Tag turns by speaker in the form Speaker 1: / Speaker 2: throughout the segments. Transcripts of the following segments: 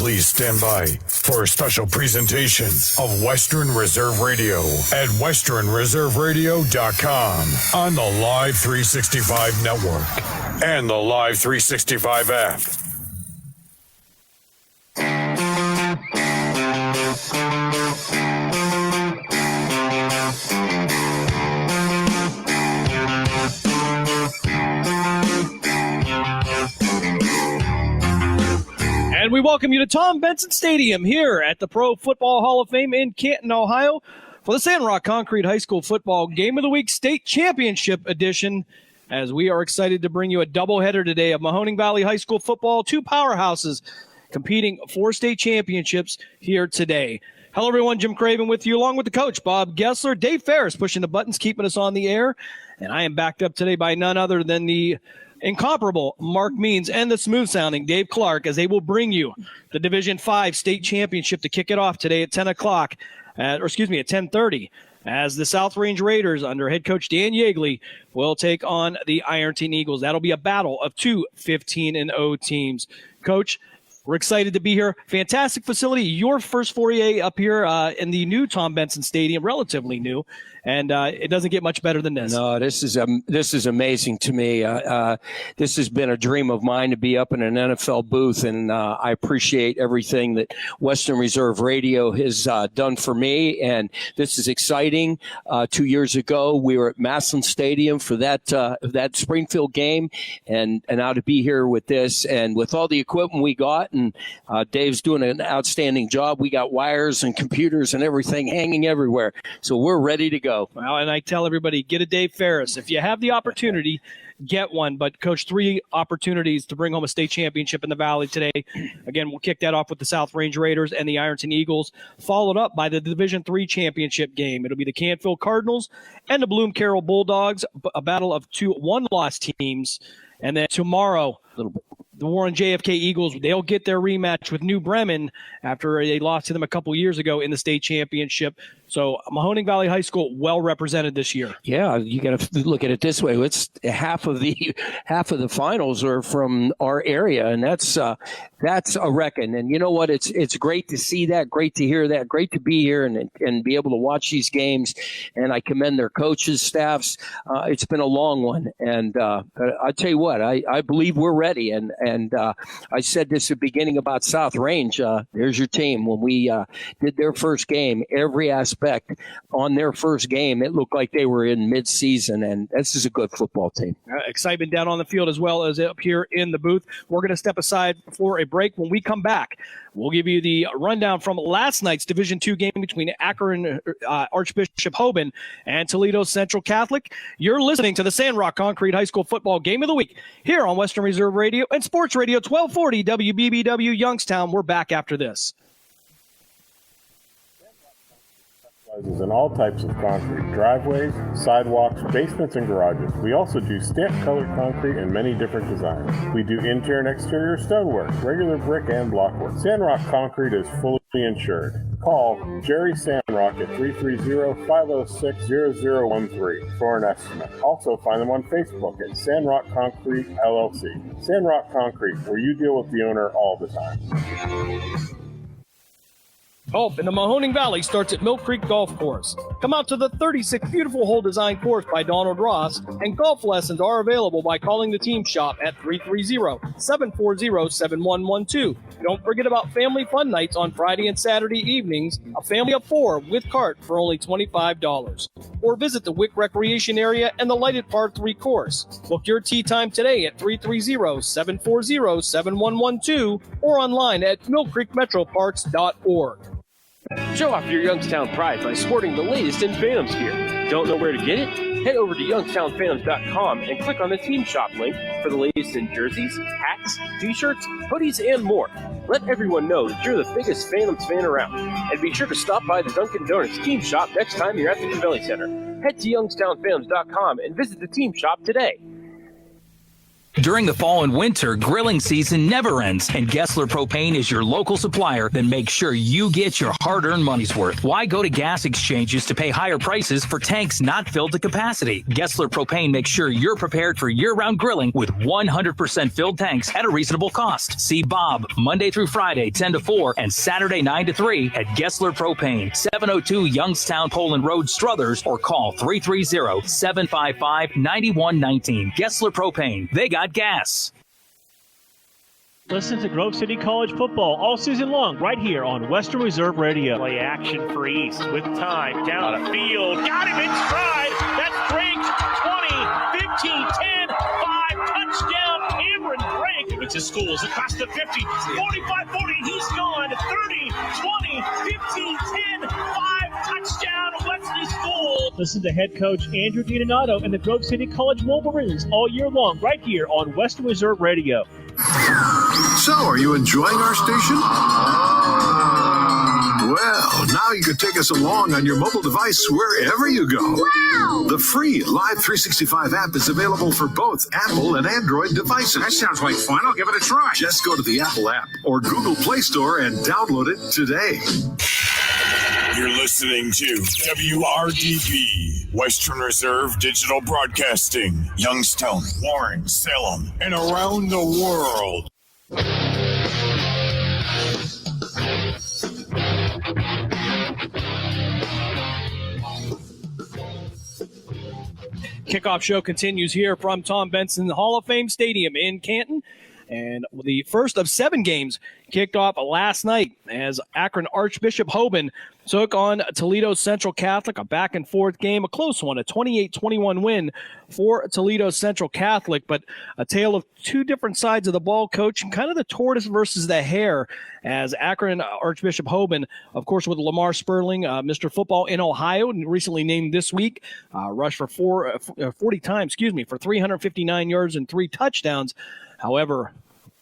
Speaker 1: Please stand by for a special presentation of Western Reserve Radio at westernreserveradio.com on the Live 365 network and the Live 365 app.
Speaker 2: And we welcome you to Tom Benson Stadium here at the Pro Football Hall of Fame in Canton, Ohio, for the Sandrock Concrete High School Football Game of the Week State Championship Edition, as we are excited to bring you a doubleheader today of Mahoning Valley High School football, two powerhouses competing for state championships here today. Hello, everyone. Jim Craven with you, along with the coach, Bob Gessler. Dave Ferris pushing the buttons, keeping us on the air. And I am backed up today by none other than the incomparable Marc Means and the smooth-sounding Dave Clark, as they will bring you the Division V State Championship to kick it off today at 10 o'clock, at 10:30, as the South Range Raiders under head coach Dan Yeagley will take on the Ironton Eagles. That'll be a battle of two 15-0 teams. Coach, we're excited to be here. Fantastic facility. Your first foray up here in the new Tom Benson Stadium, relatively new, and it doesn't get much better than this.
Speaker 3: No, this is amazing to me. This has been a dream of mine to be up in an NFL booth, and I appreciate everything that Western Reserve Radio has done for me, and this is exciting. 2 years ago, we were at Massillon Stadium for that Springfield game, and now to be here with this and with all the equipment we got, and Dave's doing an outstanding job. We got wires and computers and everything hanging everywhere, so we're ready to go.
Speaker 2: Well, and I tell everybody, get a Dave Ferris. If you have the opportunity, get one. But, Coach, 3 opportunities to bring home a state championship in the Valley today. Again, we'll kick that off with the South Range Raiders and the Ironton Eagles, followed up by the Division III championship game. It'll be the Canfield Cardinals and the Bloom Carroll Bulldogs, a battle of 2 one-loss teams. And then tomorrow, the Warren JFK Eagles, they'll get their rematch with New Bremen after they lost to them a couple years ago in the state championship. So Mahoning Valley High School well represented this year. Yeah, you got to look at it this way. It's half of the finals are from our area, and that's a reckon. And you know what? It's great to see that, great to hear that, great to be here and be able to watch these games. And I commend their coaches, staffs. It's been a long one, and I tell you what, I believe we're ready. And I said this at the beginning about South Range. There's your team. When we did their first game, every aspect on their first game, it looked like they were in mid-season, and this is a good football team. Excitement down on the field as well as up here in the booth. We're going to step aside for a break. When we come back, we'll give you the rundown from last night's Division II game between Akron Archbishop Hoban and Toledo Central Catholic. You're listening to the Sandrock Concrete High School Football Game of the Week here on Western Reserve Radio and Sports Radio 1240 WBBW Youngstown. We're back after this.
Speaker 4: In all types of concrete, driveways, sidewalks, basements, and garages. We also do stamp-colored concrete in many different designs. We do interior and exterior stonework, regular brick and block work. Sandrock Concrete is fully insured. Call Jerry Sandrock at 330-506-0013 for an estimate. Also find them on Facebook at Sandrock Concrete LLC. Sandrock Concrete, where you deal with the owner all the time.
Speaker 2: Golf in the Mahoning Valley starts at Mill Creek Golf Course. Come out to the 36 beautiful hole design course by Donald Ross, and golf lessons are available by calling the team shop at 330-740-7112. Don't forget about family fun nights on Friday and Saturday evenings, a family of 4 with cart for only $25. Or visit the Wick Recreation Area and the lighted Par 3 course. Book your tee time today at 330-740-7112 or online at millcreekmetroparks.org.
Speaker 5: Show off your Youngstown pride by sporting the latest in Phantoms gear. Don't know where to get it? Head over to youngstownphantoms.com and click on the Team Shop link for the latest in jerseys, hats, t-shirts, hoodies, and more. Let everyone know that you're the biggest Phantoms fan around. And be sure to stop by the Dunkin' Donuts Team Shop next time you're at the Covelli Center. Head to youngstownphantoms.com and visit the Team Shop today.
Speaker 6: During the fall and winter, grilling season never ends, and Gessler Propane is your local supplier that makes sure you get your hard-earned money's worth. Why go to gas exchanges to pay higher prices for tanks not filled to capacity? Gessler Propane makes sure you're prepared for year-round grilling with 100% filled tanks at a reasonable cost. See Bob Monday through Friday, 10 to 4, and Saturday, 9 to 3 at Gessler Propane, 702 Youngstown Poland Road, Struthers, or call 330-755-9119. Gessler Propane. They got gas.
Speaker 7: Listen to Grove City College football all season long right here on Western Reserve Radio. Play action for East with time down the field. Got him in stride. That's Drake. 20, 15, 10, 5. Touchdown, Cameron Drake. It's his schools across the 50, 45, 40. He's gone. 30, 20, 15, 10, 5. Touchdown, Wesley School. Listen to head coach Andrew DiDonato and the Grove City College Wolverines all year long right here on Western Reserve Radio.
Speaker 8: So, are you enjoying our station? Well, now you can take us along on your mobile device wherever you go.
Speaker 9: Wow!
Speaker 8: The free Live 365 app is available for both Apple and Android devices.
Speaker 9: That sounds like fun. I'll give it a try.
Speaker 8: Just go to the Apple app or Google Play Store and download it today.
Speaker 1: You're listening to WRDB, Western Reserve Digital Broadcasting, Youngstown, Warren, Salem, and around the world.
Speaker 2: Kickoff show continues here from Tom Benson Hall of Fame Stadium in Canton. And the first of 7 games kicked off last night as Akron Archbishop Hoban took on Toledo Central Catholic, a back-and-forth game, a close one, a 28-21 win for Toledo Central Catholic, but a tale of two different sides of the ball, Coach, and kind of the tortoise versus the hare, as Akron Archbishop Hoban, of course, with Lamar Sperling, Mr. Football in Ohio, and recently named this week, rushed for 40 times, for 359 yards and 3 touchdowns. However,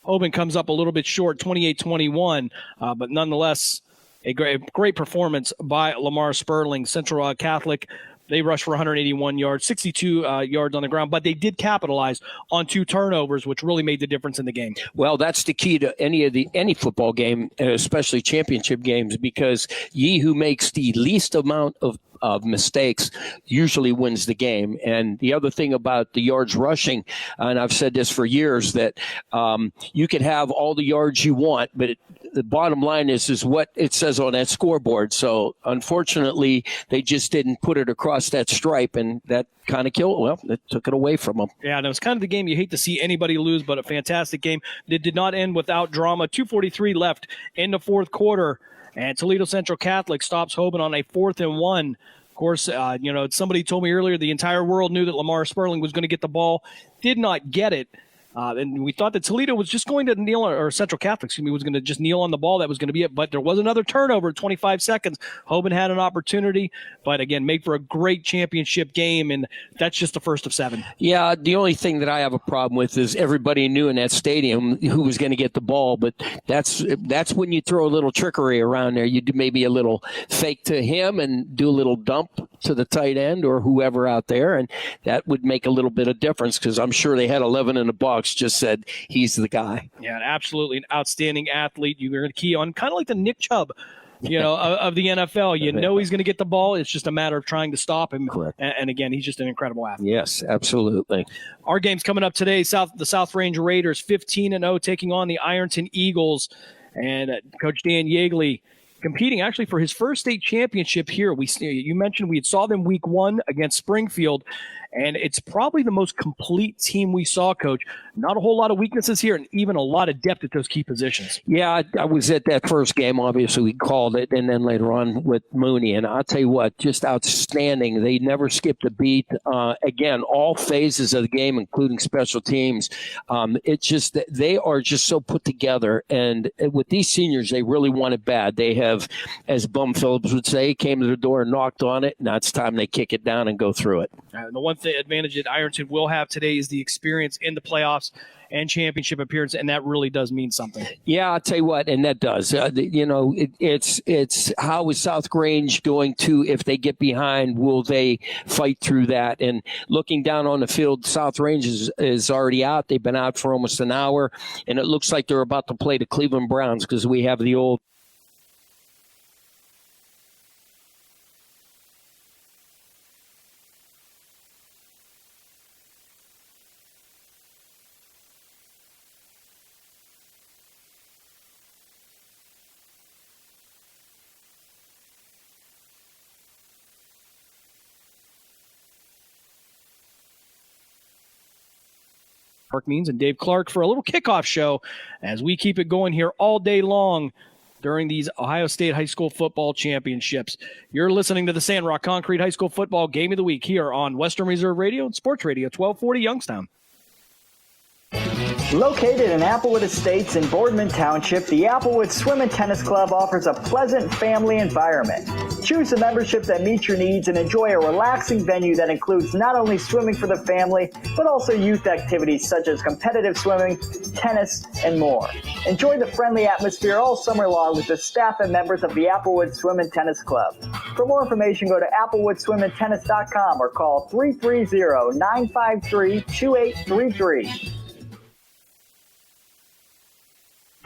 Speaker 2: Hoban comes up a little bit short, 28-21, but nonetheless, a great performance by Lamar Sperling. Central Catholic, they rushed for 181 yards, 62 yards on the ground, but they did capitalize on 2 turnovers, which really made the difference in the game.
Speaker 3: Well, that's the key to any football game, especially championship games, because ye who makes the least amount of mistakes usually wins the game. And the other thing about the yards rushing, and I've said this for years, that you can have all the yards you want, but the bottom line is what it says on that scoreboard. So unfortunately, they just didn't put it across that stripe, and that kind of killed. Well, it took it away from them.
Speaker 2: Yeah, and it was kind of the game you hate to see anybody lose, but a fantastic game. It did not end without drama. 2:43 left in the fourth quarter, and Toledo Central Catholic stops Hoban on a 4th and 1. Of course, somebody told me earlier the entire world knew that Lamar Sperling was going to get the ball, did not get it. And we thought that Toledo was just going to kneel, or Central Catholic, was going to just kneel on the ball. That was going to be it. But there was another turnover at 25 seconds. Hoban had an opportunity, but again, made for a great championship game, and that's just the first of 7.
Speaker 3: Yeah, the only thing that I have a problem with is everybody knew in that stadium who was going to get the ball, but that's when you throw a little trickery around there. You do maybe a little fake to him and do a little dump to the tight end or whoever out there, and that would make a little bit of difference, because I'm sure they had 11 in the box just said he's the guy.
Speaker 2: Yeah, absolutely an outstanding athlete. You're going to key on, kind of like the Nick Chubb, of the NFL. You know he's going to get the ball. It's just a matter of trying to stop him.
Speaker 3: Correct.
Speaker 2: And again, he's just an incredible athlete.
Speaker 3: Yes, absolutely.
Speaker 2: Our game's coming up today. The South Range Raiders 15-0 taking on the Ironton Eagles, and Coach Dan Yeagley competing actually for his first state championship here. You mentioned we saw them week 1 against Springfield, and it's probably the most complete team we saw, Coach. Not a whole lot of weaknesses here, and even a lot of depth at those key positions.
Speaker 3: Yeah, I was at that first game. Obviously, we called it, and then later on with Mooney. And I'll tell you what, just outstanding. They never skipped a beat. Again, all phases of the game, including special teams. It's just that they are just so put together. And with these seniors, they really want it bad. They have, as Bum Phillips would say, came to the door and knocked on it. Now it's time they kick it down and go through it.
Speaker 2: The one advantage that Ironton will have today is the experience in the playoffs and championship appearance, and that really does mean something.
Speaker 3: Yeah, I'll tell you what, and that does. It's how is South Grange going to, if they get behind, will they fight through that? And looking down on the field, South Grange is already out. They've been out for almost an hour, and it looks like they're about to play the Cleveland Browns because we have the old
Speaker 2: Marc Means and Dave Clark for a little kickoff show as we keep it going here all day long during these Ohio State High School Football Championships. You're listening to the Sandrock Concrete High School Football Game of the Week here on Western Reserve Radio and Sports Radio 1240 Youngstown.
Speaker 10: Located in Applewood Estates in Boardman Township, the Applewood Swim and Tennis Club offers a pleasant family environment. Choose a membership that meets your needs and enjoy a relaxing venue that includes not only swimming for the family, but also youth activities such as competitive swimming, tennis, and more. Enjoy the friendly atmosphere all summer long with the staff and members of the Applewood Swim and Tennis Club. For more information, go to applewoodswimandtennis.com or call 330-953-2833.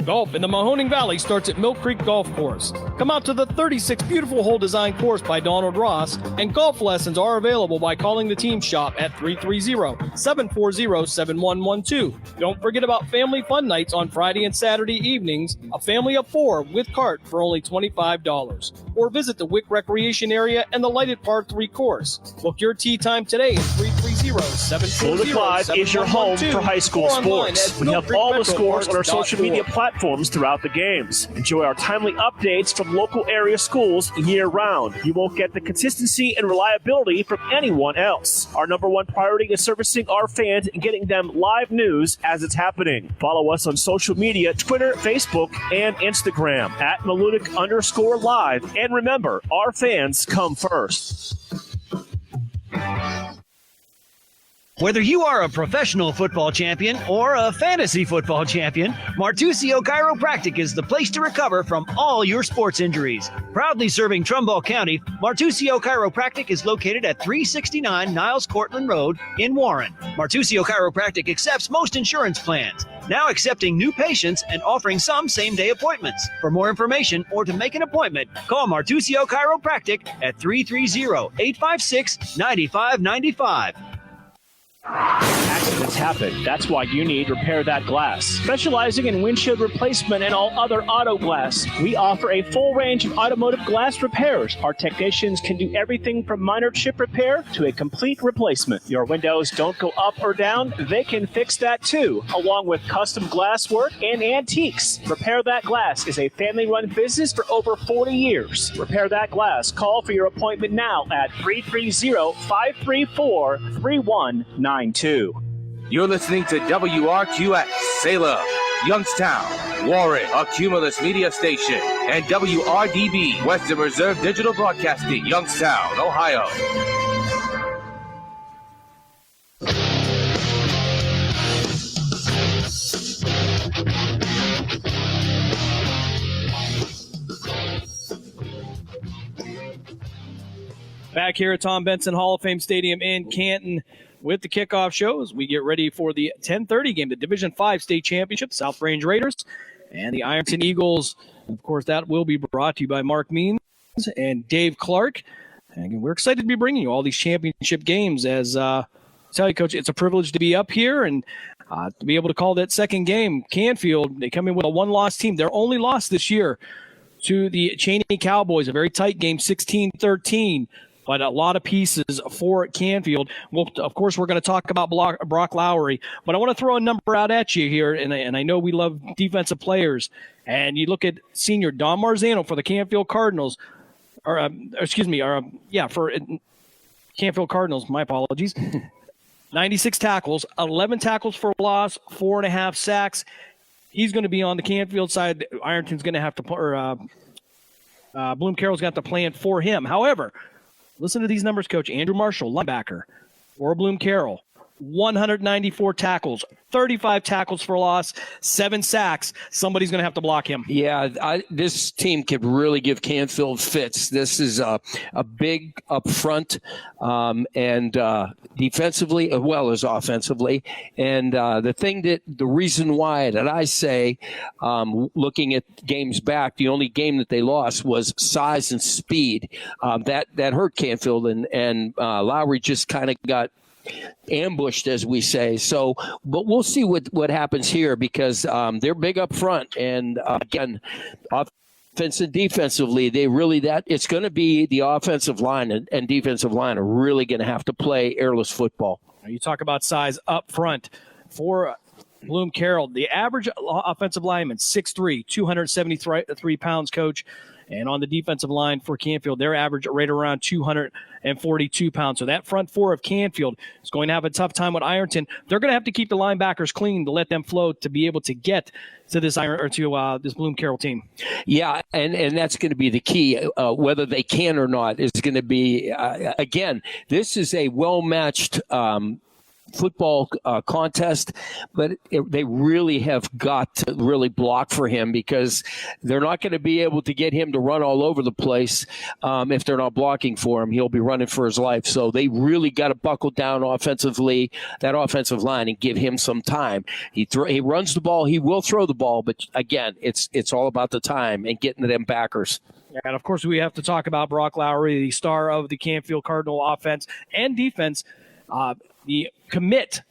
Speaker 2: Golf in the Mahoning Valley starts at Mill Creek Golf Course. Come out to the 36 beautiful hole design course by Donald Ross, and golf lessons are available by calling the team shop at 330-740-7112. Don't forget about family fun nights on Friday and Saturday evenings, a family of 4 with cart for only $25. Or visit the Wick Recreation Area and the lighted par 3 course. Book your tee time today at 330-740-7112.
Speaker 7: Golden Clyde is your home for high school sports. We have all the scores on our social media platforms throughout the games. Enjoy our timely updates from local area schools year-round. You won't get the consistency and reliability from anyone else. Our number one priority is servicing our fans and getting them live news as it's happening. Follow us on social media, Twitter, Facebook, and Instagram at Malutic_live. And remember, our fans come first.
Speaker 11: Whether you are a professional football champion or a fantasy football champion, Martusio Chiropractic is the place to recover from all your sports injuries. Proudly serving Trumbull County, Martusio Chiropractic is located at 369 Niles Cortland Road in Warren. Martusio Chiropractic accepts most insurance plans, now accepting new patients and offering some same-day appointments. For more information or to make an appointment, call Martusio Chiropractic at 330-856-9595.
Speaker 7: Accidents happen. That's why you need Repair That Glass. Specializing in windshield replacement and all other auto glass, we offer a full range of automotive glass repairs. Our technicians can do everything from minor chip repair to a complete replacement. Your windows don't go up or down, they can fix that too, along with custom glass work and antiques. Repair That Glass is a family-run business for over 40 years. Repair That Glass. Call for your appointment now at 330-534-3192.
Speaker 12: You're listening to WRQX, Salem, Youngstown, Warren, a Cumulus media station, and WRDB, Western Reserve Digital Broadcasting, Youngstown, Ohio.
Speaker 2: Back here at Tom Benson Hall of Fame Stadium in Canton with the kickoff show as we get ready for the 10:30 game, the Division V State Championship, South Range Raiders and the Ironton Eagles. Of course, that will be brought to you by Marc Means and Dave Clark. And we're excited to be bringing you all these championship games. As I tell you, Coach, it's a privilege to be up here and to be able to call that second game. Canfield, they come in with a one-loss team. Their only loss this year to the Cheney Cowboys, a very tight game, 16-13. But a lot of pieces for Canfield. Well, of course, we're going to talk about Brock Lowry, but I want to throw a number out at you here, and I know we love defensive players. And you look at senior Don Marzano for the Canfield Cardinals, for Canfield Cardinals, my apologies. 96 tackles, 11 tackles for loss, 4.5 sacks. He's going to be on the Canfield side. Ironton's going to have to, Bloom Carroll's got to plan for him. However, listen to these numbers, Coach. Andrew Marshall, linebacker, For Bloom Carroll, 194 tackles, 35 tackles for loss, 7 sacks. Somebody's going to have to block him.
Speaker 3: Yeah, this team could really give Canfield fits. This is a big up front and defensively as well as offensively. And the reason why that I say, looking at games back, the only game that they lost was size and speed. That hurt Canfield, and Lowry just kind of got ambushed, as we say. So, but we'll see what happens here, because they're big up front, and again, offense and defensively, it's going to be the offensive line and defensive line are really going to have to play airless football.
Speaker 2: You talk about size up front for Bloom Carroll. The average offensive lineman, 6'3", 273 pounds, Coach. And on the defensive line for Canfield, their average right around 242 pounds. So that front four of Canfield is going to have a tough time with Ironton. They're going to have to keep the linebackers clean to let them float to be able to get to this this Bloom Carroll team.
Speaker 3: Yeah, and that's going to be the key. Whether they can or not is going to be, again, this is a well-matched football contest, but they really have got to really block for him, because they're not going to be able to get him to run all over the place if they're not blocking for him. He'll be running for his life. So they really got to buckle down offensively, that offensive line, and give him some time. He runs the ball. He will throw the ball, but again, it's all about the time and getting to them backers.
Speaker 2: And, of course, we have to talk about Brock Lowry, the star of the Canfield Cardinal offense and defense. The commit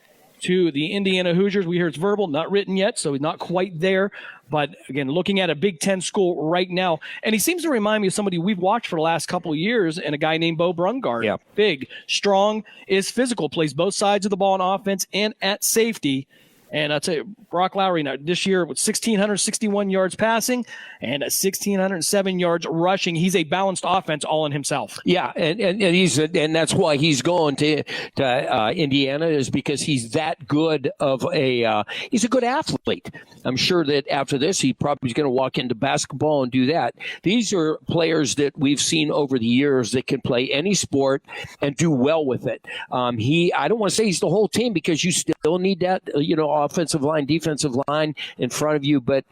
Speaker 2: to the Indiana Hoosiers. We hear it's verbal, not written yet, so he's not quite there. But, again, looking at a Big Ten school right now, and he seems to remind me of somebody we've watched for the last couple of years, and a guy named Bo Brungard.
Speaker 3: Yeah.
Speaker 2: Big, strong, is physical, plays both sides of the ball on offense and at safety. And I'll tell you, Brock Lowry now this year with 1,661 yards passing and 1,607 yards rushing. He's a balanced offense all in himself.
Speaker 3: Yeah, and that's why he's going to Indiana, is because he's that good of he's a good athlete. I'm sure that after this, he probably is going to walk into basketball and do that. These are players that we've seen over the years that can play any sport and do well with it. I don't want to say he's the whole team, because you still need that, offensive line, defensive line in front of you, but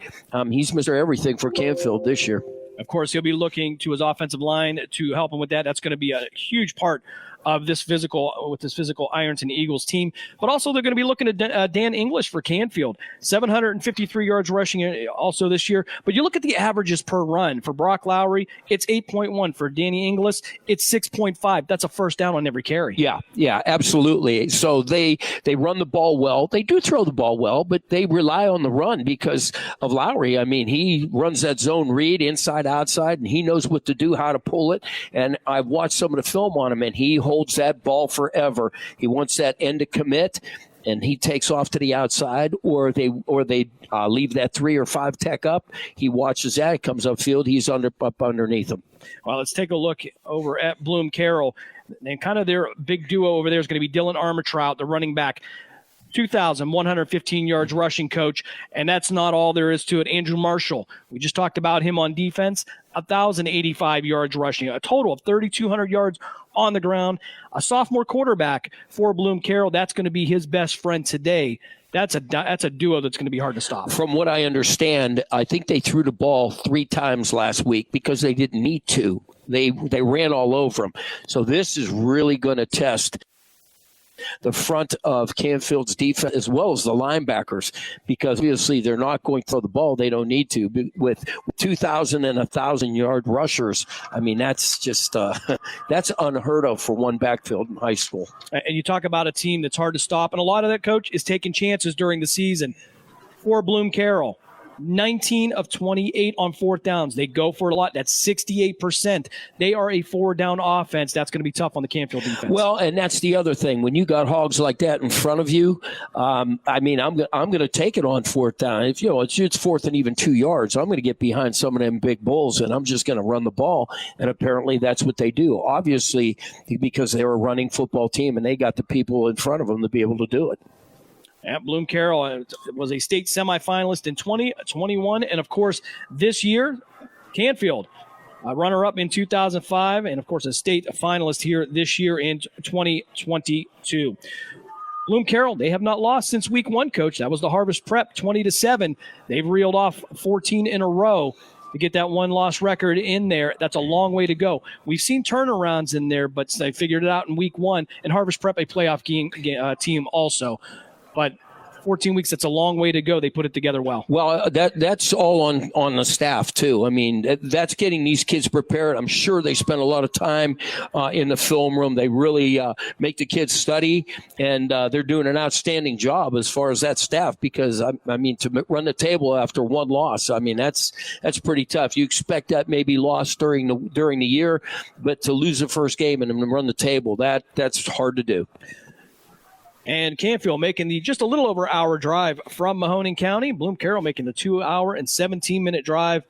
Speaker 3: he's Mr. Everything for Canfield this year.
Speaker 2: Of course, he'll be looking to his offensive line to help him with that. That's going to be a huge part of this physical Ironton Eagles team. But also they're going to be looking at Dan English for Canfield. 753 yards rushing also this year. But you look at the averages per run. For Brock Lowry, it's 8.1. For Danny English, it's 6.5. That's a first down on every carry.
Speaker 3: Yeah, absolutely. So they run the ball well. They do throw the ball well, but they rely on the run because of Lowry. I mean, he runs that zone read inside, outside, and he knows what to do, how to pull it. And I've watched some of the film on him, and he holds that ball forever. He wants that end to commit, and he takes off to the outside, or they leave that 3 or 5 tech up. He watches that. It comes upfield. He's up underneath him.
Speaker 2: Well, let's take a look over at Bloom Carroll. And kind of their big duo over there is going to be Dylan Armitrout, the running back. 2,115 yards rushing, Coach, and that's not all there is to it. Andrew Marshall, we just talked about him on defense, 1,085 yards rushing, a total of 3,200 yards on the ground. A sophomore quarterback for Bloom Carroll, that's going to be his best friend today. That's a duo that's going to be hard to stop.
Speaker 3: From what I understand, I think they threw the ball 3 times last week because they didn't need to. They ran all over them. So this is really going to test the front of Canfield's defense as well as the linebackers, because obviously they're not going to throw the ball. They don't need to. With 2,000 and 1,000-yard rushers, I mean, that's just that's unheard of for one backfield in high school.
Speaker 2: And you talk about a team that's hard to stop, and a lot of that, Coach, is taking chances during the season. For Bloom Carroll, 19 of 28 on 4th downs. They go for it a lot. That's 68%. They are a 4-down offense. That's going to be tough on the Canfield defense.
Speaker 3: Well, and that's the other thing. When you got hogs like that in front of you, I mean, I'm going to take it on 4th down. If it's 4th and even 2 yards, I'm going to get behind some of them big bulls, and I'm just going to run the ball. And apparently that's what they do. Obviously, because they're a running football team and they got the people in front of them to be able to do it.
Speaker 2: And Bloom Carroll was a state semifinalist in 2021. And, of course, this year, Canfield runner-up in 2005, and, of course, a state finalist here this year in 2022. Bloom Carroll, they have not lost since week 1, Coach. That was the Harvest Prep, 20-7. They've reeled off 14 in a row to get that one-loss record in there. That's a long way to go. We've seen turnarounds in there, but they figured it out in week 1. And Harvest Prep, a playoff team also. But 14 weeks, that's a long way to go. They put it together well.
Speaker 3: Well, that's all on the staff, too. I mean, that's getting these kids prepared. I'm sure they spend a lot of time in the film room. They really make the kids study, and they're doing an outstanding job as far as that staff because, I mean, to run the table after one loss, I mean, that's pretty tough. You expect that maybe lost during the year, but to lose the first game and then run the table, that's hard to do.
Speaker 2: And Canfield making the just a little over hour drive from Mahoning County. Bloom Carroll making the 2 hour and 17-minute drive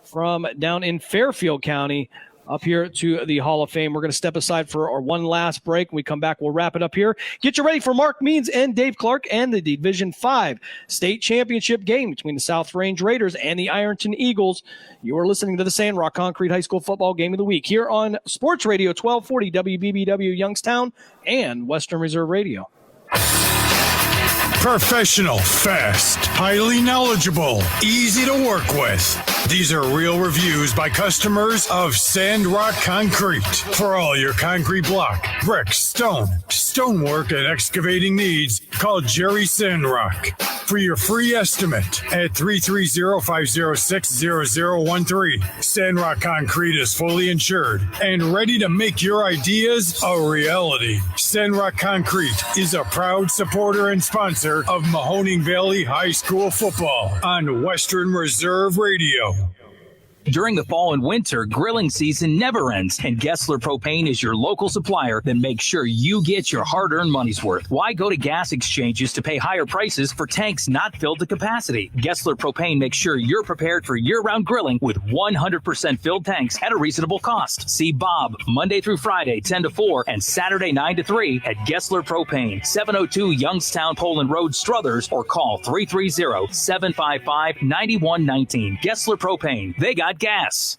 Speaker 2: from down in Fairfield County up here to the Hall of Fame. We're going to step aside for our one last break. When we come back, we'll wrap it up here. Get you ready for Marc Means and Dave Clark and the Division 5 state championship game between the South Range Raiders and the Ironton Eagles. You are listening to the Sandrock Concrete High School Football Game of the Week here on Sports Radio 1240 WBBW Youngstown and Western Reserve Radio.
Speaker 1: Professional, fast, highly knowledgeable, easy to work with. These are real reviews by customers of Sandrock Concrete. For all your concrete block, brick, stonework, and excavating needs, call Jerry Sandrock. For your free estimate at 330-506-0013. Sandrock Concrete is fully insured and ready to make your ideas a reality. Sandrock Concrete is a proud supporter and sponsor of Mahoning Valley High School football on Western Reserve Radio.
Speaker 6: During the fall and winter, grilling season never ends, and Gessler Propane is your local supplier that makes sure you get your hard-earned money's worth. Why go to gas exchanges to pay higher prices for tanks not filled to capacity? Gessler Propane makes sure you're prepared for year-round grilling with 100% filled tanks at a reasonable cost. See Bob Monday through Friday, 10 to 4, and Saturday, 9 to 3 at Gessler Propane, 702 Youngstown Poland Road, Struthers, or call 330-755-9119. Gessler Propane. They got gas.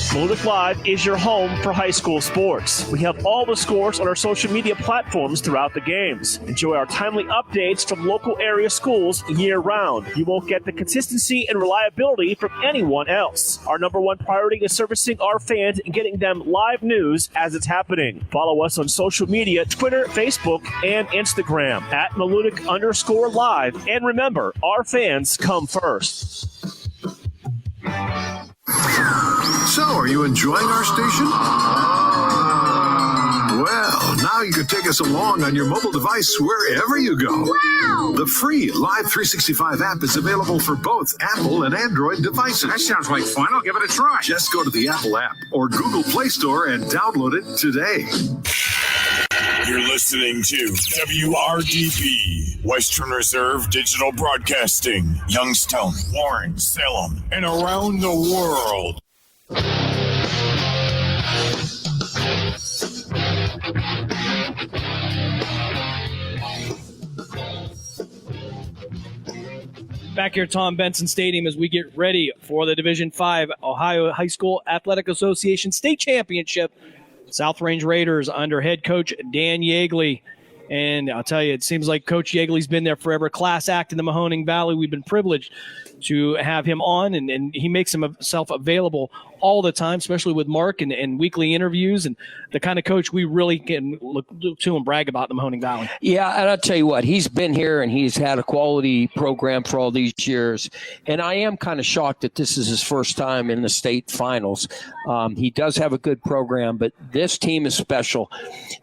Speaker 7: Malutic Live is your home for high school sports. We have all the scores on our social media platforms throughout the games. Enjoy our timely updates from local area schools year-round. You won't get the consistency and reliability from anyone else. Our number one priority is servicing our fans and getting them live news as it's happening. Follow us on social media, Twitter, Facebook, and Instagram at Malutic_live. And remember, our fans come first.
Speaker 8: So, are you enjoying our station? Well, now you can take us along on your mobile device wherever you go.
Speaker 9: Wow!
Speaker 8: The free Live 365 app is available for both Apple and Android devices.
Speaker 9: That sounds like fun. I'll give it a try.
Speaker 8: Just go to the Apple app or Google Play Store and download it today.
Speaker 1: You're listening to WRDB, Western Reserve Digital Broadcasting, Youngstown, Warren, Salem, and around the world.
Speaker 2: Back here at Tom Benson Stadium as we get ready for the Division 5 Ohio High School Athletic Association State Championship. South Range Raiders under head coach Dan Yeagley. And I'll tell you, it seems like Coach Yeagley's been there forever. Class act in the Mahoning Valley. We've been privileged to have him on, and he makes himself available all the time, especially with Mark and weekly interviews, and the kind of coach we really can look to and brag about in the Mahoning Valley. Yeah,
Speaker 3: and I'll tell you what, he's been here and he's had a quality program for all these years, and I am kind of shocked that this is his first time in the state finals. He does have a good program, but this team is special.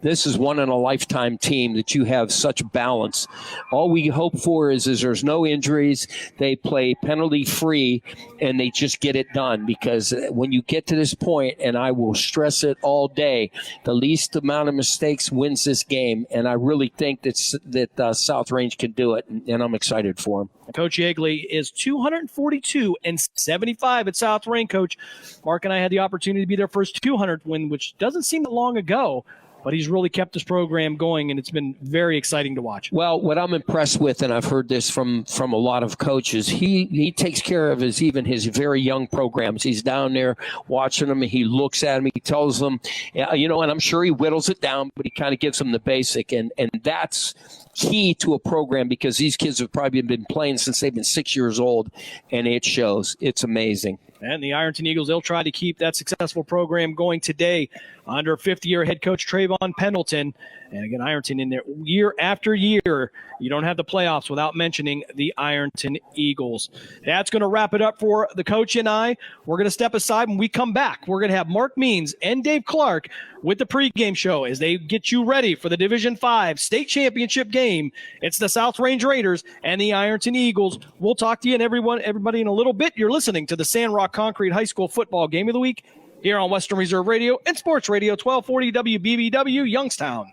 Speaker 3: This is one-in-a-lifetime team that you have such balance. All we hope for is there's no injuries, they play penalty-free, and they just get it done, because when you get to this point, and I will stress it all day, the least amount of mistakes wins this game, and I really think that South Range can do it, and I'm excited for him.
Speaker 2: Coach Yeagley is 242-75 at South Range. Coach, Mark and I had the opportunity to be their first 200th win, which doesn't seem that long ago. but he's really kept this program going, and it's been very exciting to watch.
Speaker 3: Well, what I'm impressed with, and I've heard this from a lot of coaches, he takes care of his very young programs. He's down there watching them, and he looks at them, he tells them, and I'm sure he whittles it down, but he kind of gives them the basic, and that's key to a program, because these kids have probably been playing since they've been 6 years old, and it shows. It's amazing.
Speaker 2: And the Ironton Eagles, they'll try to keep that successful program going today under fifth-year head coach Trayvon Pendleton. And again, Ironton in there year after year. You don't have the playoffs without mentioning the Ironton Eagles. That's going to wrap it up for the coach and I. We're going to step aside. When we come back, we're going to have Marc Means and Dave Clark with the pregame show as they get you ready for the Division 5 state championship game. It's the South Range Raiders and the Ironton Eagles. We'll talk to you and everybody in a little bit. You're listening to the Sandrock Concrete High School Football Game of the Week here on Western Reserve Radio and Sports Radio 1240 WBBW Youngstown.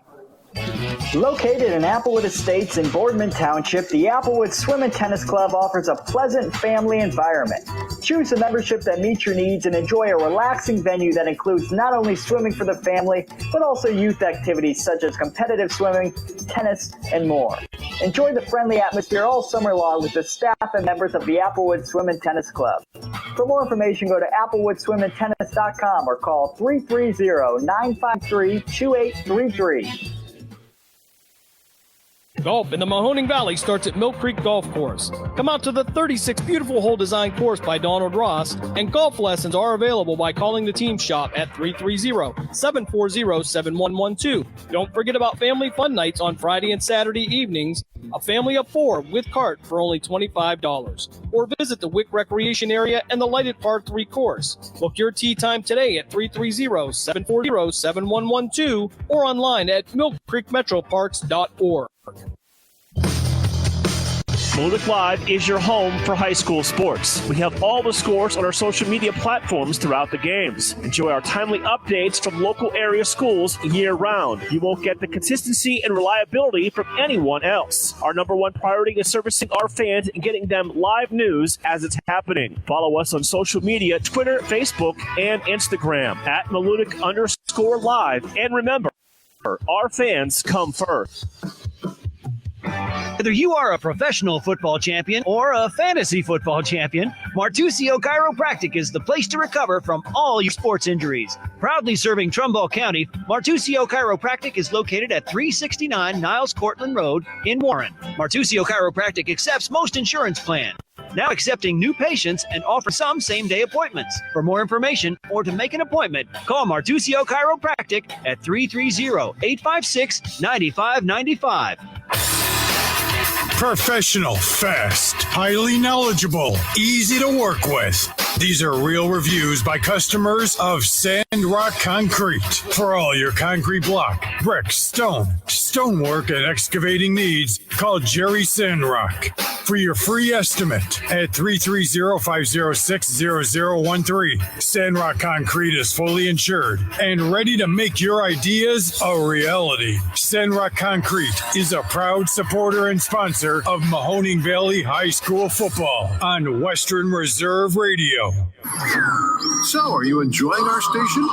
Speaker 10: Located in Applewood Estates in Boardman Township, the Applewood Swim and Tennis Club offers a pleasant family environment. Choose a membership that meets your needs and enjoy a relaxing venue that includes not only swimming for the family, but also youth activities such as competitive swimming, tennis, and more. Enjoy the friendly atmosphere all summer long with the staff and members of the Applewood Swim and Tennis Club. For more information, go to applewoodswimandtennis.com or call 330-953-2833.
Speaker 2: Golf in the Mahoning Valley starts at Mill Creek Golf Course. Come out to the 36 beautiful hole design course by Donald Ross, and golf lessons are available by calling the team shop at 330-740-7112. Don't forget about family fun nights on Friday and Saturday evenings. A family of 4 with cart for only $25. Or visit the Wick Recreation Area and the lighted Par 3 course. Book your tee time today at 330-740-7112 or online at millcreekmetroparks.org.
Speaker 7: Malutic Live is your home for high school sports. We have all the scores on our social media platforms throughout the games. Enjoy our timely updates from local area schools year-round. You won't get the consistency and reliability from anyone else. Our number one priority is servicing our fans and getting them live news as it's happening. Follow us on social media, Twitter, Facebook, and Instagram at Malutic_Live. And remember, our fans come first.
Speaker 11: Whether you are a professional football champion or a fantasy football champion, Martusio Chiropractic is the place to recover from all your sports injuries. Proudly serving Trumbull County, Martusio Chiropractic is located at 369 Niles Cortland Road in Warren. Martusio Chiropractic accepts most insurance plans, now accepting new patients and offer some same-day appointments. For more information or to make an appointment, call Martusio Chiropractic at 330-856-9595.
Speaker 1: Professional, fast, highly knowledgeable, easy to work with. These are real reviews by customers of Sandrock Concrete. For all your concrete block, brick, stone, stonework, and excavating needs, call Jerry Sandrock. For your free estimate at 330-506-0013. Sandrock Concrete is fully insured and ready to make your ideas a reality. Sandrock Concrete is a proud supporter and sponsor of Mahoning Valley High School football on Western Reserve Radio.
Speaker 8: So, are you enjoying our station?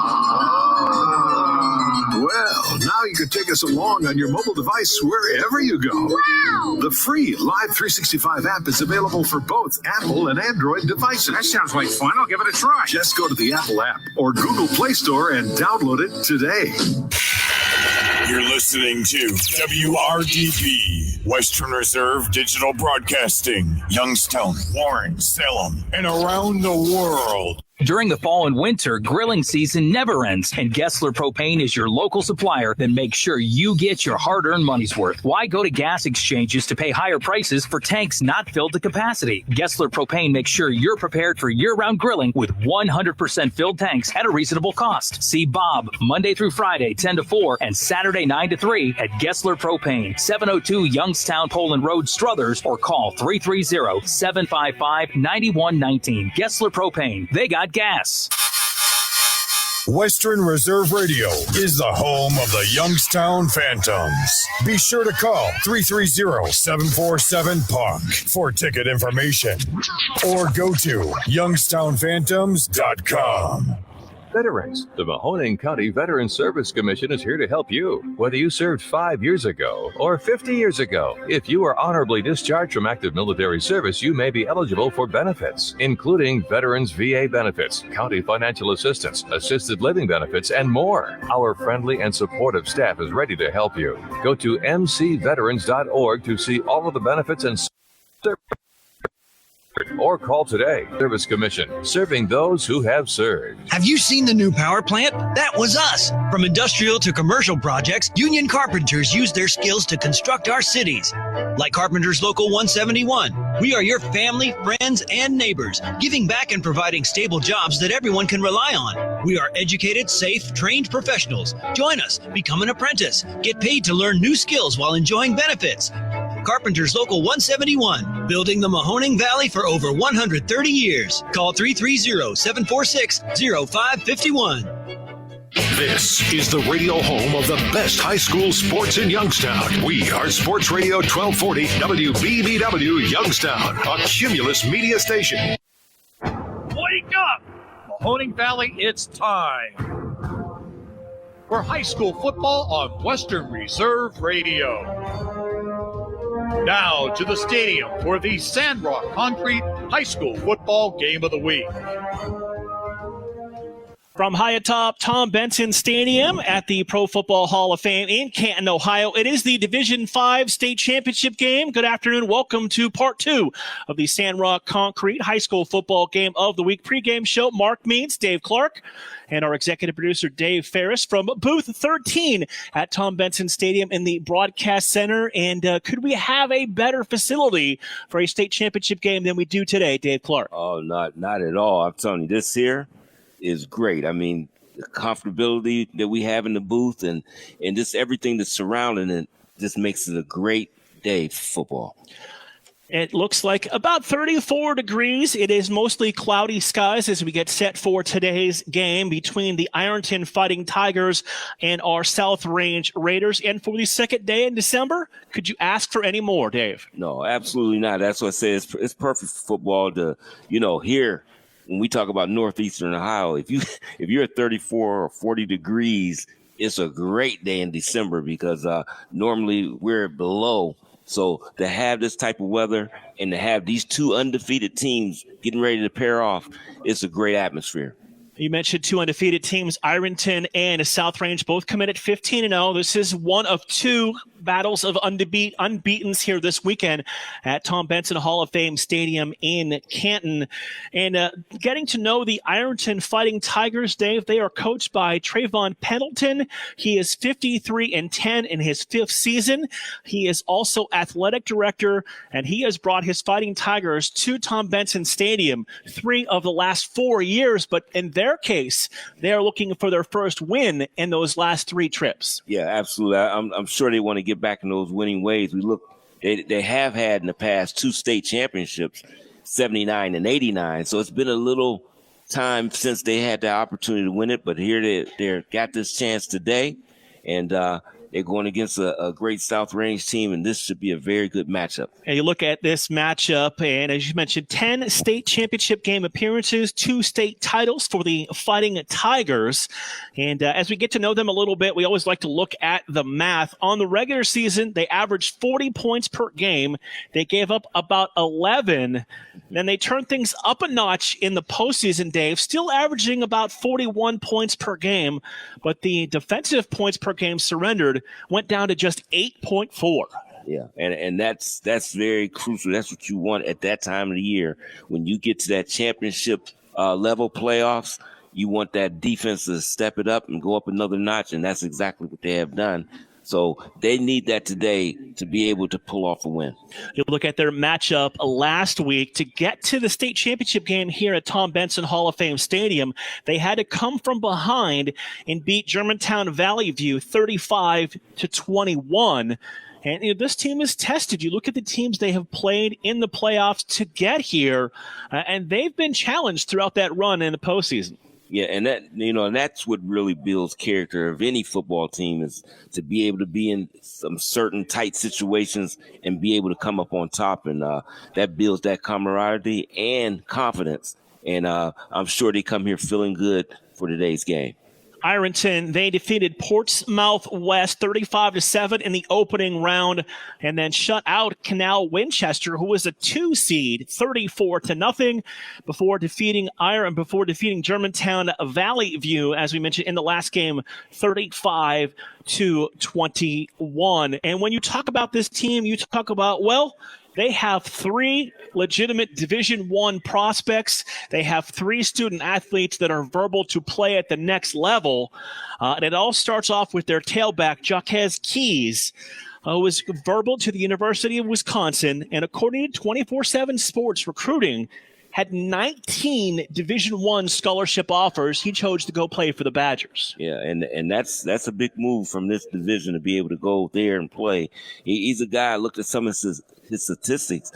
Speaker 8: Well, now you can take us along on your mobile device wherever you go.
Speaker 9: Wow!
Speaker 8: The free Live 365 app is available for both Apple and Android devices.
Speaker 9: That sounds like fun. I'll give it a try.
Speaker 8: Just go to the Apple app or Google Play Store and download it today.
Speaker 1: You're listening to WRDB, Western Reserve Digital Broadcasting, Youngstown, Warren, Salem, and around the world.
Speaker 6: During the fall and winter, grilling season never ends, and Gessler Propane is your local supplier that makes sure you get your hard-earned money's worth. Why go to gas exchanges to pay higher prices for tanks not filled to capacity? Gessler Propane makes sure you're prepared for year-round grilling with 100% filled tanks at a reasonable cost. See Bob Monday through Friday, 10 to 4, and Saturday, 9 to 3 at Gessler Propane, 702 Youngstown Poland Road, Struthers, or call 330-755-9119. Gessler Propane. They got gas.
Speaker 1: Western Reserve Radio is the home of the Youngstown Phantoms. Be sure to call 330-747-PUCK for ticket information or go to youngstownphantoms.com.
Speaker 13: Veterans. The Mahoning County Veterans Service Commission is here to help you. Whether you served 5 years ago or 50 years ago, if you are honorably discharged from active military service, you may be eligible for benefits, including Veterans VA benefits, county financial assistance, assisted living benefits, and more. Our friendly and supportive staff is ready to help you. Go to mcveterans.org to see all of the benefits and services. Or call today. Service Commission, serving those who have served.
Speaker 11: Have you seen the new power plant? That was us. From industrial to commercial projects, union carpenters use their skills to construct our cities. Like Carpenters Local 171, we are your family, friends, and neighbors, giving back and providing stable jobs that everyone can rely on. We are educated, safe, trained professionals. Join us, become an apprentice, get paid to learn new skills while enjoying benefits. Carpenters Local 171, building the Mahoning Valley for over 130 years. Call 330-746-0551.
Speaker 8: This is the radio home of the best high school sports in Youngstown. We are Sports Radio 1240 WBBW Youngstown, a Cumulus media station.
Speaker 14: Wake up! Mahoning Valley, it's time for high school football on Western Reserve Radio. Now to the stadium for the Sandrock Concrete High School Football Game of the Week.
Speaker 7: From high atop Tom Benson Stadium at the Pro Football Hall of Fame in Canton, Ohio, it is the Division V State Championship game. Good afternoon. Welcome to part 2 of the Sandrock Concrete High School Football Game of the Week pregame show. Marc Means Dave Clark and our executive producer Dave Ferris from booth 13 at Tom Benson Stadium in the Broadcast Center. And could we have a better facility for a state championship game than we do today, Dave Clark?
Speaker 15: Oh, not at all. I'm telling you, this here is great. I mean, the comfortability that we have in the booth and just everything that's surrounding it just makes it a great day for football.
Speaker 7: It looks like about 34 degrees. It is mostly cloudy skies as we get set for today's game between the Ironton Fighting Tigers and our South Range Raiders. And for the second day in December, could you ask for any more, Dave?
Speaker 15: No, absolutely not. That's what I say. It's perfect for football to, here. When we talk about Northeastern Ohio, if you're at 34 or 40 degrees, it's a great day in December because normally we're below. So to have this type of weather and to have these two undefeated teams getting ready to pair off, it's a great atmosphere.
Speaker 7: You mentioned two undefeated teams, Ironton and South Range, both come in at 15-0. This is one of two battles of unbeatens here this weekend at Tom Benson Hall of Fame Stadium in Canton. And getting to know the Ironton Fighting Tigers, Dave, they are coached by Trayvon Pendleton. He is 53-10 in his 5th season. He is also athletic director, and he has brought his Fighting Tigers to Tom Benson Stadium 3 of the last 4 years. But in their case, they are looking for their first win in those last 3 trips.
Speaker 15: Yeah, absolutely. I'm sure they want to get back in those winning ways. They have had in the past 2 state championships, 79 and 89. So it's been a little time since they had the opportunity to win it, but here they got this chance today, and they're going against a great South Range team, and this should be a very good matchup.
Speaker 7: And you look at this matchup, and as you mentioned, 10 state championship game appearances, 2 state titles for the Fighting Tigers. And as we get to know them a little bit, we always like to look at the math. On the regular season, they averaged 40 points per game. They gave up about 11. Then they turned things up a notch in the postseason, Dave, still averaging about 41 points per game. But the defensive points per game surrendered went down to just 8.4.
Speaker 15: Yeah, and that's very crucial. That's what you want at that time of the year. When you get to that championship level playoffs, you want that defense to step it up and go up another notch, and that's exactly what they have done. So they need that today to be able to pull off a win.
Speaker 7: You look at their matchup last week to get to the state championship game here at Tom Benson Hall of Fame Stadium. They had to come from behind and beat Germantown Valley View 35-21. And this team is tested. You look at the teams they have played in the playoffs to get here, and they've been challenged throughout that run in the postseason.
Speaker 15: Yeah, and that's what really builds character of any football team, is to be able to be in some certain tight situations and be able to come up on top, and that builds that camaraderie and confidence. And I'm sure they come here feeling good for today's game.
Speaker 7: Ironton, they defeated Portsmouth West 35-7 in the opening round, and then shut out Canal Winchester, who was a 2 seed, 34-0, before defeating Germantown Valley View, as we mentioned in the last game, 35-21. And when you talk about this team, you talk about, well, they have 3 legitimate Division I prospects. They have 3 student athletes that are verbal to play at the next level. And it all starts off with their tailback, Jaquez Keys, who was verbal to the University of Wisconsin. And according to 24/7 Sports Recruiting, had 19 Division I scholarship offers. He chose to go play for the Badgers.
Speaker 15: Yeah, and that's a big move from this division to be able to go there and play. He's a guy, I looked at some of his statistics,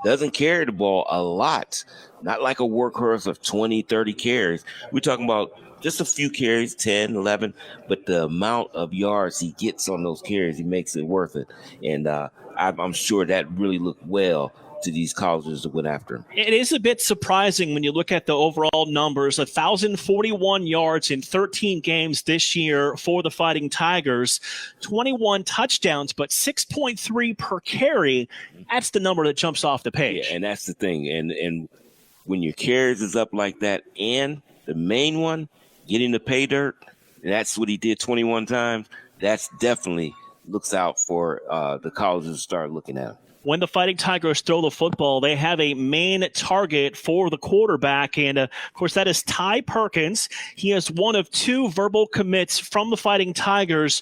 Speaker 15: doesn't carry the ball a lot. Not like a workhorse of 20, 30 carries. We're talking about just a few carries, 10, 11, but the amount of yards he gets on those carries, he makes it worth it. And I'm sure that really looked well to these colleges that went after him.
Speaker 7: It is a bit surprising when you look at the overall numbers. 1,041 yards in 13 games this year for the Fighting Tigers, 21 touchdowns, but 6.3 per carry. That's the number that jumps off the page.
Speaker 15: Yeah, and that's the thing. And when your carries is up like that, and the main one, getting the pay dirt, that's what he did 21 times, that's definitely looks out for the colleges to start looking at him.
Speaker 7: When the Fighting Tigers throw the football, they have a main target for the quarterback, and of course that is Ty Perkins. He is one of 2 verbal commits from the Fighting Tigers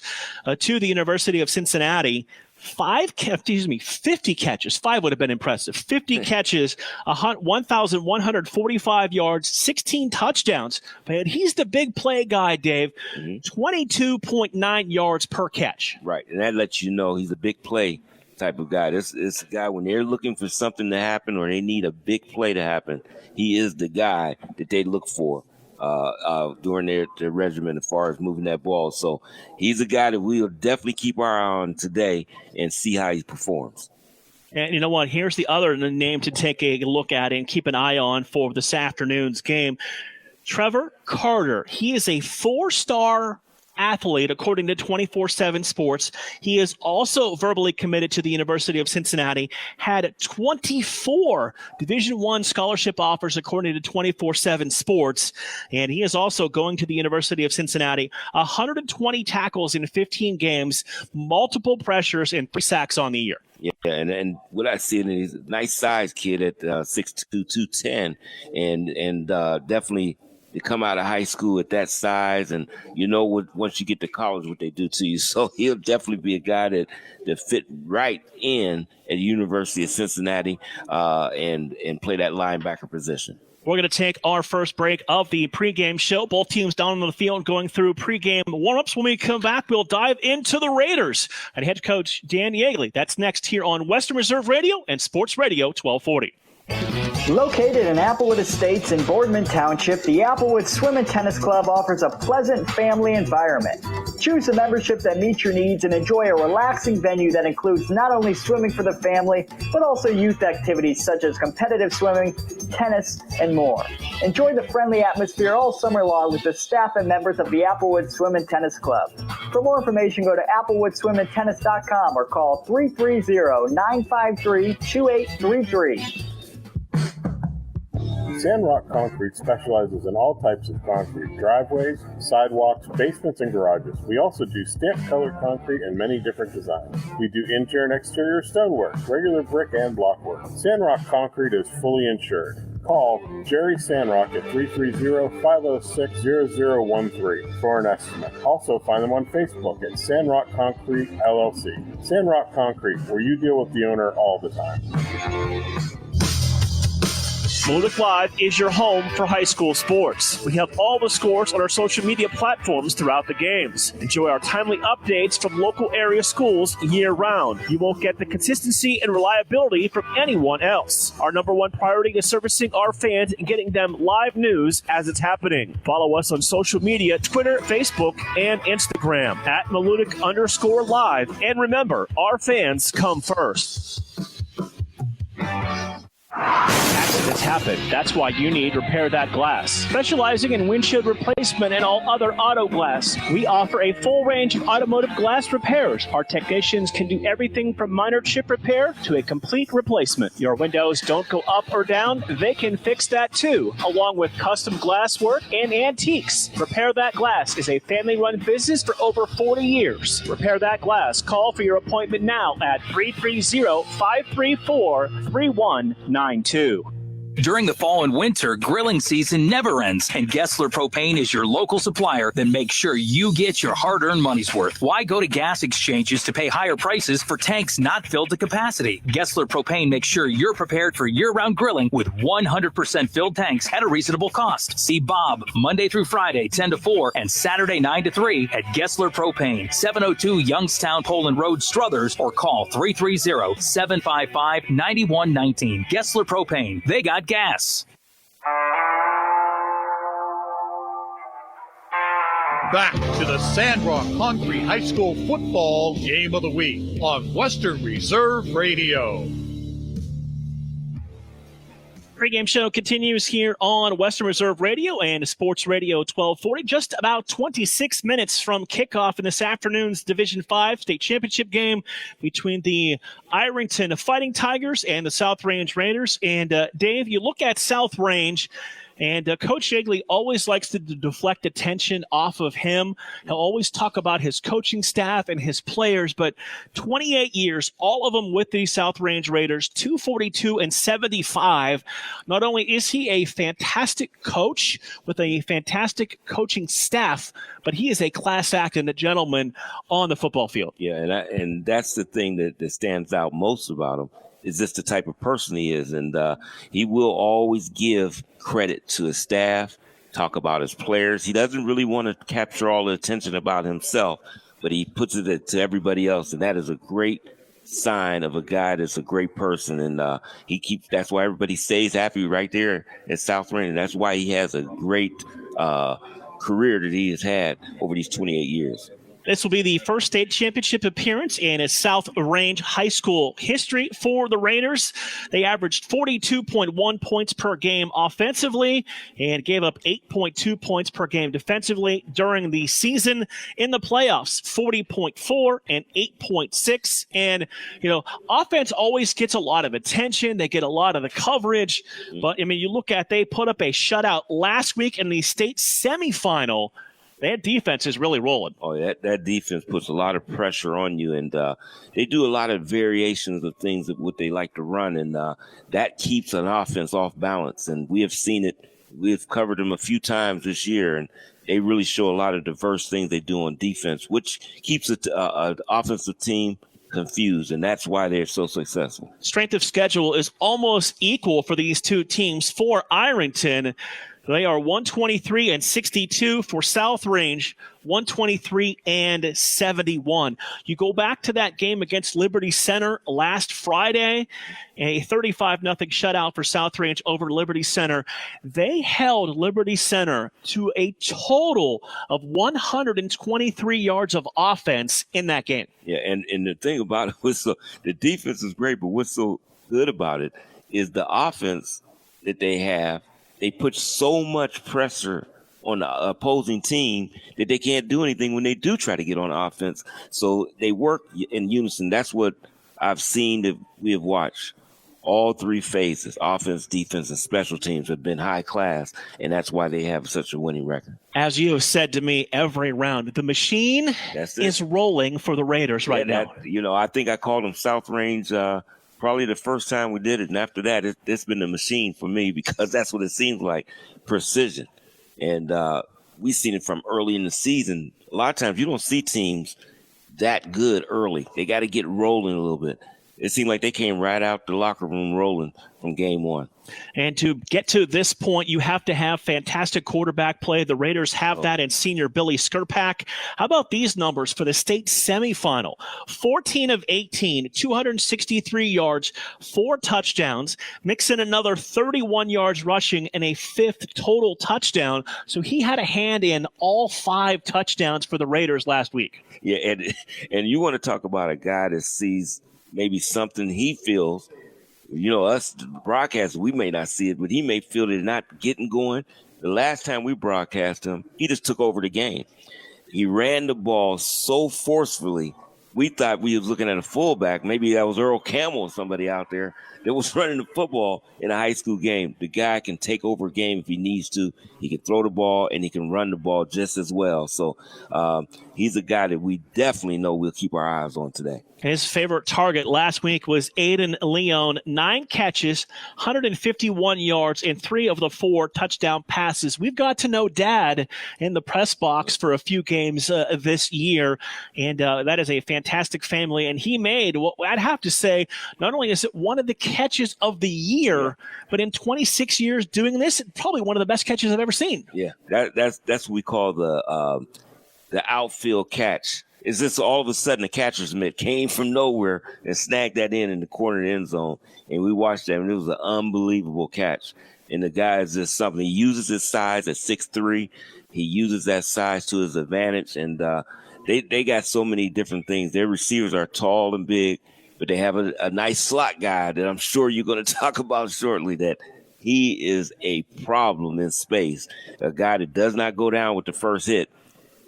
Speaker 7: to the University of Cincinnati. 50 catches. 5 would have been impressive. 50 catches, 1,145 yards, 16 touchdowns. But he's the big play guy, Dave. 22.9 yards per catch.
Speaker 15: Right, and that lets you know he's a big play type of guy. This is a guy, when they're looking for something to happen or they need a big play to happen, he is the guy that they look for during their regimen as far as moving that ball. So he's a guy that we'll definitely keep our eye on today and see how he performs.
Speaker 7: And you know what? Here's the other name to take a look at and keep an eye on for this afternoon's game. Trevor Carter. He is a 4-star athlete, according to 24/7 Sports. He is also verbally committed to the University of Cincinnati, had 24 Division I scholarship offers, according to 24/7 Sports, and he is also going to the University of Cincinnati. 120 tackles in 15 games, multiple pressures, and 3 sacks on the year.
Speaker 15: Yeah, and what I see, he's a nice size kid at 6'2", 210, and definitely to come out of high school at that size, and you know what, once you get to college, what they do to you. So he'll definitely be a guy that fit right in at the University of Cincinnati and play that linebacker position.
Speaker 7: We're going to take our first break of the pregame show. Both teams down on the field going through pregame warm-ups. When we come back, we'll dive into the Raiders and head coach Dan Yeagley. That's next here on Western Reserve Radio and Sports Radio 1240.
Speaker 10: Located in Applewood Estates in Boardman Township, the Applewood Swim and Tennis Club offers a pleasant family environment. Choose a membership that meets your needs and enjoy a relaxing venue that includes not only swimming for the family, but also youth activities such as competitive swimming, tennis, and more. Enjoy the friendly atmosphere all summer long with the staff and members of the Applewood Swim and Tennis Club. For more information, go to applewoodswimandtennis.com or call 330-953-2833.
Speaker 4: Sandrock Concrete specializes in all types of concrete, driveways, sidewalks, basements, and garages. We also do stamped colored concrete in many different designs. We do interior and exterior stonework, regular brick and block work. Sandrock Concrete is fully insured. Call Jerry Sandrock at 330-506-0013 for an estimate. Also find them on Facebook at Sandrock Concrete LLC. Sandrock Concrete, where you deal with the owner all the time.
Speaker 7: Malutic Live is your home for high school sports. We have all the scores on our social media platforms throughout the games. Enjoy our timely updates from local area schools year-round. You won't get the consistency and reliability from anyone else. Our number one priority is servicing our fans and getting them live news as it's happening. Follow us on social media, Twitter, Facebook, and Instagram at Malutic_Live. And remember, our fans come first. if it's happened. That's why you need Repair That Glass. Specializing in windshield replacement and all other auto glass, we offer a full range of automotive glass repairs. Our technicians can do everything from minor chip repair to a complete replacement. Your windows don't go up or down, they can fix that too, along with custom glass work and antiques. Repair That Glass is a family-run business for over 40 years. Repair That Glass. Call for your appointment now at 330-534-3192.
Speaker 6: During the fall and winter, grilling season never ends, and Gessler Propane is your local supplier that makes sure you get your hard-earned money's worth. Why go to gas exchanges to pay higher prices for tanks not filled to capacity? Gessler Propane makes sure you're prepared for year-round grilling with 100% filled tanks at a reasonable cost. See Bob Monday through Friday, 10 to 4, and Saturday, 9 to 3 at Gessler Propane, 702 Youngstown Poland Road, Struthers, or call 330-755-9119. Gessler Propane. They got gas.
Speaker 14: Back to the Sandrock Concrete High School football game of the week on Western Reserve Radio.
Speaker 7: Pre-game show continues here on Western Reserve Radio and Sports Radio 1240. Just about 26 minutes from kickoff in this afternoon's Division 5 state championship game between the Ironton Fighting Tigers and the South Range Raiders. And Dave, you look at South Range, and Coach Yeagley always likes to deflect attention off of him. He'll always talk about his coaching staff and his players, but 28 years, all of them with the South Range Raiders, 242-75. Not only is he a fantastic coach with a fantastic coaching staff, but he is a class act and a gentleman on the football field.
Speaker 15: Yeah, and that's the thing that stands out most about him. Is this the type of person he is? And he will always give credit to his staff, talk about his players. He doesn't really want to capture all the attention about himself, but he puts it to everybody else. And that is a great sign of a guy that's a great person. And that's why everybody stays happy right there at South Range. And that's why he has a great career that he has had over these 28 years.
Speaker 7: This will be the first state championship appearance in a South Range High School history for the Raiders. They averaged 42.1 points per game offensively and gave up 8.2 points per game defensively during the season. In the playoffs, 40.4 and 8.6. And, offense always gets a lot of attention. They get a lot of the coverage. But, you look at, they put up a shutout last week in the state semifinal. Their defense is really rolling.
Speaker 15: Oh, that defense puts a lot of pressure on you, and they do a lot of variations of things of what they like to run, and that keeps an offense off balance. And we have seen it. We have covered them a few times this year, and they really show a lot of diverse things they do on defense, which keeps an offensive team confused, and that's why they're so successful.
Speaker 7: Strength of schedule is almost equal for these two teams. For Ironton, they are 123-62. For South Range, 123-71. You go back to that game against Liberty Center last Friday, a 35-0 shutout for South Range over Liberty Center. They held Liberty Center to a total of 123 yards of offense in that game.
Speaker 15: Yeah, and the thing about it was the defense is great, but what's so good about it is the offense that they have. They put so much pressure on the opposing team that they can't do anything when they do try to get on offense. So they work in unison. That's what I've seen that we have watched. All three phases, offense, defense, and special teams, have been high class, and that's why they have such a winning record.
Speaker 7: As you have said to me every round, the machine is rolling for the Raiders right now.
Speaker 15: I think I called them South Range probably the first time we did it, and after that, it's been a machine for me because that's what it seems like, precision. And we've seen it from early in the season. A lot of times you don't see teams that good early. They got to get rolling a little bit. It seemed like they came right out the locker room rolling from game one.
Speaker 7: And to get to this point, you have to have fantastic quarterback play. The Raiders have that in senior Billy Skirpak. How about these numbers for the state semifinal? 14 of 18, 263 yards, 4 touchdowns. Mix in another 31 yards rushing and a 5th total touchdown. So he had a hand in all 5 touchdowns for the Raiders last week.
Speaker 15: Yeah, and you want to talk about a guy that sees maybe something he feels us broadcasters, we may not see it, but he may feel they're not getting going. The last time we broadcast him, he just took over the game. He ran the ball so forcefully, we thought we was looking at a fullback. Maybe that was Earl Campbell or somebody out there that was running the football in a high school game. The guy can take over a game if he needs to. He can throw the ball, and he can run the ball just as well. So he's a guy that we definitely know we'll keep our eyes on today.
Speaker 7: His favorite target last week was Aiden Leon, 9 catches, 151 yards, and 3 of the 4 touchdown passes. We've got to know Dad in the press box for a few games this year, and that is a fantastic family. And he made, well, I'd have to say, not only is it one of the catches of the year, but in 26 years doing this, probably one of the best catches I've ever seen.
Speaker 15: Yeah, that's what we call the outfield catch. Is this all of a sudden the catcher's mitt came from nowhere and snagged that in the corner of the end zone, and we watched that, and it was an unbelievable catch. And the guy is just something. He uses his size at 6'3". He uses that size to his advantage, and they got so many different things. Their receivers are tall and big, but they have a nice slot guy that I'm sure you're going to talk about shortly, that he is a problem in space, a guy that does not go down with the first hit.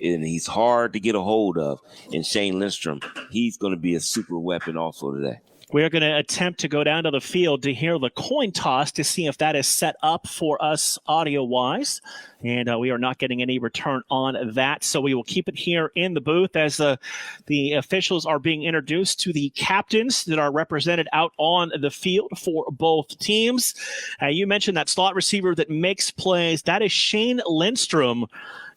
Speaker 15: And he's hard to get a hold of. And Shane Lindstrom, he's going to be a super weapon also today.
Speaker 7: We're going to attempt to go down to the field to hear the coin toss to see if that is set up for us audio-wise. And we are not getting any return on that, so we will keep it here in the booth as the officials are being introduced to the captains that are represented out on the field for both teams. You mentioned that slot receiver that makes plays. That is Shane Lindstrom.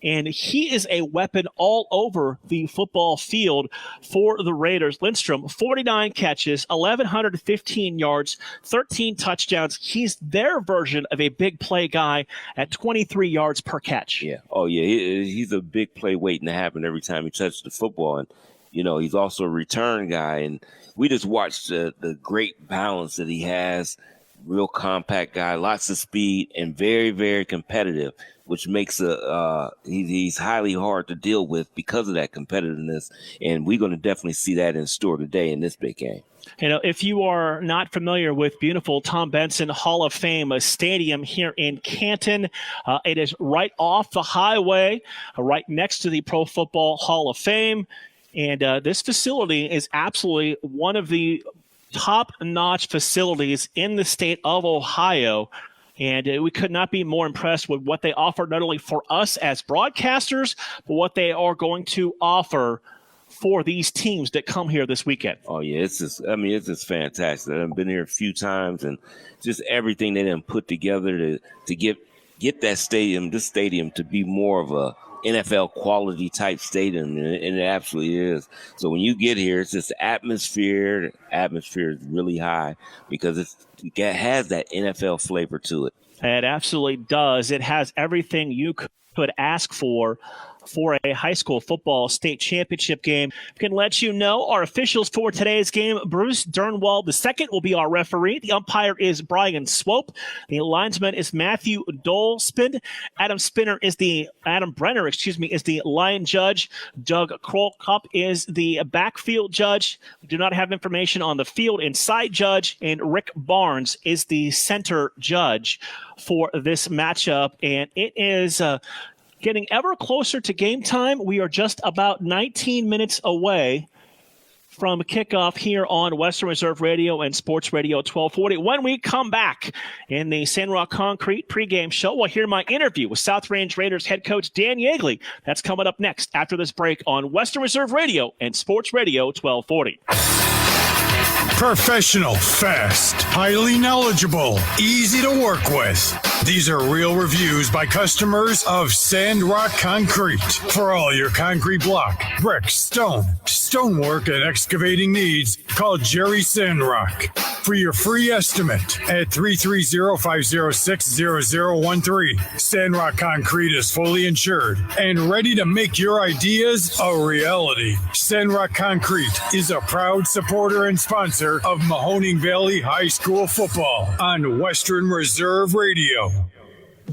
Speaker 7: And he is a weapon all over the football field for the Raiders. Lindstrom, 49 catches, 1,115 yards, 13 touchdowns. He's their version of a big play guy at 23 yards per catch.
Speaker 15: Yeah. Oh, yeah. He's a big play waiting to happen every time he touches the football. And, he's also a return guy. And we just watched the great balance that he has. Real compact guy, lots of speed, and very, very competitive, which makes he's highly hard to deal with because of that competitiveness. And we're going to definitely see that in store today in this big game.
Speaker 7: If you are not familiar with beautiful Tom Benson Hall of Fame Stadium here in Canton, it is right off the highway, right next to the Pro Football Hall of Fame. And this facility is absolutely one of the top-notch facilities in the state of Ohio. And we could not be more impressed with what they offer, not only for us as broadcasters, but what they are going to offer for these teams that come here this weekend.
Speaker 15: Oh, yeah. It's just fantastic. I've been here a few times, and just everything they done put together to get this stadium to be more of a NFL quality type stadium, and it absolutely is. So when you get here, it's just atmosphere. The atmosphere is really high because it has that NFL flavor to it.
Speaker 7: It absolutely does. It has everything you could ask for a high school football state championship game. I can let you know our officials for today's game. Bruce Dernwald II will be our referee. The umpire is Brian Swope. The linesman is Matthew Dolspin. Adam Brenner is the line judge. Doug Krolkup is the backfield judge. We do not have information on the field inside judge. And Rick Barnes is the center judge for this matchup. And it is getting ever closer to game time. We are just about 19 minutes away from kickoff here on Western Reserve Radio and Sports Radio 1240. When we come back in the Sandrock Concrete pregame show, we'll hear my interview with South Range Raiders head coach Dan Yeagley. That's coming up next after this break on Western Reserve Radio and Sports Radio 1240.
Speaker 1: Professional, fast, highly knowledgeable, easy to work with. These are real reviews by customers of Sandrock Concrete. For all your concrete block, brick, stonework, and excavating needs, call Jerry Sandrock. For your free estimate at 330-506-0013. Sandrock Concrete is fully insured and ready to make your ideas a reality. Sandrock Concrete is a proud supporter and sponsor of Mahoning Valley High School football on Western Reserve Radio.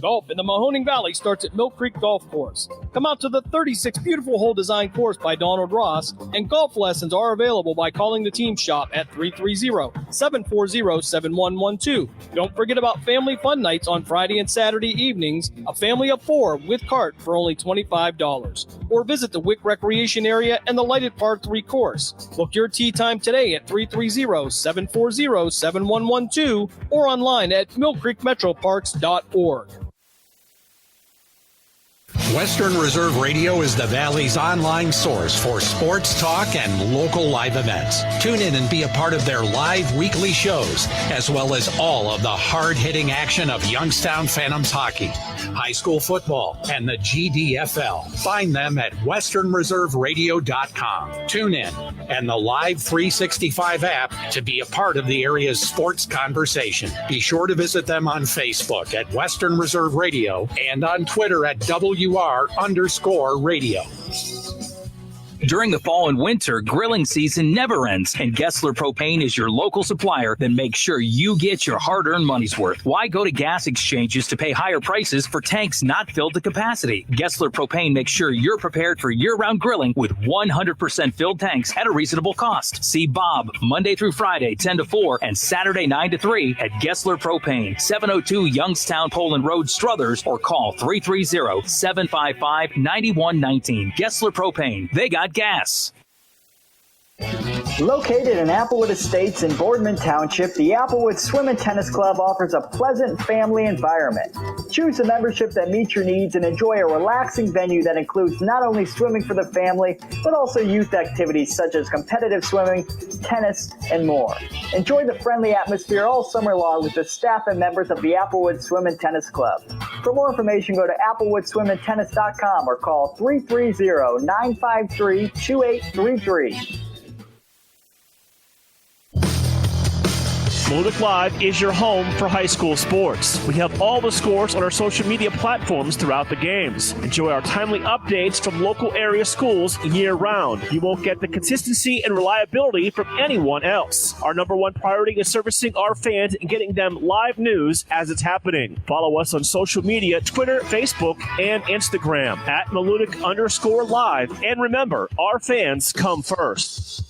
Speaker 2: Golf in the Mahoning Valley starts at Mill Creek Golf Course. Come out to the 36 beautiful hole design course by Donald Ross, and golf lessons are available by calling the team shop at 330-740-7112. Don't forget about family fun nights on Friday and Saturday evenings, a family of 4 with cart for only $25. Or visit the Wick Recreation Area and the lighted Par 3 course. Book your tee time today at 330-740-7112 or online at millcreekmetroparks.org.
Speaker 16: Western Reserve Radio is the Valley's online source for sports talk and local live events. Tune in and be a part of their live weekly shows, as well as all of the hard-hitting action of Youngstown Phantoms hockey, high school football, and the GDFL. Find them at westernreserveradio.com. Tune in and the Live 365 app to be a part of the area's sports conversation. Be sure to visit them on Facebook at Western Reserve Radio and on Twitter at WR_radio.
Speaker 6: During the fall and winter, grilling season never ends, and Gessler Propane is your local supplier that makes sure you get your hard-earned money's worth. Why go to gas exchanges to pay higher prices for tanks not filled to capacity? Gessler Propane makes sure you're prepared for year-round grilling with 100% filled tanks at a reasonable cost. See Bob Monday through Friday, 10 to 4, and Saturday, 9 to 3 at Gessler Propane, 702 Youngstown Poland Road, Struthers, or call 330-755-9119. Gessler Propane. They got gas.
Speaker 10: Located in Applewood Estates in Boardman Township, the Applewood Swim and Tennis Club offers a pleasant family environment. Choose a membership that meets your needs and enjoy a relaxing venue that includes not only swimming for the family, but also youth activities such as competitive swimming, tennis, and more. Enjoy the friendly atmosphere all summer long with the staff and members of the Applewood Swim and Tennis Club. For more information, go to applewoodswimandtennis.com or call 330-953-2833.
Speaker 7: Malutic Live is your home for high school sports. We have all the scores on our social media platforms throughout the games. Enjoy our timely updates from local area schools year-round. You won't get the consistency and reliability from anyone else. Our number one priority is servicing our fans and getting them live news as it's happening. Follow us on social media, Twitter, Facebook, and Instagram at Malutic_Live. And remember, our fans come first.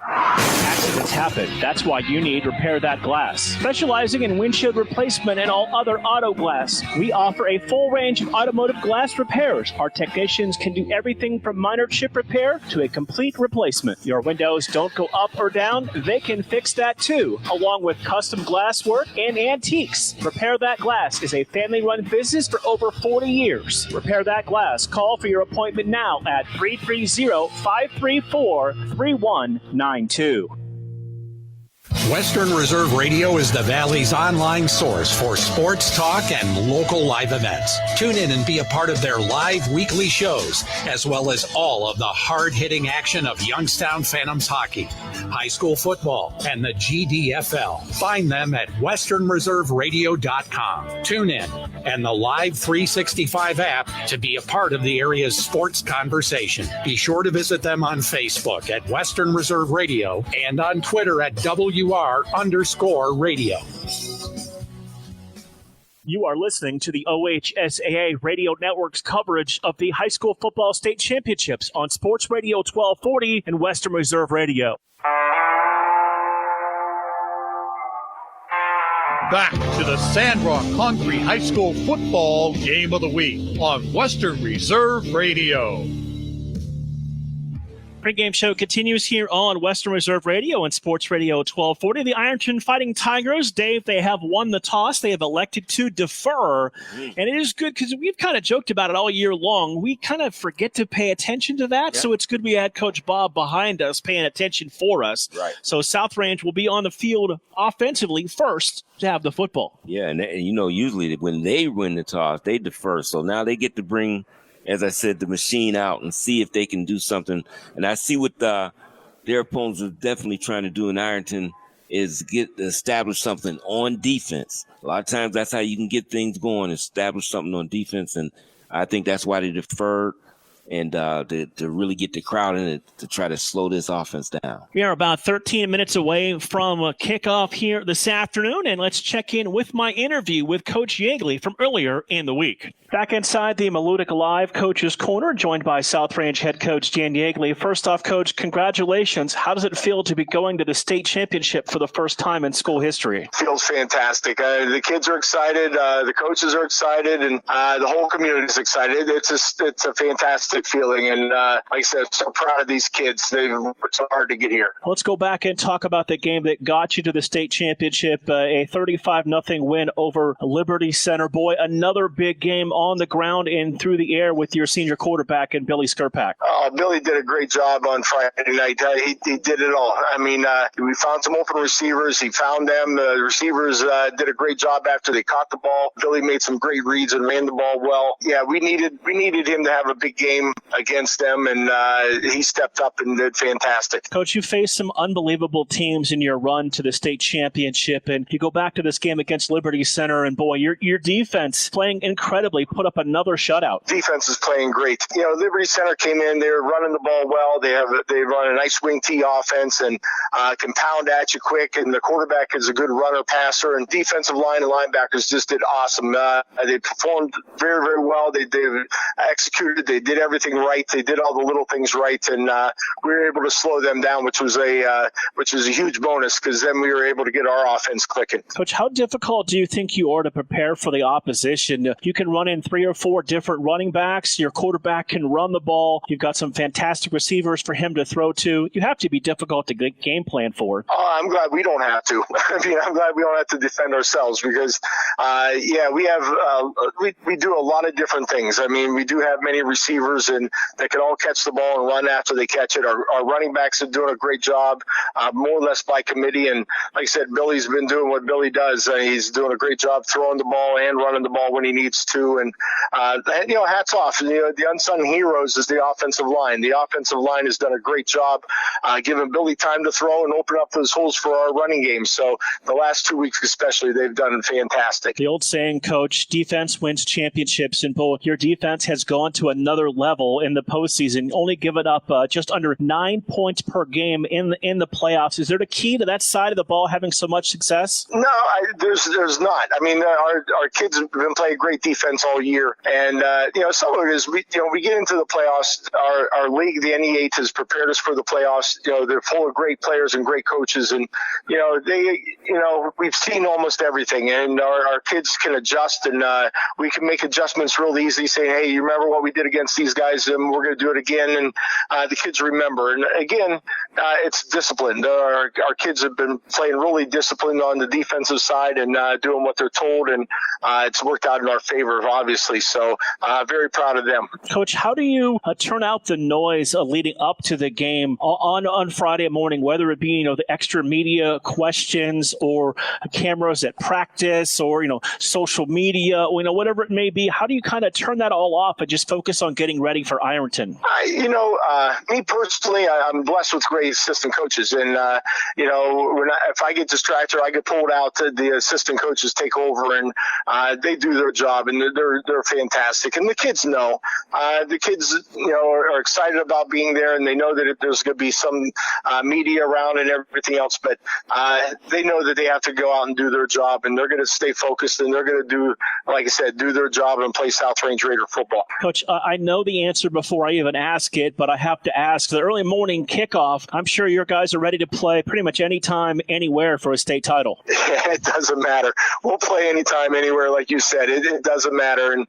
Speaker 7: Accidents happen. That's why you need Repair That Glass. Specializing in windshield replacement and all other auto glass, we offer a full range of automotive glass repairs. Our technicians can do everything from minor chip repair to a complete replacement. Your windows don't go up or down, they can fix that too, along with custom glass work and antiques. Repair That Glass is a family-run business for over 40 years. Repair That Glass. Call for your appointment now at 330-534-3192.
Speaker 16: Western Reserve Radio is the Valley's online source for sports talk and local live events. Tune in and be a part of their live weekly shows, as well as all of the hard-hitting action of Youngstown Phantoms hockey, high school football, and the GDFL. Find them at westernreserveradio.com. Tune in and the Live 365 app to be a part of the area's sports conversation. Be sure to visit them on Facebook at Western Reserve Radio and on Twitter at WR_radio.
Speaker 7: You are listening to the OHSAA Radio Network's coverage of the High School Football State Championships on Sports Radio 1240 and Western Reserve Radio.
Speaker 14: Back to the Sandrock Concrete High School Football Game of the Week on Western Reserve Radio.
Speaker 7: Pre-game show continues here on Western Reserve Radio and Sports Radio 1240. The Ironton Fighting Tigers, Dave, they have won the toss. They have elected to defer. And it is good because we've kind of joked about it all year long. We kind of forget to pay attention to that. Yeah. So it's good we had Coach Bob behind us paying attention for us. Right. So South Range will be on the field offensively first to have the football.
Speaker 15: Yeah, and you know, usually when they win the toss, they defer. So now they get to bring, as I said, the machine out and see if they can do something. And I see what their opponents are definitely trying to do in Ironton is establish something on defense. A lot of times that's how you can get things going, establish something on defense. And I think that's why they deferred. and to really get the crowd in it to try to slow this offense down.
Speaker 7: We are about 13 minutes away from a kickoff here this afternoon, and let's check in with my interview with Coach Yeagley from earlier in the week. Back inside the Malutic Live Coach's Corner, joined by South Range head coach Dan Yeagley. First off, Coach, congratulations. How does it feel to be going to the state championship for the first time in school history?
Speaker 17: Feels fantastic. The kids are excited, the coaches are excited, and the whole community is excited. It's a fantastic feeling, and like I said, I'm so proud of these kids. They've worked so hard to get here.
Speaker 7: Let's go back and talk about the game that got you to the state championship, a 35-0 win over Liberty Center. Boy, another big game on the ground and through the air with your senior quarterback and Billy Skurpak.
Speaker 17: Billy did a great job on Friday night. He did it all. I mean, we found some open receivers. He found them. The receivers did a great job after they caught the ball. Billy made some great reads and ran the ball well. Yeah, we needed him to have a big game against them, and he stepped up and did fantastic.
Speaker 7: Coach, you faced some unbelievable teams in your run to the state championship, and you go back to this game against Liberty Center, and boy, your defense playing incredibly, put up another shutout.
Speaker 17: Defense is playing great. You know, Liberty Center came in, they were running the ball well. They run a nice wing T offense and can pound at you quick, and the quarterback is a good runner passer, and defensive line and linebackers just did awesome. They performed very, very well. They executed. They did everything right. They did all the little things right, and we were able to slow them down, which was a huge bonus, because then we were able to get our offense clicking.
Speaker 7: Coach, how difficult do you think you are to prepare for the opposition? You can run in 3 or 4 different running backs. Your quarterback can run the ball. You've got some fantastic receivers for him to throw to. You have to be difficult to game plan for.
Speaker 17: I'm glad we don't have to. I mean, I'm glad we don't have to defend ourselves, because, we have we do a lot of different things. I mean, we do have many receivers and that can all catch the ball and run after they catch it. Our running backs are doing a great job, more or less by committee. And like I said, Billy's been doing what Billy does. He's doing a great job throwing the ball and running the ball when he needs to. And hats off. The unsung heroes is the offensive line. The offensive line has done a great job giving Billy time to throw and open up those holes for our running game. So the last 2 weeks especially, they've done fantastic.
Speaker 7: The old saying, Coach, defense wins championships, and both your defense has gone to another level in the postseason, only given up just under 9 points per game in the playoffs. Is there the key to that side of the ball having so much success?
Speaker 17: No, there's not. I mean, our kids have been playing great defense all year, and some of it is we get into the playoffs. Our league, the NE8, has prepared us for the playoffs. They're full of great players and great coaches, and we've seen almost everything, and our kids can adjust, and we can make adjustments real easy, saying, hey, you remember what we did against these guys, and we're going to do it again, and the kids remember. And again, it's disciplined. Our kids have been playing really disciplined on the defensive side and doing what they're told, and it's worked out in our favor, obviously. So very proud of them.
Speaker 7: Coach, how do you turn out the noise leading up to the game on Friday morning, whether it be the extra media questions or cameras at practice or social media, whatever it may be? How do you kind of turn that all off and just focus on getting ready for Ironton?
Speaker 17: Me personally, I'm blessed with great assistant coaches, and if I get distracted or I get pulled out, the assistant coaches take over, and they do their job, and they're fantastic. And the kids know. The kids, are excited about being there, and they know that there's going to be some media around and everything else, but they know that they have to go out and do their job, and they're going to stay focused, and they're going to do, like I said, do their job and play South Range Raider football.
Speaker 7: Coach, I know the answer before I even ask it, but I have to ask. The early morning kickoff, I'm sure your guys are ready to play pretty much anytime, anywhere for a state title.
Speaker 17: It doesn't matter. We'll play anytime, anywhere, like you said. It doesn't matter. And,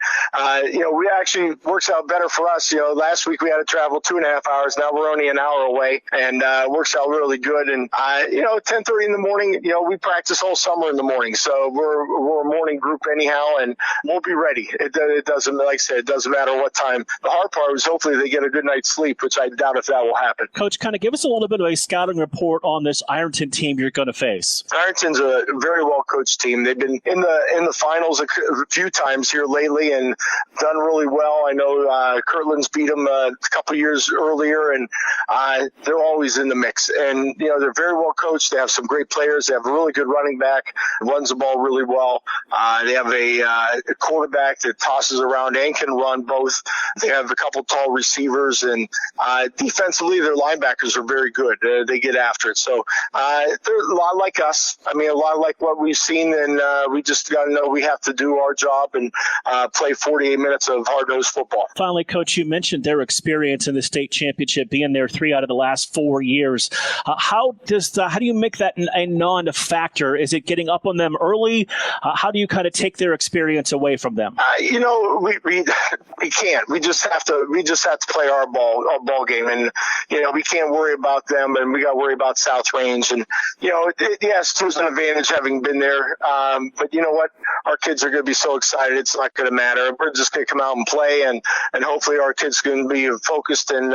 Speaker 17: we actually works out better for us. Last week we had to travel 2.5 hours. Now we're only an hour away, and works out really good. And, 10:30 in the morning, we practice all summer in the morning. So we're a morning group anyhow, and we'll be ready. It doesn't, like I said, it doesn't matter what time. The hard part is hopefully they get a good night's sleep, which I doubt if that will happen.
Speaker 7: Coach, kind of give us a little bit of a scouting report on this Ironton team you're going to face.
Speaker 17: Ironton's a very well-coached team. They've been in the finals a few times here lately and done really well. I know Kirtland's beat them a couple years earlier, and they're always in the mix. And, they're very well-coached. They have some great players. They have a really good running back, runs the ball really well. They have a quarterback that tosses around and can run both. They have have a couple tall receivers, and defensively, their linebackers are very good. They get after it. So they're a lot like us. I mean, a lot like what we've seen, and we just got to know we have to do our job and play 48 minutes of hard-nosed football.
Speaker 7: Finally, Coach, you mentioned their experience in the state championship, being there 3 out of the last 4 years. How do you make that a non-factor? Is it getting up on them early? How do you kind of take their experience away from them?
Speaker 17: We can't. We just have to play our ball game, and we can't worry about them, and we got to worry about South Range. And yes, there's an advantage having been there, but you know what? Our kids are going to be so excited. It's not going to matter. We're just going to come out and play, and hopefully our kids can be focused and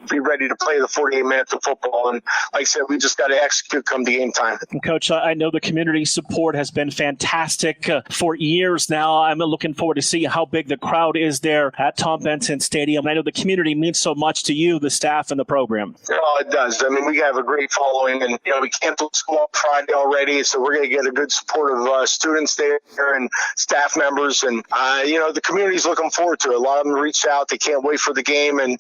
Speaker 17: be ready to play the 48 minutes of football. And like I said, we just got to execute come the game time.
Speaker 7: Coach, I know the community support has been fantastic for years now. I'm looking forward to seeing how big the crowd is there at Tom Benson Stadium. I know the community means so much to you, the staff, and the program.
Speaker 17: Oh, it does. I mean, we have a great following, and we canceled school on Friday already, so we're going to get a good support of students there and staff members, and the community's looking forward to it. A lot of them reached out; they can't wait for the game, and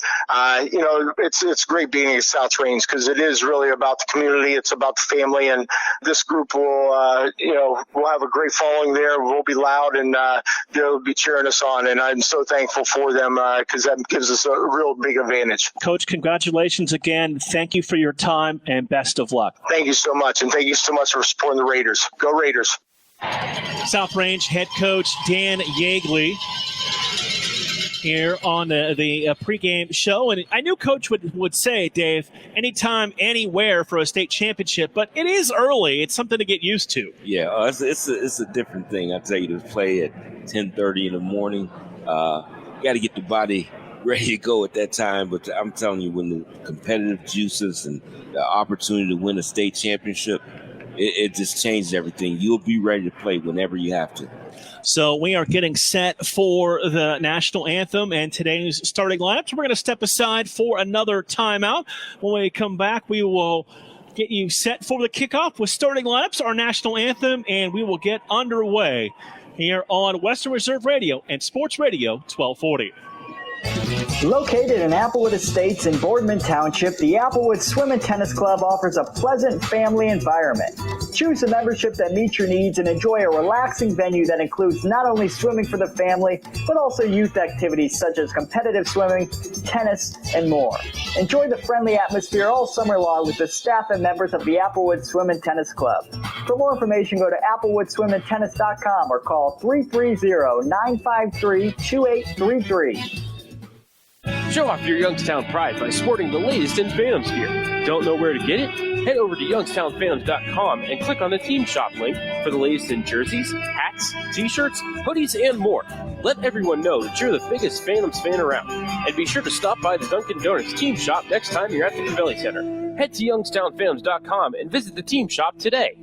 Speaker 17: it's great being at South Range because it is really about the community. It's about the family, and this group will we'll have a great following there. We'll be loud, and they'll be cheering us on, and I'm so thankful for them because that gives us a real big advantage.
Speaker 7: Coach, congratulations again. Thank you for your time, and best of luck.
Speaker 17: Thank you so much, and thank you so much for supporting the Raiders. Go Raiders.
Speaker 7: South Range head coach Dan Yeagley here on the pregame show. And I knew Coach would say, Dave, anytime, anywhere for a state championship, but it is early. It's something to get used to.
Speaker 15: Yeah, it's a different thing. I tell you, to play at 10:30 in the morning, you got to get the body ready to go at that time. But I'm telling you, when the competitive juices and the opportunity to win a state championship, it just changes everything. You'll be ready to play whenever you have to.
Speaker 7: So we are getting set for the national anthem and today's starting lineup. So we're going to step aside for another timeout. When we come back, we will get you set for the kickoff with starting lineups, our national anthem, and we will get underway here on Western Reserve Radio and Sports Radio 1240.
Speaker 10: Located in Applewood Estates in Boardman Township, the Applewood Swim and Tennis Club offers a pleasant family environment. Choose a membership that meets your needs and enjoy a relaxing venue that includes not only swimming for the family, but also youth activities such as competitive swimming, tennis, and more. Enjoy the friendly atmosphere all summer long with the staff and members of the Applewood Swim and Tennis Club. For more information, go to applewoodswimandtennis.com or call 330-953-2833.
Speaker 5: Show off your Youngstown pride by sporting the latest in Phantoms gear. Don't know where to get it? Head over to youngstownphantoms.com and click on the Team Shop link for the latest in jerseys, hats, t-shirts, hoodies, and more. Let everyone know that you're the biggest Phantoms fan around. And be sure to stop by the Dunkin' Donuts Team Shop next time you're at the Convelli Center. Head to youngstownphantoms.com and visit the Team Shop today.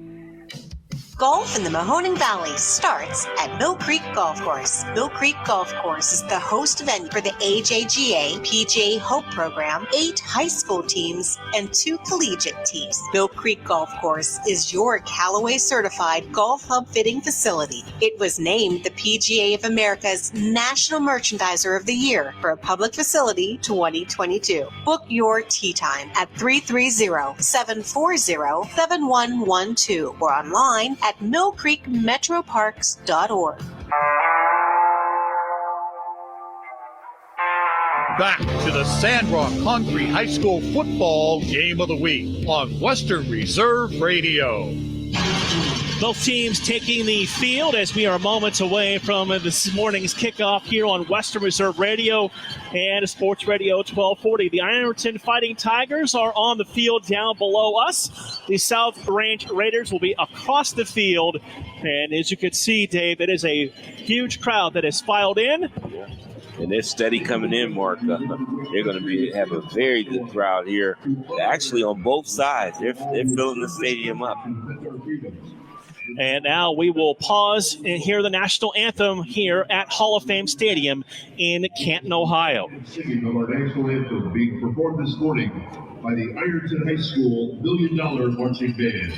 Speaker 18: Golf in the Mahoning Valley starts at Mill Creek Golf Course. Mill Creek Golf Course is the host venue for the AJGA PGA Hope Program, 8 high school teams, and 2 collegiate teams. Mill Creek Golf Course is your Callaway certified golf hub fitting facility. It was named the PGA of America's National Merchandiser of the Year for a public facility 2022. Book your tee time at 330-740-7112 or online at millcreekmetroparks.org.
Speaker 14: Back to the Sandrock Concrete High School football game of the week on Western Reserve Radio.
Speaker 7: Both teams taking the field as we are moments away from this morning's kickoff here on Western Reserve Radio and Sports Radio 1240. The Ironton Fighting Tigers are on the field down below us. The South Range Raiders will be across the field. And as you can see, Dave, it is a huge crowd that has filed in.
Speaker 15: And they're steady coming in, Mark. They're going to have a very good crowd here. Actually, on both sides, they're filling the stadium up.
Speaker 7: And now we will pause and hear the national anthem here at Hall of Fame Stadium in Canton, Ohio.
Speaker 19: Singing of our national anthem being performed this morning by the Ironton High School $1 Million Marching Band.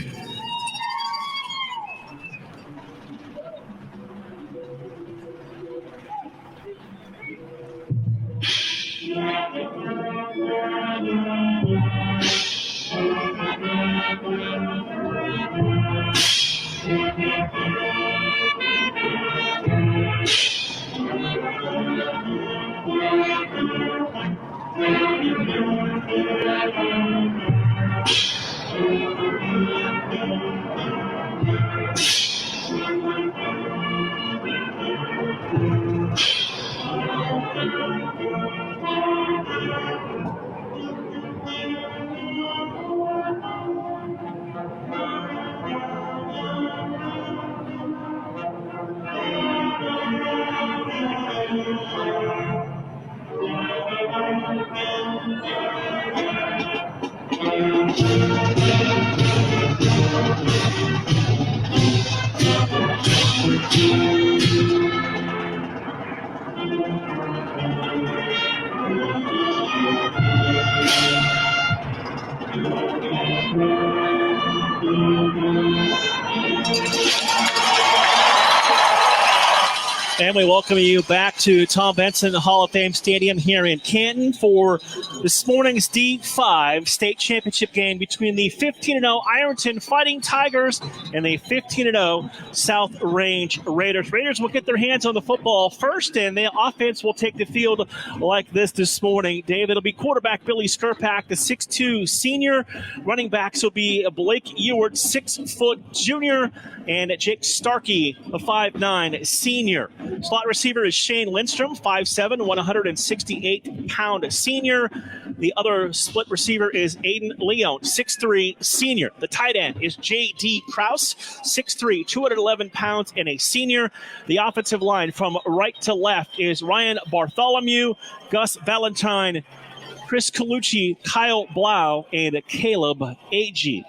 Speaker 7: And we welcome you back to Tom Benson Hall of Fame Stadium here in Canton for this morning's D5 state championship game between the 15-0 Ironton Fighting Tigers and the 15-0 South Range Raiders. Raiders will get their hands on the football first, and the offense will take the field like this morning. Dave, it'll be quarterback Billy Skurpak, the 6'2 senior. Running backs will be Blake Ewart, 6-foot junior, and Jake Starkey, a 5'9 senior. Slot receiver is Shane Lindstrom, 5'7", 168-pound senior. The other split receiver is Aiden Leon, 6'3", senior. The tight end is J.D. Krause, 6'3", 211 pounds, and a senior. The offensive line from right to left is Ryan Bartholomew, Gus Valentine, Chris Colucci, Kyle Blau, and Caleb Agee.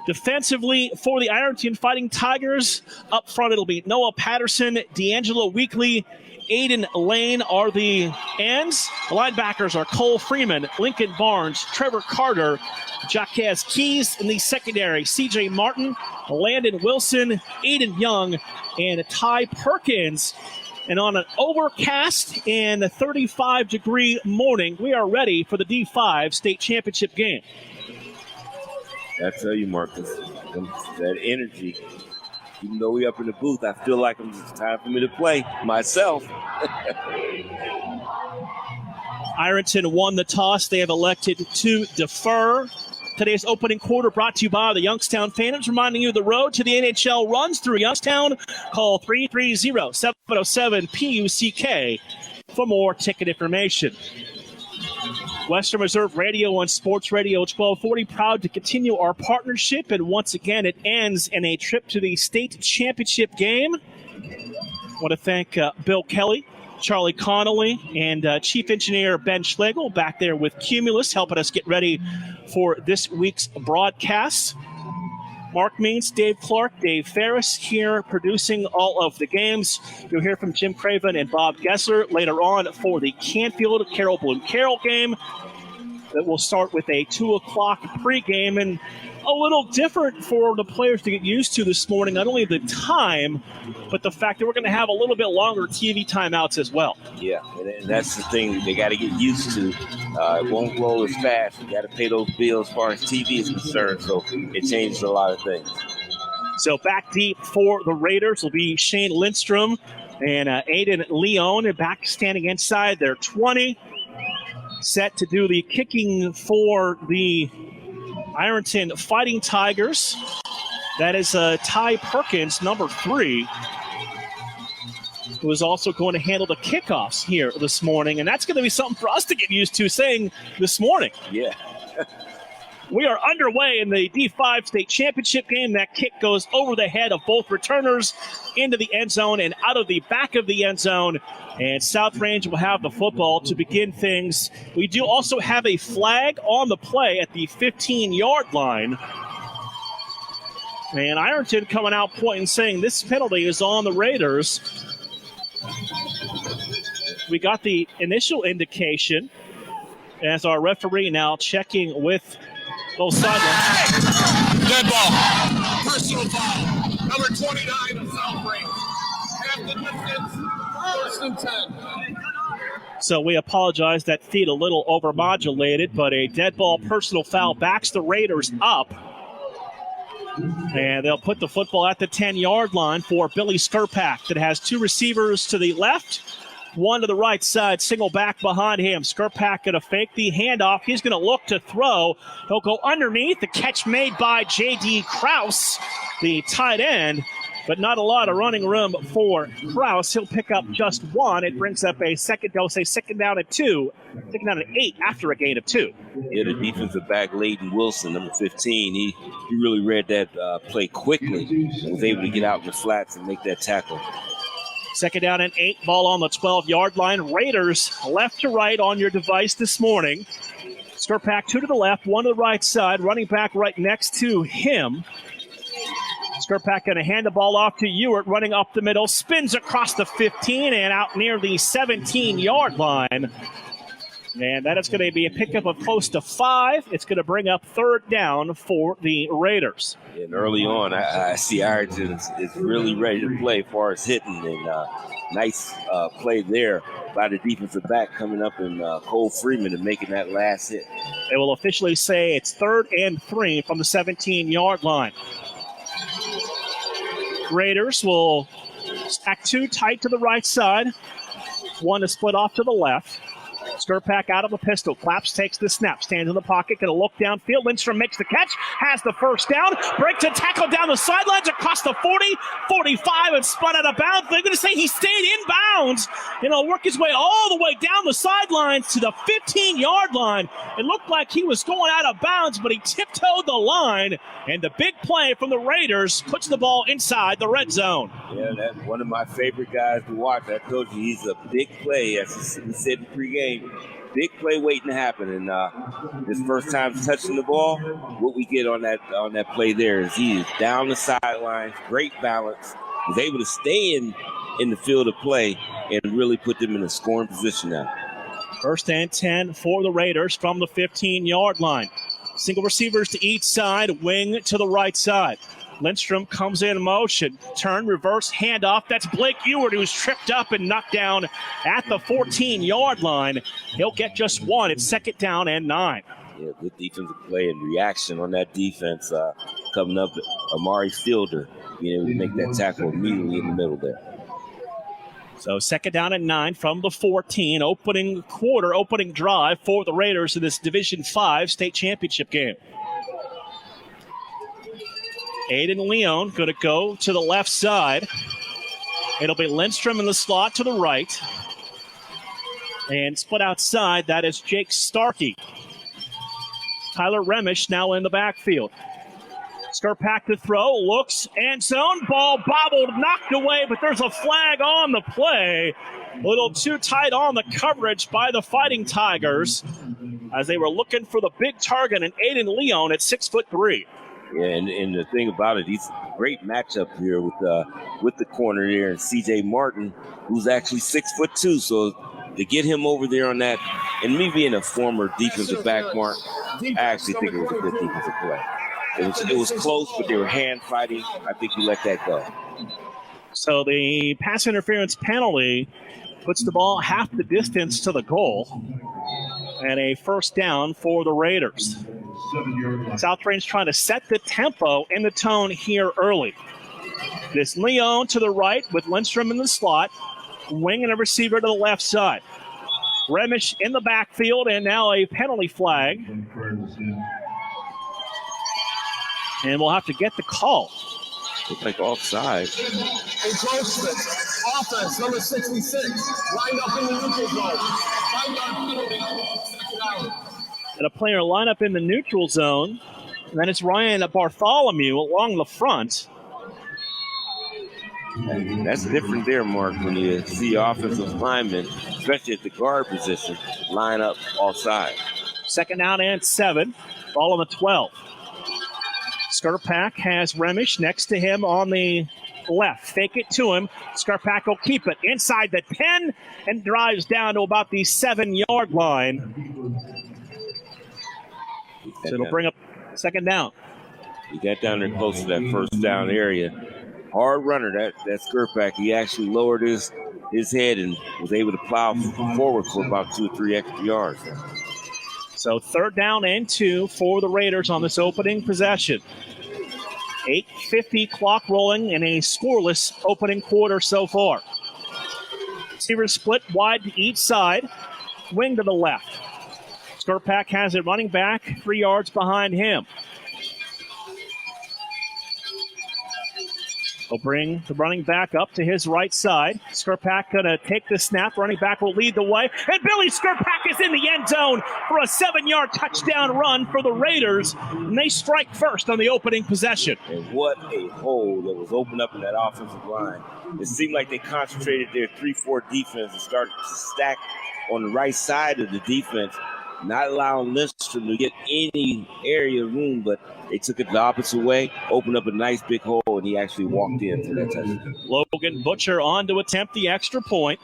Speaker 7: Defensively for the Ironton Fighting Tigers, up front it'll be Noah Patterson, D'Angelo Weekly, Aiden Lane are the ends. The linebackers are Cole Freeman, Lincoln Barnes, Trevor Carter, Jaquez Keys. In the secondary, C.J. Martin, Landon Wilson, Aiden Young, and Ty Perkins. And on an overcast and a 35-degree morning, we are ready for the D5 state championship game.
Speaker 15: I tell you, Marcus, that energy, even though we up in the booth, I feel like it's time for me to play myself.
Speaker 7: Ironton won the toss. They have elected to defer. Today's opening quarter brought to you by the Youngstown Phantoms, reminding you the road to the NHL runs through Youngstown. Call 330-707-PUCK for more ticket information. Western Reserve Radio on Sports Radio 1240, proud to continue our partnership, and once again it ends in a trip to the state championship game. I want to thank Bill Kelly, Charlie Connolly, and Chief Engineer Ben Schlegel back there with Cumulus, helping us get ready for this week's broadcast. Marc Means, Dave Clark, Dave Ferris here producing all of the games. You'll hear from Jim Craven and Bob Gessler later on for the Canfield Carroll Bloom Carroll game. That will start with a 2 o'clock pregame, and a little different for the players to get used to this morning. Not only the time, but the fact that we're going to have a little bit longer TV timeouts as well.
Speaker 15: Yeah, and that's the thing they got to get used to. It won't roll as fast. You got to pay those bills as far as TV is concerned, so it changes a lot of things.
Speaker 7: So back deep for the Raiders will be Shane Lindstrom and Aiden Leon, back standing inside their 20. Set to do the kicking for the Ironton Fighting Tigers. That is Ty Perkins, number 3, who is also going to handle the kickoffs here this morning. And that's going to be something for us to get used to saying this morning.
Speaker 15: Yeah.
Speaker 7: We are underway in the D5 state championship game. That kick goes over the head of both returners into the end zone and out of the back of the end zone. And South Range will have the football to begin things. We do also have a flag on the play at the 15-yard line. And Ironton coming out pointing saying this penalty is on the Raiders. We got the initial indication as our referee now checking with both sidelines.
Speaker 9: Dead ball. Personal foul. Number 29 of South Range. Captain distance, 1st and 10.
Speaker 7: So we apologize, that feed a little overmodulated, but a dead ball personal foul backs the Raiders up. And they'll put the football at the 10-yard line for Billy Skurpak, that has 2 receivers to the left, One to the right side, single back behind him. Skurpak going to fake the handoff. He's going to look to throw. He'll go underneath. The catch made by J.D. Krause, the tight end, but not a lot of running room for Krause. He'll pick up just one. It brings up a second down at 2, second down at 8 after a gain of 2.
Speaker 15: Yeah, the defensive back, Layden Wilson, number 15, he really read that play quickly and was able to get out in the flats and make that tackle.
Speaker 7: Second down and 8, ball on the 12-yard line. Raiders left to right on your device this morning. Skurpak 2 to the left, 1 to the right side, running back right next to him. Skurpak going to hand the ball off to Ewert, running up the middle, spins across the 15 and out near the 17-yard line. And that is going to be a pickup of close to 5. It's going to bring up third down for the Raiders.
Speaker 15: And early on, I see Ironton is really ready to play as far as hitting. And nice play there by the defensive back coming up in Cole Freeman and making that last hit.
Speaker 7: They will officially say it's 3rd and 3 from the 17-yard line. Raiders will stack 2 tight to the right side. 1 to split off to the left. Skurpak out of the pistol. Claps takes the snap. Stands in the pocket. Going to look downfield. Lindstrom makes the catch. Has the first down. Breaks a tackle down the sidelines across the 40, 45, and spun out of bounds. They're going to say he stayed in bounds. And he'll work his way all the way down the sidelines to the 15-yard line. It looked like he was going out of bounds, but he tiptoed the line. And the big play from the Raiders puts the ball inside the red zone.
Speaker 15: Yeah, that's one of my favorite guys to watch. I told you he's a big play, as we said in pregame. Big play waiting to happen, and his first time touching the ball, what we get on that play there is he is down the sidelines, great balance, was able to stay in the field of play and really put them in a scoring position now.
Speaker 7: 1st and 10 for the Raiders from the 15-yard line. Single receivers to each side, wing to the right side. Lindstrom comes in motion. Turn, reverse, handoff. That's Blake Ewert, who's tripped up and knocked down at the 14-yard line. He'll get just 1. It's 2nd down and 9.
Speaker 15: Yeah, good defensive play and reaction on that defense coming up. Amari Fielder being able to make that tackle immediately in the middle there.
Speaker 7: So 2nd down and 9 from the 14. Opening drive for the Raiders in this Division 5 state championship game. Aiden Leon going to go to the left side. It'll be Lindstrom in the slot to the right. And split outside, that is Jake Starkey. Tyler Remish now in the backfield. Skurpak to throw, looks, end zone, ball bobbled, knocked away, but there's a flag on the play. A little too tight on the coverage by the Fighting Tigers as they were looking for the big target, and Aiden Leon at 6'3".
Speaker 15: Yeah, and the thing about it, he's a great matchup here with the corner there, and C.J. Martin, who's actually 6'2". So to get him over there on that, and me being a former defensive back, Mark, I actually think it was a good defensive play. It was close, but they were hand fighting. I think you let that go.
Speaker 7: So the pass interference penalty puts the ball half the distance to the goal, and a 1st down for the Raiders. South Range trying to set the tempo and the tone here early. This Leon to the right with Lindstrom in the slot, wing and a receiver to the left side. Remish in the backfield, and now a penalty flag. And we'll have to get the call.
Speaker 15: Looks like offside.
Speaker 9: Encroachment. Offense, number 66. Lined up in the neutral zone. 5-yard penalty. 2nd down.
Speaker 7: And a player line up in the neutral zone. And then it's Ryan Bartholomew along the front.
Speaker 15: That's different there, Mark, when you see offensive linemen, especially at the guard position, line up offside.
Speaker 7: 2nd down and 7. Ball on the 12. Skurpak has Remish next to him on the left. Fake it to him. Skurpak will keep it inside the 10 and drives down to about the 7-yard line. So it'll bring up 2nd down.
Speaker 15: He got down there close to that 1st down area. Hard runner, that Skurpak. He actually lowered his head and was able to plow forward for about 2 or 3 extra yards.
Speaker 7: So 3rd down and 2 for the Raiders on this opening possession. 8:50 clock rolling in a scoreless opening quarter so far. receivers split wide to each side. Wing to the left. Skurpak has it running back 3 yards behind him. He'll bring the running back up to his right side. Skurpak going to take the snap. Running back will lead the way. And Billy Skurpak is in the end zone for a 7-yard touchdown run for the Raiders. And they strike first on the opening possession.
Speaker 15: And what a hole that was opened up in that offensive line. It seemed like they concentrated their 3-4 defense and started to stack on the right side of the defense, not allowing Lindstrom to get any area room, but they took it the opposite way, opened up a nice big hole, and he actually walked in for that touchdown.
Speaker 7: Logan Butcher on to attempt the extra point.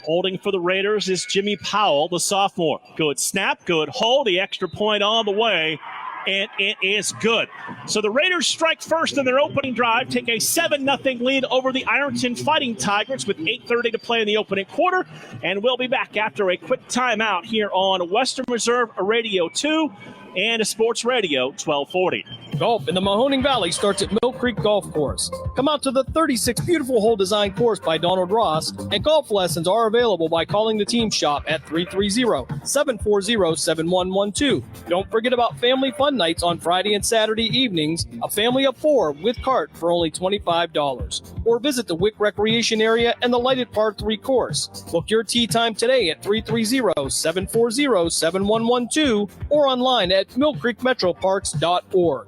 Speaker 7: Holding for the Raiders is Jimmy Powell, the sophomore. Good snap, good hold, the extra point on the way, and it is good. So the Raiders strike first in their opening drive, take a 7-0 lead over the Ironton Fighting Tigers with 8:30 to play in the opening quarter, and we'll be back after a quick timeout here on Western Reserve Radio 2 and Sports Radio 1240.
Speaker 2: Golf in the Mahoning Valley starts at Mill Creek Golf Course. Come out to the 36 beautiful hole design course by Donald Ross, and golf lessons are available by calling the team shop at 330-740-7112. Don't forget about family fun nights on Friday and Saturday evenings, a family of 4 with cart for only $25. Or visit the Wick Recreation Area and the lighted Par 3 course. Book your tee time today at 330-740-7112 or online at millcreekmetroparks.org.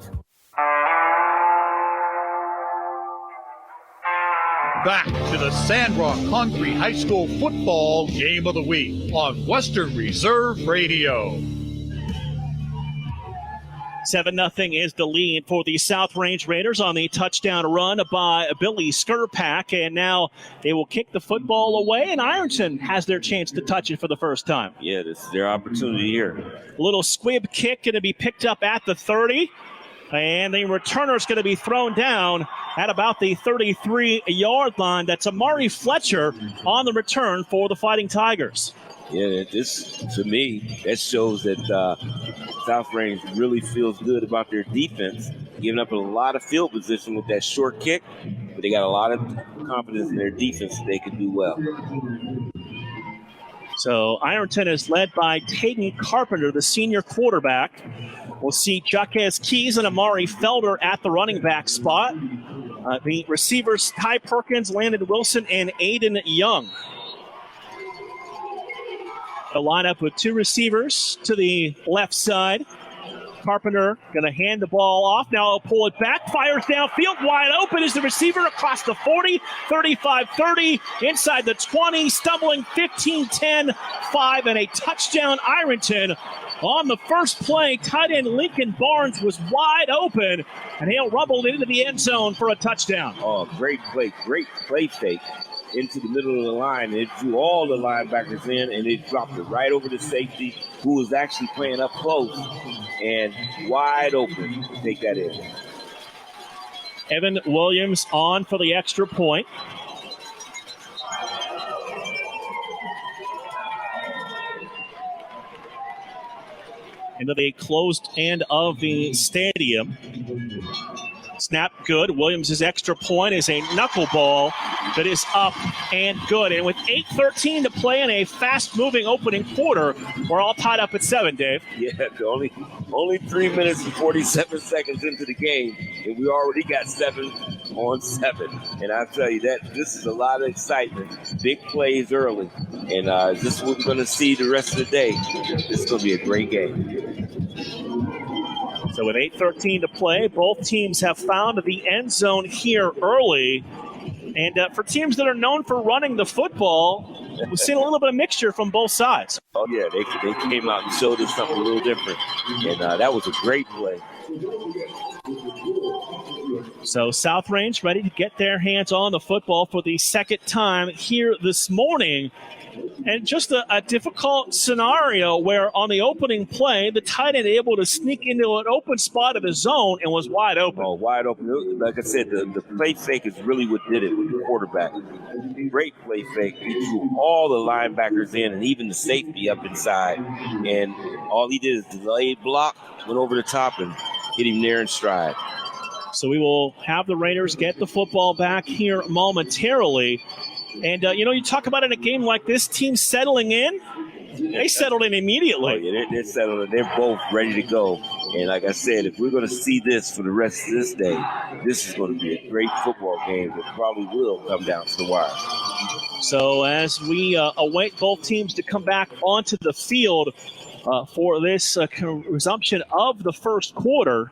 Speaker 14: Back to the Sandrock Concrete High School football game of the week on Western Reserve Radio.
Speaker 7: 7-0 is the lead for the South Range Raiders on the touchdown run by Billy Skurpak, and now they will kick the football away, and Ironton has their chance to touch it for the first time.
Speaker 15: Yeah, this is their opportunity here.
Speaker 7: Little squib kick going to be picked up at the 30, and the returner is going to be thrown down at about the 33-yard line. That's Amari Fletcher on the return for the Fighting Tigers.
Speaker 15: Yeah, this, to me, that shows that South Range really feels good about their defense, giving up a lot of field position with that short kick, but they got a lot of confidence in their defense that they can do well.
Speaker 7: So Ironton is led by Tayden Carpenter, the senior quarterback. We'll see Jaquez Keys and Amari Felder at the running back spot. The receivers, Ty Perkins, Landon Wilson, and Aiden Young. The lineup with 2 receivers to the left side. Carpenter going to hand the ball off. Now he'll pull it back. Fires downfield. Wide open is the receiver across the 40, 35, 30, inside the 20, stumbling 15, 10, 5, and a touchdown Ironton. On the first play, tight end Lincoln Barnes was wide open, and he'll rumble into the end zone for a touchdown.
Speaker 15: Oh, great play fake into the middle of the line. It drew all the linebackers in, and it dropped it right over the safety, who was actually playing up close and wide open to take that in.
Speaker 7: Evan Williams on for the extra point. Into the closed end of the stadium. Snap good. Williams' extra point is a knuckleball that is up and good. And with 8:13 to play in a fast-moving opening quarter, we're all tied up at 7, Dave.
Speaker 15: Yeah, only 3 minutes and 47 seconds into the game, and we already got 7-on-7. And I tell you that this is a lot of excitement. Big plays early, and this is what we're going to see the rest of the day. This is going to be a great game.
Speaker 7: So with 8:13 to play, both teams have found the end zone here early. And for teams that are known for running the football, we've seen a little bit of mixture from both sides.
Speaker 15: Oh, yeah, they came out and showed us something a little different. And that was a great play.
Speaker 7: So South Range ready to get their hands on the football for the second time here this morning. And just a difficult scenario where on the opening play, the tight end able to sneak into an open spot of the zone and was wide open.
Speaker 15: Oh, wide open. Like I said, the play fake is really what did it with the quarterback. Great play fake. He drew all the linebackers in and even the safety up inside. And all he did is delayed block, went over the top, and hit him there in stride.
Speaker 7: So we will have the Raiders get the football back here momentarily. And, you talk about in a game like this, teams settling in. They settled in immediately.
Speaker 15: Oh, yeah, they're settled. They're both ready to go. And like I said, if we're going to see this for the rest of this day, this is going to be a great football game that probably will come down to the wire.
Speaker 7: So as we await both teams to come back onto the field for this resumption of the first quarter,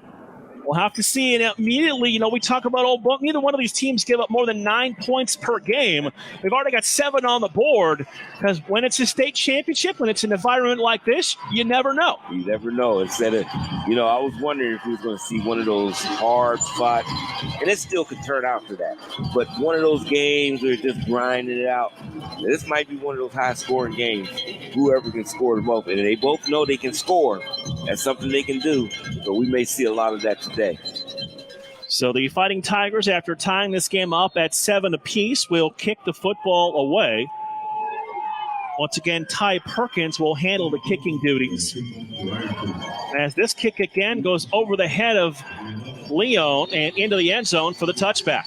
Speaker 7: we'll have to see. And immediately, we talk about neither one of these teams give up more than 9 points per game. We've already got 7 on the board, because when it's a state championship, when it's an environment like this, you never know.
Speaker 15: You never know. Instead of, I was wondering if we was going to see one of those hard fought, and it still could turn out to that, but one of those games where you're just grinding it out. This might be one of those high scoring games. Whoever can score the most, and they both know they can score. That's something they can do. So we may see a lot of that today.
Speaker 7: So the Fighting Tigers, after tying this game up at 7 apiece, will kick the football away. Once again, Ty Perkins will handle the kicking duties. As this kick again goes over the head of Leon and into the end zone for the touchback.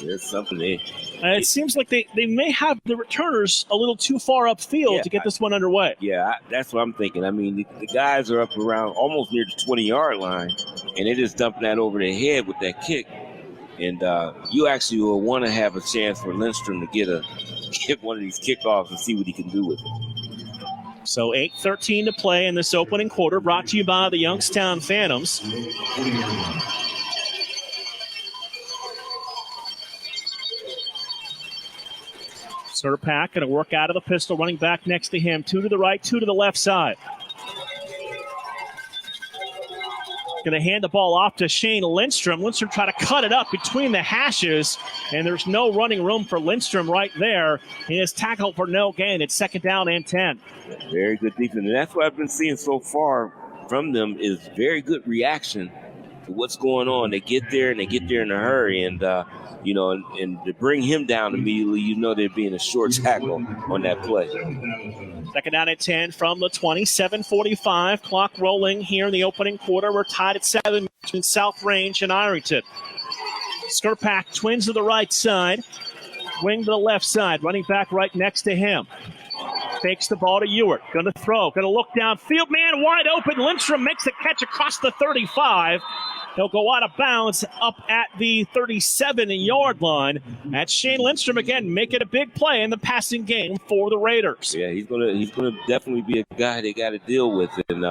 Speaker 15: There's something there.
Speaker 7: It seems like they may have the returners a little too far upfield to get this one underway.
Speaker 15: Yeah, that's what I'm thinking. I mean, the guys are up around almost near the 20-yard line, and they're just dumping that over their head with that kick. And you actually will want to have a chance for Lindstrom to get one of these kickoffs and see what he can do with it.
Speaker 7: So 8:13 to play in this opening quarter, brought to you by the Youngstown Phantoms. Serpak going to work out of the pistol, running back next to him. 2 to the right, 2 to the left side. Going to hand the ball off to Shane Lindstrom. Lindstrom try to cut it up between the hashes, and there's no running room for Lindstrom right there. He is tackled for no gain. It's 2nd down and 10.
Speaker 15: Very good defense. And that's what I've been seeing so far from them is very good reaction to what's going on. They get there, and they get there in a hurry. And, and to bring him down immediately, they're being a short tackle on that play.
Speaker 7: 2nd down and 10 from the 20, 7:45. Clock rolling here in the opening quarter. We're tied at 7 between South Range and Ironton. Skurpak twins to the right side. Wing to the left side. Running back right next to him. Fakes the ball to Ewart. Going to throw. Going to look downfield. Man wide open. Lindstrom makes the catch across the 35. He'll go out of bounds up at the 37-yard line. That's Shane Lindstrom again making a big play in the passing game for the Raiders.
Speaker 15: Yeah, he's gonna definitely be a guy they got to deal with. And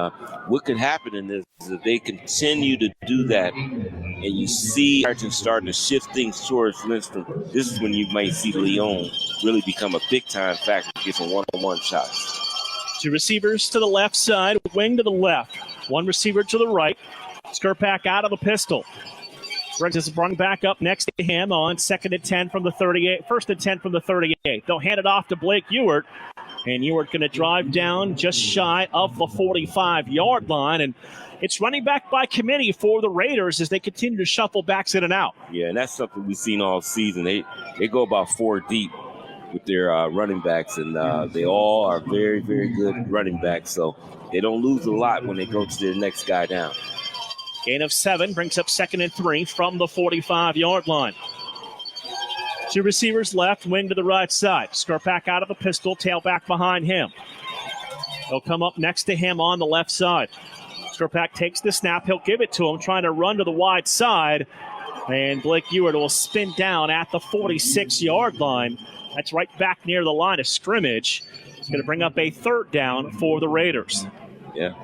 Speaker 15: what could happen in this is if they continue to do that, and you see Ironton starting to shift things towards Lindstrom, this is when you might see Leon really become a big-time factor, get some one-on-one shots.
Speaker 7: 2 receivers to the left side, wing to the left. 1 receiver to the right. Skurpak out of the pistol. Brings his running back up next to him on 2nd and 10 from the 38. 1st and 10 from the 38. They'll hand it off to Blake Ewart. And Ewart going to drive down just shy of the 45-yard line. And it's running back by committee for the Raiders as they continue to shuffle backs in and out.
Speaker 15: Yeah, and that's something we've seen all season. They go about 4 deep with their running backs, and they all are very, very good running backs. So they don't lose a lot when they go to their next guy down.
Speaker 7: Gain of 7 brings up 2nd and 3 from the 45-yard line. 2 receivers left, wing to the right side. Skurpak out of the pistol, tailback behind him. He'll come up next to him on the left side. Skurpak takes the snap. He'll give it to him, trying to run to the wide side. And Blake Ewart will spin down at the 46-yard line. That's right back near the line of scrimmage. It's going to bring up a 3rd down for the Raiders.
Speaker 15: Yeah.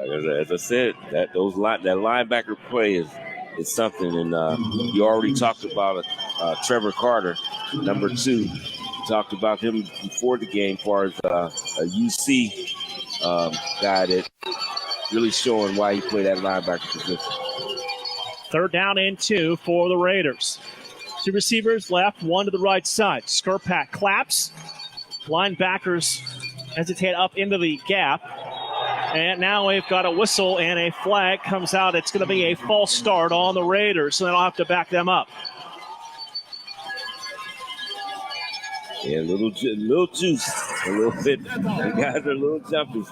Speaker 15: As I said, that linebacker play is something, and you already talked about Trevor Carter, number 2. You talked about him before the game, as far as a UC guy that really showing why he played that linebacker position.
Speaker 7: 3rd down and 2 for the Raiders. 2 receivers left, 1 to the right side. Skurpak claps. Linebackers hesitate up into the gap. And now we've got a whistle and a flag comes out. It's going to be a false start on the Raiders, so they'll have to back them up.
Speaker 15: Yeah, a little juice, a little bit. The guys are a little jumpy.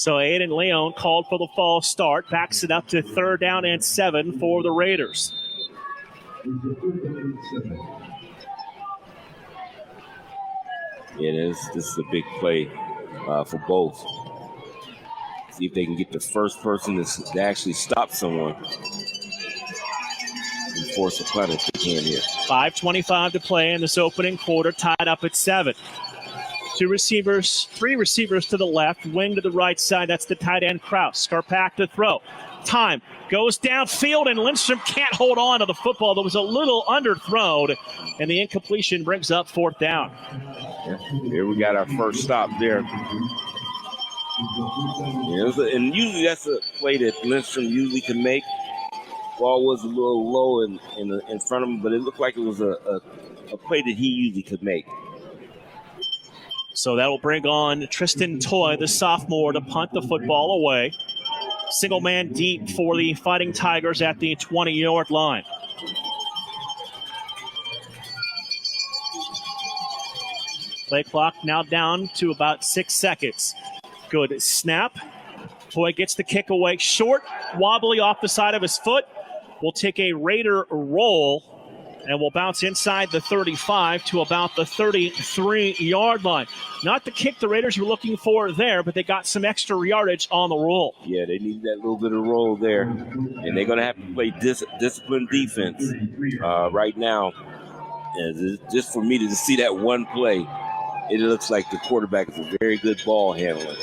Speaker 7: So Aiden Leon called for the false start. Backs it up to 3rd down and 7 for the Raiders.
Speaker 15: Yeah, this is a big play for both. See if they can get the first person to actually stop someone and force a punt if they can here.
Speaker 7: 5:25 to play in this opening quarter, tied up at 7. 3 receivers to the left, wing to the right side. That's the tight end Kraus. Skarpak to throw. Time goes downfield, and Lindstrom can't hold on to the football that was a little underthrown, and the incompletion brings up 4th down.
Speaker 15: Yeah, here we got our first stop there. Yeah, and usually that's a play that Lindstrom usually can make. Ball was a little low in front of him, but it looked like it was a play that he usually could make.
Speaker 7: So that'll bring on Tristan Toy, the sophomore, to punt the football away. Single man deep for the Fighting Tigers at the 20-yard line. Play clock now down to about 6 seconds. Good snap. Toy gets the kick away short, wobbly off the side of his foot. We'll take a Raider roll, and we'll bounce inside the 35 to about the 33-yard line. Not the kick the Raiders were looking for there, but they got some extra yardage on the roll.
Speaker 15: Yeah, they need that little bit of roll there, and they're going to have to play disciplined defense right now. And just for me to see that one play, it looks like the quarterback is a very good ball handler.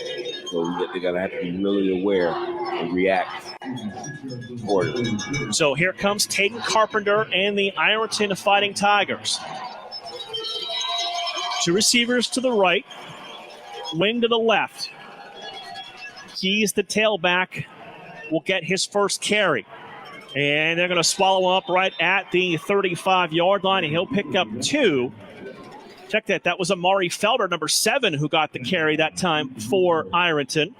Speaker 15: So they're going to have to be really aware and react accordingly.
Speaker 7: So here comes Taden Carpenter and the Ironton Fighting Tigers. 2 receivers to the right, wing to the left. He's the tailback, will get his first carry. And they're going to swallow him up right at the 35-yard line, and he'll pick up 2. Check that. That was Amari Felder, number 7, who got the carry that time for Ironton.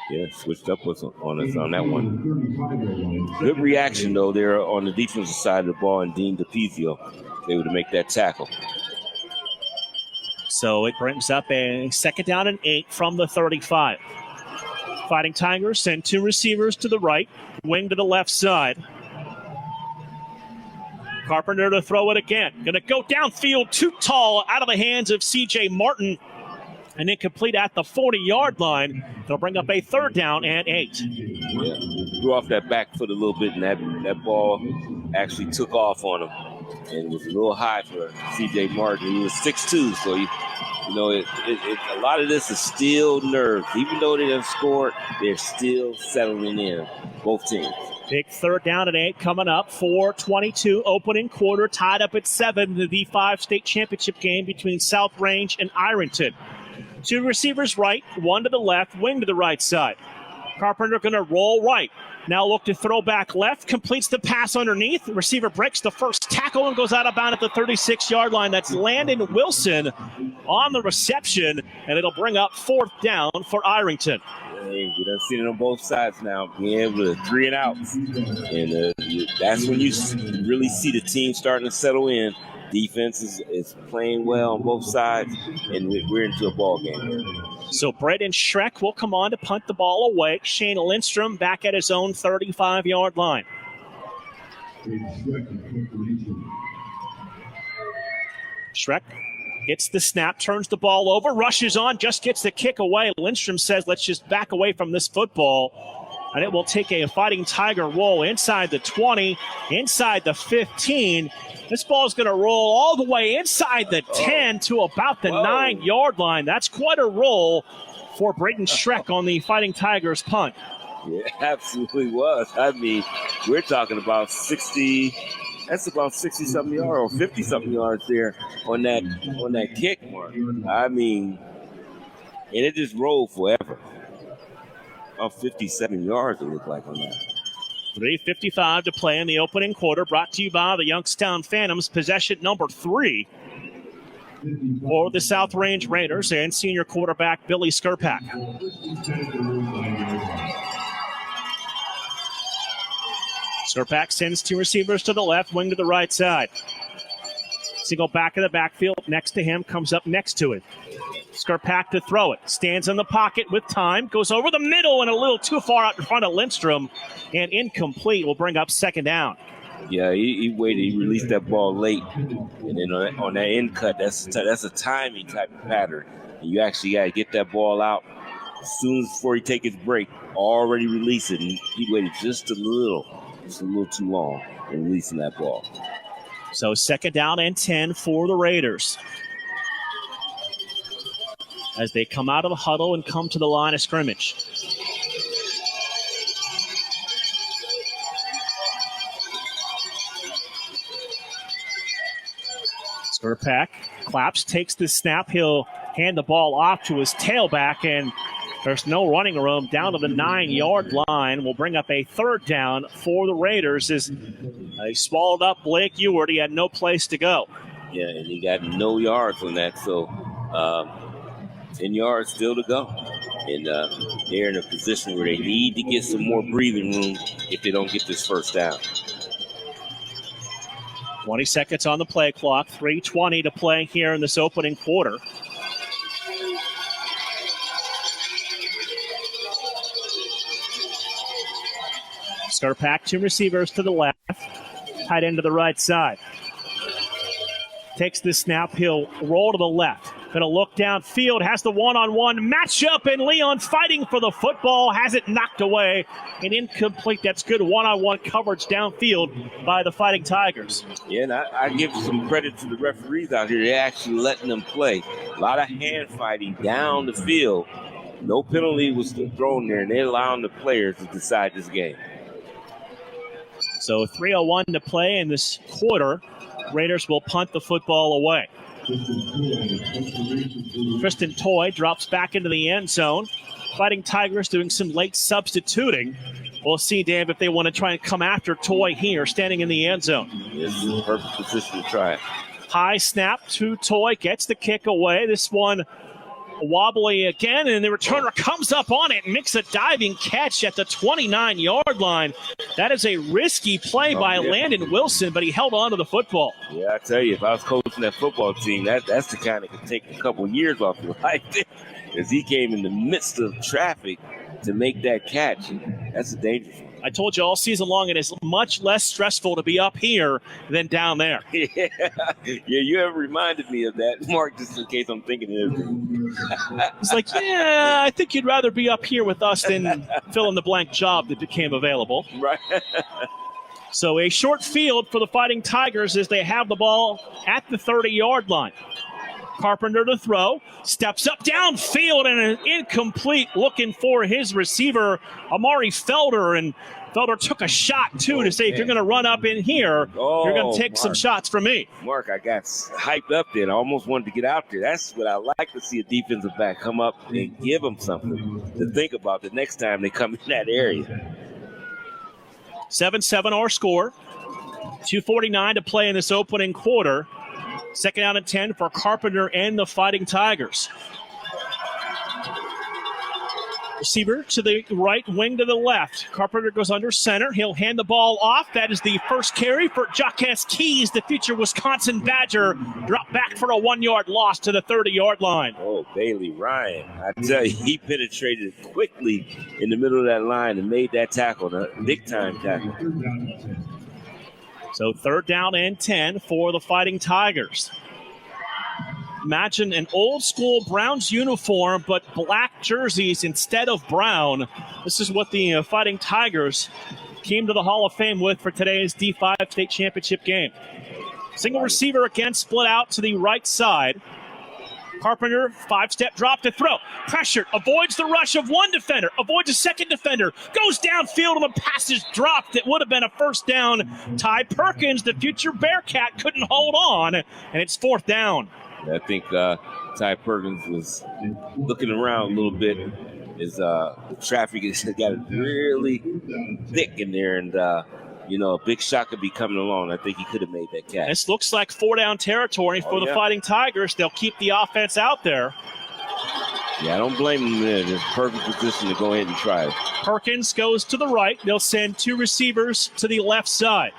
Speaker 15: Yeah, switched up on us on that one. Good reaction, though, there on the defensive side of the ball, and Dean DePizio able to make that tackle.
Speaker 7: So it brings up a 2nd down and 8 from the 35. Fighting Tigers send 2 receivers to the right, wing to the left side. Carpenter to throw it again. Going to go downfield, too tall, out of the hands of C.J. Martin. And incomplete at the 40-yard line. They'll bring up a 3rd down and 8.
Speaker 15: Yeah, threw off that back foot a little bit, and that ball actually took off on him. And it was a little high for C.J. Martin. He was 6'2", so a lot of this is still nerves. Even though they have scored, they're still settling in, both teams.
Speaker 7: Big 3rd down and 8 coming up. 4:22 opening quarter, tied up at 7. The D5 state championship game between South Range and Ironton. 2 receivers right, 1 to the left, wing to the right side. Carpenter going to roll right. Now look to throw back left, completes the pass underneath. The receiver breaks the first tackle and goes out of bounds at the 36-yard line. That's Landon Wilson on the reception, and it'll bring up 4th down for Ironton.
Speaker 15: Hey, we done seen it on both sides now, being able to 3 and outs. And that's when you really see the team starting to settle in. Defense is playing well on both sides, and we're into a ball game here.
Speaker 7: So Braden Schreck will come on to punt the ball away. Shane Lindstrom back at his own 35-yard line. Schreck gets the snap, turns the ball over, rushes on, just gets the kick away. Lindstrom says, let's just back away from this football. And it will take a Fighting Tiger roll inside the 20, inside the 15. This ball is going to roll all the way inside the 10 to about the 9-yard line. That's quite a roll for Braden Schreck on the Fighting Tigers punt.
Speaker 15: Yeah, absolutely was. I mean, we're talking about 60. That's about 60-something yards or 50-something yards there on that kick mark. I mean, and it just rolled forever. About 57 yards it looked like on that.
Speaker 7: 3:55 to play in the opening quarter, brought to you by the Youngstown Phantoms, possession number 3 for the South Range Raiders and senior quarterback Billy Skurpak. Skurpak sends 2 receivers to the left, wing to the right side. Single back of the backfield next to him, comes up next to it. Skarpak to throw it. Stands in the pocket with time. Goes over the middle and a little too far out in front of Lindstrom. And incomplete will bring up second down.
Speaker 15: Yeah, he waited. He released that ball late. And then on that end cut, that's a timing type of pattern. And you actually got to get that ball out as soon as before he take his break. Already release it. And he waited just a little too long in releasing that ball.
Speaker 7: So second down and 10 for the Raiders, as they come out of the huddle and come to the line of scrimmage. Skarpak claps, takes the snap. He'll hand the ball off to his tailback, and there's no running room down to the 9-yard line. Will bring up a third down for the Raiders as they swallowed up Blake Ewart. He had no place to go.
Speaker 15: Yeah, and he got no yards on that, so 10 yards still to go. And they're in a position where they need to get some more breathing room if they don't get this first down.
Speaker 7: 20 seconds on the play clock, 3:20 to play here in this opening quarter. Skarpak, 2 receivers to the left, tight end to the right side. Takes the snap, he'll roll to the left. Gonna look downfield, has the one-on-one matchup, and Leon fighting for the football, has it knocked away, and incomplete. That's good one-on-one coverage downfield by the Fighting Tigers.
Speaker 15: Yeah, and I give some credit to the referees out here. They're actually letting them play. A lot of hand fighting down the field. No penalty was thrown there, and they're allowing the players to decide this game.
Speaker 7: So 3:01 to play in this quarter. Raiders will punt the football away. Tristan Toy drops back into the end zone. Fighting Tigers doing some late substituting. We'll see, Dave, if they want to try and come after Toy here, standing in the end zone.
Speaker 15: This is a perfect position to try it.
Speaker 7: High snap to Toy, gets the kick away. This one wobbly again, and the returner comes up on it and makes a diving catch at the 29-yard line. That is a risky play by Landon Wilson, but he held on to the football.
Speaker 15: Yeah, I tell you, if I was coaching that football team, that's the kind that could take a couple years off your life. As he came in the midst of traffic to make that catch. That's a dangerous one.
Speaker 7: I told you all season long it is much less stressful to be up here than down there.
Speaker 15: Yeah, you have reminded me of that, Mark, just in case I'm thinking it.
Speaker 7: It's like, yeah, I think you'd rather be up here with us than fill in the blank job that became available.
Speaker 15: Right.
Speaker 7: So a short field for the Fighting Tigers as they have the ball at the 30-yard line. Carpenter to throw, steps up downfield, and an incomplete, looking for his receiver, Amari Felder, and Felder took a shot, too, to say, if you're going to run up in here, you're going to take some shots from me.
Speaker 15: Mark, I got hyped up there. I almost wanted to get out there. That's what I like to see a defensive back come up and give them something to think about the next time they come in that area.
Speaker 7: 7-7 our score. 2:49 to play in this opening quarter. Second down and 10 for Carpenter and the Fighting Tigers. Receiver to the right, wing to the left. Carpenter goes under center. He'll hand the ball off. That is the first carry for Jaquez Keys, the future Wisconsin Badger. Drop back for a 1-yard loss to the 30-yard line.
Speaker 15: Oh, Bailey Ryan. I tell you, he penetrated quickly in the middle of that line and made that tackle, a big-time tackle.
Speaker 7: So third down and 10 for the Fighting Tigers. Imagine an old-school Browns uniform, but black jerseys instead of brown. This is what the Fighting Tigers came to the Hall of Fame with for today's D5 state championship game. Single receiver again, split out to the right side. Carpenter, 5-step drop to throw. Pressured, avoids the rush of one defender, avoids a second defender, goes downfield and the pass is dropped. It would have been a first down. Ty Perkins, the future Bearcat, couldn't hold on, and it's fourth down.
Speaker 15: I think Ty Perkins was looking around a little bit as the traffic has got really thick in there, and a big shot could be coming along. I think he could have made that catch.
Speaker 7: This looks like 4-down territory for the Fighting Tigers. They'll keep the offense out there.
Speaker 15: Yeah, I don't blame them there. It's a perfect position to go ahead and try it.
Speaker 7: Perkins goes to the right. They'll send 2 receivers to the left side.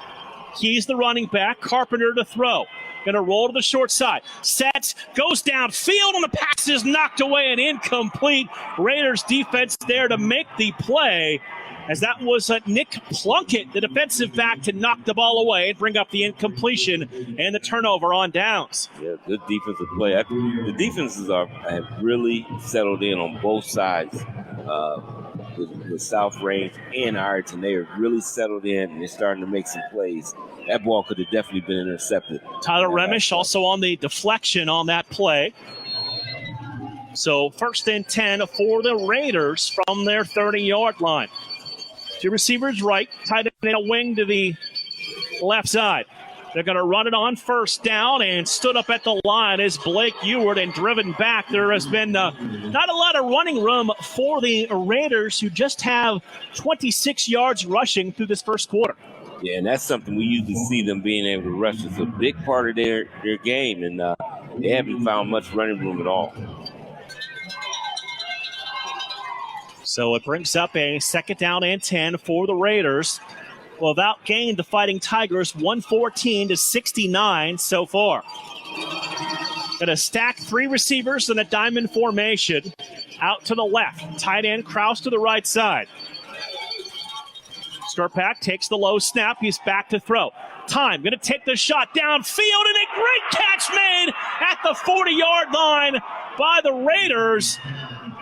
Speaker 7: Keys the running back. Carpenter to throw. Going to roll to the short side. Sets, goes downfield, and the pass is knocked away and incomplete. Raiders defense there to make the play, as that was Nick Plunkett, the defensive back, to knock the ball away and bring up the incompletion and the turnover on downs.
Speaker 15: Yeah, good defensive play. The defenses have really settled in on both sides. With South Range and Ironton, they are really settled in and they're starting to make some plays. That ball could have definitely been intercepted.
Speaker 7: Tyler Remish also on the deflection on that play. So 1st and 10 for the Raiders from their 30-yard line. Two receivers right, tight end a wing to the left side. They're going to run it on 1st down, and stood up at the line is Blake Ewart and driven back. There has been not a lot of running room for the Raiders, who just have 26 yards rushing through this first quarter.
Speaker 15: Yeah, and that's something we usually see them being able to rush. It's a big part of their game, and they haven't found much running room at all.
Speaker 7: So it brings up a 2nd down and 10 for the Raiders. Well, without gain, the Fighting Tigers 114-69 so far. Going to stack 3 receivers in a diamond formation. Out to the left. Tight end Krause to the right side. Skurpak takes the low snap. He's back to throw. Time. Going to take the shot downfield, and a great catch made at the 40-yard line by the Raiders.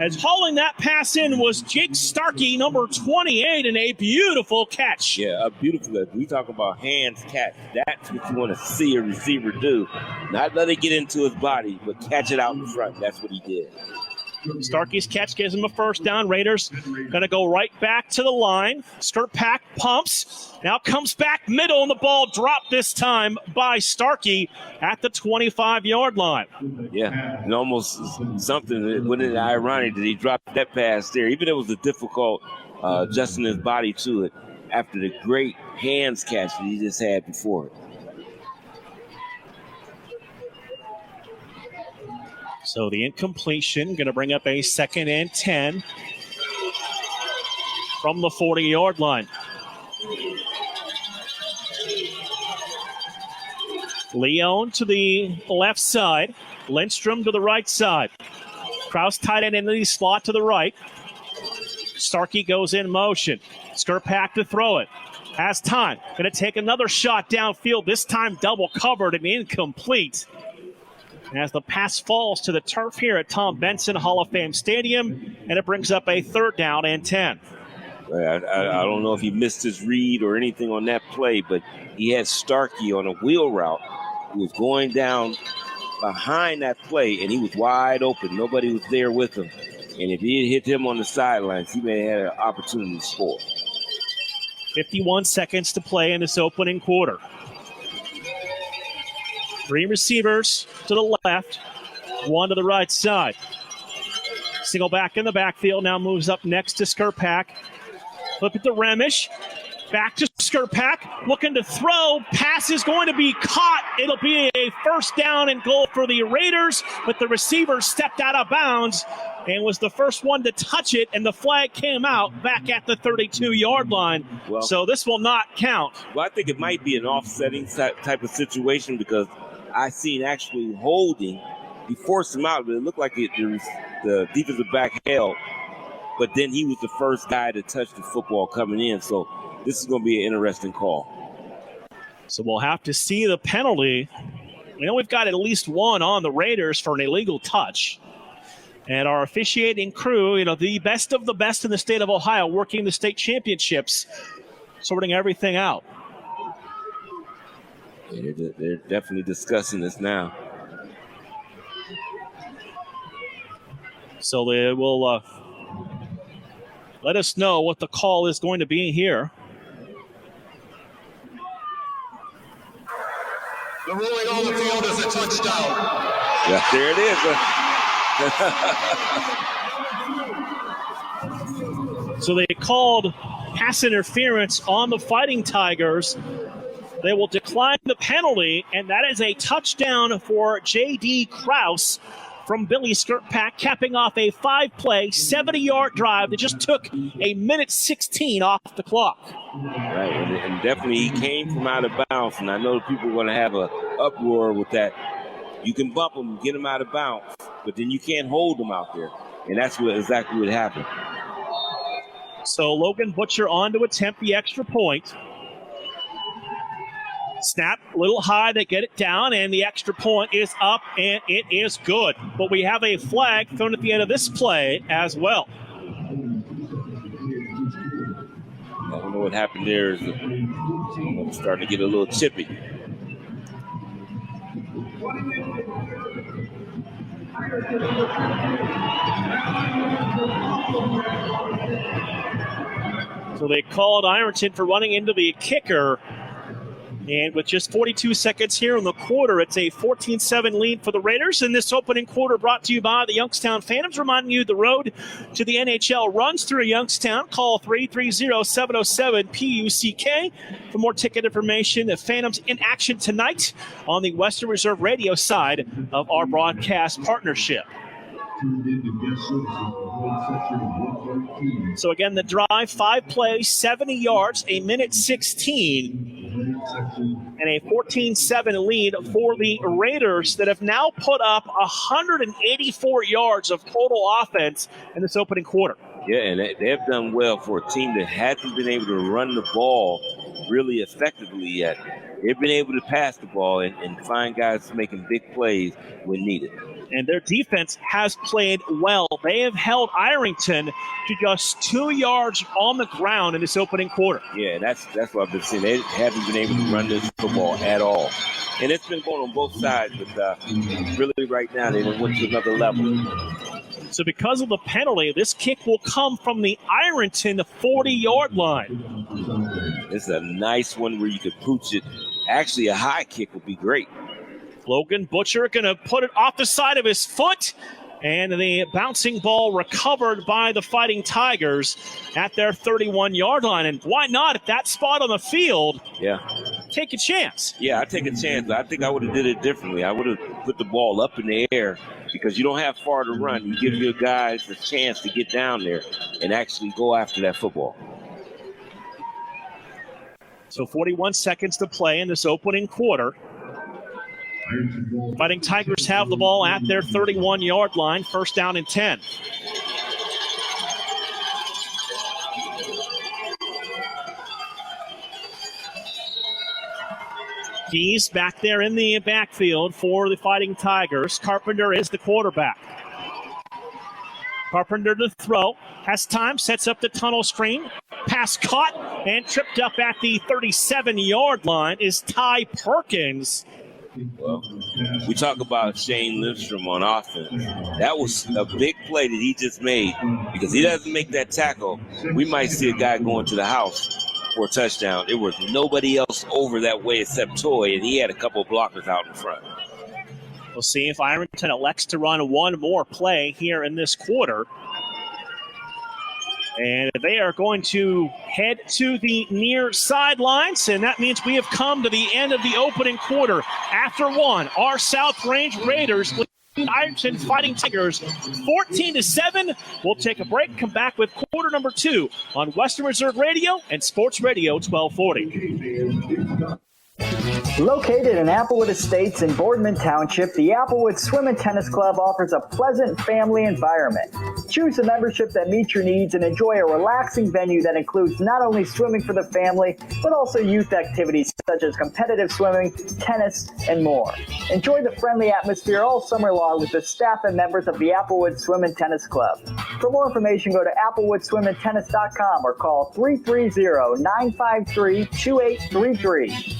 Speaker 7: As hauling that pass in was Jake Starkey, number 28, and a beautiful catch.
Speaker 15: Yeah, a beautiful. We talk about hands catch. That's what you want to see a receiver do. Not let it get into his body, but catch it out in front. That's what he did.
Speaker 7: Starkey's catch gives him a 1st down. Raiders going to go right back to the line. Skurpak pumps. Now comes back middle, and the ball dropped this time by Starkey at the 25-yard line.
Speaker 15: Yeah, and almost something that wouldn't it ironic that he dropped that pass there. Even it was a difficult adjusting his body to it after the great hands catch that he just had before it.
Speaker 7: So the incompletion going to bring up a 2nd and 10 from the 40-yard line. Leone to the left side. Lindstrom to the right side. Krause tight end in the slot to the right. Starkey goes in motion. Skurpak to throw it. Has time. Going to take another shot downfield. This time double covered and incomplete. As the pass falls to the turf here at Tom Benson Hall of Fame Stadium, and it brings up a 3rd down and 10.
Speaker 15: I don't know if he missed his read or anything on that play, but he had Starkey on a wheel route who was going down behind that play, and he was wide open. Nobody was there with him. And if he had hit him on the sidelines, he may have had an opportunity to score.
Speaker 7: 51 seconds to play in this opening quarter. 3 receivers to the left, 1 to the right side. Single back in the backfield, now moves up next to Skurpak. Flip it to Remish. Back to Skurpak, looking to throw. Pass is going to be caught. It'll be a 1st down and goal for the Raiders, but the receiver stepped out of bounds and was the first one to touch it, and the flag came out back at the 32-yard line.
Speaker 15: Well,
Speaker 7: so this will not count.
Speaker 15: Well, I think it might be an offsetting type of situation because I seen actually holding. He forced him out, but it looked like the defensive back held. But then he was the first guy to touch the football coming in. So this is going to be an interesting call.
Speaker 7: So we'll have to see the penalty. We know we've got at least 1 on the Raiders for an illegal touch. And our officiating crew, the best of the best in the state of Ohio, working the state championships, sorting everything out.
Speaker 15: They're definitely discussing this now.
Speaker 7: So they will let us know what the call is going to be here.
Speaker 9: The ruling on the field is a touchdown.
Speaker 15: Yeah, there it
Speaker 7: is. So they called pass interference on the Fighting Tigers. They will decline the penalty, and that is a touchdown for J.D. Krause from Billy Skirtpack, capping off a 5-play, 70-yard drive that just took a minute 16 off the clock.
Speaker 15: Right, and definitely he came from out of bounds, and I know people are going to have an uproar with that. You can bump him, get him out of bounds, but then you can't hold him out there, and that's exactly what happened.
Speaker 7: So Logan Butcher on to attempt the extra point. Snap a little high, they get it down, and the extra point is up, and it is good. But we have a flag thrown at the end of this play as well.
Speaker 15: I don't know what happened there. I'm starting to get a little chippy.
Speaker 7: So they called Ironton for running into the kicker. And with just 42 seconds here in the quarter, it's a 14-7 lead for the Raiders. And this opening quarter brought to you by the Youngstown Phantoms, reminding you the road to the NHL runs through Youngstown. Call 330-707-PUCK for more ticket information. The Phantoms in action tonight on the Western Reserve Radio side of our broadcast partnership. So again, the drive, 5 plays, 70 yards, a minute 16. And a 14-7 lead for the Raiders that have now put up 184 yards of total offense in this opening quarter.
Speaker 15: Yeah, and they have done well for a team that hasn't been able to run the ball really effectively yet. They've been able to pass the ball and find guys making big plays when needed.
Speaker 7: And their defense has played well. They have held Ironton to just 2 yards on the ground in this opening quarter.
Speaker 15: Yeah, that's what I've been seeing. They haven't been able to run this football at all. And it's been going on both sides, but really right now they went to another level.
Speaker 7: So because of the penalty, this kick will come from the Ironton 40-yard line.
Speaker 15: It's a nice one where you could pooch it. Actually, a high kick would be great.
Speaker 7: Logan Butcher going to put it off the side of his foot. And the bouncing ball recovered by the Fighting Tigers at their 31-yard line. And why not at that spot on the field?
Speaker 15: Yeah.
Speaker 7: Take a chance.
Speaker 15: Yeah, I take a chance. I think I would have did it differently. I would have put the ball up in the air because you don't have far to run. You give your guys a chance to get down there and actually go after that football.
Speaker 7: So 41 seconds to play in this opening quarter. Fighting Tigers have the ball at their 31-yard line, first down and 10. Keys back there in the backfield for the Fighting Tigers. Carpenter is the quarterback. Carpenter to throw. Has time, sets up the tunnel screen. Pass caught and tripped up at the 37-yard line is Ty Perkins.
Speaker 15: Well, we talk about Shane Lindstrom on offense. That was a big play that he just made. Because he doesn't make that tackle, we might see a guy going to the house for a touchdown. There was nobody else over that way except Toy, and he had a couple of blockers out in front.
Speaker 7: We'll see if Ironton elects to run one more play here in this quarter. And they are going to head to the near sidelines, and that means we have come to the end of the opening quarter. After one, our South Range Raiders lead Ironton Fighting Tigers 14-7. We'll take a break, come back with quarter number 2 on Western Reserve Radio and Sports Radio 1240.
Speaker 10: Located in Applewood Estates in Boardman Township, the Applewood Swim and Tennis Club offers a pleasant family environment. Choose a membership that meets your needs and enjoy a relaxing venue that includes not only swimming for the family, but also youth activities such as competitive swimming, tennis, and more. Enjoy the friendly atmosphere all summer long with the staff and members of the Applewood Swim and Tennis Club. For more information, go to applewoodswimandtennis.com or call 330-953-2833.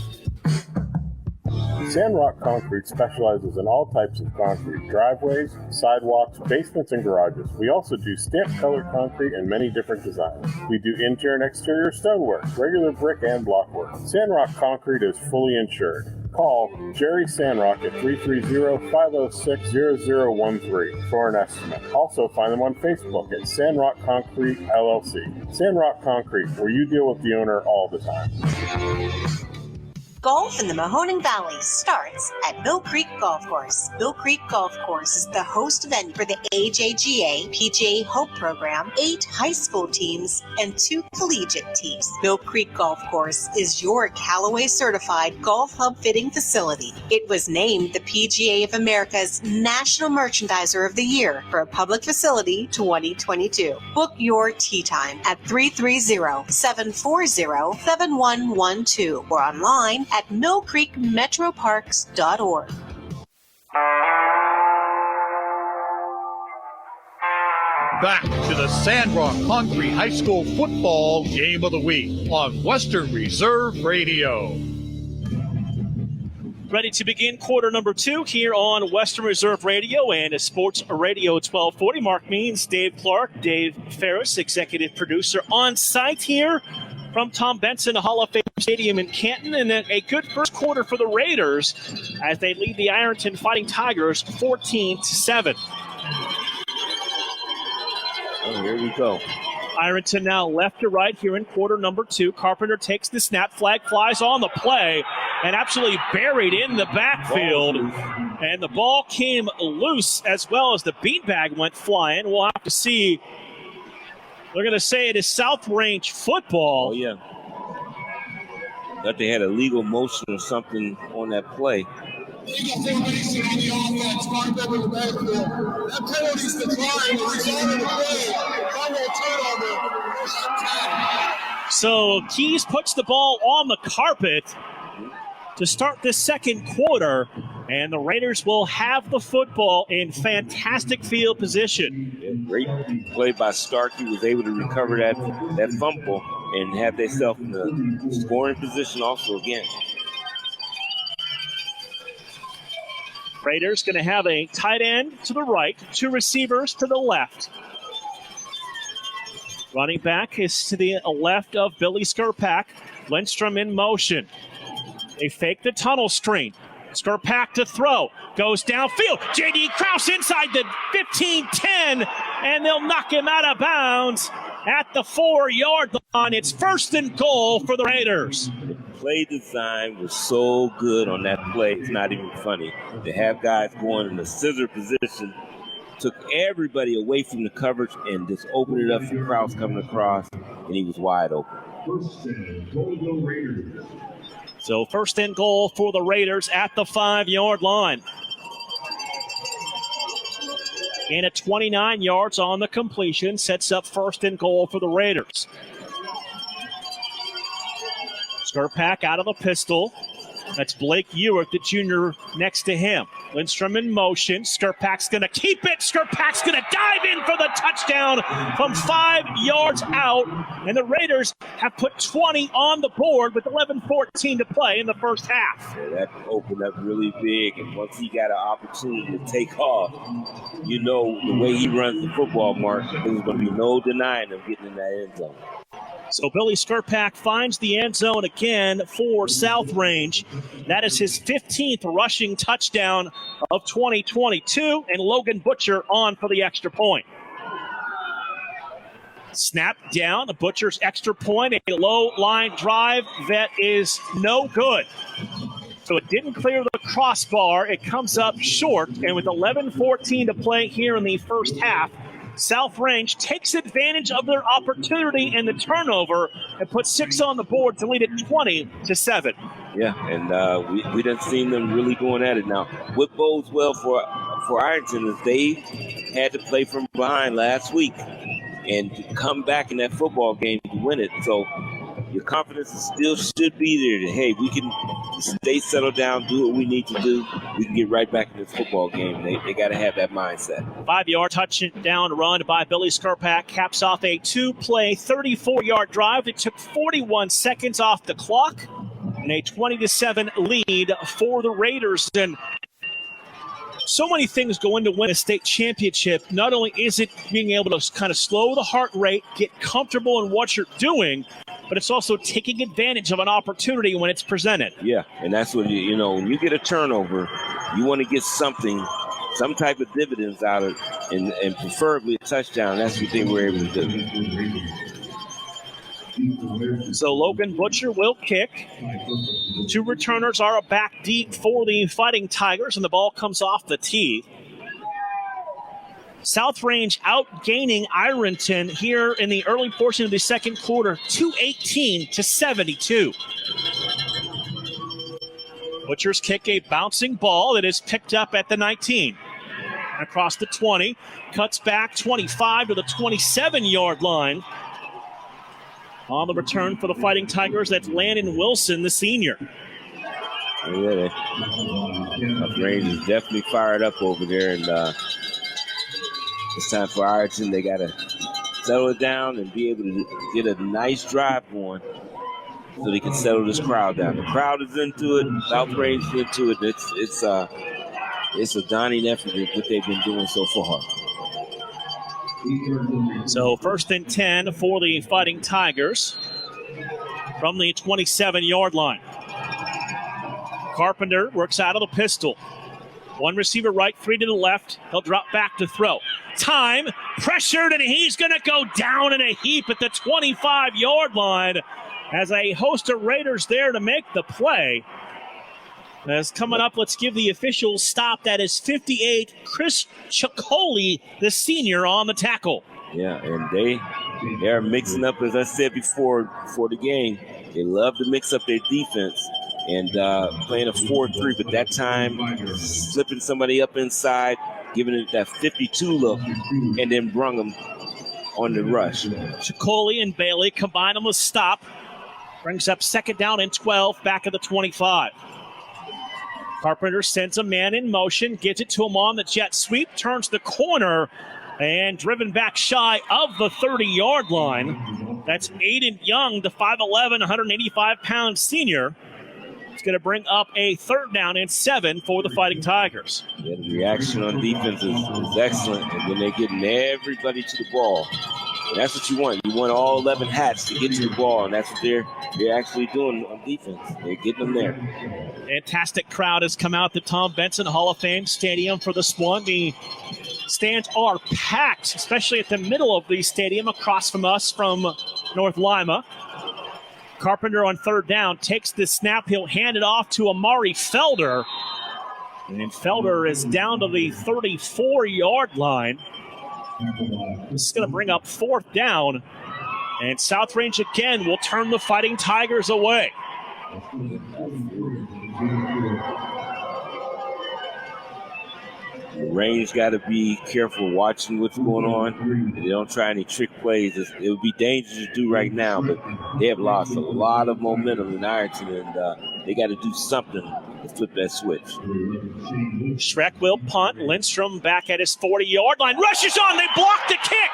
Speaker 4: Sandrock Concrete specializes in all types of concrete, driveways, sidewalks, basements, and garages. We also do stamped colored concrete in many different designs. We do interior and exterior stonework, regular brick and block work. Sandrock Concrete is fully insured. Call Jerry Sandrock at 330-506-0013 for an estimate. Also find them on Facebook at Sandrock Concrete LLC. Sandrock Concrete, where you deal with the owner all the time.
Speaker 18: Golf in the Mahoning Valley starts at Mill Creek Golf Course. Mill Creek Golf Course is the host venue for the AJGA PGA Hope Program, 8 high school teams, and 2 collegiate teams. Mill Creek Golf Course is your Callaway certified golf hub fitting facility. It was named the PGA of America's National Merchandiser of the Year for a public facility 2022. Book your tee time at 330-740-7112 or online at millcreekmetroparks.org.
Speaker 14: Back to the Sandrock Concrete High School football game of the week on Western Reserve Radio.
Speaker 7: Ready to begin quarter number 2 here on Western Reserve Radio and Sports Radio 1240. Marc Means, Dave Clark, Dave Ferris, executive producer, on site here from Tom Benson Hall of Fame Stadium in Canton, and a good first quarter for the Raiders as they lead the Ironton Fighting Tigers 14-7.
Speaker 15: Oh, here we go.
Speaker 7: Ironton now left to right here in quarter number 2. Carpenter takes the snap, flag flies on the play, and absolutely buried in the backfield. And the ball came loose as well as the beanbag went flying. We'll have to see. They're going to say it is South Range football.
Speaker 15: Oh, yeah. That they had a legal motion or something on that play.
Speaker 9: Legal formation on the offense, marked up in the backfield. That penalty's declined. The result of the play, fumble turnover.
Speaker 7: So Keys puts the ball on the carpet to start this second quarter, and the Raiders will have the football in fantastic field position.
Speaker 15: Yeah, great play by Stark. He was able to recover that fumble and have themselves in the scoring position also again.
Speaker 7: Raiders going to have a tight end to the right, 2 receivers to the left. Running back is to the left of Billy Skurpak. Lindstrom in motion. They fake the tunnel screen. Skurpak to throw. Goes downfield. J.D. Krause inside the 15-10, and they'll knock him out of bounds at the 4-yard line. It's 1st and goal for the Raiders.
Speaker 15: The play design was so good on that play. It's not even funny. To have guys going in the scissor position took everybody away from the coverage and just opened it up for Krause coming across, and he was wide open.
Speaker 7: So 1st and goal for the Raiders at the 5-yard line. And at 29 yards on the completion, sets up 1st and goal for the Raiders. Skurpak out of the pistol. That's Blake Ewert, the junior, next to him. Lindstrom in motion. Skurpak's going to keep it. Skurpak's going to dive in for the touchdown from 5 yards out. And the Raiders have put 20 on the board with 11:14 to play in the first half.
Speaker 15: Yeah, that opened up really big. And once he got an opportunity to take off, you know the way he runs the football, Mark, there's going to be no denying him getting in that end zone.
Speaker 7: So Billy Skurpak finds the end zone again for South Range. That is his 15th rushing touchdown of 2022, and Logan Butcher on for the extra point. Snap down, the Butcher's extra point, a low line drive that is no good. So it didn't clear the crossbar. It comes up short, and with 11:14 to play here in the first half, South Range takes advantage of their opportunity and the turnover and puts 6 on the board to lead it 20-7.
Speaker 15: Yeah, and we didn't see them really going at it now. What bodes well for Ironton is they had to play from behind last week and to come back in that football game to win it. So your confidence still should be there that, hey, we can stay settled down, do what we need to do. We can get right back in this football game. They got to have that mindset.
Speaker 7: 5-yard touchdown run by Billy Skurpak caps off a 2-play, 34-yard drive. It took 41 seconds off the clock and a 20-7 lead for the Raiders. And so many things go into win a state championship. Not only is it being able to kind of slow the heart rate, get comfortable in what you're doing, but it's also taking advantage of an opportunity when it's presented.
Speaker 15: Yeah, and that's what, you know, when you get a turnover, you want to get something, some type of dividends out of it, and preferably a touchdown. That's what they were able to do.
Speaker 7: So Logan Butcher will kick. 2 returners are back deep for the Fighting Tigers, and the ball comes off the tee. South Range outgaining Ironton here in the early portion of the second quarter, 218-72. Butchers kick a bouncing ball that is picked up at the 19. Across the 20, cuts back 25 to the 27-yard line. On the return for the Fighting Tigers, that's Landon Wilson, the senior.
Speaker 15: Yeah, the Range is definitely fired up over there, and it's time for Ironton. They got to settle it down and be able to get a nice drive going so they can settle this crowd down. The crowd is into it. South Range is into it. It's a daunting effort what they've been doing so far.
Speaker 7: So 1st and 10 for the Fighting Tigers from the 27-yard line. Carpenter works out of the pistol. 1 receiver right, 3 to the left. He'll drop back to throw. Time, pressured, and he's going to go down in a heap at the 25-yard line as a host of Raiders there to make the play. As coming up, let's give the official stop. That is 58, Chris Ciccoli, the senior, on the tackle.
Speaker 15: Yeah, and they're mixing up, as I said before the game. They love to mix up their defense and playing a 4-3, but that time slipping somebody up inside, giving it that 52 look, and then brung them on the rush.
Speaker 7: Ciccoli and Bailey combine on the stop. Brings up 2nd down and 12, back at the 25. Carpenter sends a man in motion, gets it to him on the jet sweep, turns the corner, and driven back shy of the 30-yard line. That's Aiden Young, the 5'11", 185-pound senior. It's going to bring up a 3rd down and 7 for the Fighting Tigers.
Speaker 15: Yeah, the reaction on defense is excellent, and then they're getting everybody to the ball. And that's what you want. You want all 11 hats to get to the ball, and that's what they're actually doing on defense. They're getting them there.
Speaker 7: Fantastic crowd has come out to Tom Benson Hall of Fame Stadium for this one. The stands are packed, especially at the middle of the stadium across from us from North Lima. Carpenter on 3rd down takes the snap. He'll hand it off to Amari Felder. And Felder is down to the 34-yard line. This is going to bring up 4th down. And South Range again will turn the Fighting Tigers away.
Speaker 15: Range got to be careful watching what's going on. They don't try any trick plays. It would be dangerous to do right now, but they have lost a lot of momentum in Ironton, and they got to do something to flip that switch.
Speaker 7: Schreck will punt. Lindstrom back at his 40-yard line. Rushes on. They block the kick.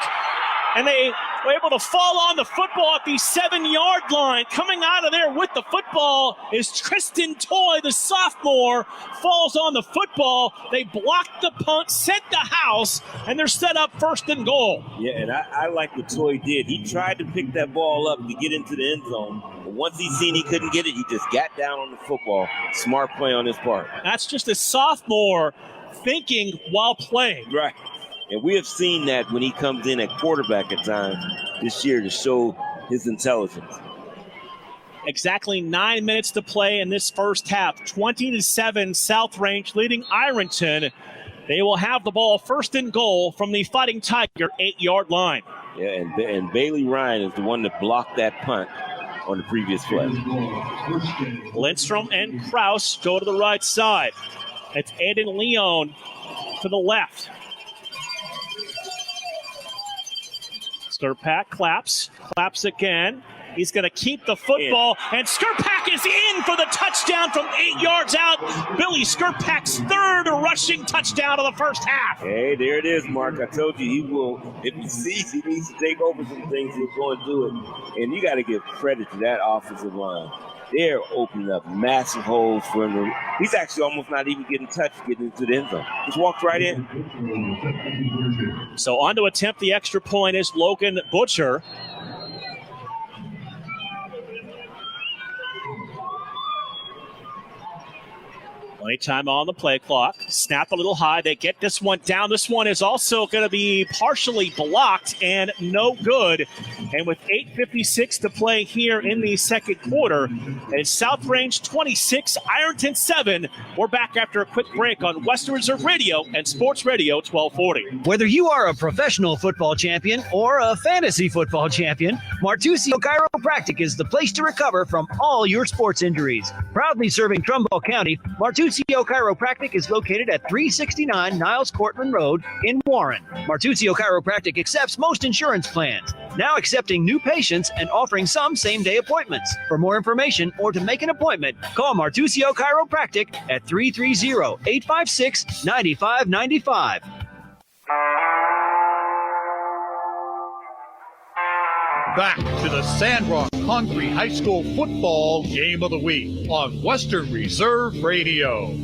Speaker 7: And they were able to fall on the football at the 7-yard line. Coming out of there with the football is Tristan Toy, the sophomore. Falls on the football. They blocked the punt, sent the house, and they're set up 1st and goal.
Speaker 15: Yeah, and I like what Toy did. He tried to pick that ball up to get into the end zone. But once he seen he couldn't get it, he just got down on the football. Smart play on his part.
Speaker 7: That's just a sophomore thinking while playing.
Speaker 15: Right. And we have seen that when he comes in at quarterback at times this year to show his intelligence.
Speaker 7: Exactly 9 minutes to play in this first half. 20-7, South Range leading Ironton. They will have the ball 1st and goal from the Fighting Tiger 8-yard line.
Speaker 15: Yeah, and Bailey Ryan is the one that blocked that punt on the previous play.
Speaker 7: Lindstrom and Kraus go to the right side. It's Aiden Leon to the left. Skurpak claps again. He's going to keep the football, and Skurpak is in for the touchdown from 8 yards out. Billy Skurpak's 3rd rushing touchdown of the first half.
Speaker 15: Hey, there it is, Mark. I told you he will. If he sees he needs to take over some things, he'll go and do it. And you got to give credit to that offensive line. They're opening up massive holes for him. He's actually almost not even getting touched getting into the end zone. Just walked right in.
Speaker 7: So on to attempt the extra point is Logan Butcher. Plenty of time on the play clock. Snap a little high. They get this one down. This one is also going to be partially blocked and no good. And with 8:56 to play here in the second quarter, it's South Range 26, Ironton 7. We're back after a quick break on Western Reserve Radio and Sports Radio 1240.
Speaker 11: Whether you are a professional football champion or a fantasy football champion, Martusio Chiropractic is the place to recover from all your sports injuries. Proudly serving Trumbull County, Martusio Chiropractic is located at 369 Niles Cortland Road in Warren. Martusio Chiropractic accepts most insurance plans, now accepting new patients and offering some same-day appointments. For more information or to make an appointment, call Martusio Chiropractic at 330-856-9595.
Speaker 14: Back to the Sandrock Concrete High School football game of the week on Western Reserve Radio.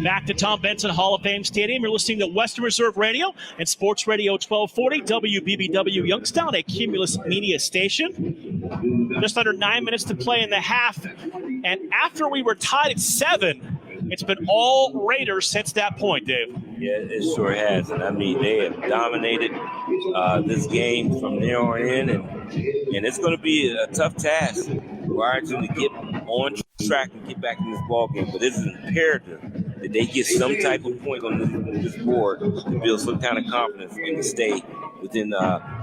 Speaker 7: Back to Tom Benson Hall of Fame Stadium. You're listening to Western Reserve Radio and Sports Radio 1240, WBBW Youngstown, a Cumulus media station. Just under 9 minutes to play in the half. And after we were tied at 7, it's been all Raiders since that point, Dave.
Speaker 15: Yeah, it sure has. And I mean, they have dominated this game from there on in. And it's going to be a tough task for Ironton to get on track and get back in this ball game. But this is imperative that they get some type of point on this board to build some kind of confidence and to stay within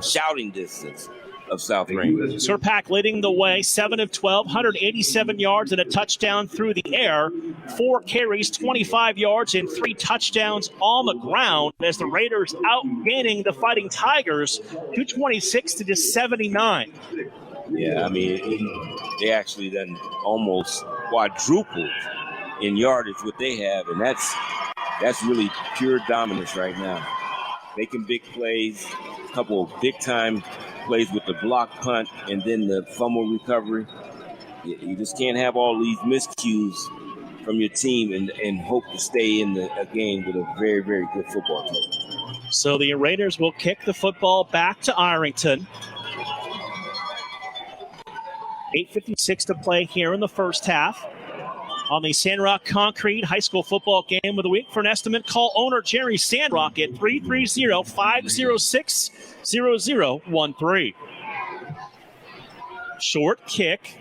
Speaker 15: shouting distance of South Range.
Speaker 7: Serpak leading the way, 7 of 12, 187 yards and a touchdown through the air. 4 carries, 25 yards, and 3 touchdowns on the ground as the Raiders outgaining the Fighting Tigers, 226 to just 79.
Speaker 15: Yeah, I mean, they actually then almost quadrupled in yardage what they have, and that's really pure dominance right now. Making big plays, a couple of big-time plays with the block punt and then the fumble recovery. You just can't have all these miscues from your team and hope to stay in a game with a very, very good football team.
Speaker 7: So the Raiders will kick the football back to Ironton. 8:56 to play here in the first half. On the Sandrock Concrete High School football game of the week. For an estimate, call owner Jerry Sandrock at 330-506-0013. Short kick.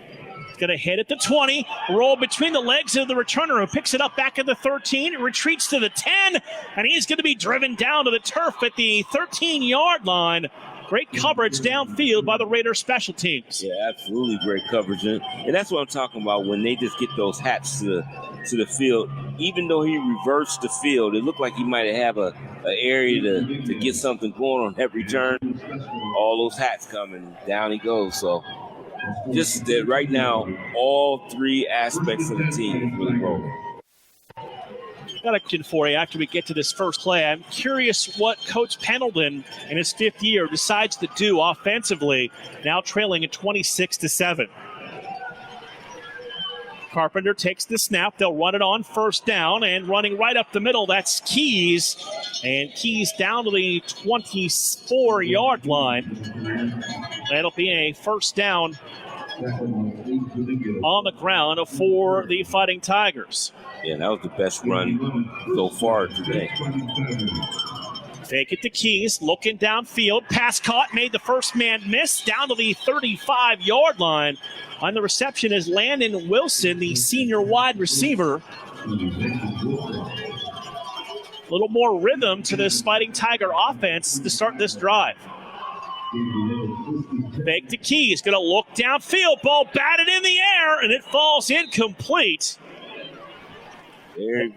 Speaker 7: Going to hit at the 20. Roll between the legs of the returner who picks it up back at the 13. Retreats to the 10. And he's going to be driven down to the turf at the 13-yard line. Great coverage downfield by the Raiders special teams.
Speaker 15: Yeah, absolutely great coverage. And that's what I'm talking about when they just get those hats to the field. Even though he reversed the field, it looked like he might have an area to get something going on that return. All those hats coming, down he goes. So just that right now, all 3 aspects of the team is really rolling.
Speaker 7: Got a question for you after we get to this first play. I'm curious what Coach Pendleton in his 5th year decides to do offensively, now trailing at 26-7. Carpenter takes the snap. They'll run it on first down, and running right up the middle, that's Keys. And Keys down to the 24-yard line. That'll be a first down on the ground for the Fighting Tigers.
Speaker 15: Yeah, that was the best run so far today.
Speaker 7: Fake it to Keys, looking downfield. Pass caught, made the first man miss, down to the 35-yard line. On the reception is Landon Wilson, the senior wide receiver. A little more rhythm to this Fighting Tiger offense to start this drive. Fake to Keys, going to look downfield. Ball batted in the air, and it falls incomplete.
Speaker 15: Very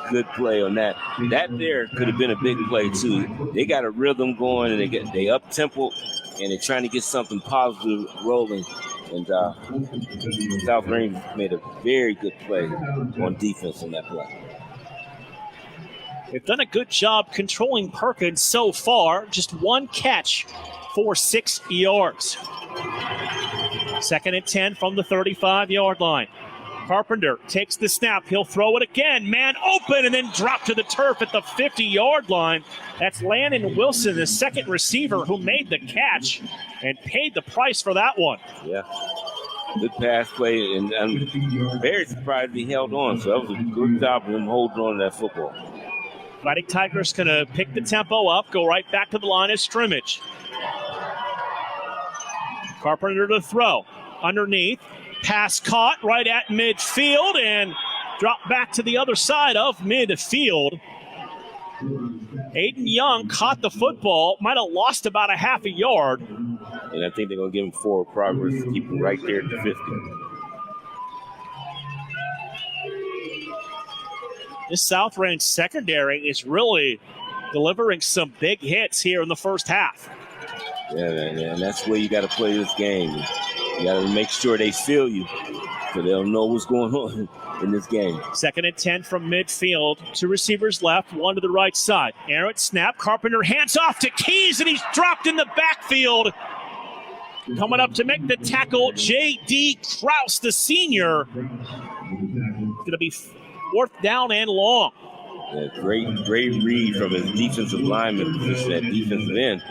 Speaker 15: good play on that. That there could have been a big play, too. They got a rhythm going, and they up-tempo, and they're trying to get something positive rolling. And South Range made a very good play on defense on that play.
Speaker 7: They've done a good job controlling Perkins so far. Just 1 catch for 6 yards. 2nd and 10 from the 35-yard line. Carpenter takes the snap. He'll throw it again. Man open and then drop to the turf at the 50-yard line. That's Landon Wilson, the second receiver who made the catch and paid the price for that one.
Speaker 15: Yeah. Good pass play, and I'm very surprised he held on. So that was a good job of him holding on to that football.
Speaker 7: Fighting Tigers going to pick the tempo up, go right back to the line of scrimmage. Carpenter to throw. Underneath. Pass caught right at midfield and dropped back to the other side of midfield. Aiden Young caught the football, might have lost about a half a yard.
Speaker 15: And I think they're going to give him forward progress, keep him right there at the 50.
Speaker 7: This South Range secondary is really delivering some big hits here in the first half.
Speaker 15: Yeah, and that's where you got to play this game. You got to make sure they feel you so they'll know what's going on in this game.
Speaker 7: 2nd and 10 from midfield. 2 receivers left, 1 to the right side. Arrowhead snap. Carpenter hands off to Keys, and he's dropped in the backfield. Coming up to make the tackle, J.D. Krause, the senior. Going to be 4th down and long.
Speaker 15: Yeah, great read from his defensive lineman position at defensive end.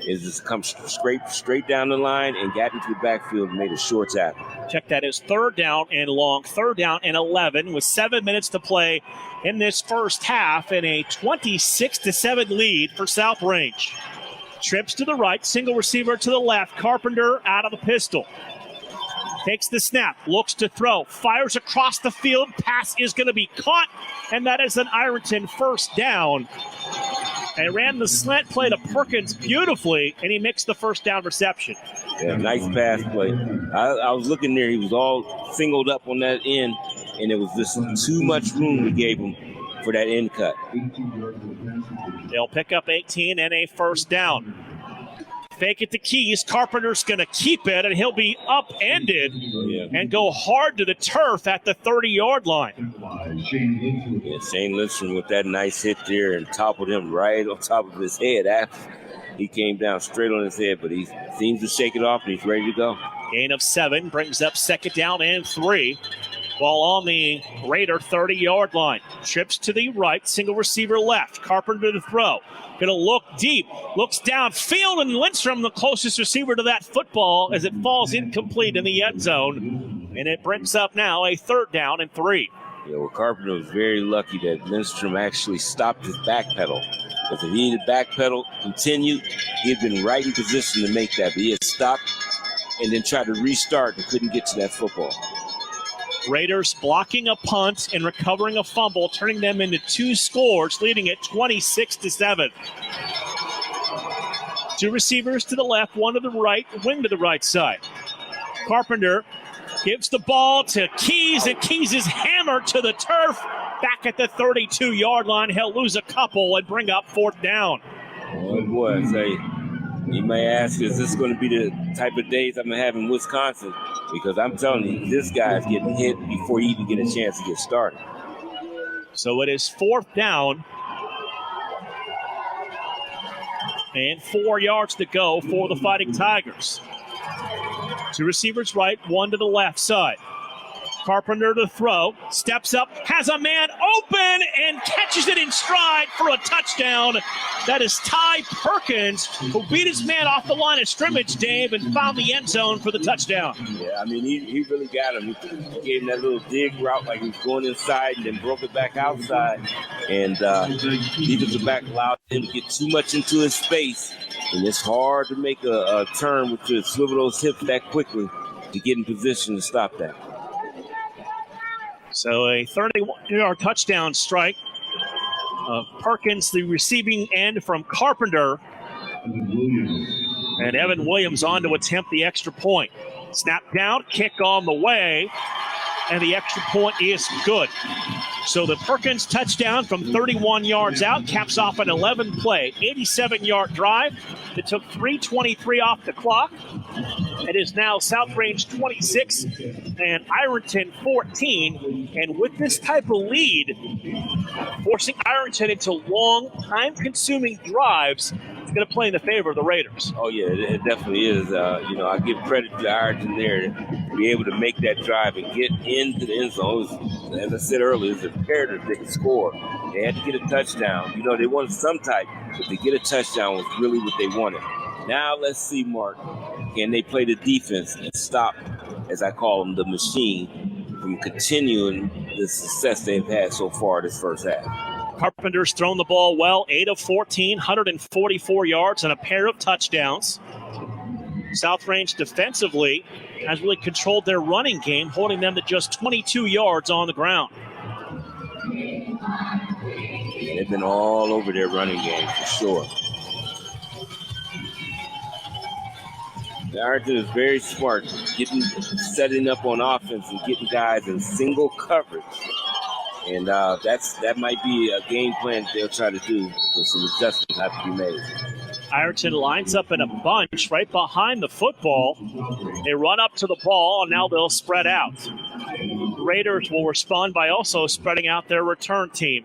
Speaker 15: Is just come straight down the line and got into the backfield and made a short tackle.
Speaker 7: Check that as 3rd down and long, 3rd down and 11 with 7 minutes to play in this first half and a 26-7 lead for South Range. Trips to the right, single receiver to the left. Carpenter out of the pistol. Takes the snap, looks to throw, fires across the field. Pass is going to be caught, and that is an Ironton first down. And ran the slant play to Perkins beautifully, and he makes the first down reception.
Speaker 15: Yeah, nice pass play. I was looking there. He was all singled up on that end, and it was just too much room we gave him for that end cut.
Speaker 7: They'll pick up 18 and a first down. Fake it to Keys. Carpenter's going to keep it, and he'll be upended and go hard to the turf at the 30-yard line.
Speaker 15: Yeah, Shane Lindstrom with that nice hit there and toppled him right on top of his head after he came down straight on his head, but he seems to shake it off, and he's ready to go.
Speaker 7: Gain of 7 brings up 2nd down and 3. Ball on the Raider 30-yard line. Trips to the right, single receiver left. Carpenter to throw. Going to look deep, looks downfield, and Lindstrom, the closest receiver to that football, as it falls incomplete in the end zone. And it brings up now a 3rd down and 3.
Speaker 15: Yeah, well, Carpenter was very lucky that Lindstrom actually stopped his back pedal. Because if he had back pedal continued, he had been right in position to make that. But he had stopped and then tried to restart and couldn't get to that football.
Speaker 7: Raiders blocking a punt and recovering a fumble, turning them into 2 scores, leading it 26-7. 2 receivers to the left, 1 to the right, wing to the right side. Carpenter gives the ball to Keys, and Keys is hammered to the turf. Back at the 32-yard line, he'll lose a couple and bring up 4th down.
Speaker 15: Oh, boy, I say, you may ask, is this going to be the type of days I'm going to have in Wisconsin? Because I'm telling you, this guy's getting hit before he even get a chance to get started.
Speaker 7: So it is 4th down. And 4 yards to go for the Fighting Tigers. 2 receivers right, 1 to the left side. Carpenter to throw, steps up, has a man open, and catches it in stride for a touchdown. That is Ty Perkins, who beat his man off the line of scrimmage, Dave, and found the end zone for the touchdown.
Speaker 15: Yeah, I mean, he really got him. He gave him that little dig route like he was going inside and then broke it back outside. And defensive back allowed him to get too much into his space. And it's hard to make a turn with to swivel those hips that quickly to get in position to stop that.
Speaker 7: So a 31-yard touchdown strike. Perkins, the receiving end from Carpenter. And Evan Williams on to attempt the extra point. Snap down, kick on the way, and the extra point is good. So the Perkins touchdown from 31 yards out caps off an 11-play, 87-yard drive that took 3:23 off the clock. It is now South Range 26 and Ironton 14. And with this type of lead, forcing Ironton into long, time-consuming drives, it's going to play in the favor of the Raiders.
Speaker 15: Oh, yeah, it definitely is. I give credit to Ironton there to be able to make that drive and get into the end zone. As I said earlier, it's imperative they could score. They had to get a touchdown. They wanted some type, but to get a touchdown was really what they wanted. Now let's see, Mark. Can they play the defense and stop as I call them, the machine, from continuing the success they've had so far this first half.
Speaker 7: Carpenter's thrown the ball well, 8 of 14, 144 yards and a pair of touchdowns. South Range defensively has really controlled their running game, holding them to just 22 yards on the ground.
Speaker 15: They've been all over their running game for sure. Ironton is very smart, setting up on offense and getting guys in single coverage. And that might be a game plan they'll try to do, with some adjustments have to be made.
Speaker 7: Ironton lines up in a bunch right behind the football. They run up to the ball, and now they'll spread out. Raiders will respond by also spreading out their return team.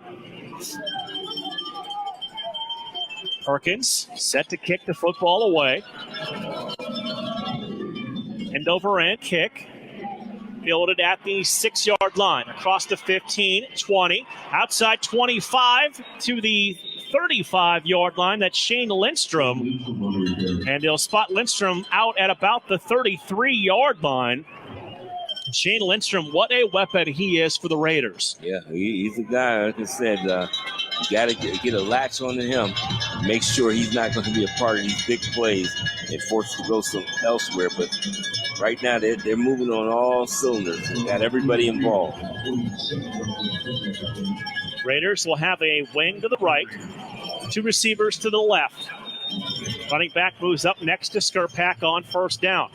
Speaker 7: Perkins set to kick the football away. End over end kick. Fielded at the 6-yard line. Across the 15, 20. Outside 25 to the 35-yard line. That's Shane Lindstrom. And they'll spot Lindstrom out at about the 33-yard line. Shane Lindstrom, what a weapon he is for the Raiders.
Speaker 15: Yeah, he's a guy, like I said, you got to get a latch onto him. Make sure he's not going to be a part of these big plays and forced to go elsewhere. But right now, they're moving on all cylinders. They got everybody involved.
Speaker 7: Raiders will have a wing to the right, 2 receivers to the left. Running back moves up next to Skurpak on first down.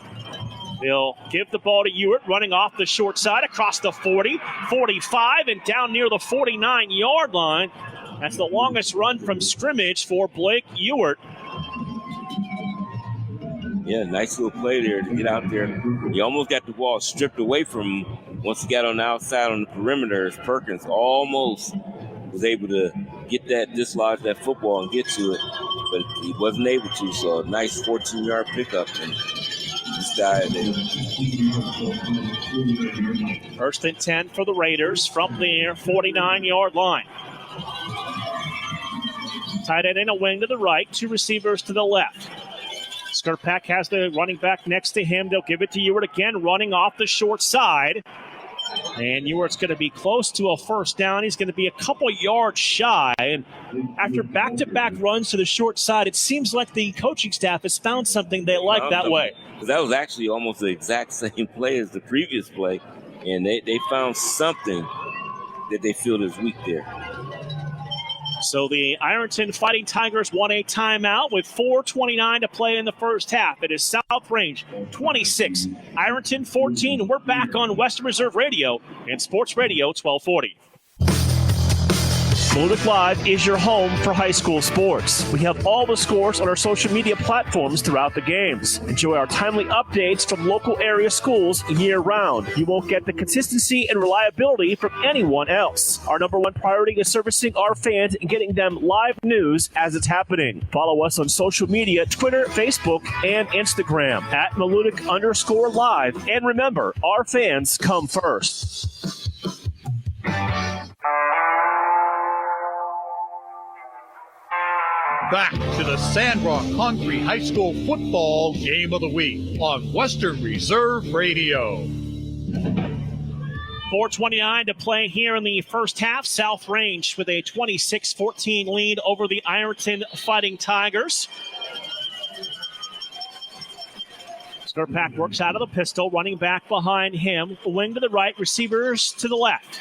Speaker 7: They'll give the ball to Ewert, running off the short side across the 40, 45, and down near the 49-yard line. That's the longest run from scrimmage for Blake Ewert.
Speaker 15: Yeah, nice little play there to get out there. He almost got the ball stripped away from him once he got on the outside on the perimeter. Perkins almost was able to dislodge that football and get to it, but he wasn't able to. So a nice 14-yard pickup. And this guy,
Speaker 7: First and 10 for the Raiders from their 49-yard line. Tight end in a wing to the right, 2 receivers to the left. Skurpak has the running back next to him. They'll give it to Ewert again, running off the short side. And Ewert's going to be close to a first down. He's going to be a couple yards shy. And after back-to-back runs to the short side, it seems like the coaching staff has found something they like that way.
Speaker 15: That was actually almost the exact same play as the previous play. And they found something that they feel is weak there.
Speaker 7: So the Ironton Fighting Tigers won a timeout with 4:29 to play in the first half. It is South Range 26, Ironton 14. We're back on Western Reserve Radio and Sports Radio 1240. Melutic Live is your home for high school sports. We have all the scores on our social media platforms throughout the games. Enjoy our timely updates from local area schools year-round. You won't get the consistency and reliability from anyone else. Our number one priority is servicing our fans and getting them live news as it's happening. Follow us on social media, Twitter, Facebook, and Instagram at Melutic_Live. And remember, our fans come first.
Speaker 14: Back to the Sandrock Concrete High School football game of the week on Western Reserve Radio.
Speaker 7: 4:29 to play here in the first half. South Range with a 26-14 lead over the Ironton Fighting Tigers. Skurpak works out of the pistol, running back behind him. Wing to the right, receivers to the left.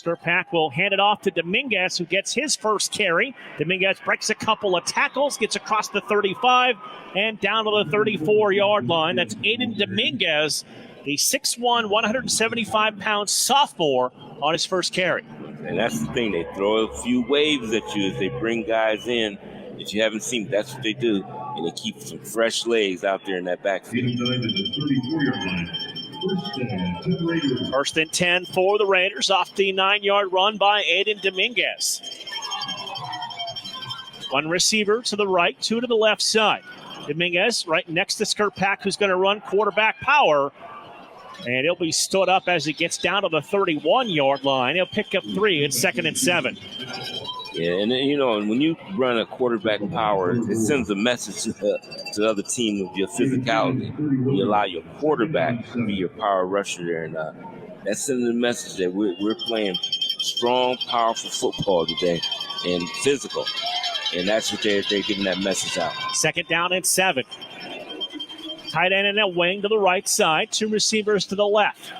Speaker 7: Skurpak will hand it off to Dominguez, who gets his first carry. Dominguez breaks a couple of tackles, gets across the 35, and down to the 34-yard line. That's Aiden Dominguez, the 6'1", 175-pound sophomore, on his first carry.
Speaker 15: And that's the thing. They throw a few waves at you as they bring guys in that you haven't seen. That's what they do. And they keep some fresh legs out there in that backfield.
Speaker 7: First and 10 for the Raiders off the 9-yard run by Aiden Dominguez. 1 receiver to the right, 2 to the left side. Dominguez right next to Skurpak, who's going to run quarterback power. And he'll be stood up as he gets down to the 31-yard line. He'll pick up 3. It's 2nd and 7.
Speaker 15: Yeah, and then, when you run a quarterback power, it sends a message to the other team of your physicality. You allow your quarterback to be your power rusher there, and that's sending a message that we're playing strong, powerful football today and physical. And that's what they're getting that message out.
Speaker 7: 2nd down and 7. Tight end in a wing to the right side. 2 receivers to the left.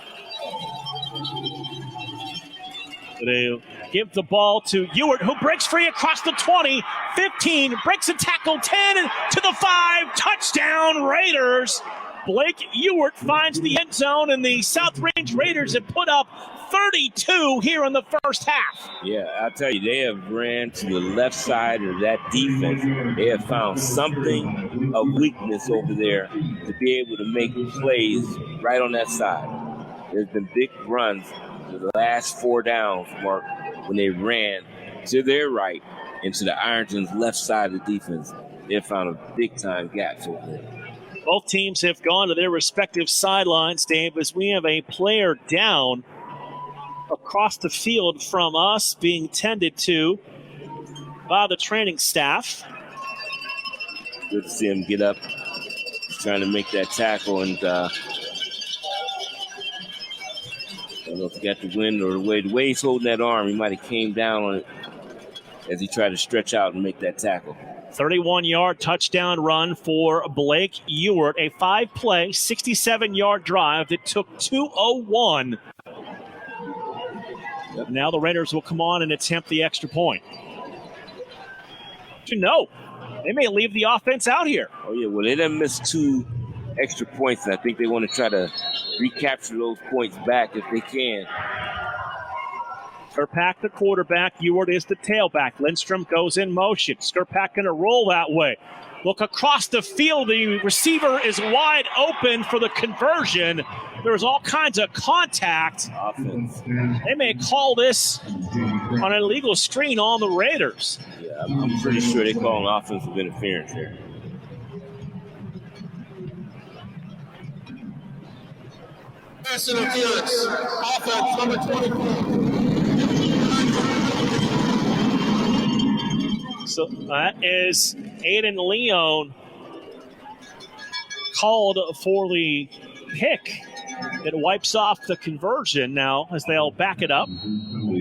Speaker 7: They give the ball to Ewart, who breaks free across the 20, 15, breaks a tackle, 10 to the 5. Touchdown, Raiders. Blake Ewart finds the end zone, and the South Range Raiders have put up 32 here in the first half.
Speaker 15: Yeah, I'll tell you, they have ran to the left side of that defense. They have found something of weakness over there to be able to make plays right on that side. There's been big runs the last 4 downs, Mark, when they ran to their right into the Ironton's left side of the defense. They have found a big-time gaps over there.
Speaker 7: Both teams have gone to their respective sidelines, Dave, as we have a player down across the field from us being tended to by the training staff.
Speaker 15: Good to see him get up, trying to make that tackle, and I don't know if he got the wind or the way he's holding that arm, he might have came down on it as he tried to stretch out and make that tackle.
Speaker 7: 31-yard touchdown run for Blake Ewart, a 5-play, 67-yard drive that took 2:01. Yep. Now the Raiders will come on and attempt the extra point. They may leave the offense out here.
Speaker 15: Oh, yeah, well, they done missed 2 extra points, and I think they want to try to recapture those points back if they can.
Speaker 7: Skurpak, the quarterback. Ewart is the tailback. Lindstrom goes in motion. Skurpak going to roll that way. Look across the field. The receiver is wide open for the conversion. There's all kinds of contact.
Speaker 15: Offense.
Speaker 7: They may call this on an illegal screen on the Raiders.
Speaker 15: Yeah, I'm pretty sure they call an offensive interference here.
Speaker 9: Pass interference. Offense, number 24.
Speaker 7: So that is Aiden Leon called for the pick that wipes off the conversion now as they'll back it up.
Speaker 15: And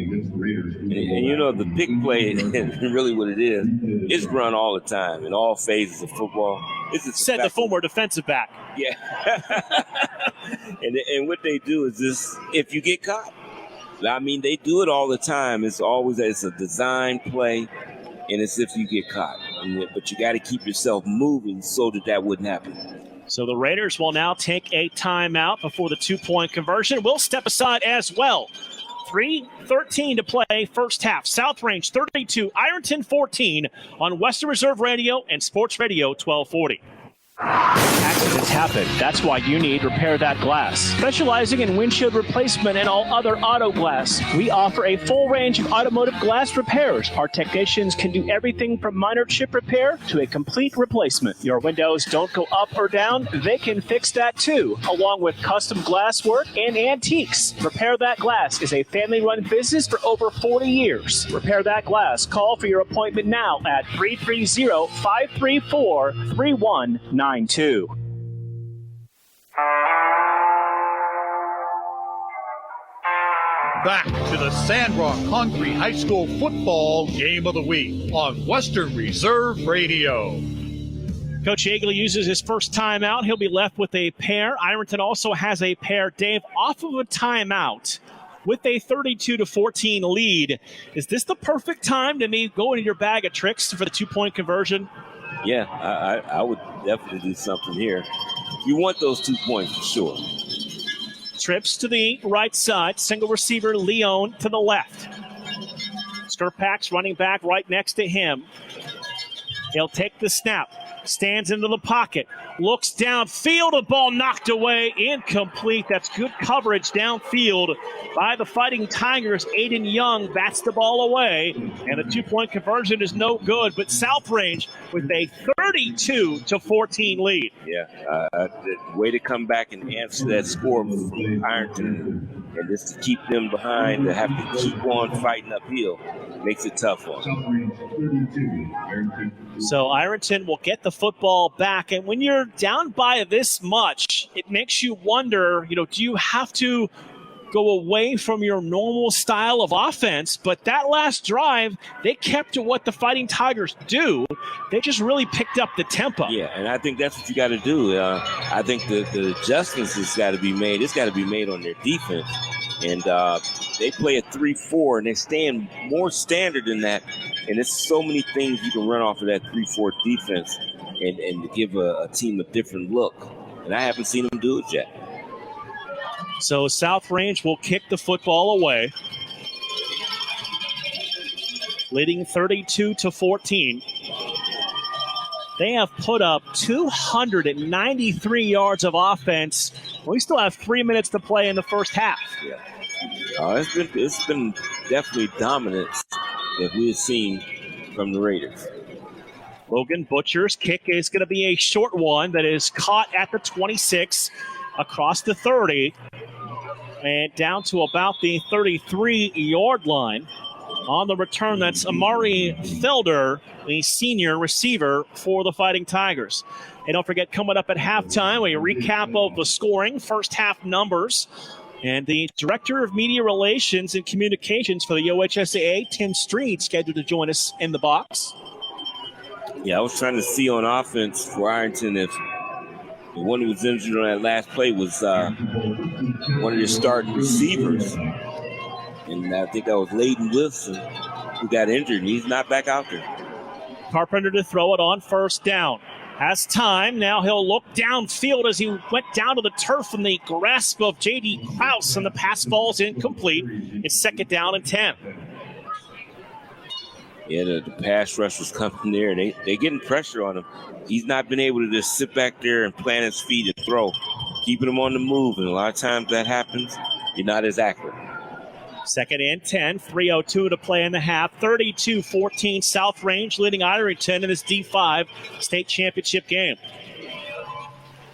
Speaker 15: the pick play, really what it is, it's run all the time in all phases of football.
Speaker 7: Said the former defensive back.
Speaker 15: Yeah. and what they do is this, if you get caught. I mean, they do it all the time. It's a design play. And it's if you get caught. But you got to keep yourself moving so that wouldn't happen.
Speaker 7: So the Raiders will now take a timeout before the 2-point conversion. We'll step aside as well. 3:13 to play first half. South Range 32, Ironton 14 on Western Reserve Radio and Sports Radio 1240. Accidents happen. That's why you need Repair That Glass. Specializing in windshield replacement and all other auto glass, we offer a full range of automotive glass repairs. Our technicians can do everything from minor chip repair to a complete replacement. Your windows don't go up or down, they can fix that too, along with custom glass work and antiques. Repair That Glass is a family-run business for over 40 years. Repair That Glass. Call for your appointment now at 330-534-3192.
Speaker 14: Back to the Sandrock Concrete High School football game of the week on Western Reserve Radio.
Speaker 7: Coach Yeagley uses his first timeout. He'll be left with a pair. Ironton also has a pair. Dave, off of a timeout with a 32-14 lead. Is this the perfect time to go into your bag of tricks for the 2-point conversion?
Speaker 15: Yeah, I would definitely do something here. You want those 2 points for sure.
Speaker 7: Trips to the right side. Single receiver Leon to the left. Skurpak's running back right next to him. He'll take the snap. Stands into the pocket. Looks downfield. A ball knocked away. Incomplete. That's good coverage downfield by the Fighting Tigers. Aiden Young bats the ball away. And the 2-point conversion is no good. But South Range with a 32-14 lead.
Speaker 15: Yeah. Way to come back and answer that score from Ironton. And just to keep them behind, to have to keep on fighting uphill, makes it tough on them.
Speaker 7: So Ironton will get the football back. And when you're down by this much, it makes you wonder, do you have to go away from your normal style of offense? But that last drive, they kept to what the Fighting Tigers do. They just really picked up the tempo.
Speaker 15: Yeah, and I think that's what you got to do. I think the adjustments has got to be made. It's got to be made on their defense. And they play a 3-4, and they're staying more standard than that. And there's so many things you can run off of that 3-4 defense and give a team a different look. And I haven't seen them do it yet.
Speaker 7: So South Range will kick the football away, leading 32-14. They have put up 293 yards of offense. We still have 3 minutes to play in the first half.
Speaker 15: Yeah. It's been definitely dominance that we've seen from the Raiders.
Speaker 7: Logan Butcher's kick is going to be a short one that is caught at the 26, across the 30, and down to about the 33-yard line. On the return, that's Amari Felder, the senior receiver for the Fighting Tigers. And don't forget, coming up at halftime, a recap of the scoring, first half numbers, and the Director of Media Relations and Communications for the OHSAA, Tim Street, scheduled to join us in the box.
Speaker 15: Yeah, I was trying to see on offense for Ironton if the one who was injured on that last play was one of your starting receivers. And I think that was Layden Wilson who got injured, and he's not back out there.
Speaker 7: Carpenter to throw it on first down. Has time. Now he'll look downfield as he went down to the turf from the grasp of J.D. Krause, and the pass ball's incomplete. It's second down and 10.
Speaker 15: Yeah, the pass rush was coming there, and they're getting pressure on him. He's not been able to just sit back there and plant his feet and throw, keeping him on the move. And a lot of times that happens, you're not as accurate.
Speaker 7: Second and 10, 3:02 to play in the half. 32-14, South Range leading Ironton in this D5 state championship game.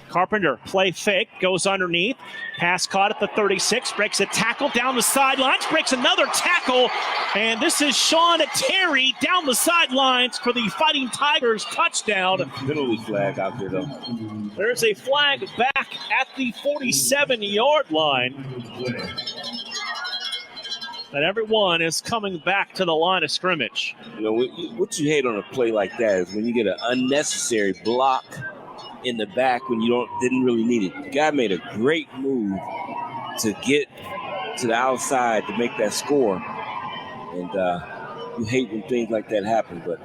Speaker 7: Carpenter, play fake, goes underneath. Pass caught at the 36, breaks a tackle down the sidelines, breaks another tackle. And this is Sean Terry down the sidelines for the Fighting Tigers touchdown.
Speaker 15: Penalty flag out there, though.
Speaker 7: There's a flag back at the 47-yard line. And everyone is coming back to the line of scrimmage.
Speaker 15: What you hate on a play like that is when you get an unnecessary block in the back when you didn't really need it. The guy made a great move to get to the outside to make that score. And you hate when things like that happen, but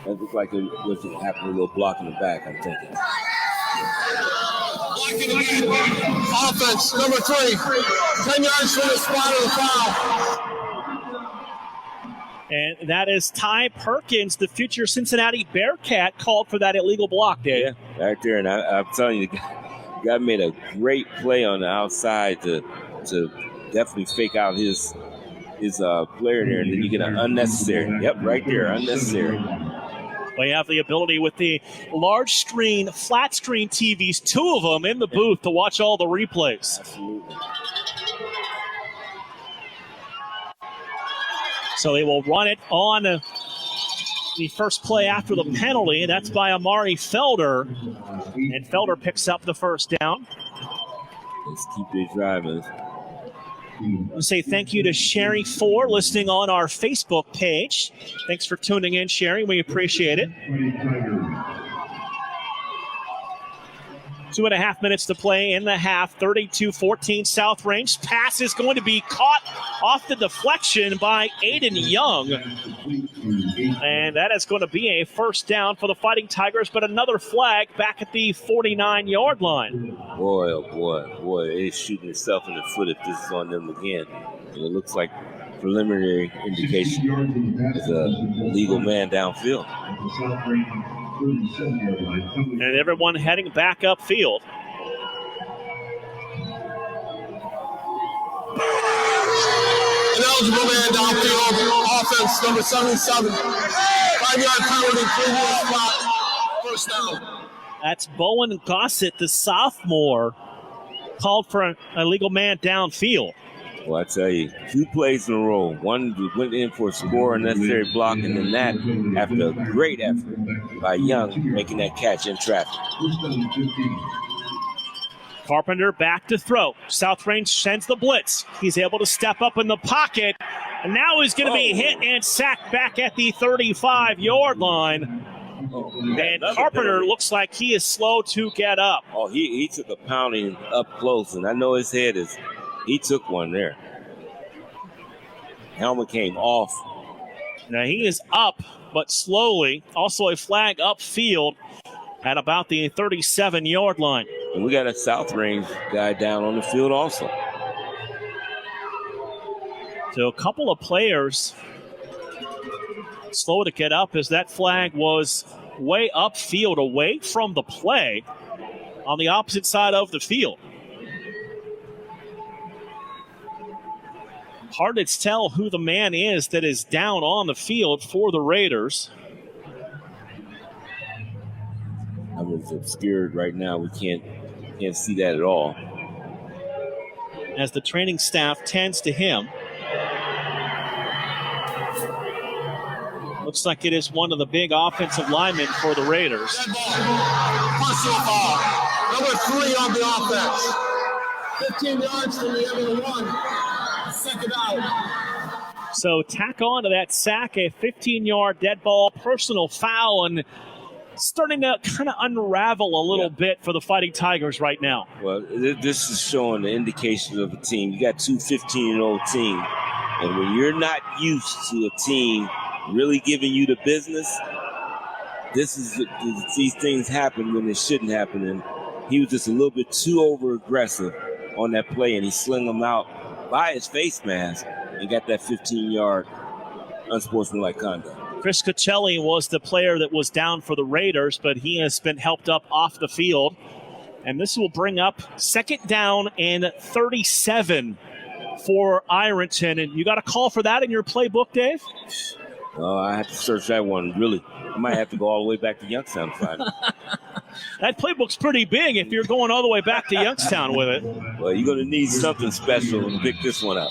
Speaker 15: that looked like it was happening, a little block in the back, I'm thinking.
Speaker 9: Offense, number 3, 10 yards from the spot of the foul.
Speaker 7: And that is Ty Perkins, the future Cincinnati Bearcat, called for that illegal block, Dave.
Speaker 15: Yeah, right there. And I'm telling you, the guy made a great play on the outside to definitely fake out his player there. And then you get an unnecessary. Yep, right there, unnecessary.
Speaker 7: We have the ability with the large screen, flat screen TVs, 2 of them in the booth to watch all the replays.
Speaker 15: Absolutely.
Speaker 7: So they will run it on the first play after the penalty. That's by Amari Felder. And Felder picks up the first down.
Speaker 15: Let's keep it driving.
Speaker 7: I want to say thank you to Sherry Ford listening on our Facebook page. Thanks for tuning in, Sherry. We appreciate it. 2.5 minutes to play in the half. 32-14 South Range. Pass is going to be caught off the deflection by Aiden Young. And that is going to be a first down for the Fighting Tigers, but another flag back at the 49-yard line.
Speaker 15: Boy, oh boy, they're shooting themselves in the foot if this is on them again. And it looks like preliminary indication is a legal man downfield.
Speaker 7: And everyone heading back upfield.
Speaker 9: Ineligible man downfield. Offense, number 77. 5-yard penalty, previous spot. First down.
Speaker 7: That's Bowen Gossett, the sophomore. called for an illegal man downfield.
Speaker 15: Well, I tell you, 2 plays in a row. One went in for a score, unnecessary block, and then that after a great effort by Young making that catch in traffic.
Speaker 7: Carpenter back to throw. South Range sends the blitz. He's able to step up in the pocket, and now he's going to be hit and sacked back at the 35-yard line. And Carpenter looks like he is slow to get up.
Speaker 15: Oh, he took a pounding up close, and I know his head is. He took one there. Helmet came off.
Speaker 7: Now he is up, but slowly. Also a flag upfield at about the 37-yard line.
Speaker 15: And we got a South Range guy down on the field also.
Speaker 7: So a couple of players slow to get up as that flag was way upfield, away from the play on the opposite side of the field. Hard to tell who the man is that is down on the field for the Raiders.
Speaker 15: I mean, it's obscured right now. We can't see that at all.
Speaker 7: As the training staff tends to him. Looks like it is one of the big offensive linemen for the Raiders.
Speaker 9: Personal foul. Number 3 on the offense. 15 yards from the end of the 1. Second out.
Speaker 7: So tack on to that sack, a 15-yard dead ball, personal foul, and starting to kind of unravel a little bit for the Fighting Tigers right now.
Speaker 15: Well, this is showing the indication of a team. You got 2 15-year-old teams, and when you're not used to a team really giving you the business, these things happen when they shouldn't happen. And he was just a little bit too over-aggressive on that play, and he slung them out by his face mask and got that 15-yard unsportsmanlike conduct.
Speaker 7: Chris Cocelli was the player that was down for the Raiders, but he has been helped up off the field. And this will bring up 2nd down and 37 for Ironton. And you got a call for that in your playbook, Dave?
Speaker 15: I have to search that one, really. I might have to go all the way back to Youngstown to find it.
Speaker 7: That playbook's pretty big if you're going all the way back to Youngstown with it.
Speaker 15: Well, you're going to need something special to pick this one up.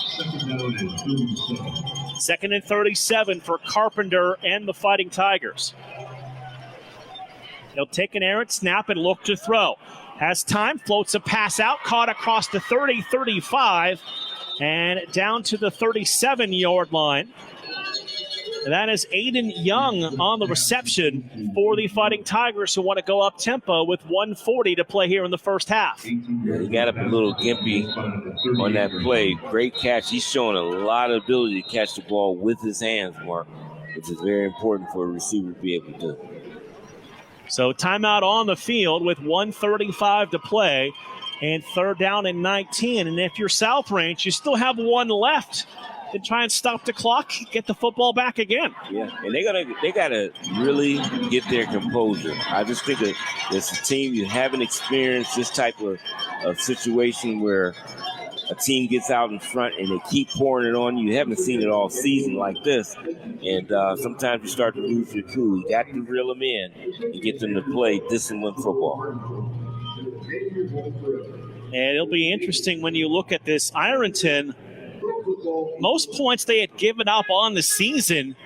Speaker 7: 2nd and 37 for Carpenter and the Fighting Tigers. He'll take an errant snap and look to throw. Has time, floats a pass out, caught across the 30, 35, and down to the 37-yard line. And that is Aiden Young on the reception for the Fighting Tigers, who want to go up tempo with 1:40 to play here in the first half.
Speaker 15: Yeah, he got up a little gimpy on that play. Great catch. He's showing a lot of ability to catch the ball with his hands, Mark, which is very important for a receiver to be able to do.
Speaker 7: So timeout on the field with 1:35 to play and 3rd down and 19. And if you're South Range, you still have 1 left to try and stop the clock, get the football back again.
Speaker 15: Yeah, and they gotta really get their composure. I just think that it's a team you haven't experienced this type of situation where a team gets out in front and they keep pouring it on you. You haven't seen it all season like this, and sometimes you start to lose your cool. You got to reel them in and get them to play disciplined football.
Speaker 7: And it'll be interesting when you look at this. Ironton, most points they had given up on the season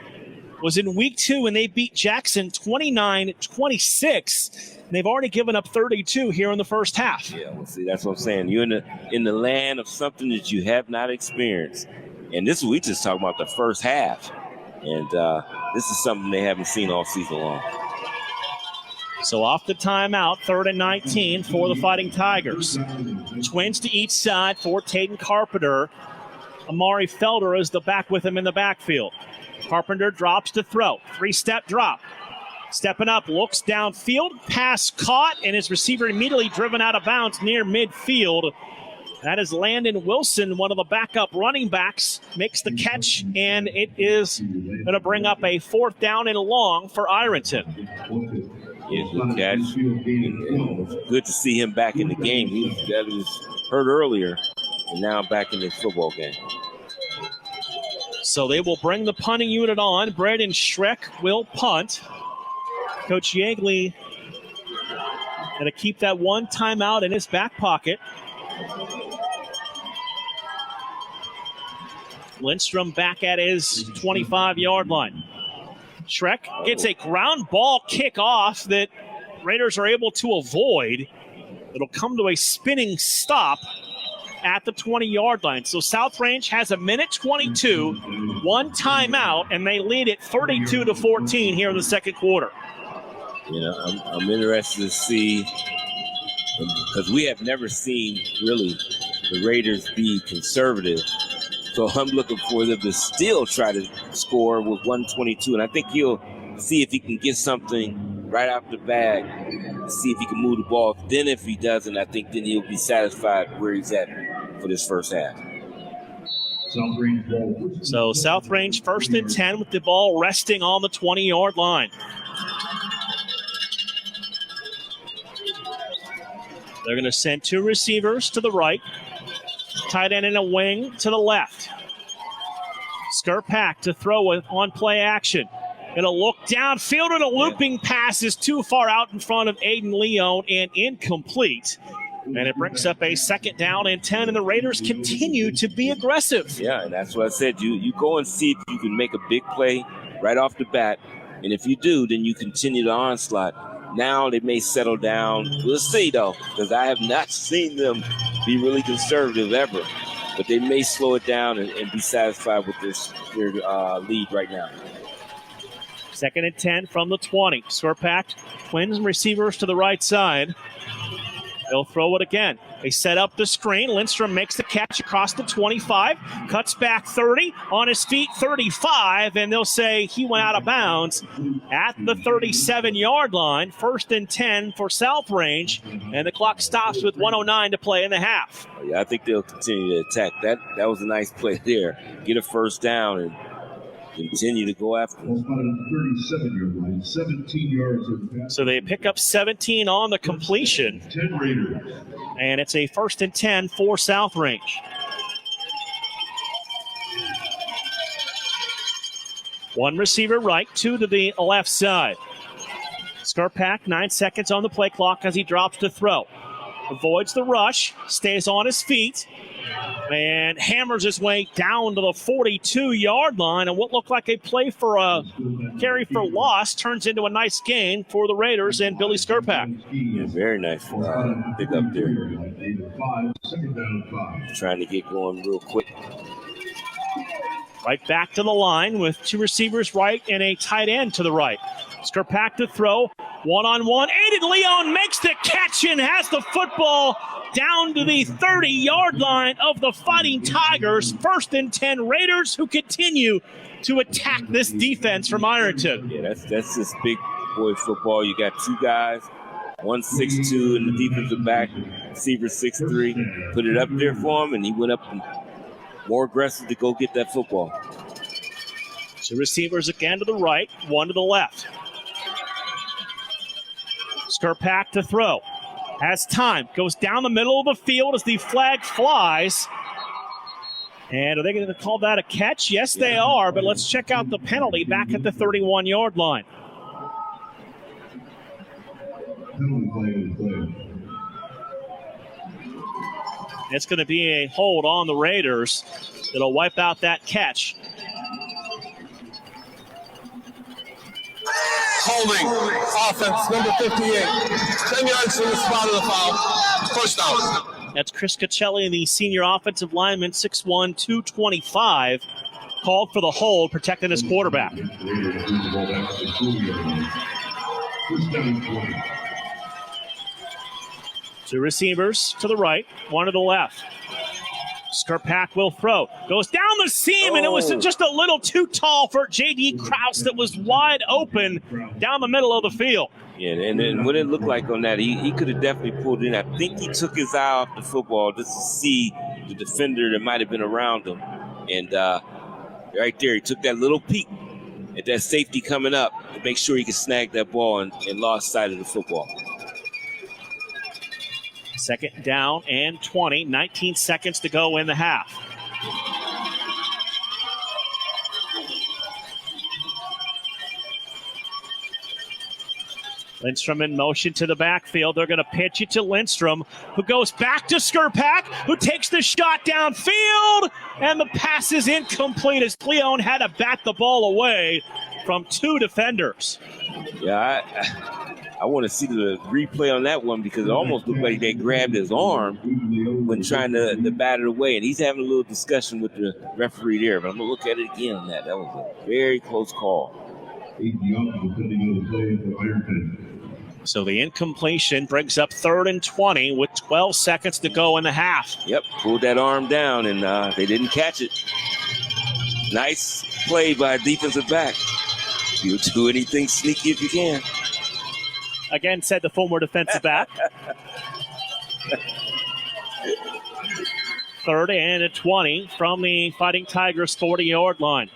Speaker 7: was in week 2 when they beat Jackson 29-26. They've already given up 32 here in the first half.
Speaker 15: Yeah, well, see, that's what I'm saying. You're in the land of something that you have not experienced. And this, we just talking about the first half. And this is something they haven't seen all season long.
Speaker 7: So off the timeout, 3rd and 19 for the Fighting Tigers. Twins to each side for Taden Carpenter. Amari Felder is the back with him in the backfield. Carpenter drops to throw. 3-step drop. Stepping up, looks downfield. Pass caught, and his receiver immediately driven out of bounds near midfield. That is Landon Wilson, one of the backup running backs. Makes the catch, and it is going to bring up a 4th down and long for Ironton.
Speaker 15: Yeah, good catch. It's good to see him back in the game. He was hurt earlier, and now back in the football game.
Speaker 7: So they will bring the punting unit on. Braden Schreck will punt. Coach Yeagley going to keep that 1 timeout in his back pocket. Lindstrom back at his 25-yard line. Schreck gets a ground ball kickoff that Raiders are able to avoid. It'll come to a spinning stop at the 20-yard line. So South Range has a minute 22, one timeout, and they lead it 32-14 here in the second quarter.
Speaker 15: You know, I'm interested to see, because we have never seen really the Raiders be conservative. So I'm looking for them to still try to score with 122, and I think he'll see if he can get something right off the bag, see if he can move the ball. Then if he doesn't, I think then he'll be satisfied where he's at for this first half.
Speaker 7: So South Range 1st and 10 with the ball resting on the 20-yard line. They're going to send two receivers to the right, tight end and a wing to the left. Skurpak to throw it on play action. It'll look downfield, and a looping pass is too far out in front of Aiden Leon and incomplete. And it brings up a 2nd down and 10, and the Raiders continue to be aggressive.
Speaker 15: Yeah, and that's what I said. You go and see if you can make a big play right off the bat. And if you do, then you continue the onslaught. Now they may settle down. We'll see, though, because I have not seen them be really conservative ever. But they may slow it down and be satisfied with their lead right now.
Speaker 7: 2nd and 10 from the 20. Skurpak, twins receivers to the right side. They'll throw it again. They set up the screen. Lindstrom makes the catch across the 25, cuts back 30, on his feet 35, and they'll say he went out of bounds at the 37-yard line. 1st and 10 for South Range, and the clock stops with 1:09 to play in the half.
Speaker 15: Yeah, I think they'll continue to attack. That was a nice play there. Get a first down and continue to go after him.
Speaker 19: 37-yard line, 17 yards of pass.
Speaker 7: So they pick up 17 on the completion.
Speaker 19: 10 Raiders.
Speaker 7: And it's a 1st and 10 for South Range. One receiver right, two to the left side. Skurpak, 9 seconds on the play clock as he drops to throw. Avoids the rush, stays on his feet, and hammers his way down to the 42-yard line. And what looked like a play for a carry for loss turns into a nice gain for the Raiders and Billy Skurpak.
Speaker 15: Yeah, very nice pick up there. Trying to get going real quick.
Speaker 7: Right back to the line with two receivers right and a tight end to the right. Skurpak to throw, one-on-one. Aiden Leon makes the catch and has the football down to the 30-yard line of the Fighting Tigers. 1st and 10 Raiders, who continue to attack this defense from Ironton.
Speaker 15: Yeah, that's just big boy football. You got two guys, one 6'2", and the defensive back, receiver 6'3". Put it up there for him, and he went up and more aggressive to go get that football.
Speaker 7: Two receivers again to the right, one to the left. Skurpak to throw. Has time. Goes down the middle of the field as the flag flies. And are they going to call that a catch? Yes, they are. But let's check out the penalty back at the 31-yard line. It's going to be a hold on the Raiders. It'll wipe out that catch.
Speaker 9: Holding, offense, number 58. 10 yards from the spot of the foul. First down.
Speaker 7: That's Chris Cacelli, the senior offensive lineman, 6'1", 225. Called for the hold, protecting his quarterback. Two receivers to the right, one to the left. Skurpak will throw. Goes down the seam, and it was just a little too tall for J.D. Krause that was wide open down the middle of the field.
Speaker 15: Yeah, and what it looked like on that, he could have definitely pulled in. I think he took his eye off the football just to see the defender that might have been around him. And right there, he took that little peek at that safety coming up to make sure he could snag that ball and lost sight of the football.
Speaker 7: 2nd down and 20, 19 seconds to go in the half. Lindstrom in motion to the backfield. They're going to pitch it to Lindstrom, who goes back to Skurpak, who takes the shot downfield, and the pass is incomplete as Leone had to bat the ball away from two defenders.
Speaker 15: Yeah, I want to see the replay on that one because it almost looked like they grabbed his arm when trying to bat it away, and he's having a little discussion with the referee there. But I'm going to look at it again on that. That was a very close call.
Speaker 7: So the incompletion brings up 3rd and 20 with 12 seconds to go in the half.
Speaker 15: Yep, pulled that arm down, and they didn't catch it. Nice play by a defensive back. You do anything sneaky if you can.
Speaker 7: Again, said the former defensive back. 3rd and 20 from the Fighting Tigers 40-yard line.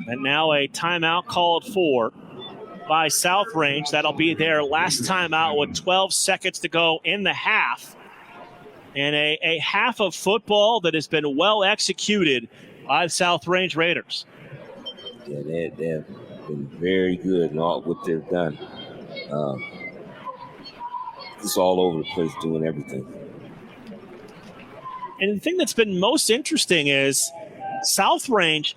Speaker 7: And now a timeout called for by South Range. That'll be their last timeout with 12 seconds to go in the half. And a half of football that has been well executed by the South Range Raiders.
Speaker 15: Yeah, they've been very good in all what they've done. Just all over the place doing everything.
Speaker 7: And the thing that's been most interesting is South Range,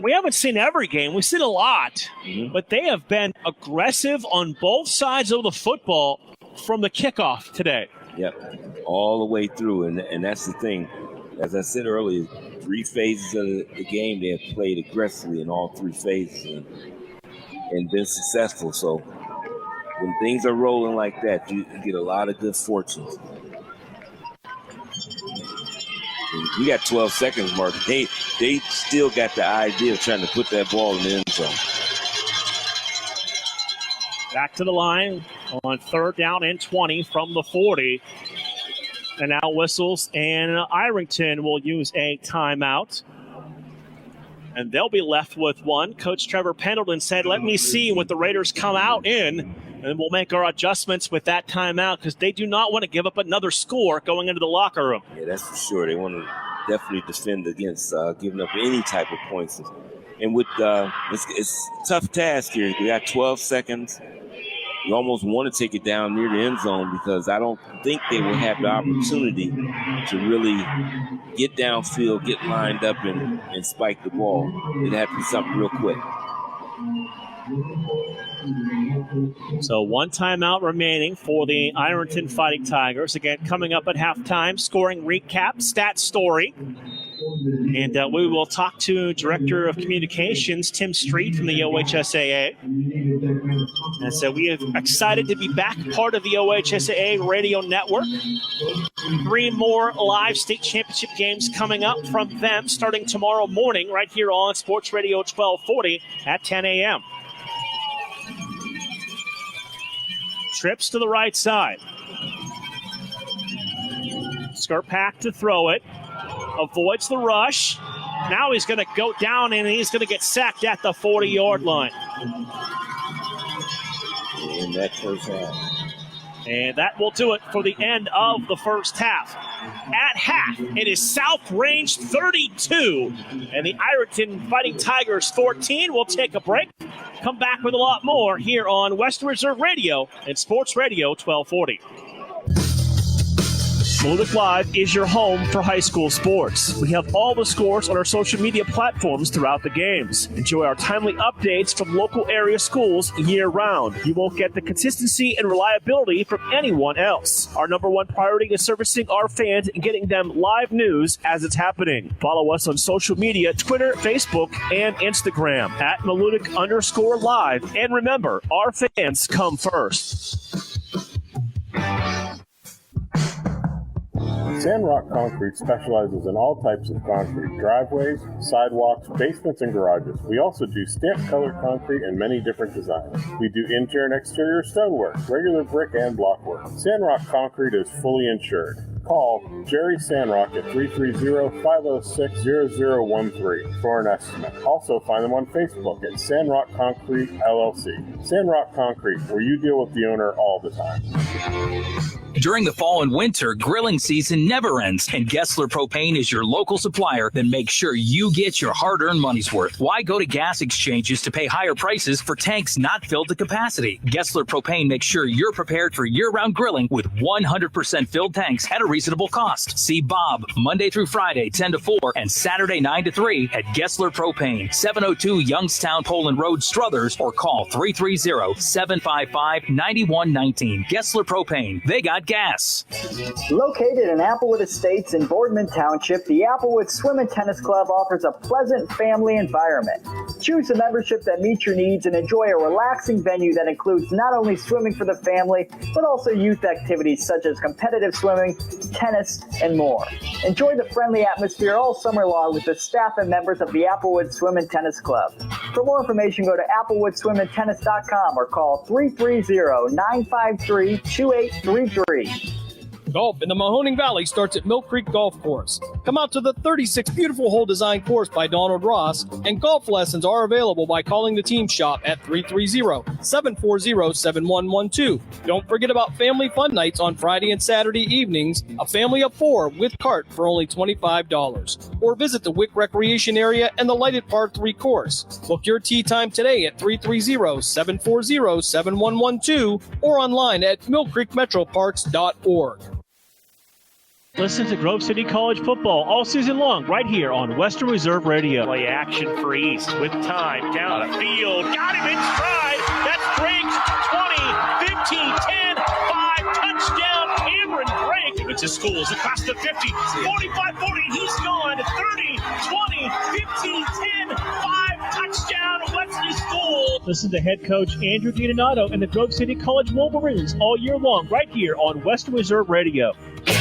Speaker 7: we haven't seen every game. We've seen a lot. But they have been aggressive on both sides of the football from the kickoff today.
Speaker 15: Yep, all the way through. And that's the thing. As I said earlier, 3 phases of the game, they have played aggressively in all 3 phases and been successful. So when things are rolling like that, you get a lot of good fortunes. We got 12 seconds, Mark. They still got the idea of trying to put that ball in the end zone.
Speaker 7: Back to the line on 3rd down and 20 from the 40. And now whistles, and Ironton will use a timeout. And they'll be left with one. Coach Trevor Pendleton said, let me see what the Raiders come out in, and we'll make our adjustments with that timeout because they do not want to give up another score going into the locker room.
Speaker 15: Yeah, that's for sure. They want to definitely defend against giving up any type of points. And with it's a tough task here. We got 12 seconds. You almost want to take it down near the end zone because I don't think they will have the opportunity to really get downfield, get lined up, and spike the ball. It'd have to be something real quick.
Speaker 7: So one timeout remaining for the Ironton Fighting Tigers. Again, coming up at halftime, scoring recap, stat story. And we will talk to Director of Communications, Tim Street from the OHSAA. And so we are excited to be back part of the OHSAA radio network. 3 more live state championship games coming up from them starting tomorrow morning right here on Sports Radio 1240 at 10 a.m. Trips to the right side. Skurpak to throw it. Avoids the rush. Now he's going to go down and he's going to get sacked at the 40-yard line.
Speaker 15: In that first half.
Speaker 7: And that will do it for the end of the first half. At half, it is South Range 32 and the Ironton Fighting Tigers 14. We'll take a break. Come back with a lot more here on Western Reserve Radio and Sports Radio 1240. Molucc Live is your home for high school sports. We have all the scores on our social media platforms throughout the games. Enjoy our timely updates from local area schools year-round. You won't get the consistency and reliability from anyone else. Our number one priority is servicing our fans and getting them live news as it's happening. Follow us on social media, Twitter, Facebook, and Instagram at Molucc_live. And remember, our fans come first.
Speaker 4: Sandrock Concrete specializes in all types of concrete, driveways, sidewalks, basements, and garages. We also do stamp-colored concrete in many different designs. We do interior and exterior stonework, regular brick and block work. Sandrock Concrete is fully insured. call Jerry Sandrock at 330-506-0013 for an estimate. Also find them on Facebook at Sandrock Concrete LLC. Sandrock Concrete, where you deal with the owner all the time.
Speaker 6: During the fall and winter, grilling season never ends, and Gessler Propane is your local supplier that makes sure you get your hard-earned money's worth. Why go to gas exchanges to pay higher prices for tanks not filled to capacity? Gessler Propane makes sure you're prepared for year-round grilling with 100% filled tanks at a reasonable cost. See Bob Monday through Friday, 10 to 4, and Saturday, 9 to 3 at Gessler Propane, 702 Youngstown Poland Road, Struthers, or call 330-755-9119. Gessler Propane. They got gas.
Speaker 10: Located in Applewood Estates in Boardman Township, the Applewood Swim and Tennis Club offers a pleasant family environment. Choose a membership that meets your needs and enjoy a relaxing venue that includes not only swimming for the family, but also youth activities such as competitive swimming, tennis, and more. Enjoy the friendly atmosphere all summer long with the staff and members of the Applewood Swim and Tennis Club. For more information, go to applewoodswimandtennis.com or call 330-953-2833.
Speaker 2: Golf in the Mahoning Valley starts at Mill Creek Golf Course. Come out to the 36 beautiful hole design course by Donald Ross, and golf lessons are available by calling the team shop at 330-740-7112. Don't forget about family fun nights on Friday and Saturday evenings, a family of 4 with cart for only $25. Or visit the Wick Recreation Area and the lighted Par 3 course. Book your tee time today at 330-740-7112 or online at millcreekmetroparks.org.
Speaker 7: Listen to Grove City College football all season long right here on Western Reserve Radio. Play action for East with time down the field. Got him in stride. That's Drake. 20, 15, 10, 5. Touchdown, Cameron Drake. It's his schools across the 50, 45, 40. He's gone. 30, 20, 15, 10, 5. Touchdown, Wesley School. Listen to head coach Andrew DiDonato and the Grove City College Wolverines all year long right here on Western Reserve Radio.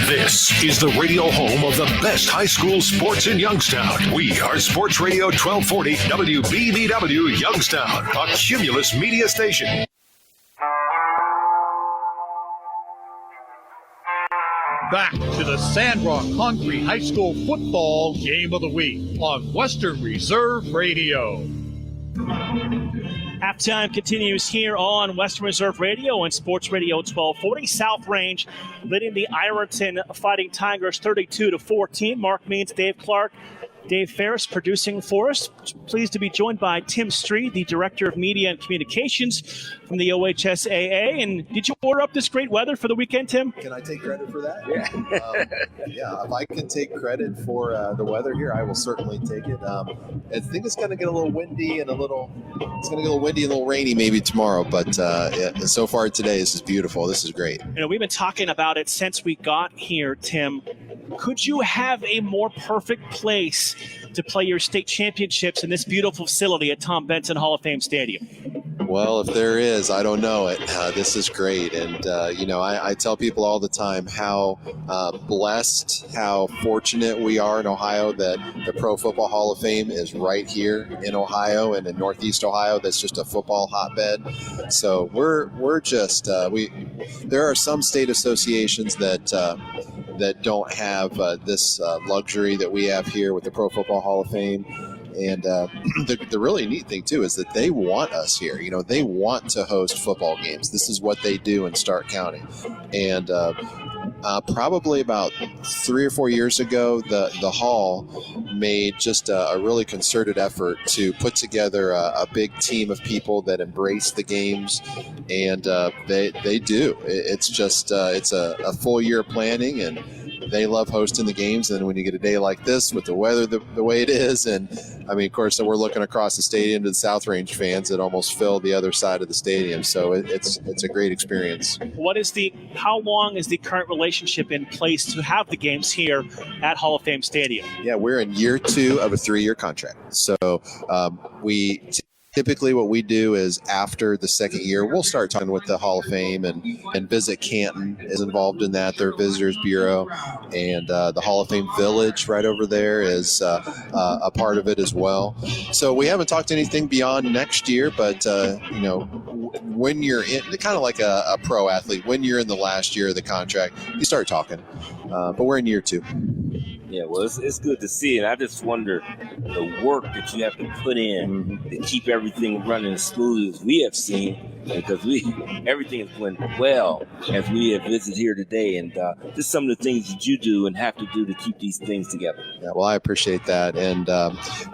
Speaker 8: This is the radio home of the best high school sports in Youngstown. We are Sports Radio 1240 WBBW Youngstown, a Cumulus media station.
Speaker 14: Back to the Sandrock Concrete High School football game of the week on Western Reserve Radio.
Speaker 7: Halftime continues here on Western Reserve Radio and Sports Radio 1240. South Range leading the Ironton Fighting Tigers 32-14. Marc Means Dave Clark, Dave Ferris producing for us. Pleased to be joined by Tim Street, the Director of Media and Communications from the OHSAA. And did you order up this great weather for the weekend, Tim?
Speaker 20: Can I take credit for that? Yeah, if I can take credit for the weather here, I will certainly take it. I think it's going to get a little windy and a little rainy maybe tomorrow, but so far today, this is beautiful. This is great.
Speaker 7: You know, we've been talking about it since we got here, Tim. Could you have a more perfect place to play your state championships in this beautiful facility at Tom Benson Hall of Fame Stadium?
Speaker 20: Well, if there is, I don't know it. This is great. And, I tell people all the time how blessed, how fortunate we are in Ohio that the Pro Football Hall of Fame is right here in Ohio and in Northeast Ohio. That's just a football hotbed. So we're just there are some state associations that don't have this luxury that we have here with the Pro Football Hall of Fame. And the really neat thing, too, is that they want us here. You know, they want to host football games. This is what they do in Stark County. And probably about 3 or 4 years ago, the Hall made just a really concerted effort to put together a big team of people that embrace the games. And they do. It's just it's a full year of planning, and they love hosting the games. And when you get a day like this with the weather the way it is, and I mean, of course, we're looking across the stadium to the South Range fans that almost fill the other side of the stadium. So it's a great experience.
Speaker 7: How long is the current relationship in place to have the games here at Hall of Fame Stadium?
Speaker 20: Yeah, we're in year 2 of a 3-year contract. So we Typically what we do is after the second year, we'll start talking with the Hall of Fame, and Visit Canton is involved in that, their Visitors Bureau, and the Hall of Fame Village right over there is a part of it as well. So we haven't talked anything beyond next year, but when you're in, kind of like a pro athlete, when you're in the last year of the contract, you start talking. But we're in year 2.
Speaker 15: Yeah, well, it's good to see, and I just wonder the work that you have to put in to keep everything running as smooth as we have seen, because everything has went well as we have visited here today, and just some of the things that you do and have to do to keep these things together.
Speaker 20: Yeah, well, I appreciate that, and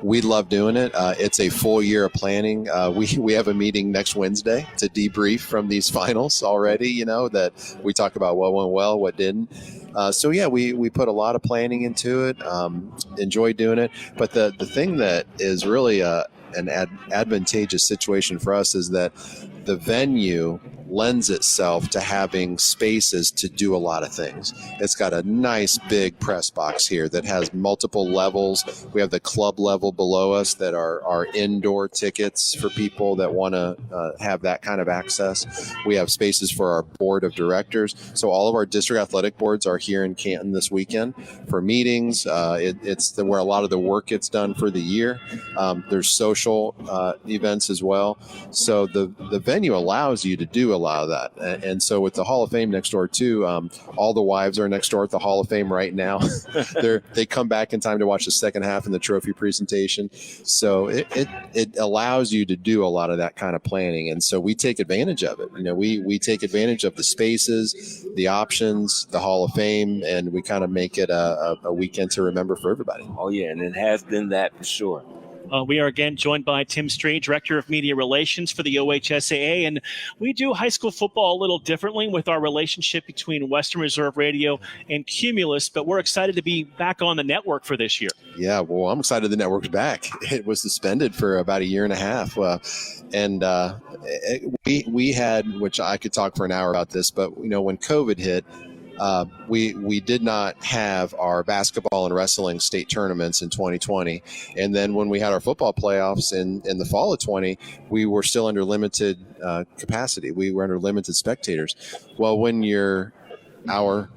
Speaker 20: we love doing it. It's a full year of planning. We have a meeting next Wednesday to debrief from these finals already, that we talk about what went well, what didn't. So yeah, we put a lot of planning into it, enjoy doing it. But the thing that is really an advantageous situation for us is that the venue lends itself to having spaces to do a lot of things. It's got a nice big press box here that has multiple levels. We have the club level below us that are indoor tickets for people that want to have that kind of access. We have spaces for our board of directors. So all of our district athletic boards are here in Canton this weekend for meetings. It's where a lot of the work gets done for the year. There's social events as well. So the venue allows you to do a lot of that. And so with the Hall of Fame next door too, all the wives are next door at the Hall of Fame right now. They come back in time to watch the second half and the trophy presentation. So it allows you to do a lot of that kind of planning. And so we take advantage of it. We take advantage of the spaces, the options, the Hall of Fame, and we kind of make it a weekend to remember for everybody.
Speaker 15: Oh yeah, and it has been that for sure.
Speaker 7: We are again joined by Tim Street, Director of Media Relations for the OHSAA, and we do high school football a little differently with our relationship between Western Reserve Radio and Cumulus, but we're excited to be back on the network for this year.
Speaker 20: Yeah, well, I'm excited the network's back. It was suspended for about a year and a half, and we had, which I could talk for an hour about this, but when COVID hit, we did not have our basketball and wrestling state tournaments in 2020. And then when we had our football playoffs in the fall of 20, we were still under limited capacity. We were under limited spectators. Well, when our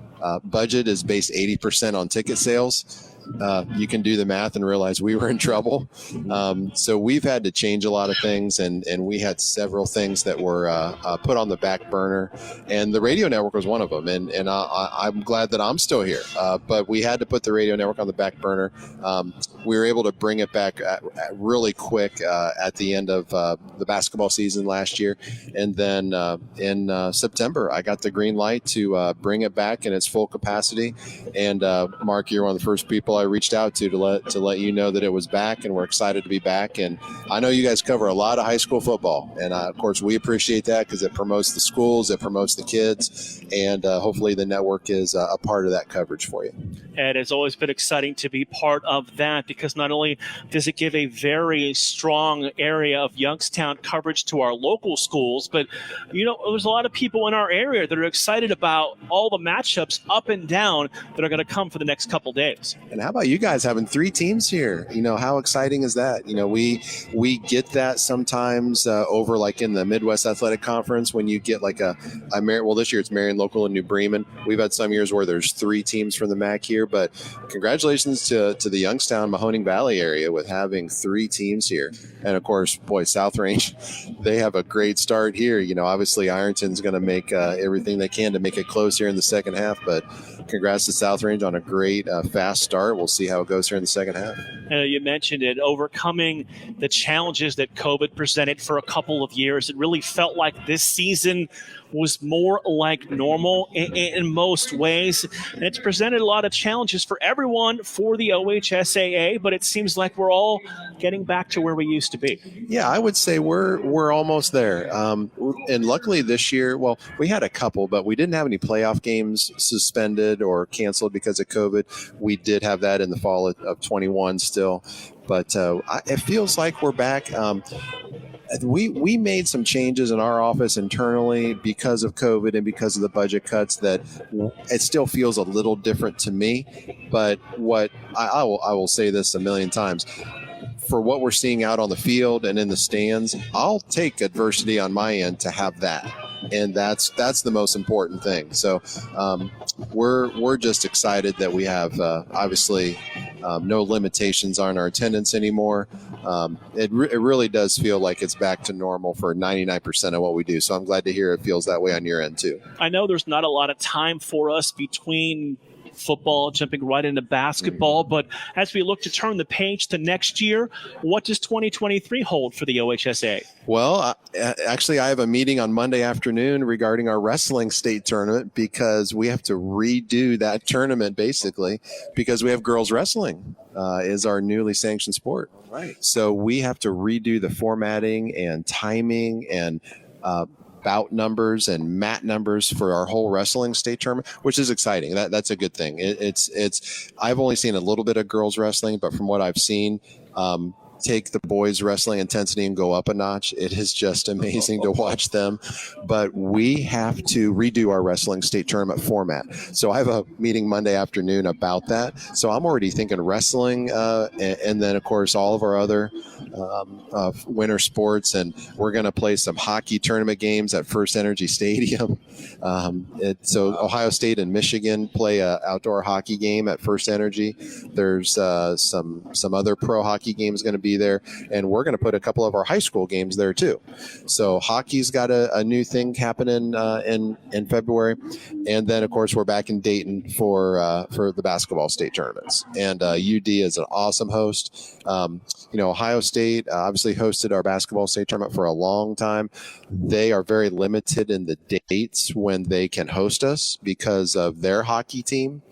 Speaker 20: budget is based 80% on ticket sales, you can do the math and realize we were in trouble. So we've had to change a lot of things, and we had several things that were put on the back burner, and the radio network was one of them. And I'm glad that I'm still here, but we had to put the radio network on the back burner. We were able to bring it back really quick at the end of the basketball season last year. And then in September, I got the green light to bring it back in its full capacity. And Mark, you're one of the first people I reached out to let you know that it was back, and we're excited to be back. And I know you guys cover a lot of high school football, and of course we appreciate that because it promotes the schools, it promotes the kids, and hopefully the network is a part of that coverage for you.
Speaker 7: And it's always been exciting to be part of that, because not only does it give a very strong area of Youngstown coverage to our local schools, but there's a lot of people in our area that are excited about all the matchups up and down that are going to come for the next couple days.
Speaker 20: And how about you guys having 3 teams here? How exciting is that? We get that sometimes over like in the Midwest Athletic Conference when you get like this year it's Marion Local and New Bremen. We've had some years where there's 3 teams from the MAC here, but congratulations to the Youngstown Mahoning Valley area with having 3 teams here. And of course, boy, South Range, they have a great start here. Obviously Ironton's going to make everything they can to make it close here in the second half, but congrats to South Range on a great fast start. We'll see how it goes here in the second half.
Speaker 7: You mentioned it, overcoming the challenges that COVID presented for a couple of years. It really felt like this season was more like normal in most ways. And it's presented a lot of challenges for everyone for the OHSAA, but it seems like we're all getting back to where we used to be.
Speaker 20: Yeah, I would say we're almost there. And luckily this year, well, we had a couple, but we didn't have any playoff games suspended or canceled because of COVID. We did have that in the fall of 21 still, but it feels like we're back. We made some changes in our office internally because of COVID and because of the budget cuts that it still feels a little different to me. But what I will say this a million times. for what we're seeing out on the field and in the stands, I'll take adversity on my end to have that. And that's the most important thing. So we're just excited that we have obviously no limitations on our attendance anymore. It really does feel like it's back to normal for 99% of what we do. So I'm glad to hear it feels that way on your end too.
Speaker 7: I know there's not a lot of time for us between football, jumping right into basketball, but as we look to turn the page to next year, what does 2023 hold for the OHSA?
Speaker 20: Well, actually, I have a meeting on Monday afternoon regarding our wrestling state tournament because we have to redo that tournament basically because we have girls wrestling is our newly sanctioned sport.
Speaker 15: Right.
Speaker 20: So we have to redo the formatting and timing and bout numbers and mat numbers for our whole wrestling state tournament, which is exciting. That's a good thing. It's I've only seen a little bit of girls wrestling, but from what I've seen, take the boys wrestling intensity and go up a notch. It is just amazing to watch them, but we have to redo our wrestling state tournament format. So I have a meeting Monday afternoon about that. So I'm already thinking wrestling, and then of course all of our other winter sports, and we're going to play some hockey tournament games at First Energy Stadium. So Ohio State and Michigan play an outdoor hockey game at First Energy. There's some other pro hockey games going to be there, and we're going to put a couple of our high school games there too. So hockey's got a new thing happening in February, and then of course we're back in Dayton for the basketball state tournaments. And UD is an awesome host. Ohio State obviously hosted our basketball state tournament for a long time. They are very limited in the dates when they can host us because of their hockey team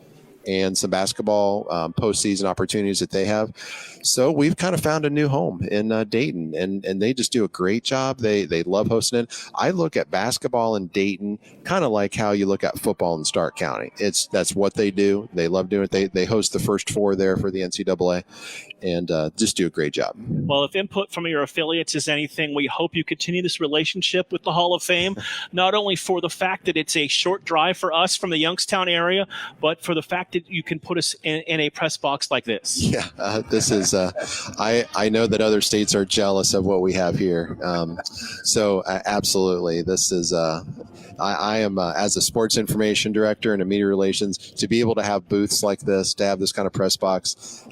Speaker 20: and some basketball postseason opportunities that they have. So we've kind of found a new home in Dayton, and they just do a great job. They love hosting it. I look at basketball in Dayton kind of like how you look at football in Stark County. That's what they do. They love doing it. They host the first four there for the NCAA, and just do a great job.
Speaker 7: Well, if input from your affiliates is anything, we hope you continue this relationship with the Hall of Fame, not only for the fact that it's a short drive for us from the Youngstown area, but for the fact that you can put us in a press box like this.
Speaker 20: Yeah, this is, I know that other states are jealous of what we have here. So absolutely, this is, I am, as a sports information director and a media relations, to be able to have booths like this, to have this kind of press box,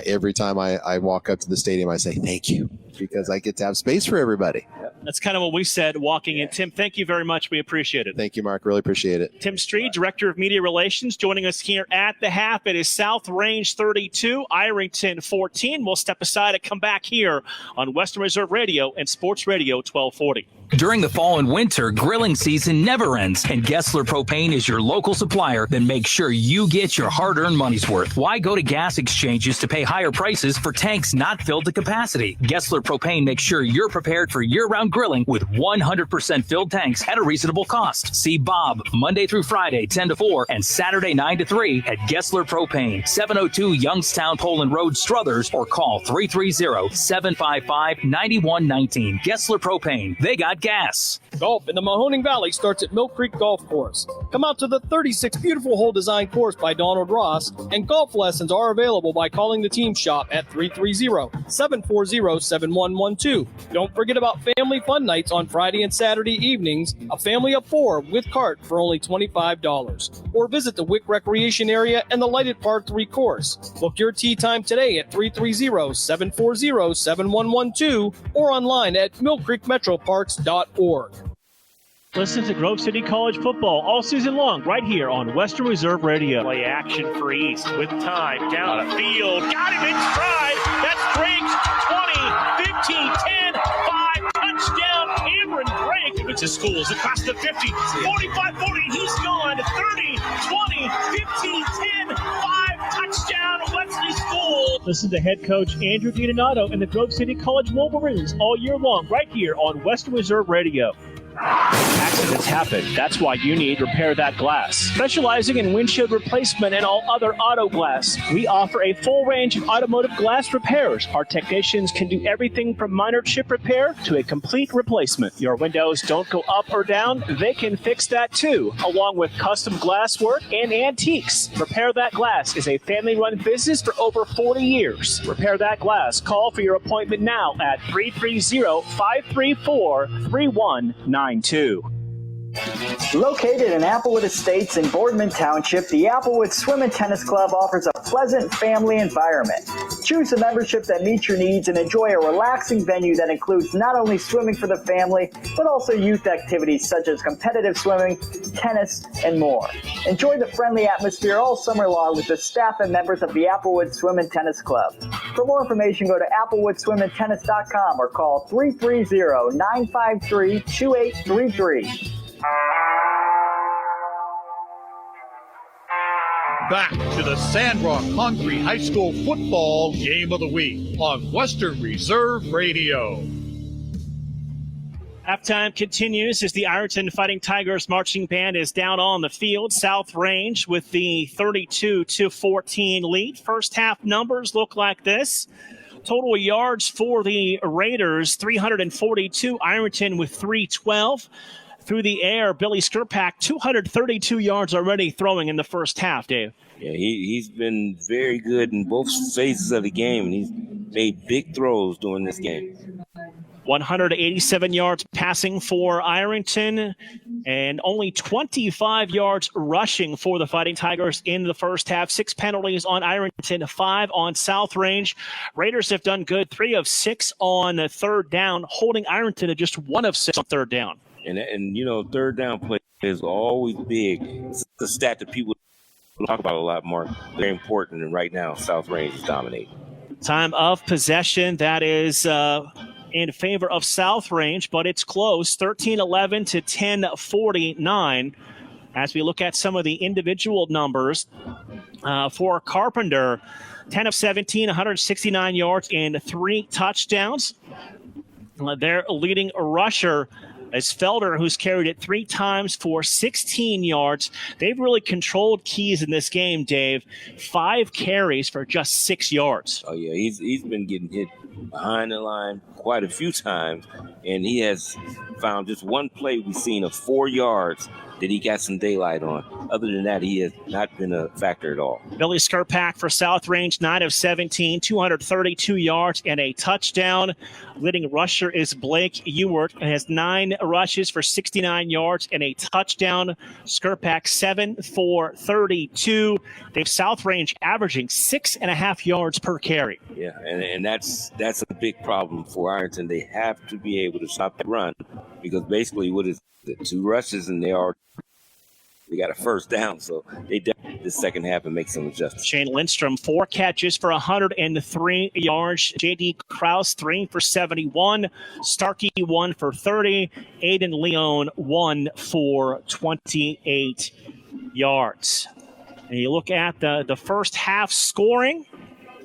Speaker 20: every time I walk up to the stadium, I say thank you, because I get to have space for everybody.
Speaker 7: That's kind of what we said walking in. Tim, thank you very much. We appreciate it.
Speaker 20: Thank you, Mark. Really appreciate it.
Speaker 7: Tim Street, Director of Media Relations, joining us here at the half. It is South Range 32, Ironton 14. We'll step aside and come back here on Western Reserve Radio and Sports Radio 1240.
Speaker 6: During the fall and winter, grilling season never ends, and Gessler Propane is your local supplier. Then make sure you get your hard-earned money's worth. Why go to gas exchanges to pay higher prices for tanks not filled to capacity? Gessler Propane makes sure you're prepared for year-round grilling with 100% filled tanks at a reasonable cost. See Bob Monday through Friday, 10 to 4, and Saturday, 9 to 3 at Gessler Propane, 702 Youngstown Poland Road, Struthers, or call 330-755-9119. Gessler Propane. They got gas.
Speaker 2: Golf in the Mahoning Valley starts at Mill Creek Golf Course. Come out to the 36 beautiful hole design course by Donald Ross, and golf lessons are available by calling the team shop at 330-740-7112. Don't forget about family fun nights on Friday and Saturday evenings, a family of 4 with cart for only $25. Or visit the Wick Recreation Area and the lighted Par 3 course. Book your tee time today at 330-740-7112 or online at millcreekmetroparks.org.
Speaker 7: Listen to Grove City College football all season long right here on Western Reserve Radio. Play action for East with time down the field. Got him in stride. That's Drake's 20, 15, 10, 5, touchdown. Cameron Drake. It's his schools across the 50, 45, 40. He's gone 30, 20, 15, 10, 5, touchdown. Wesley School. Listen to head coach Andrew DiDonato and the Grove City College Wolverines all year long right here on Western Reserve Radio. Accidents happen. That's why you need Repair That Glass. Specializing in windshield replacement and all other auto glass, we offer a full range of automotive glass repairs. Our technicians can do everything from minor chip repair to a complete replacement. Your windows don't go up or down, they can fix that too, along with custom glass work and antiques. Repair That Glass is a family-run business for over 40 years. Repair That Glass. Call for your appointment now at 330-534-3192.
Speaker 10: Located in Applewood Estates in Boardman Township, the Applewood Swim and Tennis Club offers a pleasant family environment. Choose a membership that meets your needs and enjoy a relaxing venue that includes not only swimming for the family, but also youth activities such as competitive swimming, tennis, and more. Enjoy the friendly atmosphere all summer long with the staff and members of the Applewood Swim and Tennis Club. For more information, go to applewoodswimandtennis.com or call 330-953-2833.
Speaker 14: Back to the Sandrock Concrete High School football game of the week on Western Reserve Radio.
Speaker 7: Halftime continues as the Ironton Fighting Tigers marching band is down on the field. South Range with the 32-14 lead. First half numbers look like this. Total yards for the Raiders, 342. Ironton with 312. Through the air, Billy Skirpak, 232 yards already throwing in the first half, Dave.
Speaker 15: Yeah, he's been very good in both phases of the game, and he's made big throws during this game.
Speaker 7: 187 yards passing for Ironton and only 25 yards rushing for the Fighting Tigers in the first half. 6 penalties on Ironton, 5 on South Range. Raiders have done good, 3 of 6 on third down, holding Ironton to just 1 of 6 on third down.
Speaker 15: And you know, third down play is always big. It's a stat that people talk about a lot, Mark. Very important, and right now, South Range is dominating.
Speaker 7: Time of possession, that is in favor of South Range, but it's close, 13-11 to 10-49. As we look at some of the individual numbers for Carpenter, 10 of 17, 169 yards and 3 touchdowns. Their leading rusher is Felder, who's carried it 3 times for 16 yards. They've really controlled keys in this game, Dave. 5 carries for just 6 yards.
Speaker 15: Oh, yeah, he's been getting hit behind the line quite a few times, and he has found just one play we've seen of 4 yards that he got some daylight on. Other than that, he has not been a factor at all.
Speaker 7: Billy Skirpak for South Range, 9 of 17, 232 yards and a touchdown. Leading rusher is Blake Ewert, and has 9 rushes for 69 yards and a touchdown. Skirpak 7 for 32. They've South Range averaging 6.5 yards per carry.
Speaker 15: Yeah, and that's a big problem for Ironton. They have to be able to stop the run, because basically what is the 2 rushes and they got a first down, so they definitely the second half and make some adjustments.
Speaker 7: Shane Lindstrom, 4 catches for 103 yards. J.D. Krause, 3 for 71. Starkey, 1 for 30. Aiden Leon, 1 for 28 yards. And you look at the first half scoring.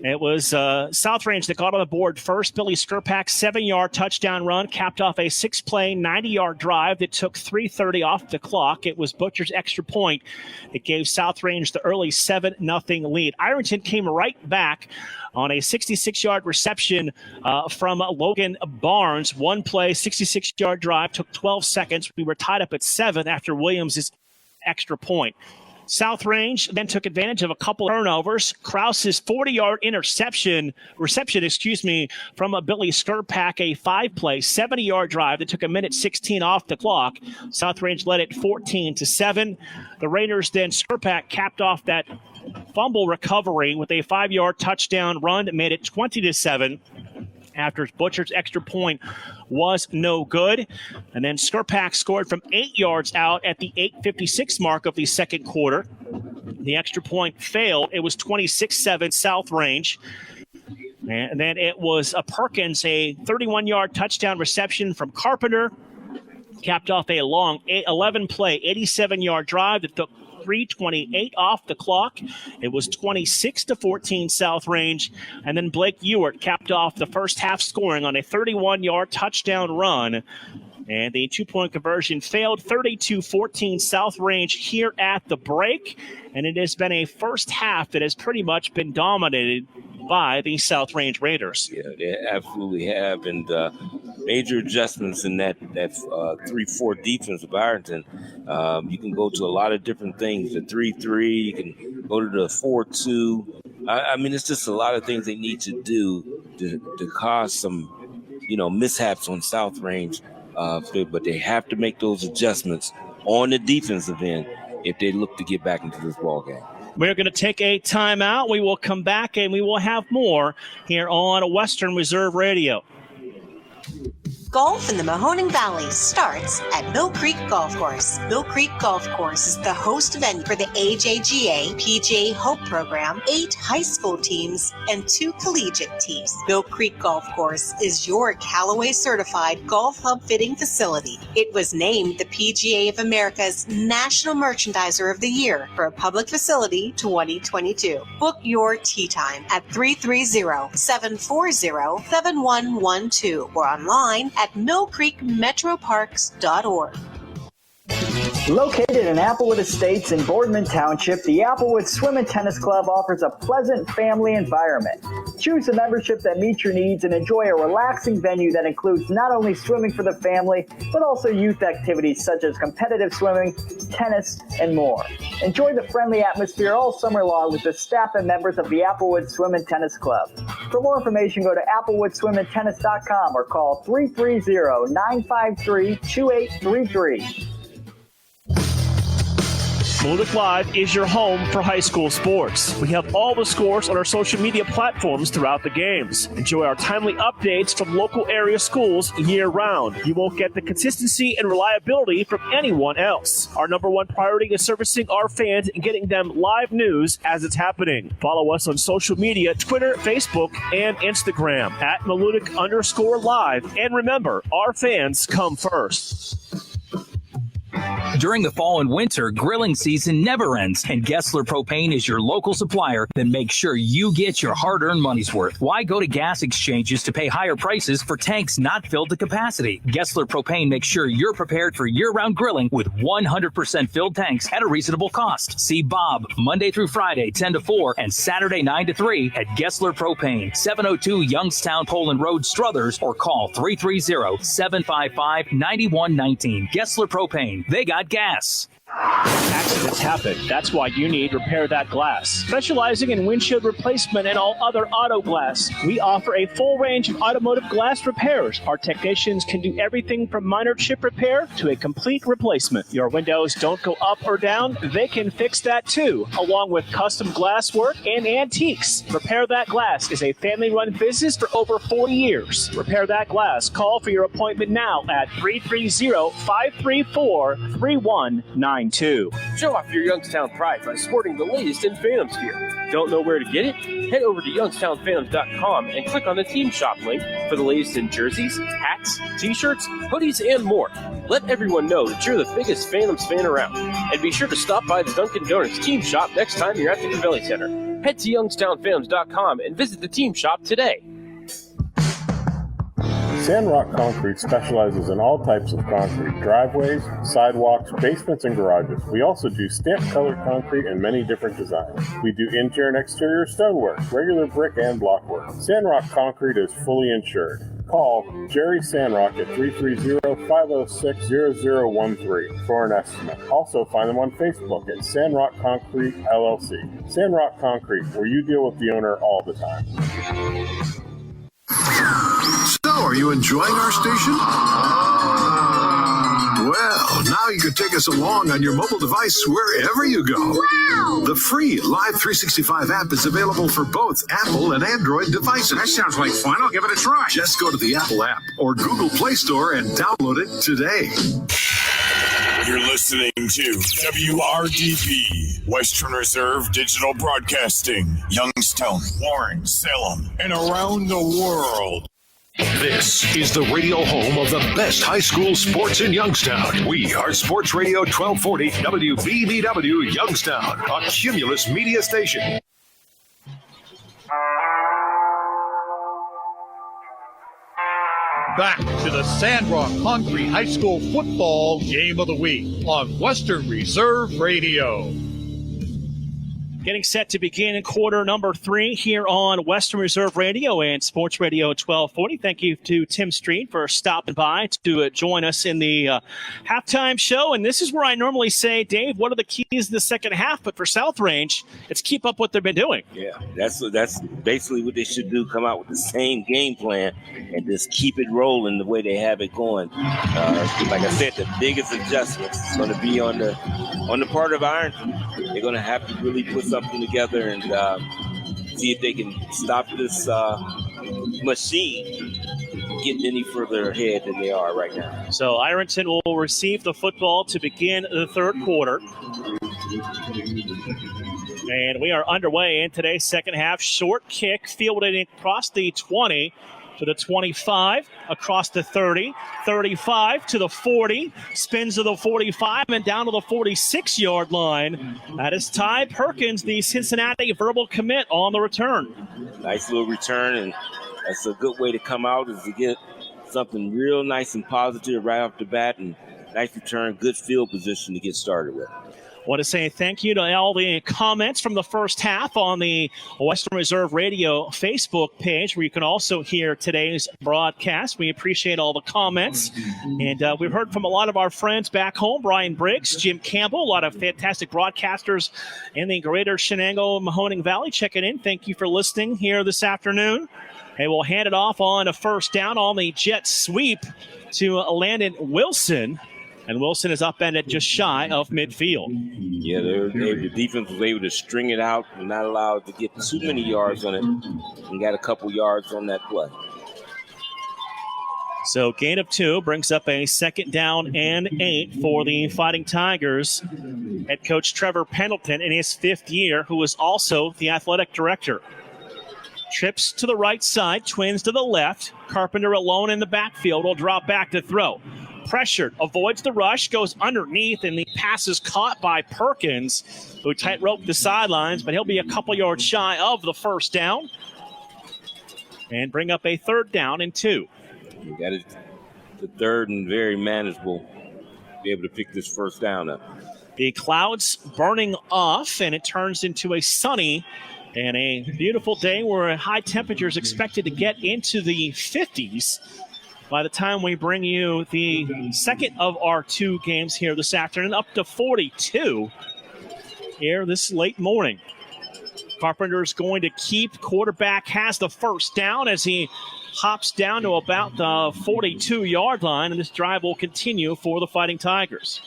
Speaker 7: It was South Range that got on the board first. Billy Skirpak, 7-yard touchdown run, capped off a 6-play, 90-yard drive that took 3:30 off the clock. It was Butcher's extra point that gave South Range the early 7-0 lead. Ironton came right back on a 66-yard reception from Logan Barnes. 1 play, 66-yard drive, took 12 seconds. We were tied up at 7 after Williams' extra point. South Range then took advantage of a couple turnovers. Krause's 40-yard reception, from a Billy Skirpak, a 5-play, 70-yard drive that took 1:16 off the clock. South Range led it 14-7. The Raiders then, Skirpak capped off that fumble recovery with a 5-yard touchdown run that made it 20-7. After Butcher's extra point was no good. And then Skirpak scored from 8 yards out at the 8:56 mark of the second quarter. The extra point failed. It was 26-7 South Range. And then it was Perkins, a 31-yard touchdown reception from Carpenter. Capped off a long 11-play, 87-yard drive that took 3:28 off the clock. It was 26-14 South Range. And then Blake Ewert capped off the first half scoring on a 31-yard touchdown run And the two-point conversion failed, 32-14 South Range here at the break. And it has been a first half that has pretty much been dominated by the South Range Raiders.
Speaker 15: Yeah, they absolutely have. And major adjustments in that 3-4 defense of Ironton. You can go to a lot of different things. The 3-3, you can go to the 4-2. I mean, it's just a lot of things they need to do to cause some, mishaps on South Range. But they have to make those adjustments on the defensive end if they look to get back into this ball game.
Speaker 7: We're going to take a timeout. We will come back and we will have more here on Western Reserve Radio.
Speaker 18: Golf in the Mahoning Valley starts at Mill Creek Golf Course. Mill Creek Golf Course is the host venue for the AJGA PGA Hope Program, 8 high school teams, and 2 collegiate teams. Mill Creek Golf Course is your Callaway certified golf hub fitting facility. It was named the PGA of America's National Merchandiser of the Year for a public facility 2022. Book your tee time at 330-740-7112 or online at millcreekmetroparks.org.
Speaker 10: Located in Applewood Estates in Boardman Township, the Applewood Swim and Tennis Club offers a pleasant family environment. Choose a membership that meets your needs and enjoy a relaxing venue that includes not only swimming for the family, but also youth activities such as competitive swimming, tennis, and more. Enjoy the friendly atmosphere all summer long with the staff and members of the Applewood Swim and Tennis Club. For more information, go to applewoodswimandtennis.com or call 330-953-2833.
Speaker 7: Malutic Live is your home for high school sports. We have all the scores on our social media platforms throughout the games. Enjoy our timely updates from local area schools year-round. You won't get the consistency and reliability from anyone else. Our number one priority is servicing our fans and getting them live news as it's happening. Follow us on social media, Twitter, Facebook, and Instagram at Malutic_Live. And remember, our fans come first.
Speaker 6: During the fall and winter, grilling season never ends, and Gessler Propane is your local supplier that makes sure you get your hard-earned money's worth. Why go to gas exchanges to pay higher prices for tanks not filled to capacity? Gessler Propane makes sure you're prepared for year-round grilling with 100% filled tanks at a reasonable cost. See Bob Monday through Friday, 10 to 4, and Saturday, 9 to 3 at Gessler Propane, 702 Youngstown Poland Road, Struthers, or call 330-755-9119. Gessler Propane. They got gas.
Speaker 7: Accidents happen. That's why you need Repair That Glass. Specializing in windshield replacement and all other auto glass, we offer a full range of automotive glass repairs. Our technicians can do everything from minor chip repair to a complete replacement. Your windows don't go up or down, they can fix that too, along with custom glass work and antiques. Repair That Glass is a family-run business for over 40 years. Repair That Glass. Call for your appointment now at 330-534-3192.
Speaker 5: Show off your Youngstown pride by sporting the latest in Phantoms gear. Don't know where to get it? Head over to youngstownphantoms.com and click on the Team Shop link for the latest in jerseys, hats, t-shirts, hoodies, and more. Let everyone know that you're the biggest Phantoms fan around. And be sure to stop by the Dunkin' Donuts Team Shop next time you're at the Convelli Center. Head to youngstownphantoms.com and visit the Team Shop today.
Speaker 4: Sandrock Concrete specializes in all types of concrete, driveways, sidewalks, basements, and garages. We also do stamped colored concrete and many different designs. We do interior and exterior stonework, regular brick and block work. Sandrock Concrete is fully insured. Call Jerry Sandrock at 330-506-0013 for an estimate. Also find them on Facebook at Sandrock Concrete LLC. Sandrock Concrete, where you deal with the owner all the time.
Speaker 8: So, are you enjoying our station? Well, now you can take us along on your mobile device wherever you go.
Speaker 9: Wow!
Speaker 8: The free Live 365 app is available for both Apple and Android devices.
Speaker 9: That sounds like fun. I'll give it a try.
Speaker 8: Just go to the Apple app or Google Play Store and download it today.
Speaker 1: You're listening to WRDP, Western Reserve Digital Broadcasting, Youngstown, Warren, Salem, and around the world.
Speaker 8: This is the radio home of the best high school sports in Youngstown. We are Sports Radio 1240 WBBW Youngstown, a Cumulus media station.
Speaker 14: back to the Sandrock Concrete High School football game of the week on Western Reserve Radio.
Speaker 7: Getting set to begin in quarter number 3 here on Western Reserve Radio and Sports Radio 1240. Thank you to Tim Street for stopping by to join us in the halftime show. And this is where I normally say, Dave, what are the keys to the second half? But for South Range, it's keep up what they've been doing.
Speaker 15: Yeah, that's basically what they should do, come out with the same game plan and just keep it rolling the way they have it going. Like I said, the biggest adjustment is going to be on the part of Ironton. They're going to have to really put something together and see if they can stop this machine getting any further ahead than they are right now.
Speaker 7: So Ironton will receive the football to begin the third quarter. And we are underway in today's second half. Short kick fielded across the 20 to the 25, across the 30, 35 to the 40, spins to the 45 and down to the 46-yard line. That is Ty Perkins, the Cincinnati verbal commit, on the return.
Speaker 15: Nice little return, and that's a good way to come out, is to get something real nice and positive right off the bat, and nice return, good field position to get started with.
Speaker 7: I want to say thank you to all the comments from the first half on the Western Reserve Radio Facebook page, where you can also hear today's broadcast. We appreciate all the comments. And we've heard from a lot of our friends back home, Brian Briggs, Jim Campbell, a lot of fantastic broadcasters in the greater Shenango-Mahoning Valley checking in. Thank you for listening here this afternoon. And we'll hand it off on a first down on the jet sweep to Landon Wilson. And Wilson is upended just shy of midfield.
Speaker 15: Yeah, the defense was able to string it out and not allow it to get too many yards on it. And got a couple yards on that play.
Speaker 7: So gain of 2 brings up a second down and 8 for the Fighting Tigers. Head coach Trevor Pendleton in his 5th year, who is also the athletic director. Trips to the right side, twins to the left. Carpenter alone in the backfield will drop back to throw. Pressured, avoids the rush, goes underneath, and the pass is caught by Perkins, who tight-roped the sidelines, but he'll be a couple yards shy of the first down. And bring up a third down and 2.
Speaker 15: You got it, the third and very manageable. Be able to pick this first down up.
Speaker 7: The clouds burning off, and it turns into a sunny and a beautiful day where high temperatures expected to get into the 50s. By the time we bring you the second of our 2 games here this afternoon, up to 42 here this late morning. Carpenter's going to keep. Quarterback has the first down as he hops down to about the 42-yard line, and this drive will continue for the Fighting Tigers.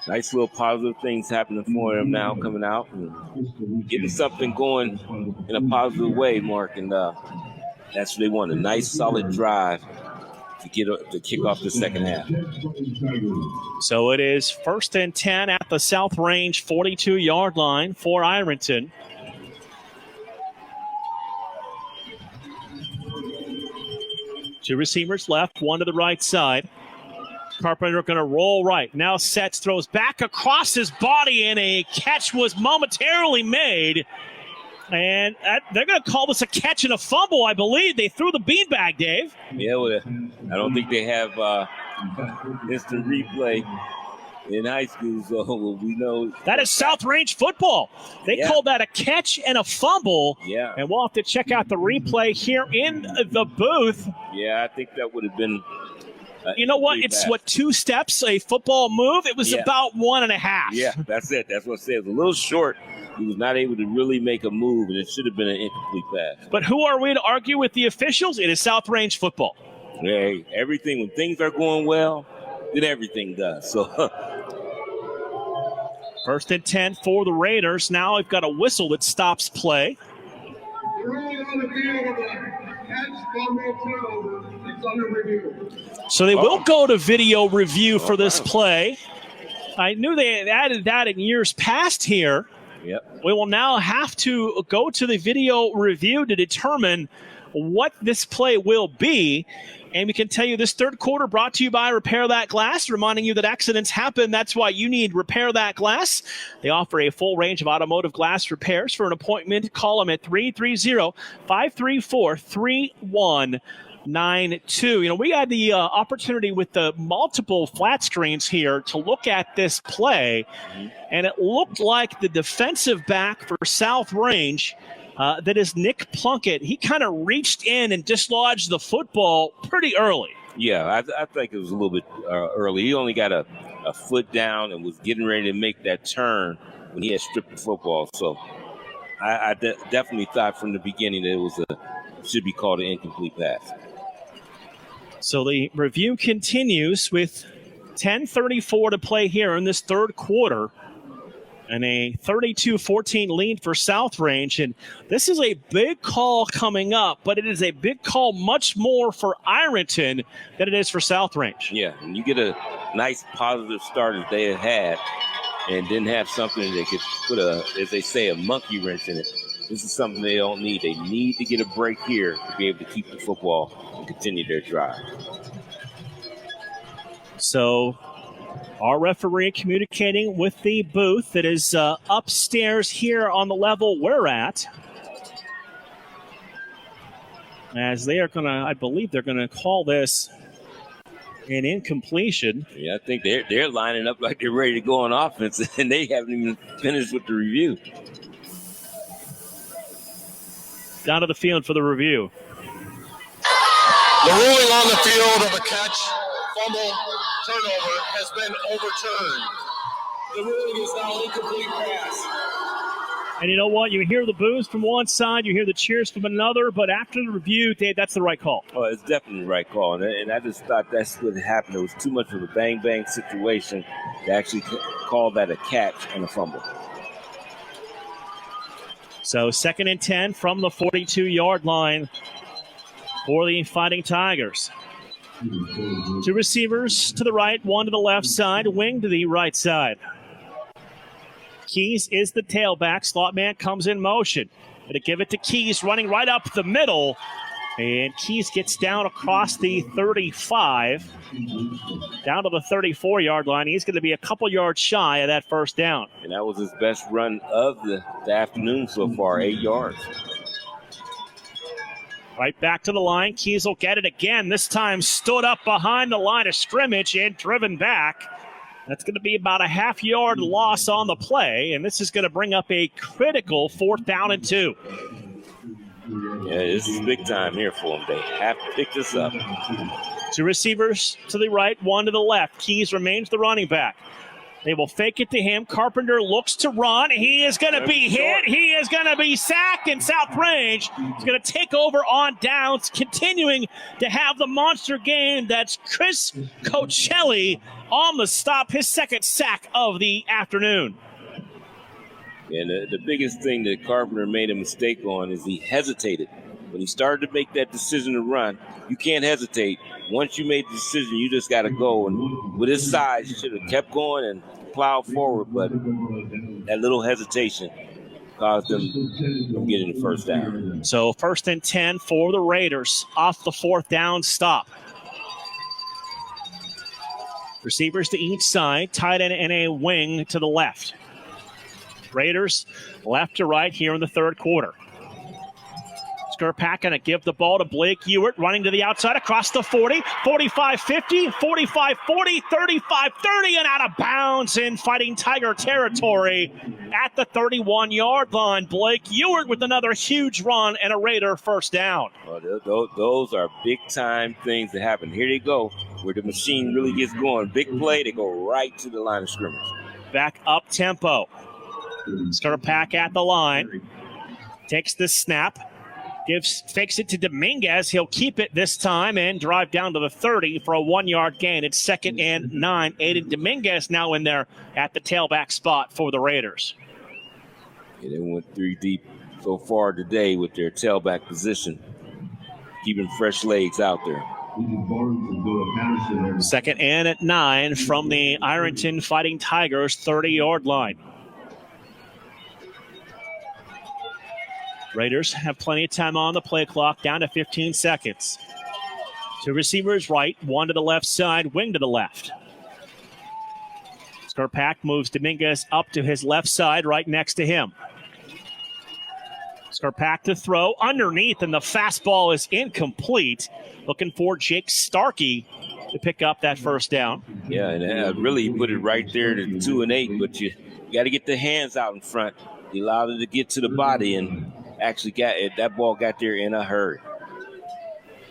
Speaker 15: Nice little positive things happening for him now, coming out and getting something going in a positive way, Mark, and that's what they want, a nice solid drive to kick off the second half.
Speaker 7: So it is 1st and 10 at the South Range 42-yard line for Ironton. Two receivers left, one to the right side. Carpenter going to roll right. Now sets, throws back across his body, and a catch was momentarily made. And they're going to call this a catch and a fumble, I believe. They threw the beanbag, Dave.
Speaker 15: Yeah, well, I don't think they have instant replay in high school, so we know.
Speaker 7: That is South Range football. They called that a catch and a fumble.
Speaker 15: Yeah.
Speaker 7: And we'll have to check out the replay here in the booth.
Speaker 15: Yeah, I think that would have been.
Speaker 7: You know what? It's
Speaker 15: fast.
Speaker 7: 2 steps, a football move. It was about 1.5.
Speaker 15: Yeah, that's it. That's what I said. It was a little short. He was not able to really make a move, and it should have been an incomplete pass.
Speaker 7: But who are we to argue with the officials? It is South Range football.
Speaker 15: Hey, everything, when things are going well, then everything does. So
Speaker 7: 1st and 10 for the Raiders. Now we've got a whistle that stops play. So they will go to video review for this play. I knew they had added that in years past here.
Speaker 15: Yep.
Speaker 7: We will now have to go to the video review to determine what this play will be. And we can tell you this third quarter brought to you by Repair That Glass, reminding you that accidents happen. That's why you need Repair That Glass. They offer a full range of automotive glass repairs. For an appointment, call them at 330-534-3100. 9-2. We had the opportunity with the multiple flat screens here to look at this play, and it looked like the defensive back for South Range, that is Nick Plunkett, he kind of reached in and dislodged the football pretty early.
Speaker 15: Yeah, I think it was a little bit early. He only got a foot down and was getting ready to make that turn when he had stripped the football. So I definitely thought from the beginning that it should be called an incomplete pass.
Speaker 7: So the review continues with 10:34 to play here in this third quarter, and a 32-14 lead for South Range. And this is a big call coming up, but it is a big call much more for Ironton than it is for South Range.
Speaker 15: Yeah, and you get a nice positive start as they had and didn't have something that could put as they say, a monkey wrench in it. This is something they don't need. They need to get a break here to be able to keep the football and continue their drive.
Speaker 7: So our referee communicating with the booth that is upstairs here on the level we're at, as they are going to, I believe they're going to call this an incompletion.
Speaker 15: Yeah, I think they're lining up like they're ready to go on offense, and they haven't even finished with the review.
Speaker 7: Down to the field for the review.
Speaker 9: The ruling on the field of a catch, fumble, turnover has been overturned. The ruling is now incomplete pass.
Speaker 7: And you know what? You hear the boos from one side, you hear the cheers from another, but after the review, Dave, that's the right call.
Speaker 15: Oh, it's definitely the right call. And I just thought that's what happened. It was too much of a bang-bang situation to actually call that a catch and a fumble.
Speaker 7: So 2nd and 10 from the 42-yard line for the Fighting Tigers. Two receivers to the right, one to the left side, wing to the right side. Keys is the tailback. Slot man comes in motion. Going to give it to Keys, running right up the middle. And Keys gets down across the 35, down to the 34-yard line. He's going to be a couple yards shy of that first down.
Speaker 15: And that was his best run of the afternoon so far, 8 yards.
Speaker 7: Right back to the line. Keys will get it again. This time stood up behind the line of scrimmage and driven back. That's going to be about a half-yard loss on the play, and this is going to bring up a critical 4th down and 2.
Speaker 15: Yeah, this is big time here for them. They have to pick this up.
Speaker 7: Two receivers to the right, one to the left. Keys remains the running back. They will fake it to him. Carpenter looks to run. He is going to be hit. He is going to be sacked, and South Range is going to take over on downs, continuing to have the monster game. That's Chris Coachelli on the stop, his second sack of the afternoon.
Speaker 15: And the biggest thing that Carpenter made a mistake on is he hesitated. When he started to make that decision to run, you can't hesitate. Once you made the decision, you just got to go. And with his size, you should have kept going and plowed forward. But that little hesitation caused them from getting the first down.
Speaker 7: So 1st and 10 for the Raiders off the 4th down stop. Receivers to each side, tight end and a wing to the left. Raiders left to right here in the third quarter. Skurpak going to give the ball to Blake Ewert, running to the outside across the 40, 45-50, 45-40, 35-30, and out of bounds in Fighting Tiger territory at the 31-yard line. Blake Ewert with another huge run and a Raider first down.
Speaker 15: Well, those are big-time things that happen. Here they go, where the machine really gets going. Big play, they go right to the line of scrimmage.
Speaker 7: Back up tempo. Skurpak at the line. Takes the snap. Fakes it to Dominguez. He'll keep it this time and drive down to the 30 for a 1-yard gain. It's 2nd and 9. Aiden Dominguez now in there at the tailback spot for the Raiders.
Speaker 15: Yeah, they went 3 deep so far today with their tailback position, keeping fresh legs out there.
Speaker 7: 2nd and 9 from the Ironton Fighting Tigers 30-yard line. Raiders have plenty of time on the play clock, down to 15 seconds. Two receivers right, one to the left side, wing to the left. Skurpak moves Dominguez up to his left side, right next to him. Skarpak to throw underneath, and the fastball is incomplete. Looking for Jake Starkey to pick up that first down.
Speaker 15: Yeah, and really put it right there to 2 and 8, but you got to get the hands out in front. He allowed it to get to the body and actually got it. That ball got there in a hurry.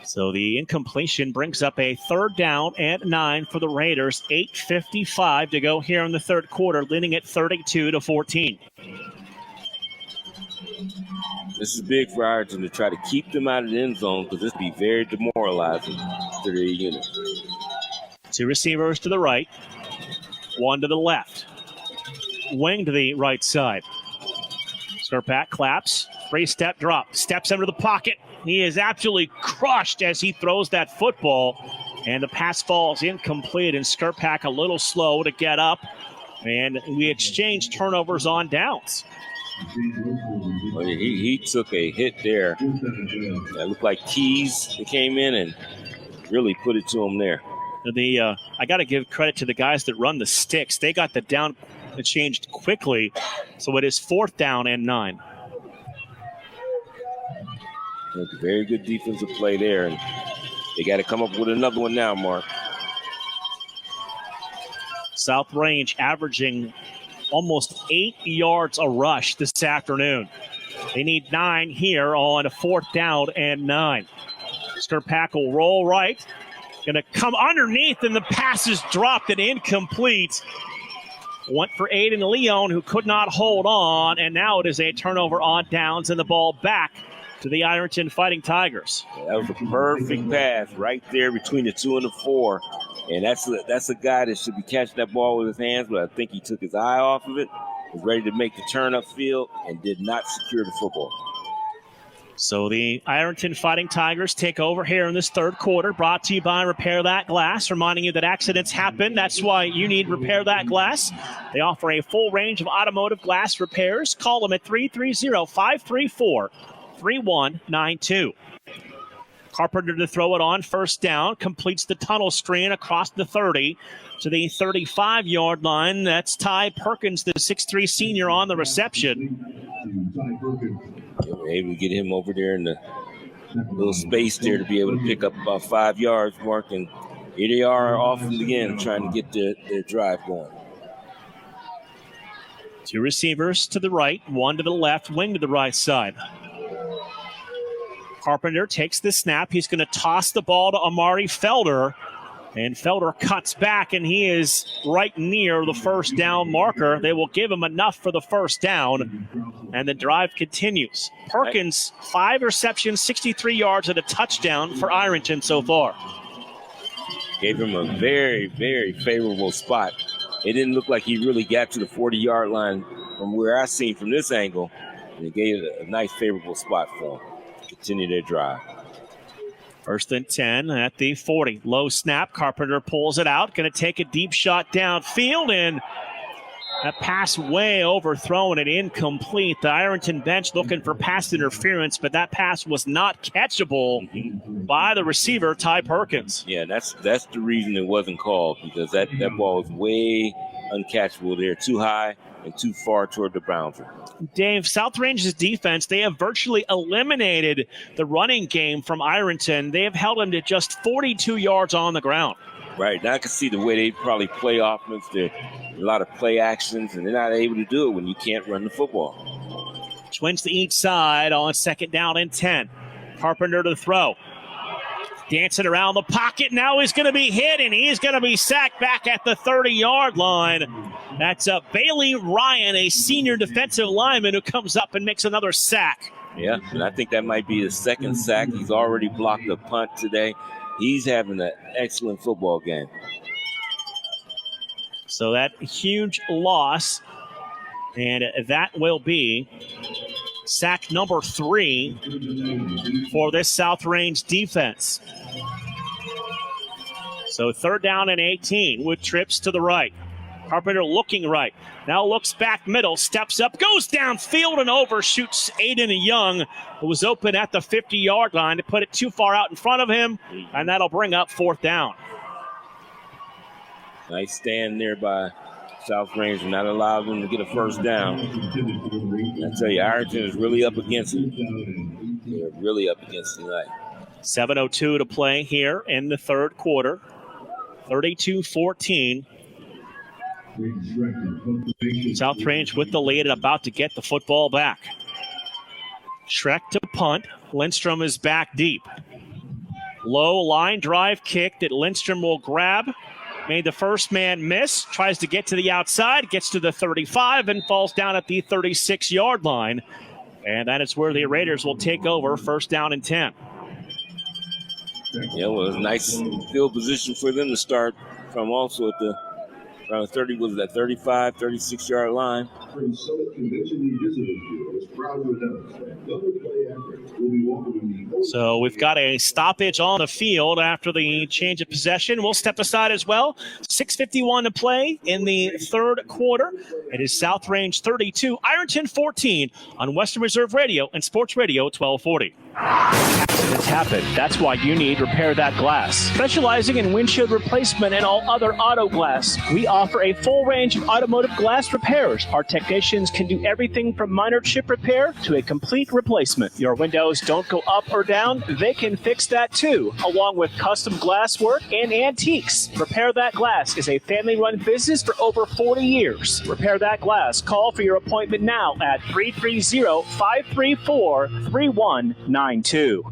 Speaker 7: So the incompletion brings up a 3rd down and 9 for the Raiders. 8:55 to go here in the third quarter, leading at 32-14.
Speaker 15: This is big for Ironton to try to keep them out of the end zone because this would be very demoralizing to their unit.
Speaker 7: 2 receivers to the right, 1 to the left. Wing to the right side. Skarpak claps, 3-step drop, steps under the pocket. He is absolutely crushed as he throws that football, and the pass falls incomplete, and Skarpak a little slow to get up, and we exchange turnovers on downs.
Speaker 15: Well, he took a hit there. That looked like Keys came in and really put it to him there.
Speaker 7: I got to give credit to the guys that run the sticks. They got the down changed quickly, so it is 4th down and 9.
Speaker 15: Very good defensive play there, and they got to come up with another one now, Mark.
Speaker 7: South Range averaging almost 8 yards a rush this afternoon. They need 9 here on a 4th down and 9. Skarpak will roll right. Going to come underneath, and the pass is dropped and incomplete. Went for Aiden Leon, who could not hold on, and now it is a turnover on downs, and the ball back to the Ironton Fighting Tigers.
Speaker 15: That was a perfect pass right there between the 2 and the 4. And that's a guy that should be catching that ball with his hands, but I think he took his eye off of it, was ready to make the turn upfield, and did not secure the football.
Speaker 7: So the Ironton Fighting Tigers take over here in this third quarter, brought to you by Repair That Glass, reminding you that accidents happen. That's why you need Repair That Glass. They offer a full range of automotive glass repairs. Call them at 330-534-3192. Carpenter to throw it on first down, completes the tunnel screen across the 30 to the 35-yard line. That's Ty Perkins, the 6'3 senior, on the reception.
Speaker 15: Yeah, we're able to get him over there in the little space there to be able to pick up about 5 yards, Mark, and here they are off again trying to get their drive going.
Speaker 7: 2 receivers to the right, 1 to the left, wing to the right side. Carpenter takes the snap. He's going to toss the ball to Amari Felder. And Felder cuts back, and he is right near the first down marker. They will give him enough for the first down, and the drive continues. Perkins, 5 receptions, 63 yards, and a touchdown for Ironton so far.
Speaker 15: Gave him a very, very favorable spot. It didn't look like he really got to the 40-yard line from where I seen from this angle, and it gave it a nice favorable spot for him. Continue their drive.
Speaker 7: 1st and 10 at the 40. Low snap. Carpenter pulls it out. Going to take a deep shot downfield, and that pass way overthrown and incomplete. The Ironton bench looking for pass interference, but that pass was not catchable by the receiver, Ty Perkins.
Speaker 15: Yeah, that's the reason it wasn't called, because that ball was way uncatchable there, too high and too far toward the boundary.
Speaker 7: Dave, South Range's defense, they have virtually eliminated the running game from Ironton. They have held him to just 42 yards on the ground.
Speaker 15: Right. Now I can see the way they probably play offense. There a lot of play actions, and they're not able to do it when you can't run the football.
Speaker 7: Twins to each side on 2nd down and 10. Carpenter to throw. Dancing around the pocket. Now he's going to be hit, and he's going to be sacked back at the 30-yard line. That's Bailey Ryan, a senior defensive lineman, who comes up and makes another sack.
Speaker 15: Yeah, and I think that might be his 2nd sack. He's already blocked a punt today. He's having an excellent football game.
Speaker 7: So that huge loss, and that will be sack number 3 for this South Range defense. So 3rd down and 18 with trips to the right. Carpenter looking right. Now looks back middle, steps up, goes downfield and overshoots Aiden Young, who was open at the 50-yard line, to put it too far out in front of him, and that'll bring up 4th down.
Speaker 15: Nice stand there by South Range did not allow them to get a first down. And I tell you, Ironton is really up against it. They're really up against it tonight.
Speaker 7: 7:02 to play here in the third quarter. 32-14. South Range with the lead and about to get the football back. Schreck to punt. Lindstrom is back deep. Low line drive kick that Lindstrom will grab. Made the first man miss. Tries to get to the outside. Gets to the 35 and falls down at the 36-yard line. And that is where the Raiders will take over. First down and 10.
Speaker 15: Yeah, well, it was a nice field position for them to start from also at the around 30, was that 35, 36-yard line.
Speaker 7: So we've got a stoppage on the field after the change of possession. We'll step aside as well. 6:51 to play in the third quarter. It is South Range 32, Ironton 14 on Western Reserve Radio and Sports Radio 1240. Accidents happen. That's why you need Repair That Glass. Specializing in windshield replacement and all other auto glass, we offer a full range of automotive glass repairs. Our technicians can do everything from minor chip repair to a complete replacement. Your windows don't go up or down, they can fix that too, along with custom glass work and antiques. Repair That Glass is a family-run business for over 40 years. Repair That Glass. Call for your appointment now at 330-534-3192.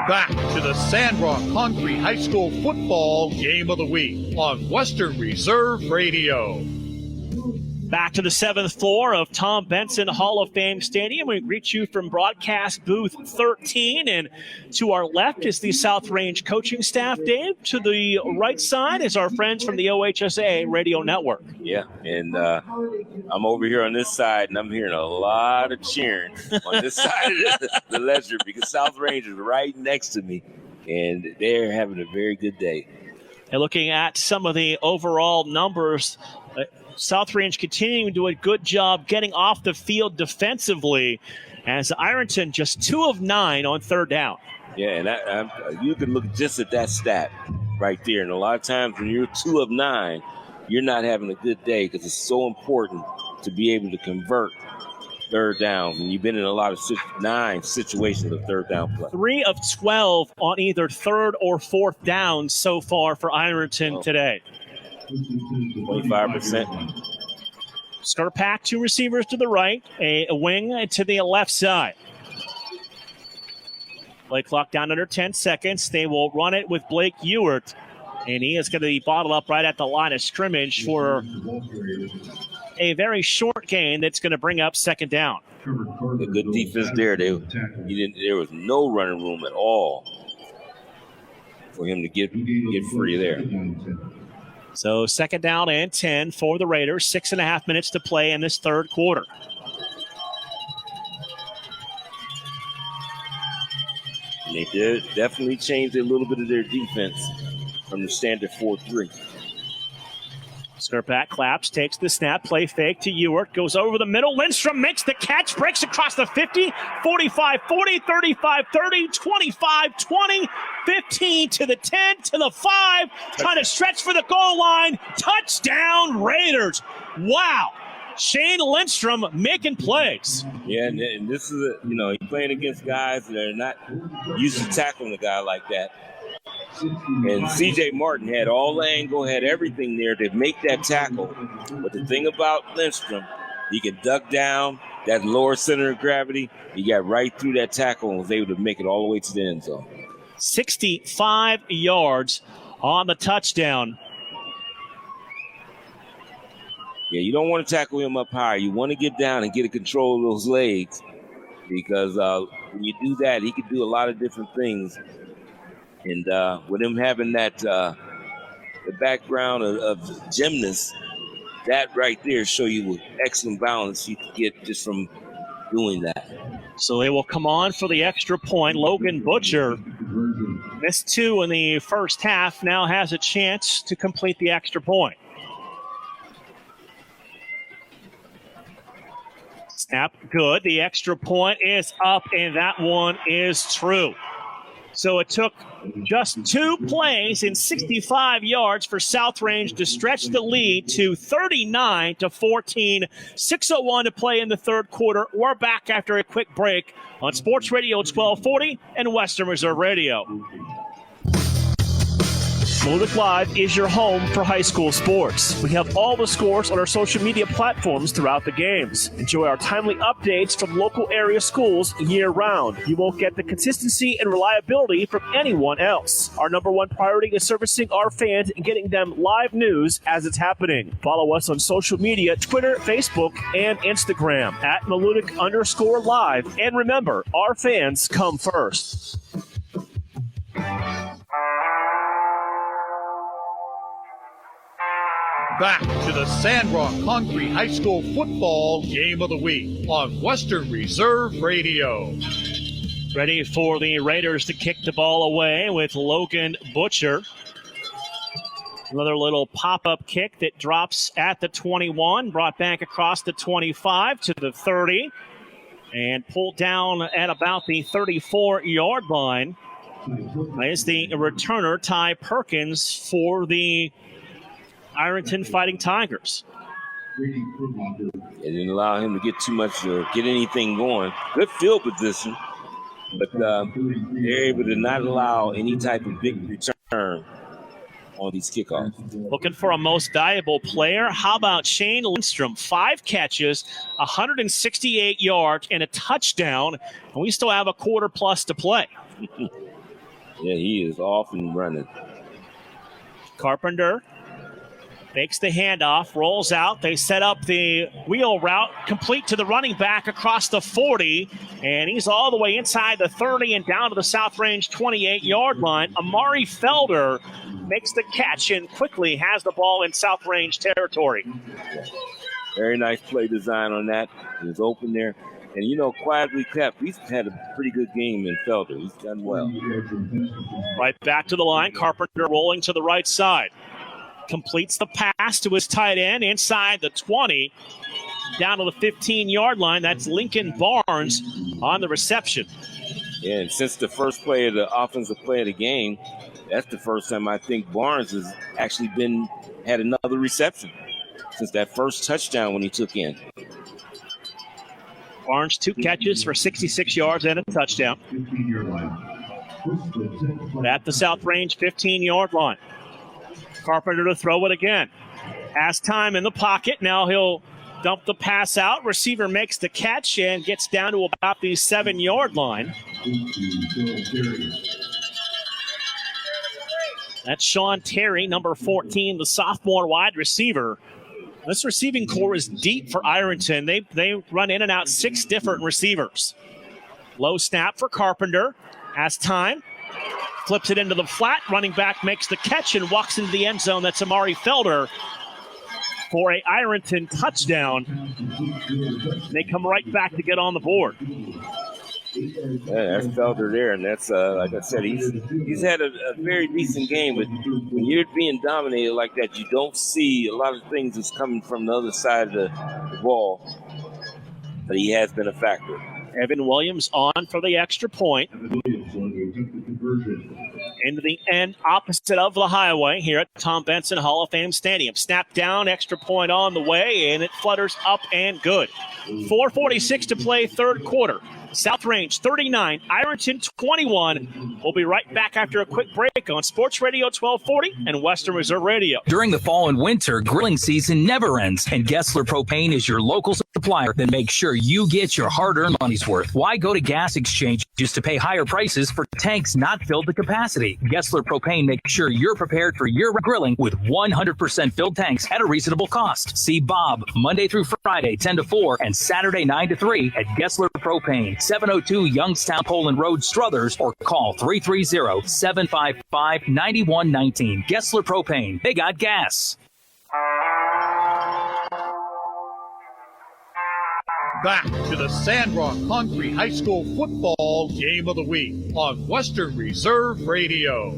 Speaker 14: Back to the Sandrock Concrete High School football game of the week on Western Reserve Radio.
Speaker 7: Back to the seventh floor of Tom Benson Hall of Fame Stadium. We greet you from broadcast booth 13. And to our left is the South Range coaching staff, Dave. To the right side is our friends from the OHSA Radio Network.
Speaker 15: Yeah, and I'm over here on this side, and I'm hearing a lot of cheering on this side of the ledger because South Range is right next to me, and they're having a very good day.
Speaker 7: And looking at some of the overall numbers, South Range continuing to do a good job getting off the field defensively, as Ironton just 2 of 9 on third down.
Speaker 15: Yeah, and you can look just at that stat right there. And a lot of times when you're 2 of 9, you're not having a good day because it's so important to be able to convert third down. And you've been in a lot of 9 situations of third down play.
Speaker 7: 3 of 12 on either third or fourth down so far for Ironton today.
Speaker 15: 25%.
Speaker 7: Skurpak, 2 receivers to the right, a wing to the left side. Play clock down under 10 seconds. They will run it with Blake Ewert, and he is going to be bottled up right at the line of scrimmage for a very short gain that's going to bring up second down.
Speaker 15: A good defense there. There was no running room at all for him to get free there.
Speaker 7: So second down and 10 for the Raiders. 6.5 minutes to play in this third quarter.
Speaker 15: They did definitely change a little bit of their defense from the standard 4-3.
Speaker 7: Skurpak claps, takes the snap, play fake to Ewert, goes over the middle. Lindstrom makes the catch, breaks across the 50, 45, 40, 35, 30, 25, 20, 15 to the 10, to the 5, trying to stretch for the goal line. Touchdown, Raiders. Wow. Shane Lindstrom making plays.
Speaker 15: Yeah, and this is, you're playing against guys that are not used to tackling a guy like that. And C.J. Martin had all the angle, had everything there to make that tackle. But the thing about Lindstrom, he can duck down, that lower center of gravity. He got right through that tackle and was able to make it all the way to the end zone.
Speaker 7: 65 yards on the touchdown.
Speaker 15: Yeah, you don't want to tackle him up high. You want to get down and get a control of those legs because when you do that, he can do a lot of different things. And with him having that the background of gymnast, that right there show you what excellent balance you can get just from doing that.
Speaker 7: So they will come on for the extra point. Logan Butcher missed 2 in the first half, now has a chance to complete the extra point. Snap, good. The extra point is up, and that one is true. So it took just 2 plays in 65 yards for South Range to stretch the lead to 39-14. 6:01 to play in the third quarter. We're back after a quick break on Sports Radio 1240 and Western Reserve Radio. Malutic Live is your home for high school sports. We have all the scores on our social media platforms throughout the games. Enjoy our timely updates from local area schools year-round. You won't get the consistency and reliability from anyone else. Our number one priority is servicing our fans and getting them live news as it's happening. Follow us on social media, Twitter, Facebook, and Instagram at Malutic_live. And remember, our fans come first.
Speaker 14: Back to the Sandrock Concrete High School football game of the week on Western Reserve Radio.
Speaker 7: Ready for the Raiders to kick the ball away with Logan Butcher. Another little pop-up kick that drops at the 21, brought back across the 25 to the 30, and pulled down at about the 34-yard line. Is the returner, Ty Perkins, for the Ironton Fighting Tigers.
Speaker 15: It didn't allow him to get too much or get anything going. Good field position, but they're able to not allow any type of big return on these kickoffs.
Speaker 7: Looking for a most valuable player. How about Shane Lindstrom? 5 catches, 168 yards, and a touchdown, and we still have a quarter plus to play.
Speaker 15: Yeah, he is off and running.
Speaker 7: Carpenter makes the handoff, rolls out. They set up the wheel route, complete to the running back across the 40, and he's all the way inside the 30 and down to the South Range 28-yard line. Amari Felder makes the catch and quickly has the ball in South Range territory.
Speaker 15: Very nice play design on that. He was open there. And, quietly kept. He's had a pretty good game in Felder. He's done well.
Speaker 7: Right back to the line. Carpenter rolling to the right side. Completes the pass to his tight end inside the 20, down to the 15-yard line. That's Lincoln Barnes on the reception.
Speaker 15: Yeah, and since the first play of the offensive play of the game, that's the first time I think Barnes has actually had another reception since that first touchdown when he took in.
Speaker 7: Barnes, 2 catches for 66 yards and a touchdown. At the South Range 15-yard line. Carpenter to throw it again. Has time in the pocket. Now he'll dump the pass out. Receiver makes the catch and gets down to about the 7-yard line. That's Sean Terry, number 14, the sophomore wide receiver. This receiving core is deep for Ironton. They run in and out 6 different receivers. Low snap for Carpenter. Has time. Flips it into the flat. Running back makes the catch and walks into the end zone. That's Amari Felder for a Ironton touchdown. They come right back to get on the board.
Speaker 15: Yeah, that's Felder there, and that's like I said, he's had a very decent game. But when you're being dominated like that, you don't see a lot of things that's coming from the other side of the ball. But he has been a factor.
Speaker 7: Evan Williams on for the extra point. Into the end opposite of the highway here at Tom Benson Hall of Fame Stadium. Snap down, extra point on the way, and it flutters up and good. 4:46 to play, third quarter. South Range 39, Ironton 21. We'll be right back after a quick break on Sports Radio 1240 and Western Reserve Radio.
Speaker 6: During the fall and winter, grilling season never ends, and Gessler Propane is your local supplier that makes sure you get your hard-earned money's worth. Why go to gas exchanges to pay higher prices for tanks not filled to capacity? Gessler Propane makes sure you're prepared for your grilling with 100% filled tanks at a reasonable cost. See Bob Monday through Friday, 10 to 4, and Saturday, 9 to 3 at Gessler Propane, 702 Youngstown Poland Road, Struthers, or call 330-755-9119. Gessler Propane. They got gas.
Speaker 14: Back to the Sandrock Concrete High School football game of the week on Western Reserve Radio.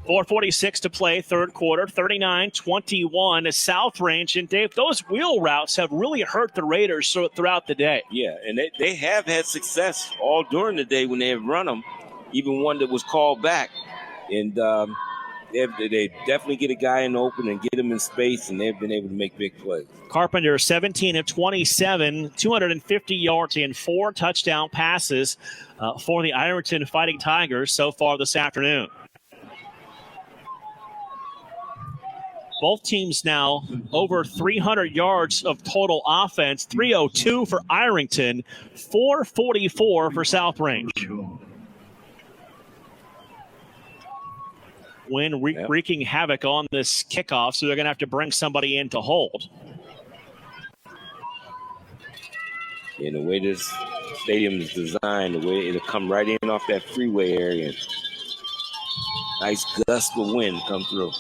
Speaker 7: 4:46 to play, third quarter, 39-21 is South Range. And, Dave, those wheel routes have really hurt the Raiders throughout the day.
Speaker 15: Yeah, and they have had success all during the day when they have run them. even one that was called back. And they definitely get a guy in the open and get him in space, and they've been able to make big plays.
Speaker 7: Carpenter, 17 of 27, 250 yards and 4 touchdown passes for the Ironton Fighting Tigers so far this afternoon. Both teams now over 300 yards of total offense, 302 for Ironton, 444 for South Range. Win wreaking havoc on this kickoff, so they're going to have to bring somebody in to hold.
Speaker 15: And the way this stadium is designed, the way it'll come right in off that freeway area. Nice gust of wind come through.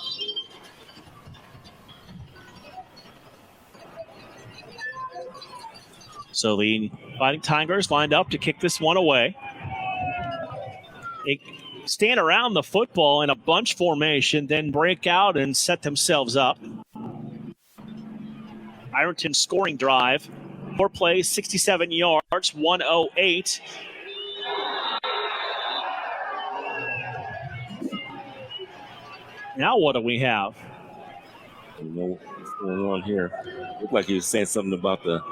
Speaker 7: So the Fighting Tigers lined up to kick this one away. They stand around the football in a bunch formation, then break out and set themselves up. Ironton scoring drive. 4 plays, 67 yards, 108. Now what do we have?
Speaker 15: I don't know what's going on here. Looked like he was saying something about the...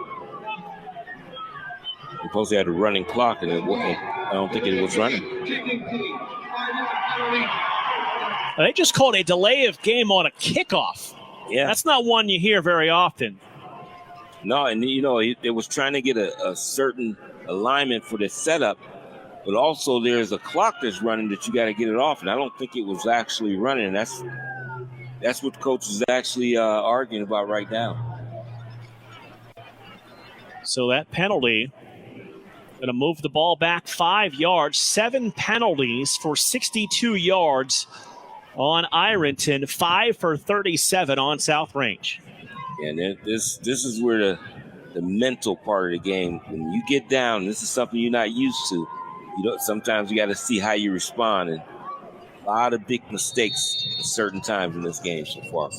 Speaker 15: Suppose they had a running clock, and I don't think it was running.
Speaker 7: They just called a delay of game on a kickoff.
Speaker 15: Yeah.
Speaker 7: That's not one you hear very often.
Speaker 15: No, and it was trying to get a certain alignment for the setup, but also there's a clock that's running that you got to get it off, and I don't think it was actually running. And that's what the coach is actually arguing about right now.
Speaker 7: So that penalty going to move the ball back 5 yards. 7 penalties for 62 yards on Ironton. 5 for 37 on South Range.
Speaker 15: And this is where the mental part of the game, when you get down, this is something you're not used to. Sometimes you got to see how you respond. And a lot of big mistakes at certain times in this game so far.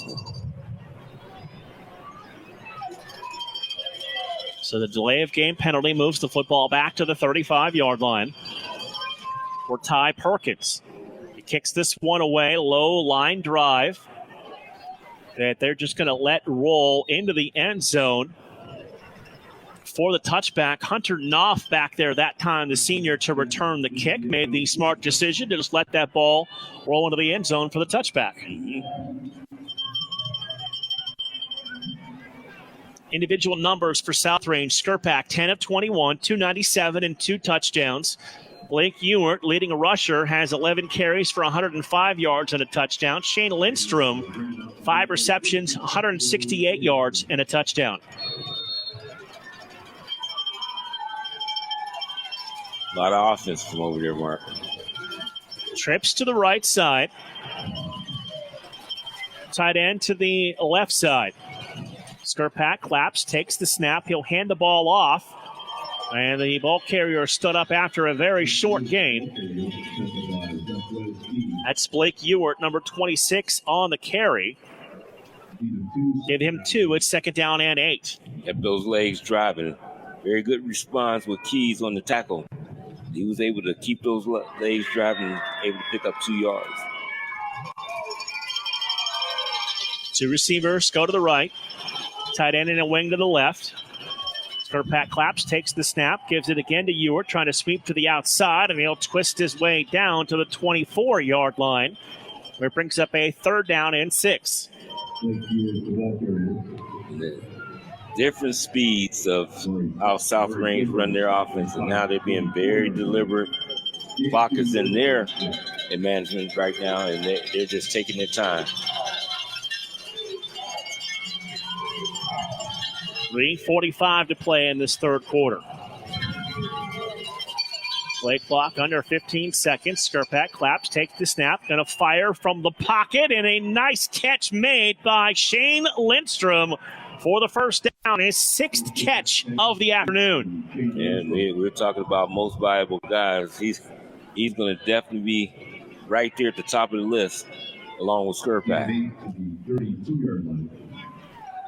Speaker 7: So the delay of game penalty moves the football back to the 35-yard line for Ty Perkins. He kicks this one away, low line drive that they're just going to let roll into the end zone for the touchback. Hunter Knopf back there that time, the senior, to return the kick. Made the smart decision to just let that ball roll into the end zone for the touchback. Individual numbers for South Range. Skirpak, 10 of 21, 297 and 2 touchdowns. Blake Ewert, leading a rusher, has 11 carries for 105 yards and a touchdown. Shane Lindstrom, 5 receptions, 168 yards and a touchdown.
Speaker 15: A lot of offense from over there, Mark.
Speaker 7: Trips to the right side. Tight end to the left side. Skirpak claps, takes the snap. He'll hand the ball off. And the ball carrier stood up after a very short gain. That's Blake Ewert, number 26, on the carry. Give him 2. It's 2nd down and 8.
Speaker 15: Kept those legs driving. Very good response with Keys on the tackle. He was able to keep those legs driving, able to pick up 2 yards.
Speaker 7: 2 receivers go to the right. Tight end and a wing to the left. Skirpak claps, takes the snap, gives it again to Ewert, trying to sweep to the outside, and he'll twist his way down to the 24-yard line, where it brings up a 3rd down and 6.
Speaker 15: Different speeds of how South Range run their offense, and now they're being very deliberate. Clock is in their management right now, and they're just taking their time.
Speaker 7: 3:45 to play in this 3rd quarter. Play clock under 15 seconds. Skirpak claps, takes the snap, going to fire from the pocket, and a nice catch made by Shane Lindstrom for the 1st down, his 6th catch of the afternoon.
Speaker 15: And we're talking about most valuable guys. He's going to definitely be right there at the top of the list, along with Skirpak.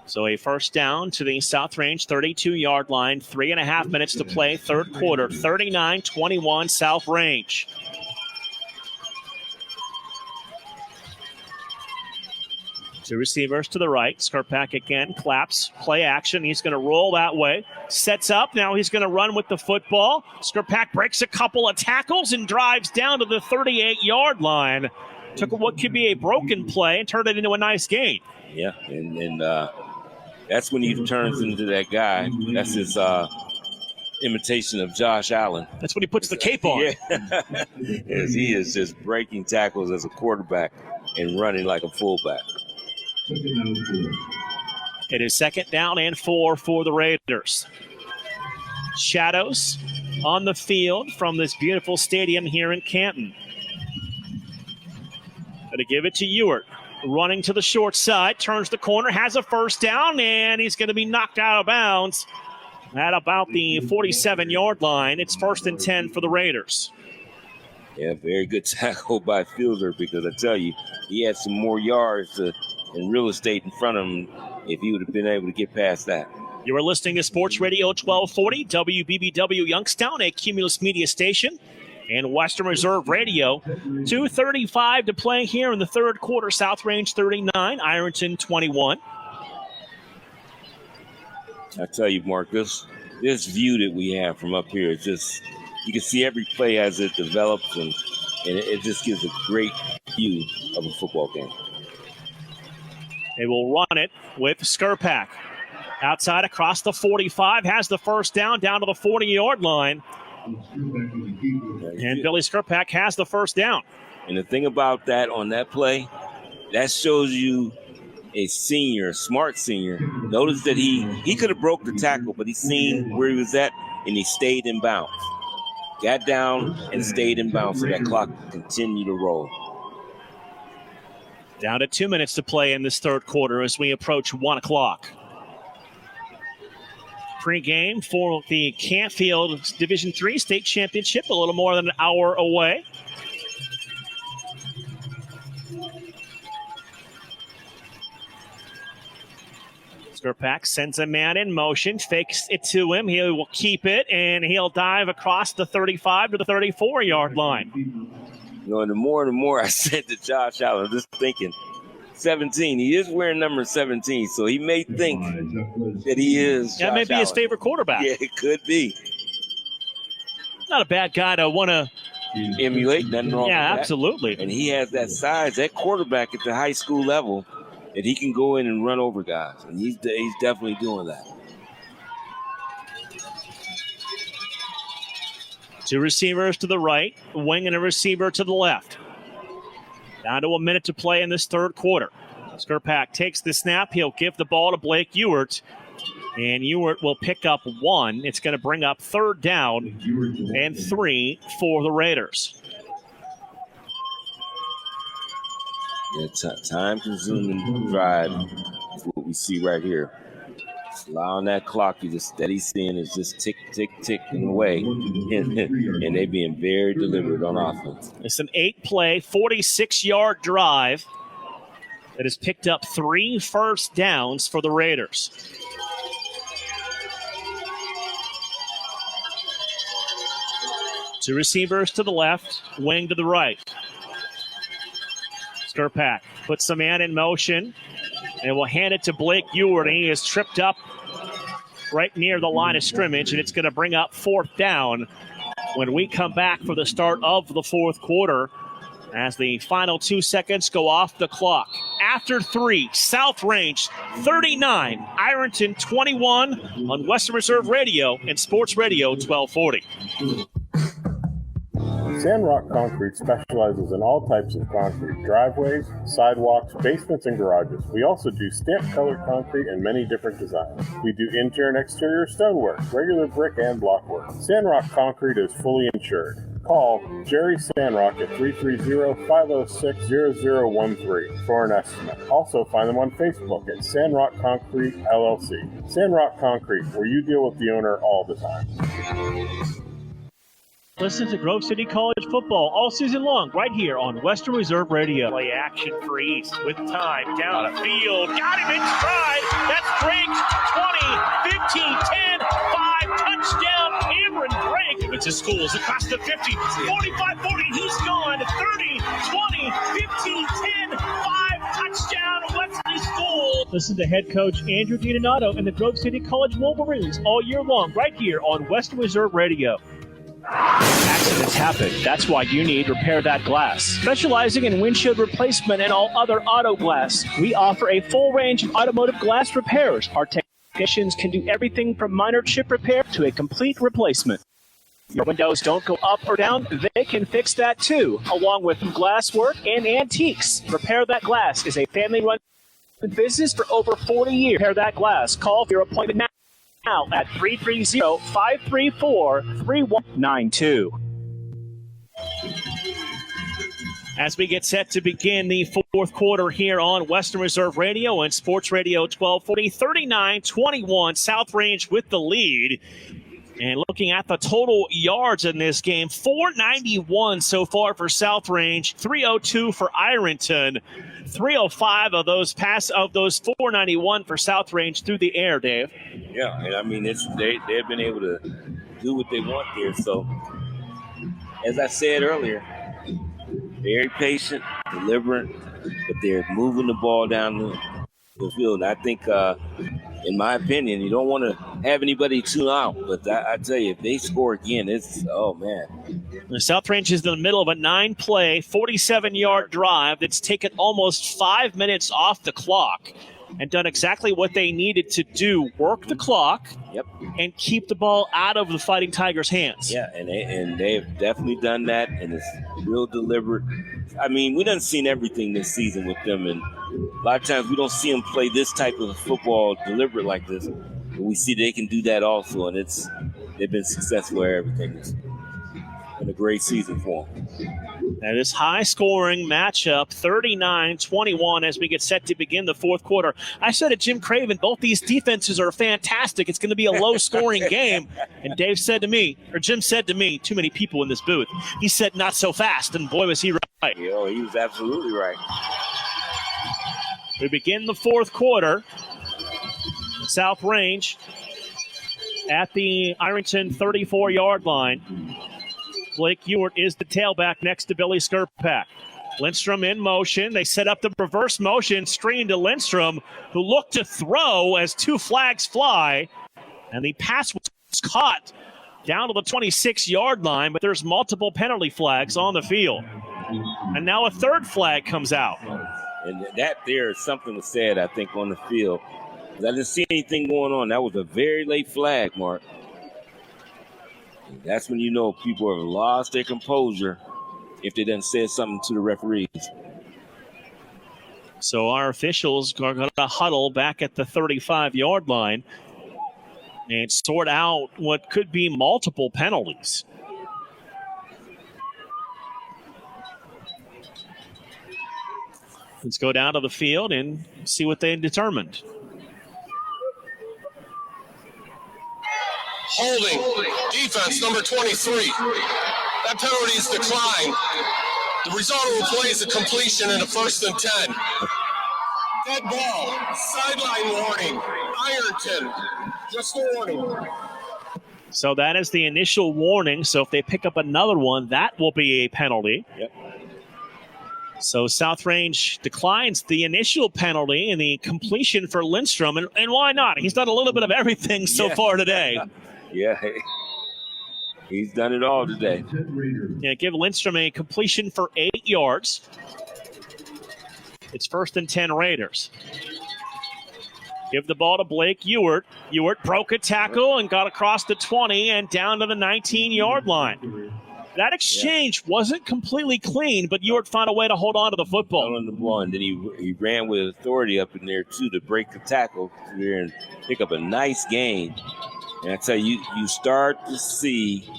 Speaker 7: So a 1st down to the South Range 32-yard line. 3.5 minutes to play, 3rd quarter. 39-21 South Range. Two receivers to the right. Skrpak again, claps, play action. He's going to roll that way. Sets up. Now he's going to run with the football. Skrpak breaks a couple of tackles and drives down to the 38-yard line. Took what could be a broken play and turned it into a nice gain.
Speaker 15: Yeah, and that's when he turns into that guy. That's his imitation of Josh Allen.
Speaker 7: That's when he puts the cape on.
Speaker 15: Yeah. As he is just breaking tackles as a quarterback and running like a fullback.
Speaker 7: It is 2nd down and 4 for the Raiders. Shadows on the field from this beautiful stadium here in Canton. Going to give it to Ewert. Running to the short side, turns the corner, has a first down, and he's going to be knocked out of bounds at about the 47-yard line. It's 1st and 10 for the Raiders.
Speaker 15: Yeah, very good tackle by Fielder, because I tell you, he had some more yards and real estate in front of him if he would have been able to get past that.
Speaker 7: You are listening to Sports Radio 1240, WBBW Youngstown, a Cumulus Media station, and Western Reserve Radio. 2:35 to play here in the third quarter. South Range 39, Ironton 21.
Speaker 15: I tell you, Mark, this view that we have from up here is just, you can see every play as it develops, and it just gives a great view of a football game.
Speaker 7: They will run it with Skrpak. Outside across the 45, has the first down to the 40-yard line. And Billy Skrpak has the first down.
Speaker 15: And the thing about that on that play, that shows you a senior, a smart senior. Notice that he could have broke the tackle, but he seen where he was at, and he stayed in bounds. Got down and stayed in bounds so that clock continued to roll.
Speaker 7: Down to 2 minutes to play in this third quarter as we approach 1 o'clock. Pre-game for the Canfield Division III State Championship, a little more than an hour away. Skrpak sends a man in motion, fakes it to him. He will keep it, and he'll dive across the 35 to the 34-yard line.
Speaker 15: You know, and the more I said to Josh Allen, just thinking, 17. He is wearing number 17, so he may think that he is.
Speaker 7: That may be his favorite quarterback.
Speaker 15: Yeah, it could be.
Speaker 7: Not a bad guy to want to
Speaker 15: emulate. Nothing wrong with that.
Speaker 7: Absolutely.
Speaker 15: And he has that size, that quarterback at the high school level, that he can go in and run over guys. And he's definitely doing that.
Speaker 7: Two receivers to the right, wing and a receiver to the left. Down to a minute to play in this third quarter. Skrpak takes the snap. He'll give the ball to Blake Ewert. And Ewert will pick up 1. It's going to bring up 3rd down and 3 for the Raiders.
Speaker 15: Yeah, time-consuming drive is what we see right here. Allowing that clock, you just steady seeing is just tick, tick, ticking away. And they being very deliberate on offense.
Speaker 7: It's an 8-play, 46-yard drive that has picked up 3 first downs for the Raiders. Two receivers to the left, wing to the right. Skrpak puts the man in motion and will hand it to Blake Ewert. He is tripped up right near the line of scrimmage, and it's going to bring up 4th down when we come back for the start of the fourth quarter as the final 2 seconds go off the clock. After 3, South Range 39, Ironton 21 on Western Reserve Radio and Sports Radio 1240.
Speaker 4: Sandrock Concrete specializes in all types of concrete, driveways, sidewalks, basements, and garages. We also do stamp-colored concrete in many different designs. We do interior and exterior stonework, regular brick and block work. Sandrock Concrete is fully insured. Call Jerry Sandrock at 330-506-0013 for an estimate. Also find them on Facebook at Sandrock Concrete LLC. Sandrock Concrete, where you deal with the owner all the time.
Speaker 7: Listen to Grove City College football all season long right here on Western Reserve Radio. Play action for East with time down the field. Got him in stride. That's Drake. 20, 15, 10, 5. Touchdown, Cameron Drake. It's his schools across the 50, 45, 40. He's gone. 30, 20, 15, 10, 5. Touchdown, Wesley Listen to head coach Andrew DiDonato and the Grove City College Wolverines all year long right here on Western Reserve Radio. Accidents happen. That's why you need Repair That Glass. Specializing in windshield replacement and all other auto glass, we offer a full range of automotive glass repairs. Our technicians can do everything from minor chip repair to a complete replacement. Your windows don't go up or down, they can fix that too, along with glass work and antiques. Repair That Glass is a family-run business for over 40 years. Repair That Glass. Call for your appointment now at 330-534-3192. As we get set to begin the fourth quarter here on Western Reserve Radio and Sports Radio 1240, 39-21, South Range with the lead. And looking at the total yards in this game, 491 so far for South Range, 302 for Ironton, 305 of those 491 for South Range through the air, Dave.
Speaker 15: Yeah, and I mean, they've been able to do what they want here. So, as I said earlier, very patient, deliberate, but they're moving the ball down the field. I think, in my opinion, you don't want to have anybody tune out. But I tell you, if they score again, oh, man.
Speaker 7: The South Range is in the middle of a 9-play, 47-yard drive that's taken almost 5 minutes off the clock and done exactly what they needed to do, work the clock and keep the ball out of the Fighting Tigers' hands.
Speaker 15: Yeah, and they've definitely done that, and it's real deliberate. I mean, we done seen everything this season with them, and a lot of times we don't see them play this type of football deliberate like this. But we see they can do that also, and they've been successful at everything. It's been a great season for them.
Speaker 7: Now this high-scoring matchup, 39-21, as we get set to begin the fourth quarter. I said to Jim Craven, both these defenses are fantastic. It's going to be a low-scoring game. And Jim said to me, too many people in this booth. He said, not so fast, and boy, was he right.
Speaker 15: He was absolutely right.
Speaker 7: We begin the fourth quarter. South Range at the Ironton 34-yard line. Blake Ewart is the tailback next to Billy Skirpak. Lindstrom in motion. They set up the reverse motion, screen to Lindstrom, who looked to throw as 2 flags fly. And the pass was caught down to the 26-yard line, but there's multiple penalty flags on the field. And now a third flag comes out.
Speaker 15: And that there is something said, I think, on the field. I didn't see anything going on. That was a very late flag, Mark. That's when you know people have lost their composure if they done said something to the referees.
Speaker 7: So our officials are going to huddle back at the 35-yard line and sort out what could be multiple penalties. Let's go down to the field and see what they determined.
Speaker 9: Holding, defense number 23. That penalty is declined. The result of the play is a completion and a 1st and 10. Dead ball, sideline warning, Ironton, just a warning.
Speaker 7: So that is the initial warning. So if they pick up another one, that will be a penalty.
Speaker 15: Yep.
Speaker 7: So South Range declines the initial penalty and the completion for Lindstrom. And why not? He's done a little bit of everything so far today.
Speaker 15: Yeah, he's done it all today.
Speaker 7: Yeah, give Lindstrom a completion for 8 yards. It's 1st and 10 Raiders. Give the ball to Blake Ewart. Ewart broke a tackle and got across the 20 and down to the 19-yard line. That exchange wasn't completely clean, but Ewart found a way to hold on to the football.
Speaker 15: On the ball, and then he ran with authority up in there, too, to break the tackle there and pick up a nice gain. And I tell you, you start to see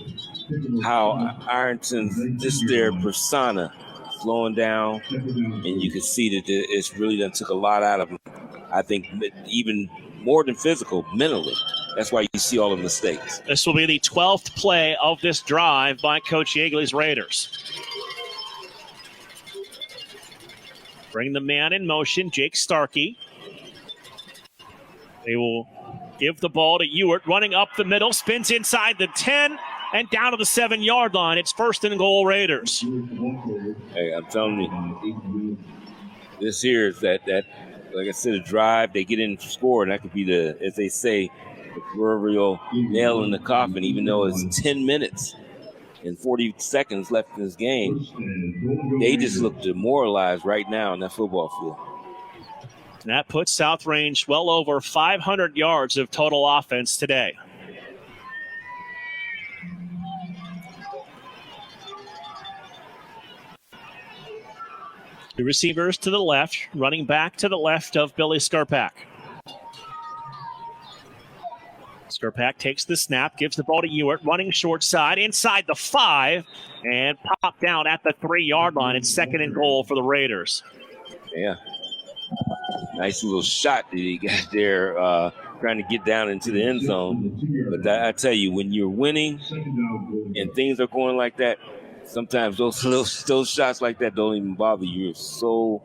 Speaker 15: how Ironton's, just their persona slowing down, and you can see that it's really done took a lot out of them. I think even more than physical, mentally. That's why you see all the mistakes.
Speaker 7: This will be the 12th play of this drive by Coach Yeagley's Raiders. Bring the man in motion, Jake Starkey. They will give the ball to Ewart, running up the middle, spins inside the 10 and down to the 7-yard line. It's 1st and goal Raiders.
Speaker 15: Hey, I'm telling you, this here is that like I said, a drive, they get in and score, and that could be the, as they say, the proverbial nail in the coffin, even though it's 10 minutes and 40 seconds left in this game. They just look demoralized right now on that football field.
Speaker 7: And that puts South Range well over 500 yards of total offense today. The receivers to the left, running back to the left of Billy Skurpak. Skurpak takes the snap, gives the ball to Ewert, running short side, inside the 5, and popped down at the 3-yard line. It's 2nd and goal for the Raiders.
Speaker 15: Yeah. Nice little shot that he got there, trying to get down into the end zone. But I tell you, when you're winning and things are going like that, sometimes those shots like that don't even bother you. You're so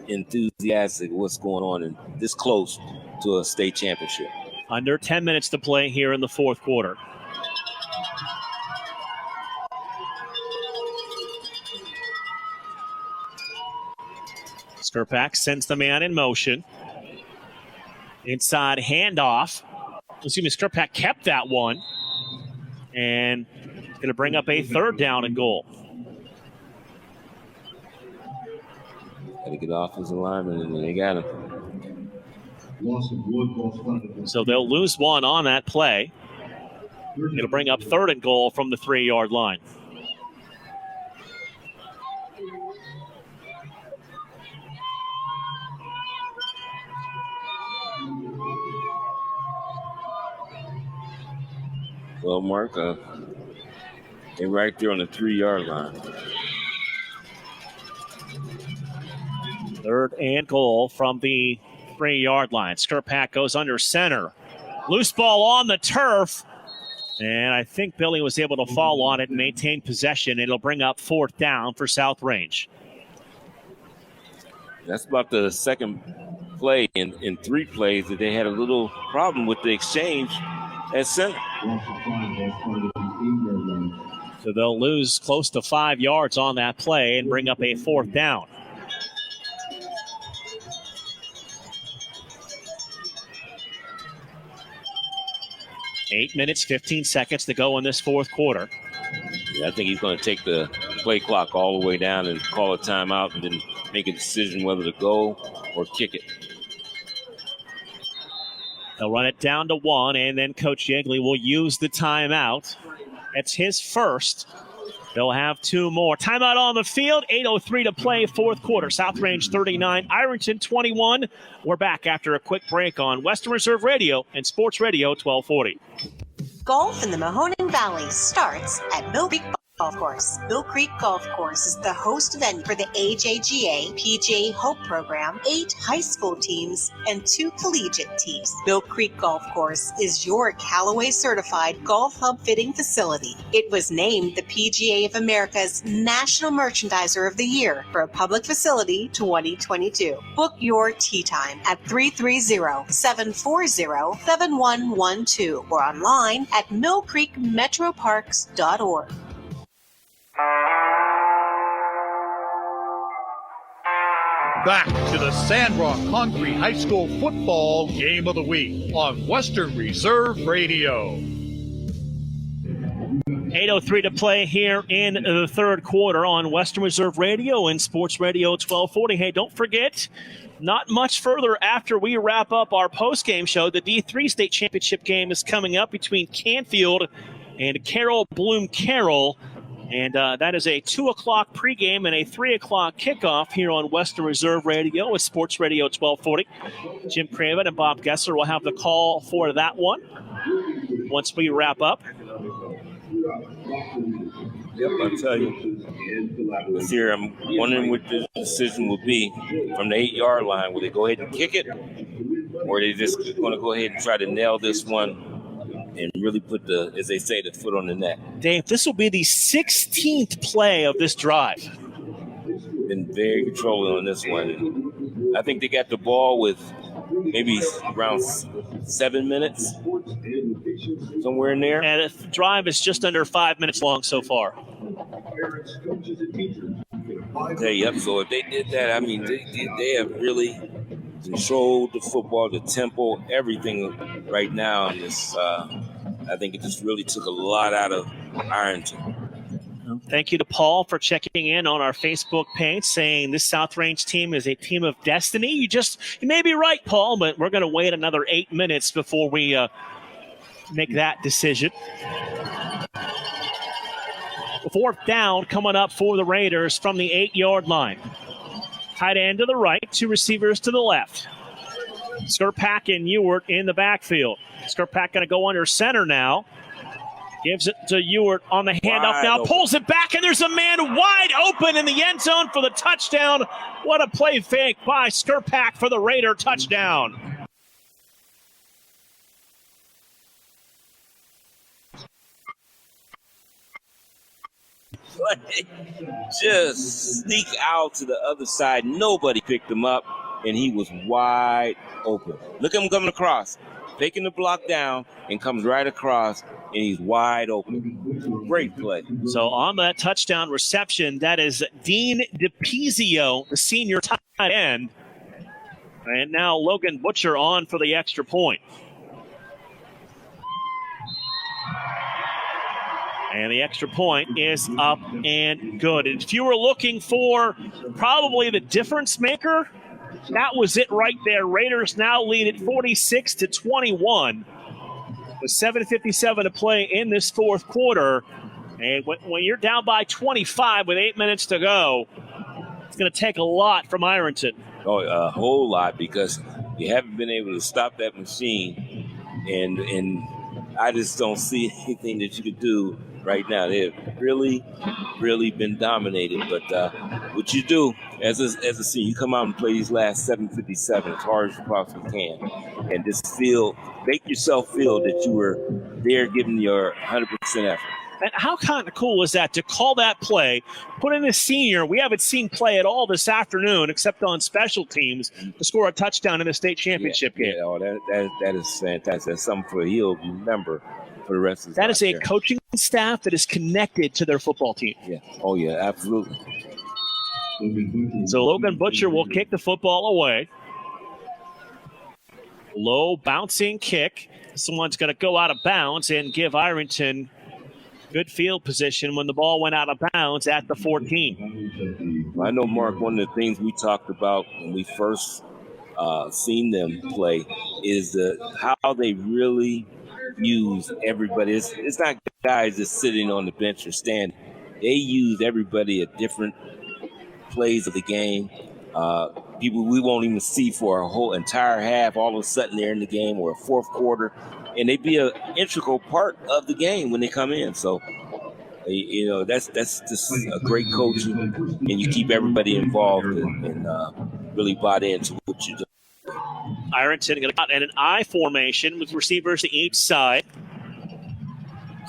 Speaker 15: enthusiastic what's going on and this close to a state championship.
Speaker 7: Under 10 minutes to play here in the fourth quarter. Skurpak sends the man in motion. Inside handoff. Skurpak kept that one. And going to bring up a 3rd down and goal.
Speaker 15: Got to get offensive lineman, and they got him.
Speaker 7: So they'll lose one on that play. It'll bring up 3rd and goal from the 3-yard line.
Speaker 15: Well, Mark, they're right there on the 3-yard line.
Speaker 7: 3rd and goal from the 3-yard line. Skurpak goes under center. Loose ball on the turf. And I think Billy was able to fall on it and maintain possession. It'll bring up 4th down for South Range.
Speaker 15: That's about the second play in 3 plays that they had a little problem with the exchange at center.
Speaker 7: So they'll lose close to 5 yards on that play and bring up a 4th down. Eight minutes, 15 seconds to go in this fourth quarter.
Speaker 15: Yeah, I think he's going to take the play clock all the way down and call a timeout and then make a decision whether to go or kick it.
Speaker 7: They'll run it down to 1, and then Coach Yeagley will use the timeout. That's his first. They'll have 2 more. Timeout on the field. 8:03 to play, fourth quarter. South Range 39, Ironton 21. We're back after a quick break on Western Reserve Radio and Sports Radio 1240.
Speaker 18: Golf in the Mahoning Valley starts at Mill Creek Golf Course. Mill Creek Golf Course is the host venue for the AJGA PGA Hope Program, 8 high school teams, and 2 collegiate teams. Mill Creek Golf Course is your Callaway certified golf hub fitting facility. It was named the PGA of America's National Merchandiser of the Year for a public facility 2022. Book your tee time at 330-740-7112 or online at millcreekmetroparks.org.
Speaker 14: Back to the Sandrock Concrete High School football game of the week on Western Reserve Radio.
Speaker 7: 8:03 to play here in the third quarter on Western Reserve Radio and Sports Radio 1240. Hey, don't forget, not much further after we wrap up our post-game show, the D3 State Championship game is coming up between Canfield and Carroll Bloom Carroll. And that is a 2 o'clock pregame and a 3 o'clock kickoff here on Western Reserve Radio with Sports Radio 1240. Jim Craven and Bob Gessler will have the call for that one once we wrap up.
Speaker 15: Yep, I'll tell you. This year, I'm wondering what the decision will be from the 8-yard line. Will they go ahead and kick it? Or are they just going to go ahead and try to nail this one and really put the, as they say, the foot on the neck?
Speaker 7: Dave, this will be the 16th play of this drive.
Speaker 15: Been very controlling on this one. I think they got the ball with maybe around 7 minutes, somewhere in there.
Speaker 7: And the drive is just under 5 minutes long so far.
Speaker 15: Yep. So if they did that, I mean, they have really control the football, the tempo, everything right now. And this, I think it just really took a lot out of Ironton.
Speaker 7: Thank you to Paul for checking in on our Facebook page, saying this South Range team is a team of destiny. You may be right, Paul, but we're going to wait another 8 minutes before we make that decision. Fourth down coming up for the Raiders from the 8-yard line. Tight end to the right, two receivers to the left. Skurpak and Ewart in the backfield. Skurpak going to go under center now. Gives it to Ewart on the handoff now. Pulls it back, and there's a man wide open in the end zone for the touchdown. What a play fake by Skurpak for the Raider touchdown.
Speaker 15: Just sneak out to the other side. Nobody picked him up, and he was wide open. Look at him coming across, taking the block down, and comes right across, and he's wide open. Great play.
Speaker 7: So on that touchdown reception, that is Dean DiPizio, the senior tight end. And now Logan Butcher on for the extra point. And the extra point is up and good. And if you were looking for probably the difference maker, that was it right there. Raiders now lead at 46-21 with 7:57 to play in this fourth quarter. And when you're down by 25 with 8 minutes to go, it's going to take a lot from Ironton.
Speaker 15: Oh, a whole lot, because you haven't been able to stop that machine. And I just don't see anything that you could do right now. They've really, really been dominated. But what you do as a senior, you come out and play these last 7:57 as hard as you possibly can, and just make yourself feel that you were there giving your 100% effort.
Speaker 7: And how kind of cool is that to call that play, put in a senior we haven't seen play at all this afternoon except on special teams to score a touchdown in the state championship game?
Speaker 15: Yeah, that is fantastic. That's something for he'll remember for the rest of his life.
Speaker 7: That is a coaching staff that is connected to their football team.
Speaker 15: Yeah. Oh, yeah, absolutely.
Speaker 7: So Logan Butcher will kick the football away. Low bouncing kick. Someone's going to go out of bounds and give Ironton good field position when the ball went out of bounds at the 14.
Speaker 15: I know, Mark, one of the things we talked about when we first seen them play is how they really use everybody. It's not guys just sitting on the bench or standing. They use everybody at different plays of the game. People we won't even see for a whole entire half. All of a sudden they're in the game, or a fourth quarter, and they be an integral part of the game when they come in. So, that's just a great coaching, and you keep everybody involved and really bought into what you do.
Speaker 7: Ironton going to cut in an I formation with receivers to each side.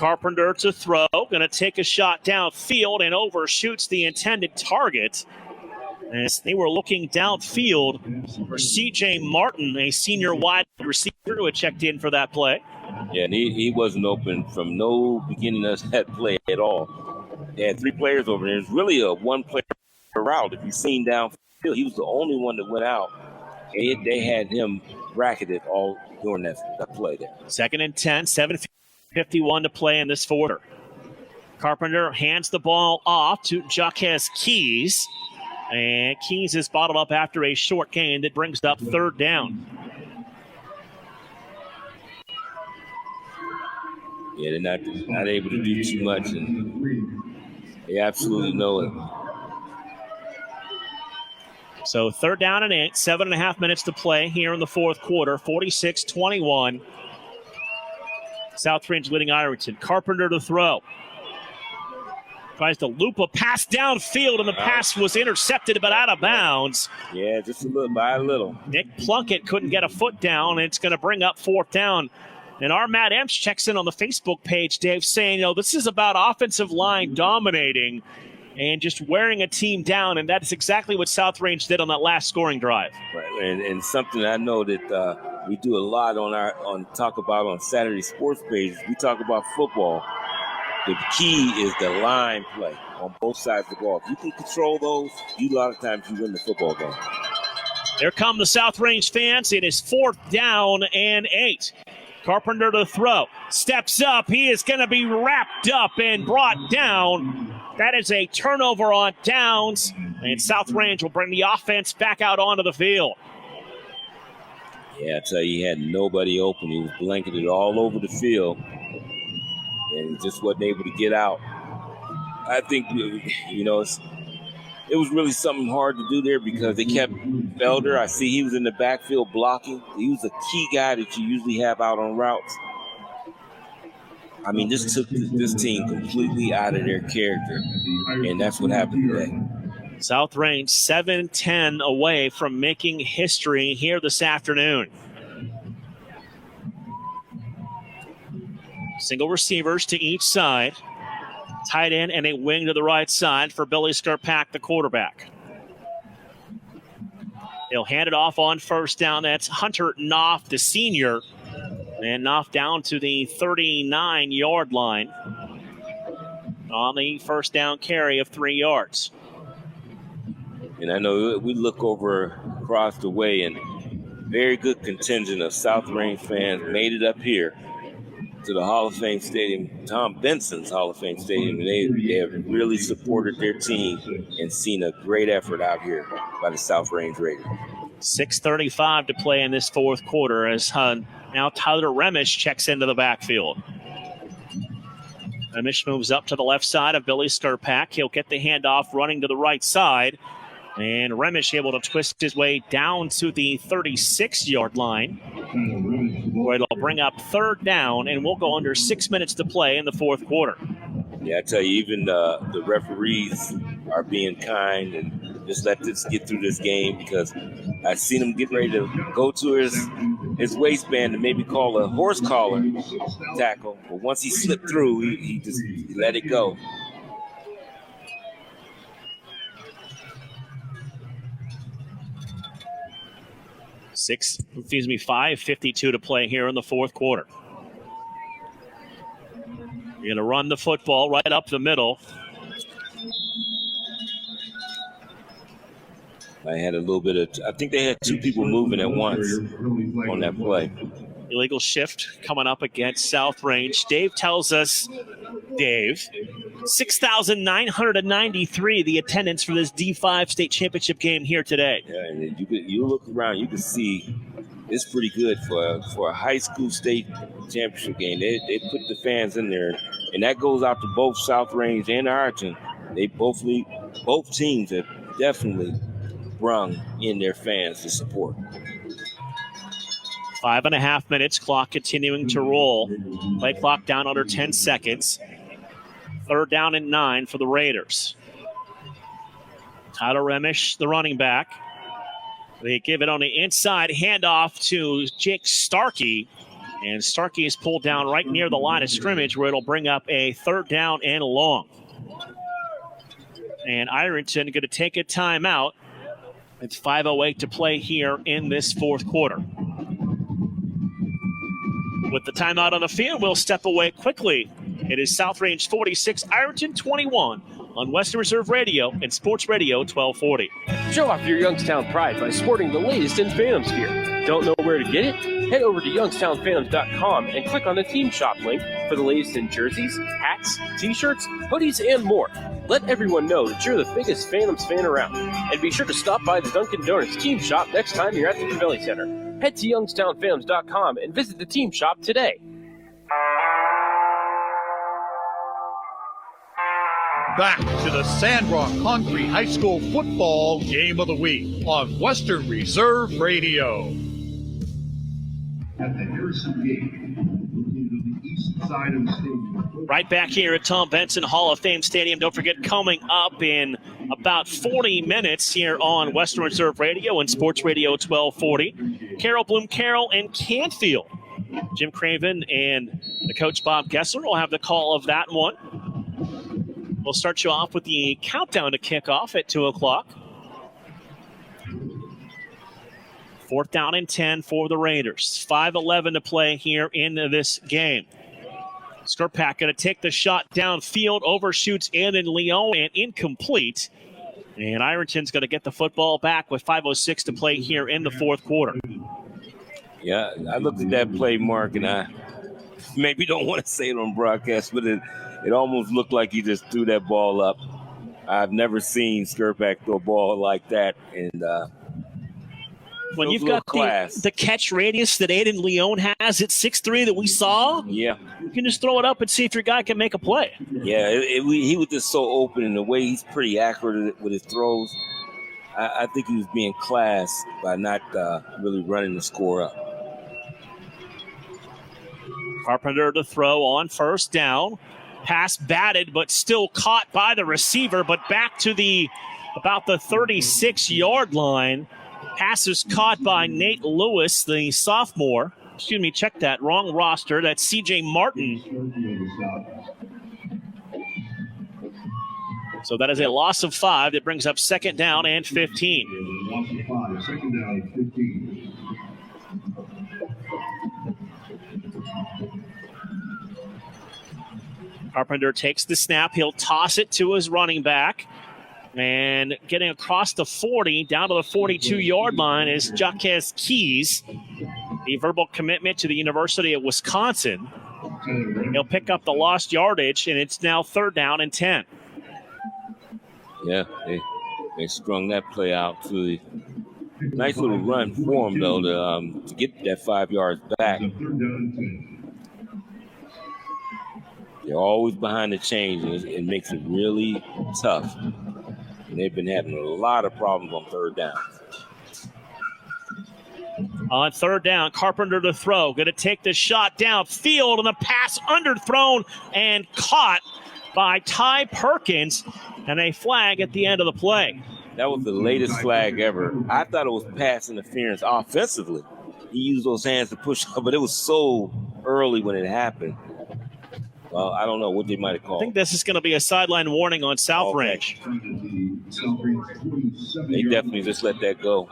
Speaker 7: Carpenter to throw, going to take a shot downfield and overshoots the intended target. As they were looking downfield for C.J. Martin, a senior wide receiver who had checked in for that play.
Speaker 15: Yeah, and he wasn't open from no beginning of that play at all. They had three players over there. It was really a one-player route. If you've seen downfield, he was the only one that went out. And they had him bracketed all during that play there.
Speaker 7: 2nd and 10, 7:51 to play in this quarter. Carpenter hands the ball off to Jaquez Keys. And Keys is bottled up after a short gain that brings up 3rd down.
Speaker 15: Yeah, they're not able to do too much, and they absolutely know it.
Speaker 7: So 3rd down and 8, 7.5 minutes to play here in the fourth quarter, 46-21. South Range leading Ironton. Carpenter to throw. Tries to loop a pass downfield, and the pass was intercepted but out of bounds.
Speaker 15: Yeah, just by a little.
Speaker 7: Nick Plunkett couldn't get a foot down, and it's going to bring up 4th down. And our Matt Emps checks in on the Facebook page, Dave, saying, this is about offensive line dominating and just wearing a team down, and that's exactly what South Range did on that last scoring drive.
Speaker 15: Right, and something I know that we do a lot on talk about on Saturday sports pages. We talk about football. The key is the line play on both sides of the ball. If you can control those, a lot of times you win the football game.
Speaker 7: There come the South Range fans. It is 4th down and 8. Carpenter to throw. Steps up. He is going to be wrapped up and brought down. That is a turnover on downs. And South Range will bring the offense back out onto the field.
Speaker 15: Yeah, I tell you, he had nobody open. He was blanketed all over the field. And he just wasn't able to get out. I think, it was really something hard to do there because they kept Felder. I see he was in the backfield blocking. He was a key guy that you usually have out on routes. I mean, this took this team completely out of their character, and that's what happened today.
Speaker 7: South Range 7-10 away from making history here this afternoon. Single receivers to each side. Tight end and a wing to the right side for Billy Skarpak, the quarterback. He'll hand it off on first down. That's Hunter Knopf, the senior. And Knopf down to the 39-yard line on the first down carry of 3 yards.
Speaker 15: And I know we look over across the way, and very good contingent of South Range fans made it up here to the Hall of Fame Stadium, Tom Benson's Hall of Fame Stadium, and they have really supported their team and seen a great effort out here by the South Range Raiders.
Speaker 7: 6:35 to play in this fourth quarter as now Tyler Remish checks into the backfield. Remish moves up to the left side of Billy Skarpak. He'll get the handoff running to the right side. And Remish able to twist his way down to the 36-yard line, where it'll bring up 3rd down, and we'll go under 6 minutes to play in the fourth quarter.
Speaker 15: Yeah, I tell you, even the referees are being kind and just let this get through this game, because I've seen him get ready to go to his waistband and maybe call a horse collar tackle. But once he slipped through, he just let it go.
Speaker 7: 5:52 to play here in the fourth quarter. You're going to run the football right up the middle.
Speaker 15: I had a little bit of, I think they had 2 people moving at once on that play.
Speaker 7: Illegal shift coming up against South Range. Dave tells us, 6,993 the attendance for this D5 state championship game here today.
Speaker 15: Yeah, and you look around, you can see it's pretty good for a high school state championship game. They put the fans in there, and that goes out to both South Range and Ironton. Both teams have definitely brung in their fans to support.
Speaker 7: 5.5 minutes, clock continuing to roll. Play clock down under 10 seconds. 3rd down and 9 for the Raiders. Tyler Remish, the running back. They give it on the inside, handoff to Jake Starkey. And Starkey is pulled down right near the line of scrimmage, where it'll bring up a 3rd down and long. And Ironton going to take a timeout. It's 5:08 to play here in this fourth quarter. With the timeout on the field, we'll step away quickly. It is South Range 46, Ironton 21 on Western Reserve Radio and Sports Radio 1240.
Speaker 5: Show off your Youngstown pride by sporting the latest in Phantoms gear. Don't know where to get it? Head over to youngstownphantoms.com and click on the Team Shop link for the latest in jerseys, hats, t-shirts, hoodies, and more. Let everyone know that you're the biggest Phantoms fan around. And be sure to stop by the Dunkin' Donuts Team Shop next time you're at the Convelli Center. Head to youngstownphantoms.com and visit the Team Shop today.
Speaker 14: Back to the Sandrock Concrete High School Football Game of the Week on Western Reserve Radio.
Speaker 19: At the Harrison Gate, located on the east side of the stadium.
Speaker 7: Right back here at Tom Benson Hall of Fame Stadium. Don't forget, coming up in about 40 minutes here on Western Reserve Radio and Sports Radio 1240, Carol Bloom Carroll and Canfield. Jim Craven and the coach Bob Gessler will have the call of that one. We'll start you off with the countdown to kickoff at 2 o'clock. 4th down and 10 for the Raiders. 5:11 to play here in this game. Skarpak going to take the shot downfield, overshoots Annan Leon, and incomplete. And Ironton's going to get the football back with 5:06 to play here in the fourth quarter.
Speaker 15: Yeah, I looked at that play, Mark, and I maybe don't want to say it on broadcast, but it almost looked like he just threw that ball up. I've never seen Skirpak throw a ball like that, and
Speaker 7: when you've got the catch radius that Aiden Leone has at 6'3" that we saw,
Speaker 15: yeah,
Speaker 7: you can just throw it up and see if your guy can make a play.
Speaker 15: Yeah, he was just so open, and the way he's pretty accurate with his throws, I think he was being class by not really running the score up.
Speaker 7: Carpenter to throw on first down. Pass batted, but still caught by the receiver, but back to about the 36-yard line. Pass is caught by Nate Lewis, the sophomore. Excuse me, check that. Wrong roster. That's C.J. Martin. So that is a loss of 5. That brings up second down and 15.
Speaker 19: Loss of 5, second down and 15.
Speaker 7: Carpenter takes the snap. He'll toss it to his running back. And getting across the 40, down to the 42-yard line is Jaquez Keys, the verbal commitment to the University of Wisconsin. He'll pick up the lost yardage, and it's now third down and 10.
Speaker 15: Yeah, they strung that play out to the nice little run for him, though, to get that 5 yards back. They're always behind the chains, and it makes it really tough. And they've been having a lot of problems on third down.
Speaker 7: On third down, Carpenter to throw. Going to take the shot downfield, and the pass underthrown and caught by Ty Perkins, and a flag at the end of the play.
Speaker 15: That was the latest flag ever. I thought it was pass interference offensively. He used those hands to push up, but it was so early when it happened. Well, I don't know what they might have called.
Speaker 7: I think this is going to be a sideline warning on South Range.
Speaker 15: They definitely just let that go.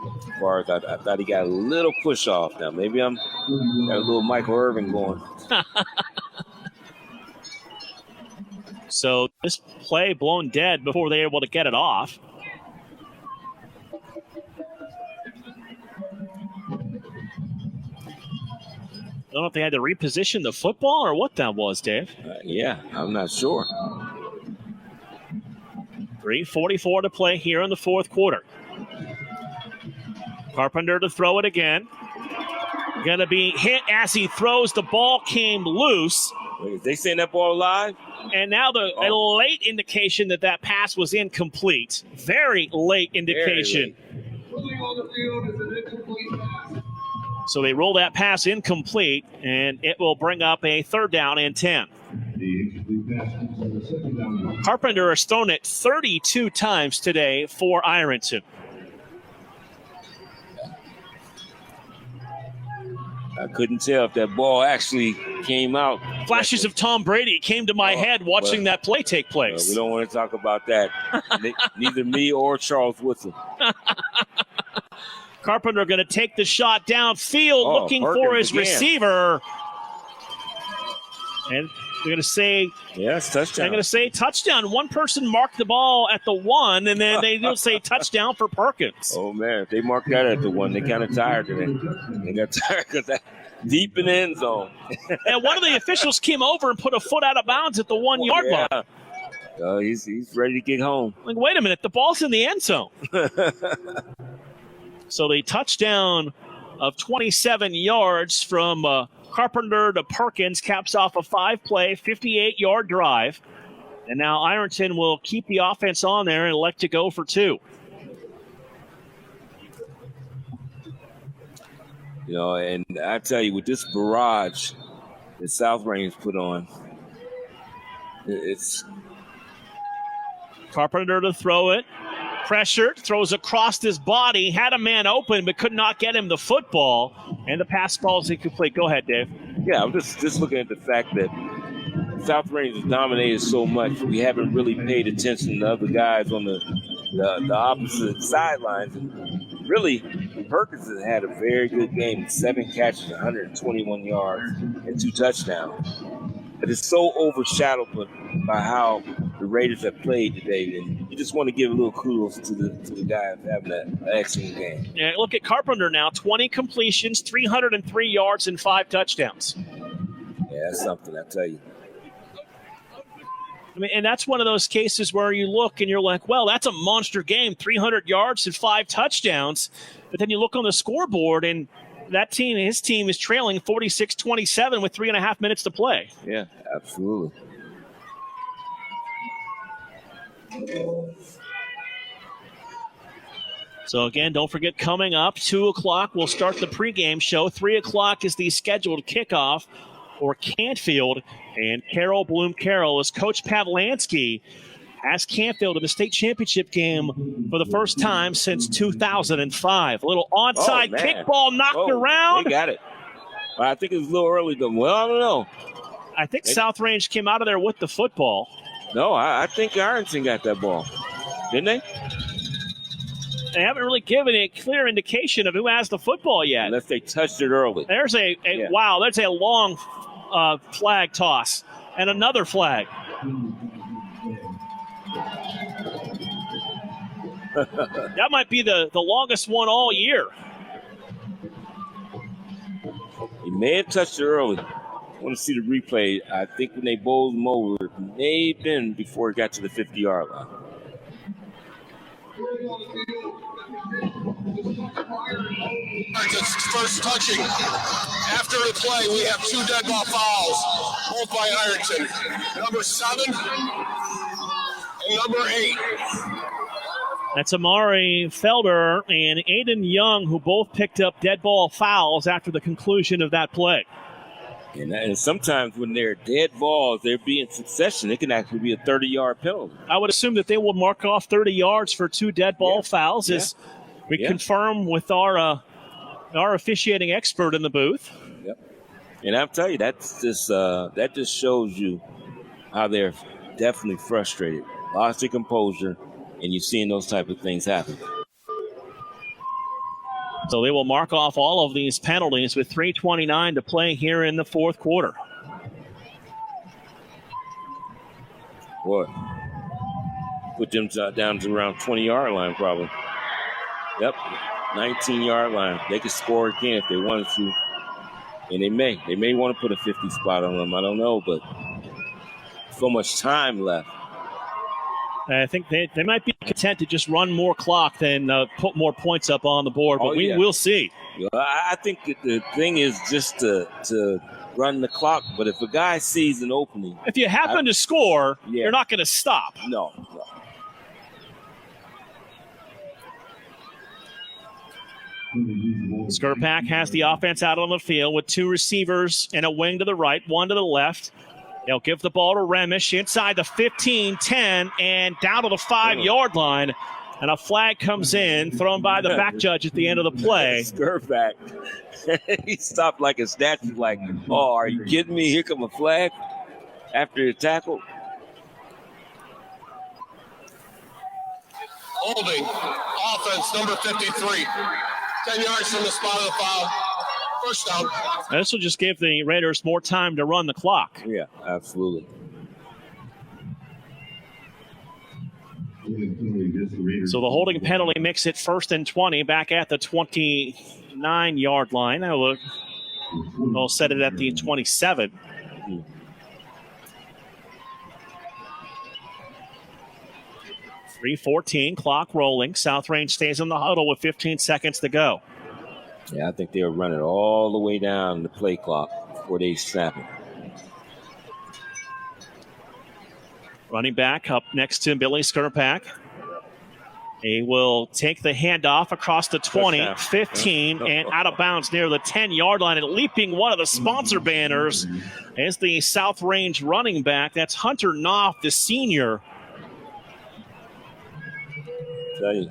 Speaker 15: As far as I thought he got a little push off now. Maybe I'm got a little Michael Irvin going.
Speaker 7: So this play blown dead before they were able to get it off. I don't know if they had to reposition the football or what that was, Dave.
Speaker 15: Yeah, I'm not sure.
Speaker 7: 3:44 to play here in the fourth quarter. Carpenter to throw it again. Going to be hit as he throws. The ball came loose.
Speaker 15: Wait, they saying that ball live?
Speaker 7: And now a late indication that pass was incomplete. Very late indication.
Speaker 19: Moving on the field is an incomplete pass.
Speaker 7: So they roll that pass incomplete, and it will bring up a third down and 10. Carpenter has thrown it 32 times today for Ironton.
Speaker 15: I couldn't tell if that ball actually came out.
Speaker 7: Flashes of Tom Brady came to my head watching that play take place.
Speaker 15: We don't want to talk about that. Neither me or Charles Woodson.
Speaker 7: Carpenter going to take the shot downfield, looking for his receiver. And they're going to say,
Speaker 15: yes, touchdown.
Speaker 7: They're going to say touchdown. One person marked the ball at the 1, and then they will say touchdown for Perkins.
Speaker 15: Oh, man, if they marked that at the 1, they kind of tired today. They got tired because that deep in the end zone.
Speaker 7: And one of the officials came over and put a foot out of bounds at the 1-yard line.
Speaker 15: He's ready to get home.
Speaker 7: Like, wait a minute, the ball's in the end zone. So the touchdown of 27 yards from Carpenter to Perkins caps off a 5-play, 58-yard drive. And now Ironton will keep the offense on there and elect to go for 2.
Speaker 15: You know, and I tell you, with this barrage that South Range put on, it's
Speaker 7: Carpenter to throw it. Pressured, throws across his body, had a man open, but could not get him the football. And the pass ball is incomplete. Go ahead, Dave.
Speaker 15: Yeah, I'm just looking at the fact that South Range has dominated so much. We haven't really paid attention to other guys on the opposite sidelines. And really, Perkins has had a very good game. 7 catches, 121 yards, and 2 touchdowns. It is so overshadowed by how the Raiders have played today, and you just want to give a little kudos to the guys having an excellent game.
Speaker 7: Yeah, look at Carpenter now, 20 completions, 303 yards, and 5 touchdowns.
Speaker 15: Yeah, that's something, I tell you.
Speaker 7: I mean, and that's one of those cases where you look and you're like, well, that's a monster game, 300 yards and 5 touchdowns. But then you look on the scoreboard, and his team is trailing 46-27 with 3.5 minutes to play.
Speaker 15: Yeah, absolutely.
Speaker 7: So, again, don't forget, coming up, 2 o'clock, we'll start the pregame show. 3 o'clock is the scheduled kickoff for Canfield and Carroll Bloom Carroll, as Coach Pavlansky has Canfield in the state championship game for the first time since 2005. A little onside kickball knocked around.
Speaker 15: They got it. I think it was a little early, though. Well, I don't know.
Speaker 7: I think South Range came out of there with the football.
Speaker 15: No, I think Ironton got that ball. Didn't they?
Speaker 7: They haven't really given a clear indication of who has the football yet.
Speaker 15: Unless they touched it early.
Speaker 7: There's wow, there's a long flag toss and another flag. That might be the longest one all year.
Speaker 15: He may have touched it early. I want to see the replay. I think when they bowled him over, it may have been before it got to the 50-yard line.
Speaker 9: First touching. After the play, we have 2 dead ball fouls, both by Ironton. Number 7 and number 8.
Speaker 7: That's Amari Felder and Aiden Young, who both picked up dead ball fouls after the conclusion of that play.
Speaker 15: And sometimes when they're dead balls, they're being succession. It can actually be a 30-yard penalty.
Speaker 7: I would assume that they will mark off 30 yards for 2 dead ball fouls, as we confirm with our officiating expert in the booth.
Speaker 15: Yep. And I'll tell you, that just shows you how they're definitely frustrated. Lost their composure, and you're seeing those type of things happen.
Speaker 7: So they will mark off all of these penalties with 3:29 to play here in the fourth quarter.
Speaker 15: Boy, put them down to around 20-yard line probably. Yep, 19-yard line. They could score again if they wanted to, and they may. They may want to put a 50 spot on them. I don't know, but so much time left.
Speaker 7: I think they might be content to just run more clock than put more points up on the board, but we'll see.
Speaker 15: I think the thing is just to run the clock, but if a guy sees an opening.
Speaker 7: If you happen to score, you're not going to stop.
Speaker 15: No.
Speaker 7: Skirpak has the offense out on the field with 2 receivers and a wing to the right, 1 to the left. They'll give the ball to Remish inside the 15, 10, and down to the 5-yard line. And a flag comes in, thrown by the back judge at the end of the play.
Speaker 15: Skirpak. He stopped like a statue, like, oh, are you kidding me? Here come a flag after the tackle.
Speaker 9: Holding. Offense, number 53. 10 yards from the spot of the foul. First down.
Speaker 7: This will just give the Raiders more time to run the clock.
Speaker 15: Yeah, absolutely.
Speaker 7: So the holding penalty makes it 1st and 20 back at the 29-yard line. We'll set it at the 27. .3:14, clock rolling. South Range stays in the huddle with 15 seconds to go.
Speaker 15: Yeah, I think they'll run it all the way down the play clock before they snap it.
Speaker 7: Running back up next to Billy Skirpak. He will take the handoff across the 20, 15, and out of bounds near the 10-yard line. And leaping one of the sponsor banners is the South Range running back. That's Hunter Knopf, the senior.
Speaker 15: Tell you.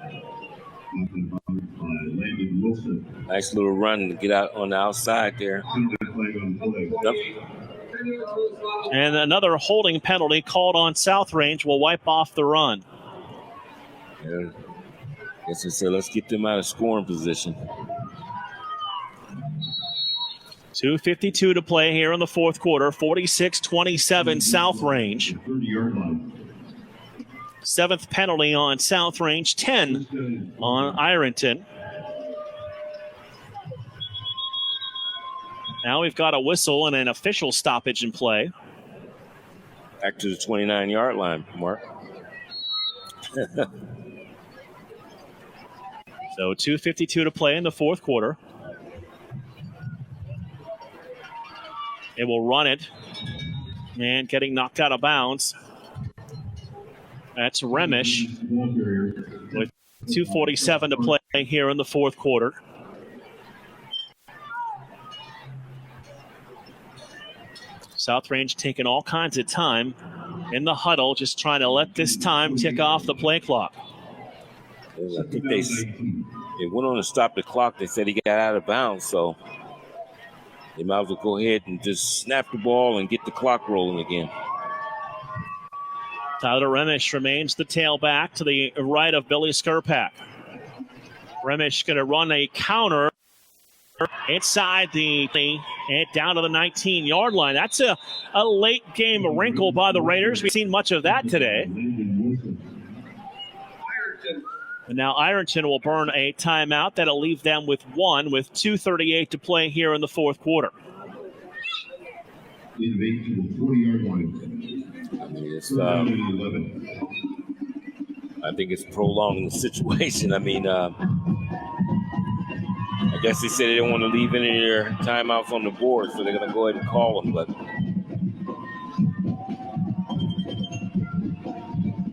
Speaker 15: Nice little run to get out on the outside there. Yep.
Speaker 7: And another holding penalty called on South Range will wipe off the run.
Speaker 15: Yeah. Guess we said let's get them out of scoring position.
Speaker 7: 2:52 to play here in the fourth quarter. 46-27 South Range. 7th penalty on South Range, 10 on Ironton. Now we've got a whistle and an official stoppage in play.
Speaker 15: Back to the 29-yard line, Mark.
Speaker 7: So 2:52 to play in the fourth quarter. It will run it. And getting knocked out of bounds. That's Remish with 2:47 to play here in the fourth quarter. South Range taking all kinds of time in the huddle, just trying to let this time tick off the play clock.
Speaker 15: I think they went on to stop the clock. They said he got out of bounds, so they might as well go ahead and just snap the ball and get the clock rolling again.
Speaker 7: Tyler Remish remains the tailback to the right of Billy Skurpak. Remish going to run a counter inside and down to the 19-yard line. That's a late game wrinkle by the Raiders. We've seen much of that today. And now Ironton will burn a timeout. That'll leave them with 2:38 to play here in the fourth quarter.
Speaker 15: I think it's prolonging the situation. I mean, I guess they said they didn't want to leave any of their timeouts on the board, so they're going to go ahead and call them. But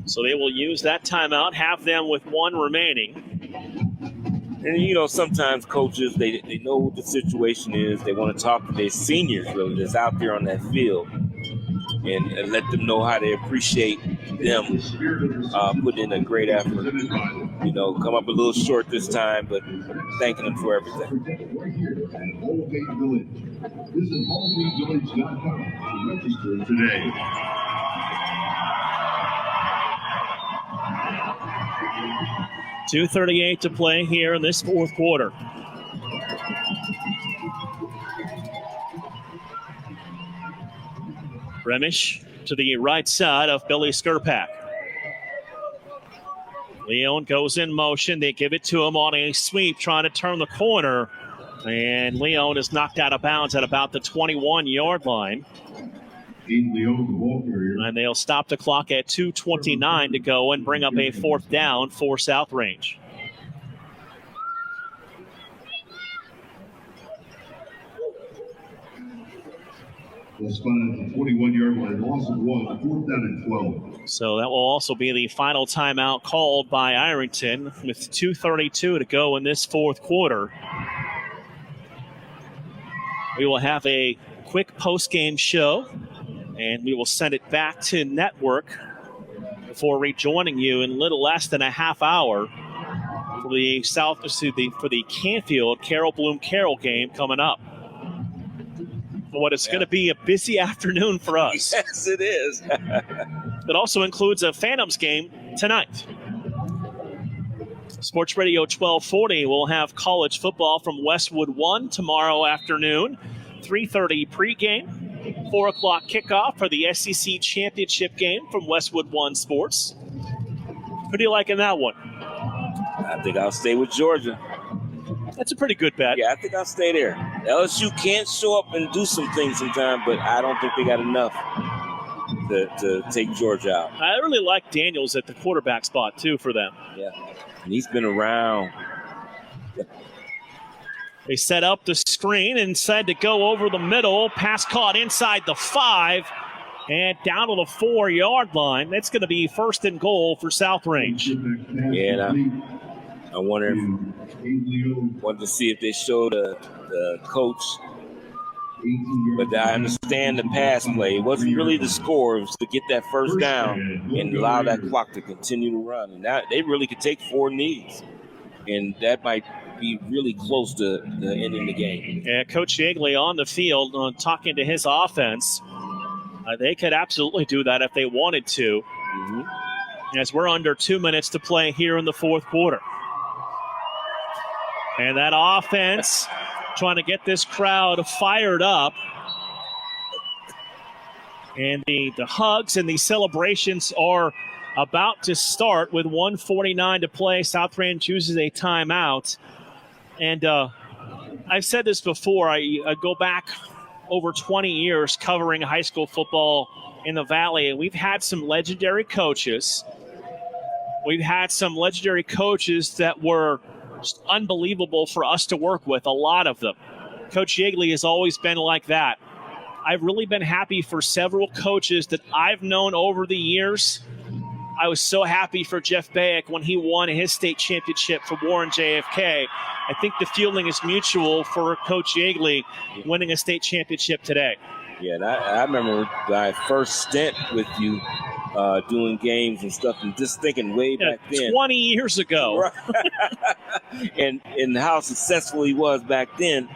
Speaker 7: so they will use that timeout, have them with 1 remaining.
Speaker 15: And, sometimes coaches, they know what the situation is. They want to talk to their seniors, really, that's out there on that field and let them know how they appreciate them putting in a great effort. Come up a little short this time, but thanking them for everything.
Speaker 19: Visit hallgreensvillage.com to register today.
Speaker 7: .238 to play here in this fourth quarter. Remish to the right side of Billy Skurpak. Leon goes in motion. They give it to him on a sweep, trying to turn the corner. And Leon is knocked out of bounds at about the 21-yard line. And they'll stop the clock at 2:29 to go and bring up a fourth down for South Range.
Speaker 19: Well, spun at the 21-yard line, loss of 1, 4th down and 12.
Speaker 7: So that will also be the final timeout called by Ironton with 2:32 to go in this fourth quarter. We will have a quick post-game show, and we will send it back to network before rejoining you in a little less than a half hour for the for the Canfield Carol Bloom Carroll game coming up. What is going to be a busy afternoon for us.
Speaker 15: Yes, it is.
Speaker 7: It also includes a Phantoms game tonight. Sports Radio 1240 will have college football from Westwood 1 tomorrow afternoon. 3:30 pregame, 4 o'clock kickoff for the SEC Championship game from Westwood 1 Sports. Who do you like in that one?
Speaker 15: I think I'll stay with Georgia.
Speaker 7: That's a pretty good bet.
Speaker 15: Yeah, I think I'll stay there. LSU can't show up and do some things sometimes, but I don't think they got enough to take Georgia out.
Speaker 7: I really like Daniels at the quarterback spot, too, for them.
Speaker 15: Yeah, and he's been around.
Speaker 7: They set up the screen and said to go over the middle. Pass caught inside the 5 and down to the 4-yard line. That's going to be 1st and goal for South Range.
Speaker 15: Yeah, I wonder wanted to see if they showed the coach. But I understand the pass play. It wasn't really the score. It was to get that first down and allow that clock to continue to run. And that, they really could take 4 knees. And that might be really close to ending the game.
Speaker 7: Yeah, Coach Yeagley on the field talking to his offense. They could absolutely do that if they wanted to. As we're under 2 minutes to play here in the fourth quarter. And that offense trying to get this crowd fired up. And the hugs and the celebrations are about to start with 1:49 to play. South Range chooses a timeout. And I've said this before. I go back over 20 years covering high school football in the Valley, and we've had some legendary coaches. We've had some legendary coaches that were just unbelievable for us to work with, a lot of them. Coach Yeagley has always been like that. I've really been happy for several coaches that I've known over the years. I was so happy for Jeff Bayek when he won his state championship for Warren JFK. I think the feeling is mutual for Coach Yeagley winning a state championship today.
Speaker 15: Yeah, and I remember my first stint with you doing games and stuff, and just thinking way back then.
Speaker 7: 20 years ago.
Speaker 15: Right. and how successful he was back then.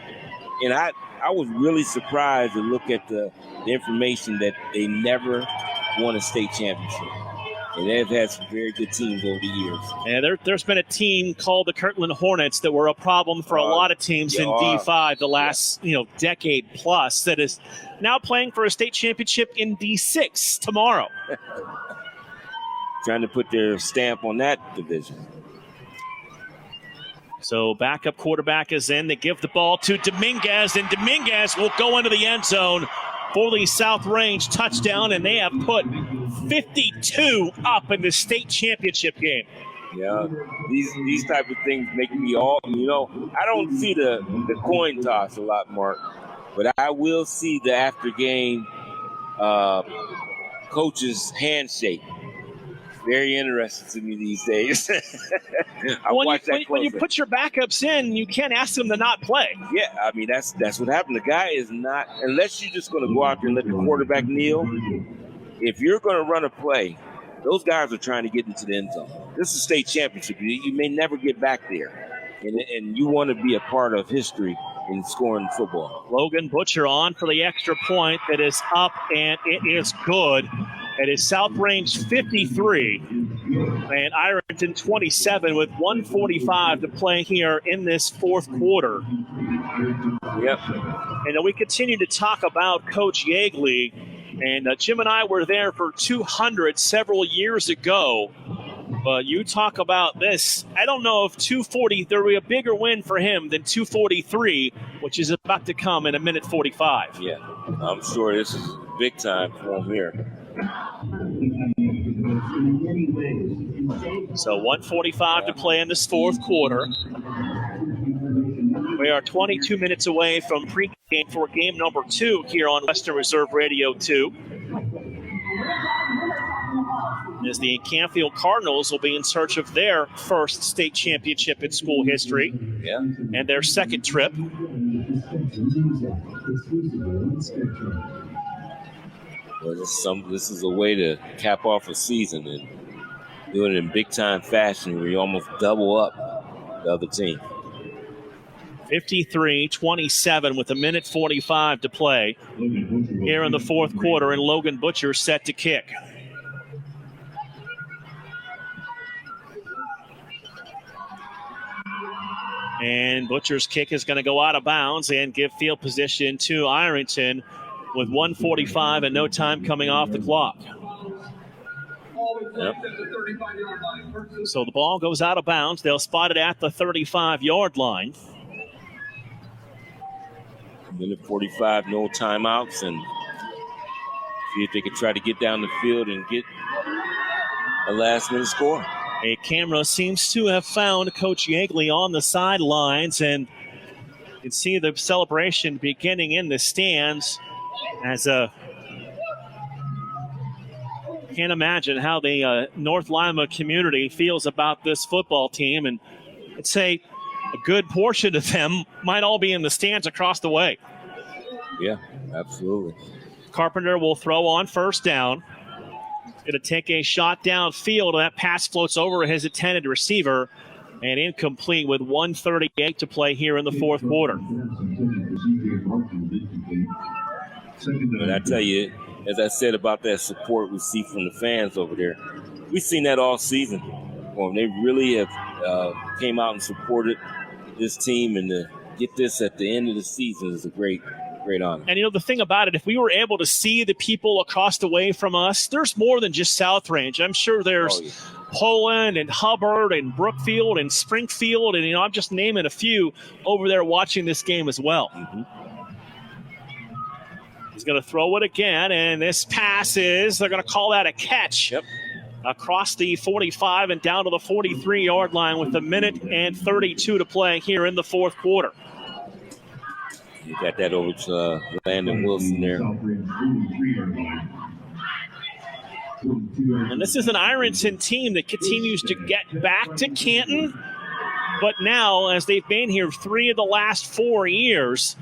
Speaker 15: And I was really surprised to look at the information that they never won a state championship. And they've had some very good teams over the years.
Speaker 7: And there's been a team called the Kirtland Hornets that were a problem for a lot of teams in D5 the last decade plus, that is now playing for a state championship in D6 tomorrow.
Speaker 15: Trying to put their stamp on that division.
Speaker 7: So backup quarterback is in. They give the ball to Dominguez, and Dominguez will go into the end zone for the South Range touchdown, and they have put 52 up in the state championship game.
Speaker 15: Yeah, these type of things make me I don't see the coin toss a lot, Mark, but I will see the after game coach's handshake. Very interesting to me these days.
Speaker 7: When you put your backups in, you can't ask them to not play.
Speaker 15: Yeah, I mean, that's what happened. The guy is not, unless you're just going to go out there and let the quarterback kneel. If you're going to run a play, those guys are trying to get into the end zone. This is a state championship. You may never get back there. And you want to be a part of history in scoring football.
Speaker 7: Logan Butcher on for the extra point that is up, and it is good. It is South Range 53 and Ironton 27 with 1:45 to play here in this fourth quarter.
Speaker 15: Yep.
Speaker 7: And we continue to talk about Coach Yeagley. And Jim and I were there for 200 several years ago. But you talk about this. I don't know if 240, there will be a bigger win for him than 243, which is about to come in a minute 45.
Speaker 15: Yeah, I'm sure this is big time for him here.
Speaker 7: So 1:45 to play in this fourth quarter. We are 22 minutes away from pregame for game number 2 here on Western Reserve Radio 2. As the Canfield Cardinals will be in search of their first state championship in school history.
Speaker 15: Yeah.
Speaker 7: And their second trip.
Speaker 15: Well, this is a way to cap off a season and do it in big-time fashion where you almost double up the other team.
Speaker 7: 53-27 with a minute 45 to play here in the fourth quarter, and Logan Butcher set to kick. And Butcher's kick is going to go out of bounds and give field position to Ironton with 1:45 and no time coming off the clock.
Speaker 15: Yep.
Speaker 7: So the ball goes out of bounds. They'll spot it at the 35-yard line.
Speaker 15: Minute 45, no timeouts, and see if they can try to get down the field and get a last-minute score.
Speaker 7: A camera seems to have found Coach Yeagley on the sidelines, and you can see the celebration beginning in the stands as can't imagine how the North Lima community feels about this football team, and I'd say a good portion of them might all be in the stands across the way.
Speaker 15: Yeah, absolutely.
Speaker 7: Carpenter will throw on first down. Going to take a shot downfield. That pass floats over his intended receiver and incomplete with 1:38 to play here in the fourth quarter.
Speaker 15: And I tell you, as I said about that support we see from the fans over there, we've seen that all season. They really have came out and supported this team, and to get this at the end of the season is a great Great honor.
Speaker 7: And, the thing about it, if we were able to see the people across the way from us, there's more than just South Range. I'm sure there's Poland and Hubbard and Brookfield and Springfield, and, I'm just naming a few over there watching this game as well.
Speaker 15: Mm-hmm.
Speaker 7: He's going to throw it again, and this pass they're going to call that a catch.
Speaker 15: Yep.
Speaker 7: Across the 45 and down to the 43-yard line with 1:32 to play here in the fourth quarter.
Speaker 15: You got that over to Landon Wilson there.
Speaker 7: And this is an Ironton team that continues to get back to Canton. But now, as they've been here 3 of the last 4 years,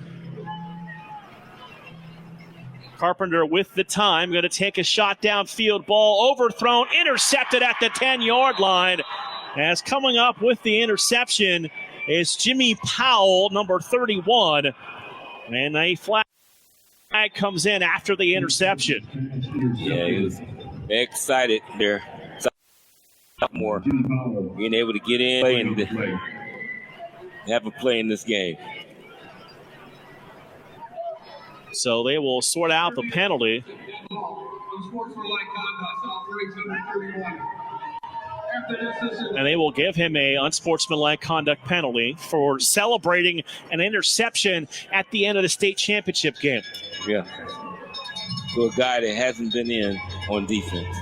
Speaker 7: Carpenter with the time, going to take a shot downfield, ball overthrown, intercepted at the 10-yard line. As coming up with the interception is Jimmy Powell, number 31. And a flag comes in after the interception.
Speaker 15: Yeah, he was excited there. More being able to get in and have a play in this game.
Speaker 7: So they will sort out the penalty. And they will give him a unsportsmanlike conduct penalty for celebrating an interception at the end of the state championship game.
Speaker 15: Yeah. To a guy that hasn't been in on defense.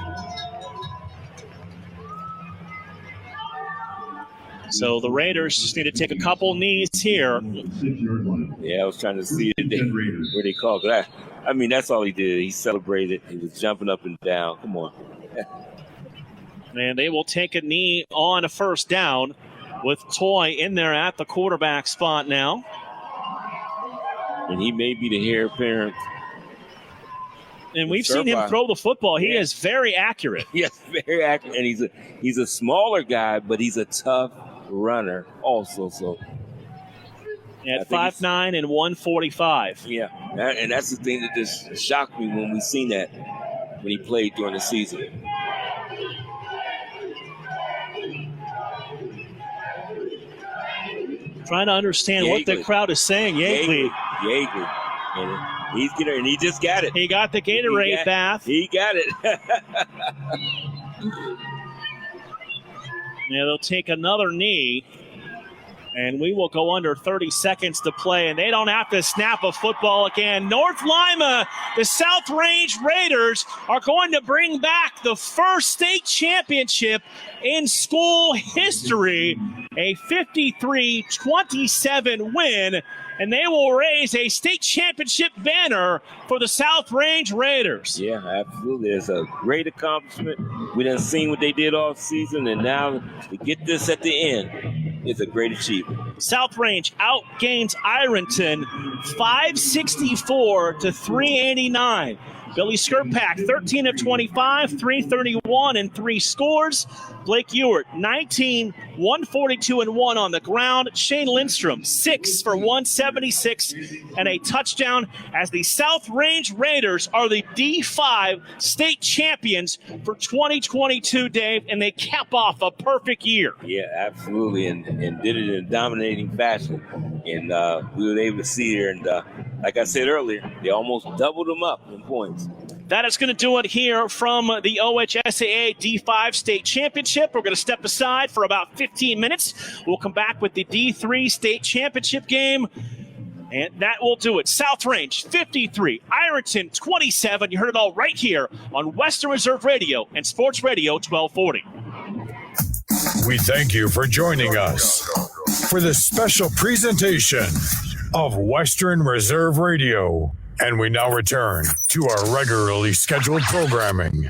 Speaker 7: So the Raiders just need to take a couple knees here.
Speaker 15: Yeah, I was trying to see where they called. But I mean, that's all he did. He celebrated. He was jumping up and down. Come on.
Speaker 7: And they will take a knee on a first down with Toy in there at the quarterback spot now.
Speaker 15: And he may be the heir apparent.
Speaker 7: And we've seen him throw the football. He is very accurate.
Speaker 15: Yes, very accurate. And he's a smaller guy, but he's a tough runner also. So
Speaker 7: at 5'9" and 145.
Speaker 15: Yeah, and that's the thing that just shocked me when we seen that when he played during the season.
Speaker 7: Trying to understand what the crowd is saying. Yeagley.
Speaker 15: And he just got it.
Speaker 7: He got the Gatorade bath.
Speaker 15: He got it.
Speaker 7: Yeah, they'll take another knee. And we will go under 30 seconds to play, and they don't have to snap a football again. North Lima, the South Range Raiders, are going to bring back the first state championship in school history, a 53-27 win, and they will raise a state championship banner for the South Range Raiders.
Speaker 15: Yeah, absolutely. It's a great accomplishment. We done seen what they did all season, and now to get this at the end, it's a great achievement.
Speaker 7: South Range outgains Ironton 564 to 389. Billy Skirpak, 13 of 25, 331 and 3 scores. Blake Ewart, 19, 142 and 1 on the ground. Shane Lindstrom, 6 for 176 and a touchdown, as the South Range Raiders are the D5 state champions for 2022, Dave, and they cap off a perfect year.
Speaker 15: Yeah, absolutely, and did it in a dominating fashion. And we were able to see here, and like I said earlier, they almost doubled them up in points.
Speaker 7: That is going to do it here from the OHSAA D5 State Championship. We're going to step aside for about 15 minutes. We'll come back with the D3 State Championship game, and that will do it. South Range 53, Ironton 27. You heard it all right here on Western Reserve Radio and Sports Radio 1240.
Speaker 1: We thank you for joining us for this special presentation of Western Reserve Radio. And we now return to our regularly scheduled programming.